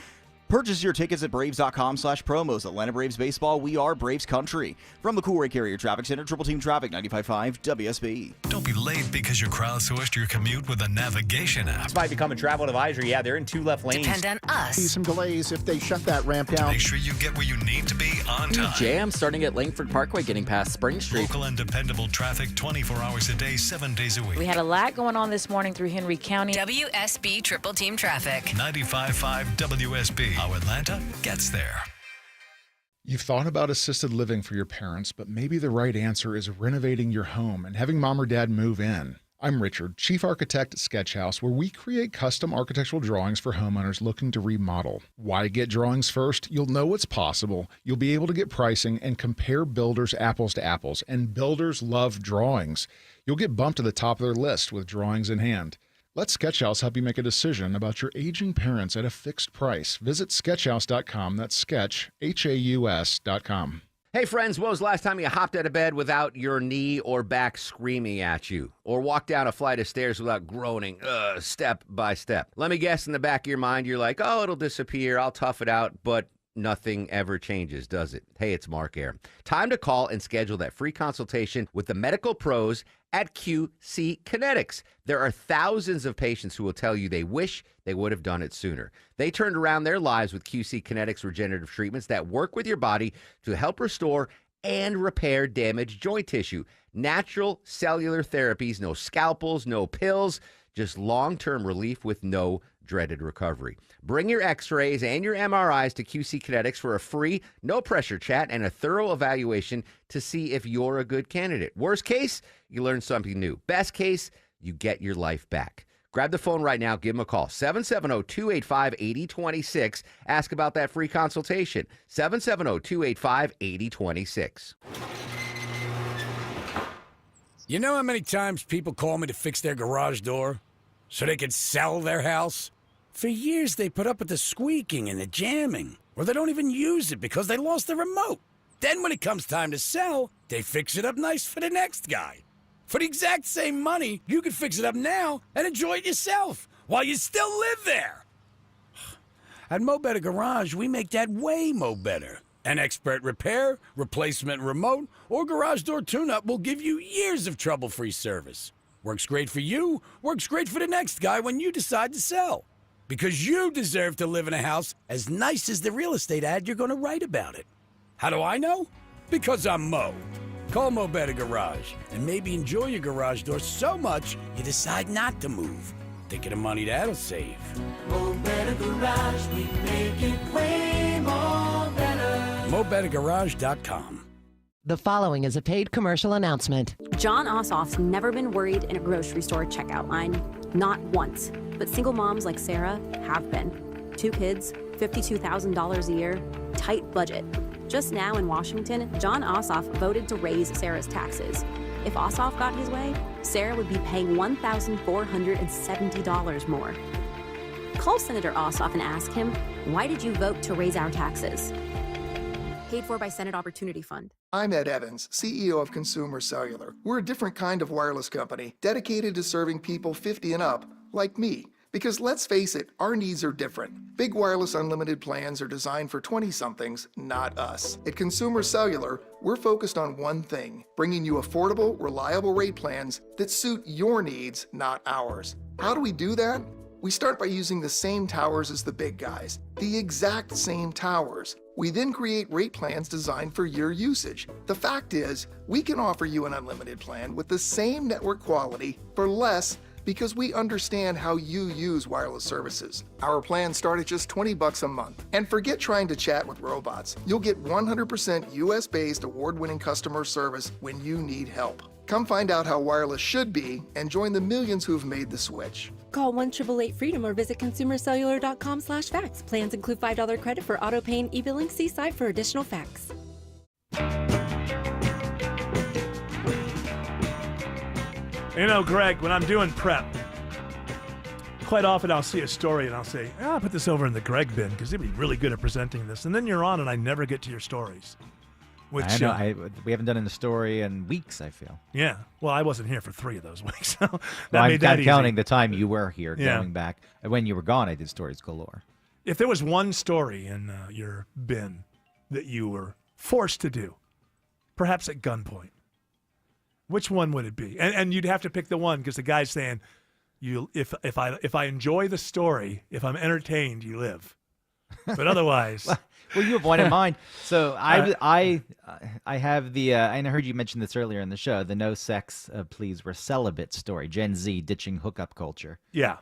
Purchase your tickets at Braves.com/promos. Atlanta Braves baseball, we are Braves country. From the Cool Ray Carrier Traffic Center, Triple Team Traffic, 95.5 WSB. Don't be late because you crowdsourced your commute with a navigation app. This might become a travel advisory. Yeah, they're in 2 left lanes. Depend on us. See some delays if they shut that ramp down. Make sure you get where you need to be on time. Jam starting at Langford Parkway getting past Spring Street. Local and dependable traffic 24 hours a day, 7 days a week. We had a lot going on this morning through Henry County. WSB Triple Team Traffic. 95.5 WSB. How Atlanta gets there. You've thought about assisted living for your parents, but maybe the right answer is renovating your home and having mom or dad move in. I'm Richard, Chief Architect at Sketch House, where we create custom architectural drawings for homeowners looking to remodel. Why get drawings first? You'll know what's possible. You'll be able to get pricing and compare builders apples to apples, and builders love drawings. You'll get bumped to the top of their list with drawings in hand. Let Sketchhouse help you make a decision about your aging parents at a fixed price. Visit sketchhouse.com. That's sketch, HAUS.com. Hey friends, when was the last time you hopped out of bed without your knee or back screaming at you? Or walked down a flight of stairs without groaning, step by step? Let me guess, in the back of your mind, you're like, oh, it'll disappear, I'll tough it out, but nothing ever changes, does it? Hey, it's Mark Air. Time to call and schedule that free consultation with the medical pros at QC Kinetics. There are thousands of patients who will tell you they wish they would have done it sooner. They turned around their lives with QC Kinetics regenerative treatments that work with your body to help restore and repair damaged joint tissue. Natural cellular therapies, no scalpels, no pills, just long-term relief with no dreaded recovery. Bring your x-rays and your MRIs to QC Kinetics for a free, no-pressure chat and a thorough evaluation to see if you're a good candidate. Worst case, you learn something new. Best case, you get your life back. Grab the phone right now. Give them a call. 770-285-8026. Ask about that free consultation. 770-285-8026. You know how many times people call me to fix their garage door so they can sell their house? For years, they put up with the squeaking and the jamming, or they don't even use it because they lost the remote. Then when it comes time to sell, they fix it up nice for the next guy. For the exact same money, you can fix it up now and enjoy it yourself while you still live there. At Mo Better Garage, we make that way mo better. An expert repair, replacement remote, or garage door tune-up will give you years of trouble-free service. Works great for you, works great for the next guy when you decide to sell. Because you deserve to live in a house as nice as the real estate ad you're going to write about it. How do I know? Because I'm Mo. Call Mo Better Garage and maybe enjoy your garage door so much you decide not to move. Think of the money that'll save. Mo Better Garage, we make it way more better. MoBetterGarage.com. The following is a paid commercial announcement. John Ossoff's never been worried in a grocery store checkout line. Not once. But single moms like Sarah have been. 2 kids, $52,000 a year, tight budget. Just now in Washington, John Ossoff voted to raise Sarah's taxes. If Ossoff got his way, Sarah would be paying $1,470 more. Call Senator Ossoff and ask him, why did you vote to raise our taxes? Paid for by Senate Opportunity Fund. I'm Ed Evans, CEO of Consumer Cellular. We're a different kind of wireless company dedicated to serving people 50 and up, like me. Because let's face it, our needs are different. Big wireless unlimited plans are designed for 20-somethings, not us. At Consumer Cellular, we're focused on one thing, bringing you affordable, reliable rate plans that suit your needs, not ours. How do we do that? We start by using the same towers as the big guys, the exact same towers. We then create rate plans designed for your usage. The fact is, we can offer you an unlimited plan with the same network quality for less because we understand how you use wireless services. Our plans start at just $20 a month. And forget trying to chat with robots. You'll get 100% US-based award-winning customer service when you need help. Come find out how wireless should be and join the millions who've made the switch. Call 1-888-FREEDOM or visit consumercellular.com/facts. Plans include $5 credit for auto pay and e-billing. See site for additional facts. You know, Greg, when I'm doing prep, quite often I'll see a story and I'll say, I'll put this over in the Greg bin because he'd be really good at presenting this. And then you're on and I never get to your stories. Which, I know. We haven't done a story in weeks, I feel. Yeah. Well, I wasn't here for 3 of those weeks. So I'm counting the time you were here going back. When you were gone, I did stories galore. If there was one story in your bin that you were forced to do, perhaps at gunpoint, which one would it be? And you'd have to pick the one because the guy's saying, if I enjoy the story, if I'm entertained, you live. But otherwise, well, you have one in mind. So I have the I heard you mention this earlier in the show, the no sex please we're celibate story, Gen Z ditching hookup culture. Yeah.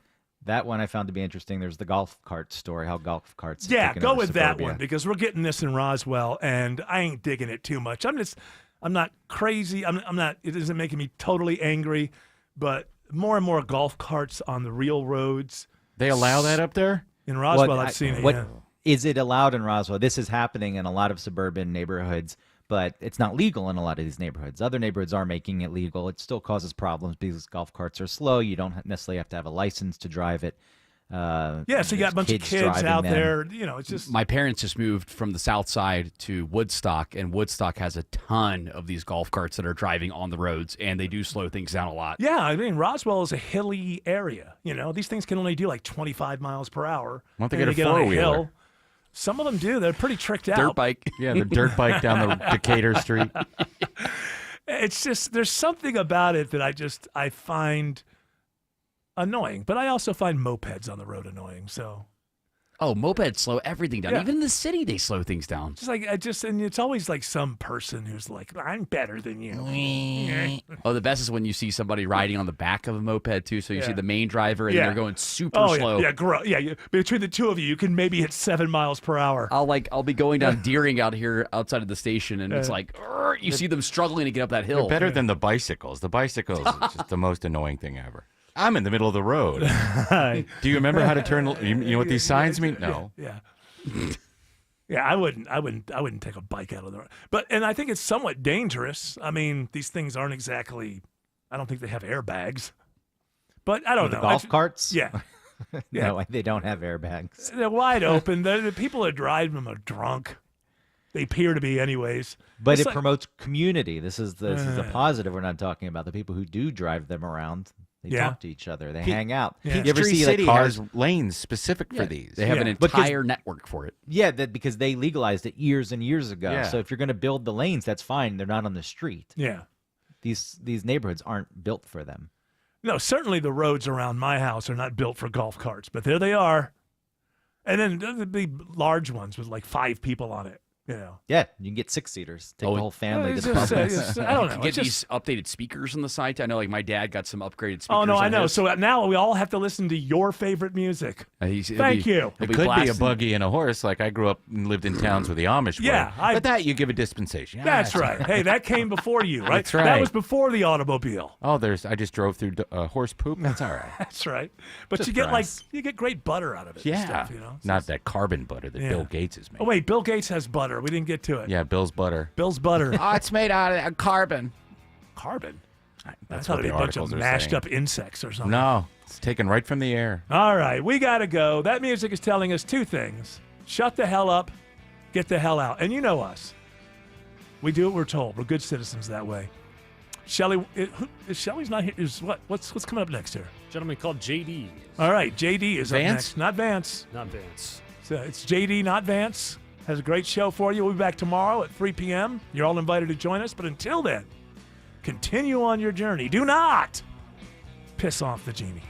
That one I found to be interesting. There's the golf cart story, how golf carts have yeah, taken go over with that suburbia. one because we're getting this in Roswell, and I ain't digging it too much. I'm not crazy. I'm not. It isn't making me totally angry, but more and more golf carts on the real roads. They allow that up there? In Roswell, I've seen it. What yeah. is it allowed in Roswell? This is happening in a lot of suburban neighborhoods, but it's not legal in a lot of these neighborhoods. Other neighborhoods are making it legal. It still causes problems because golf carts are slow. You don't necessarily have to have a license to drive it. So you got a bunch of kids driving out them. there. You know, it's just My parents just moved from the south side to Woodstock, and Woodstock has a ton of these golf carts that are driving on the roads, and they do slow things down a lot. Yeah, I mean, Roswell is a hilly area. You know, these things can only do like 25 miles per hour. Why don't they And get a on four-wheeler? hill. Some of them do. They're pretty tricked out. Dirt bike. Yeah, the dirt bike down the Decatur Street. It's just, there's something about it that I find annoying. But I also find mopeds on the road annoying. So Oh, mopeds slow everything down. Yeah. Even in the city, they slow things down. just like, and it's always like some person who's like, I'm better than you. Oh, the best is when you see somebody riding on the back of a moped, too. So you see Yeah. the main driver, and Yeah. they're going super Oh, slow. Yeah. Between the two of you, you can maybe hit 7 miles per hour. I'll be going down Deering out here outside of the station, and it's like, you see them struggling to get up that hill. They're better than the bicycles. The bicycles is just the most annoying thing ever. I'm in the middle of the road. Do you remember how to turn? You know what these signs mean? No. Yeah. Yeah, I wouldn't take a bike out of the road. And I think it's somewhat dangerous. I mean, these things aren't exactly, I don't think they have airbags. But I don't know. The golf carts? Yeah. No, they don't have airbags. They're wide open. The people that drive them are drunk. They appear to be anyways. But It's it like- promotes community. This is the positive we're not talking about. The people who do drive them around, they Yeah. talk to each other. They hang out. Yeah. You ever Peachtree see City like cars? has lanes specific for these. They have an entire network for it. Yeah, because they legalized it years and years ago. Yeah. So if you're going to build the lanes, that's fine. They're not on the street. Yeah. These neighborhoods aren't built for them. No, certainly the roads around my house are not built for golf carts, but there they are. And then there'd be large ones with like 5 people on it. You know. Yeah, you can get 6-seaters. Take the whole family to it's the just, Publix. I don't know. You get It's just- these updated speakers on the site. I know, like my dad got some upgraded speakers. Oh no, I on know. his. So now we all have to listen to your favorite music. Thank you. It could be a buggy and a horse. Like I grew up and lived in towns where the Amish Yeah, were. But that you give a dispensation. That's right. Hey, that came before you, right? That's right. That was before the automobile. Oh, I just drove through horse poop. That's all right. That's right. But Just you get grass. you get great butter out of it. Yeah. And stuff, you know. Not that carbon butter that Yeah. Bill Gates is making. Oh wait, Bill Gates has butter. We didn't get to it. Yeah, Bill's butter. Bill's butter. Oh, it's made out of carbon. Carbon. That's I what thought the it'd be a bunch of articles are mashed saying. up insects or something. No, it's taken right from the air. All right, we got to go. That music is telling us 2 things. Shut the hell up, get the hell out. And you know us. We do what we're told. We're good citizens that way. Shelly, Shelly's not here. What's coming up next here? Gentleman called JD. All right, JD is up Vance? next. Not Vance. Not Vance. So it's JD, not Vance. Has a great show for you. We'll be back tomorrow at 3 p.m. You're all invited to join us. But until then, continue on your journey. Do not piss off the genie.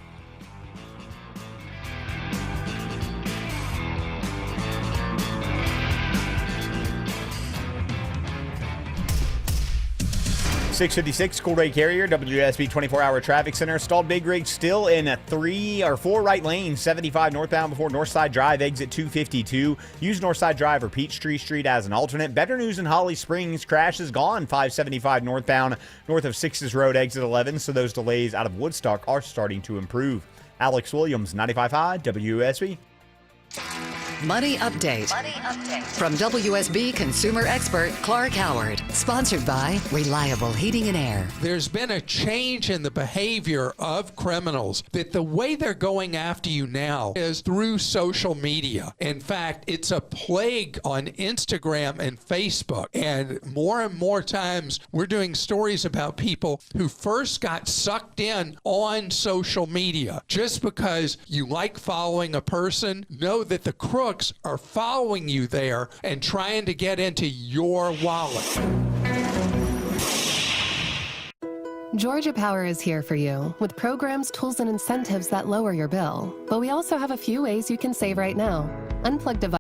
.656 School Day Carrier, WSB 24-hour traffic center. Stalled big rig still in 3 or 4 right lanes, 75 northbound before Northside Drive, exit 252. Use Northside Drive or Peachtree Street as an alternate. Better news in Holly Springs. Crash is gone, 575 northbound, north of 6th Road, exit 11. So those delays out of Woodstock are starting to improve. Alex Williams, 95.5 WSB. Money Update. From WSB consumer expert Clark Howard. Sponsored by Reliable Heating and Air. There's been a change in the behavior of criminals, that the way they're going after you now is through social media. In fact, it's a plague on Instagram and Facebook. And more times, we're doing stories about people who first got sucked in on social media. Just because you like following a person, know that the crook crooks are following you there and trying to get into your wallet. Georgia Power is here for you with programs, tools, and incentives that lower your bill. But we also have a few ways you can save right now. Unplug devices.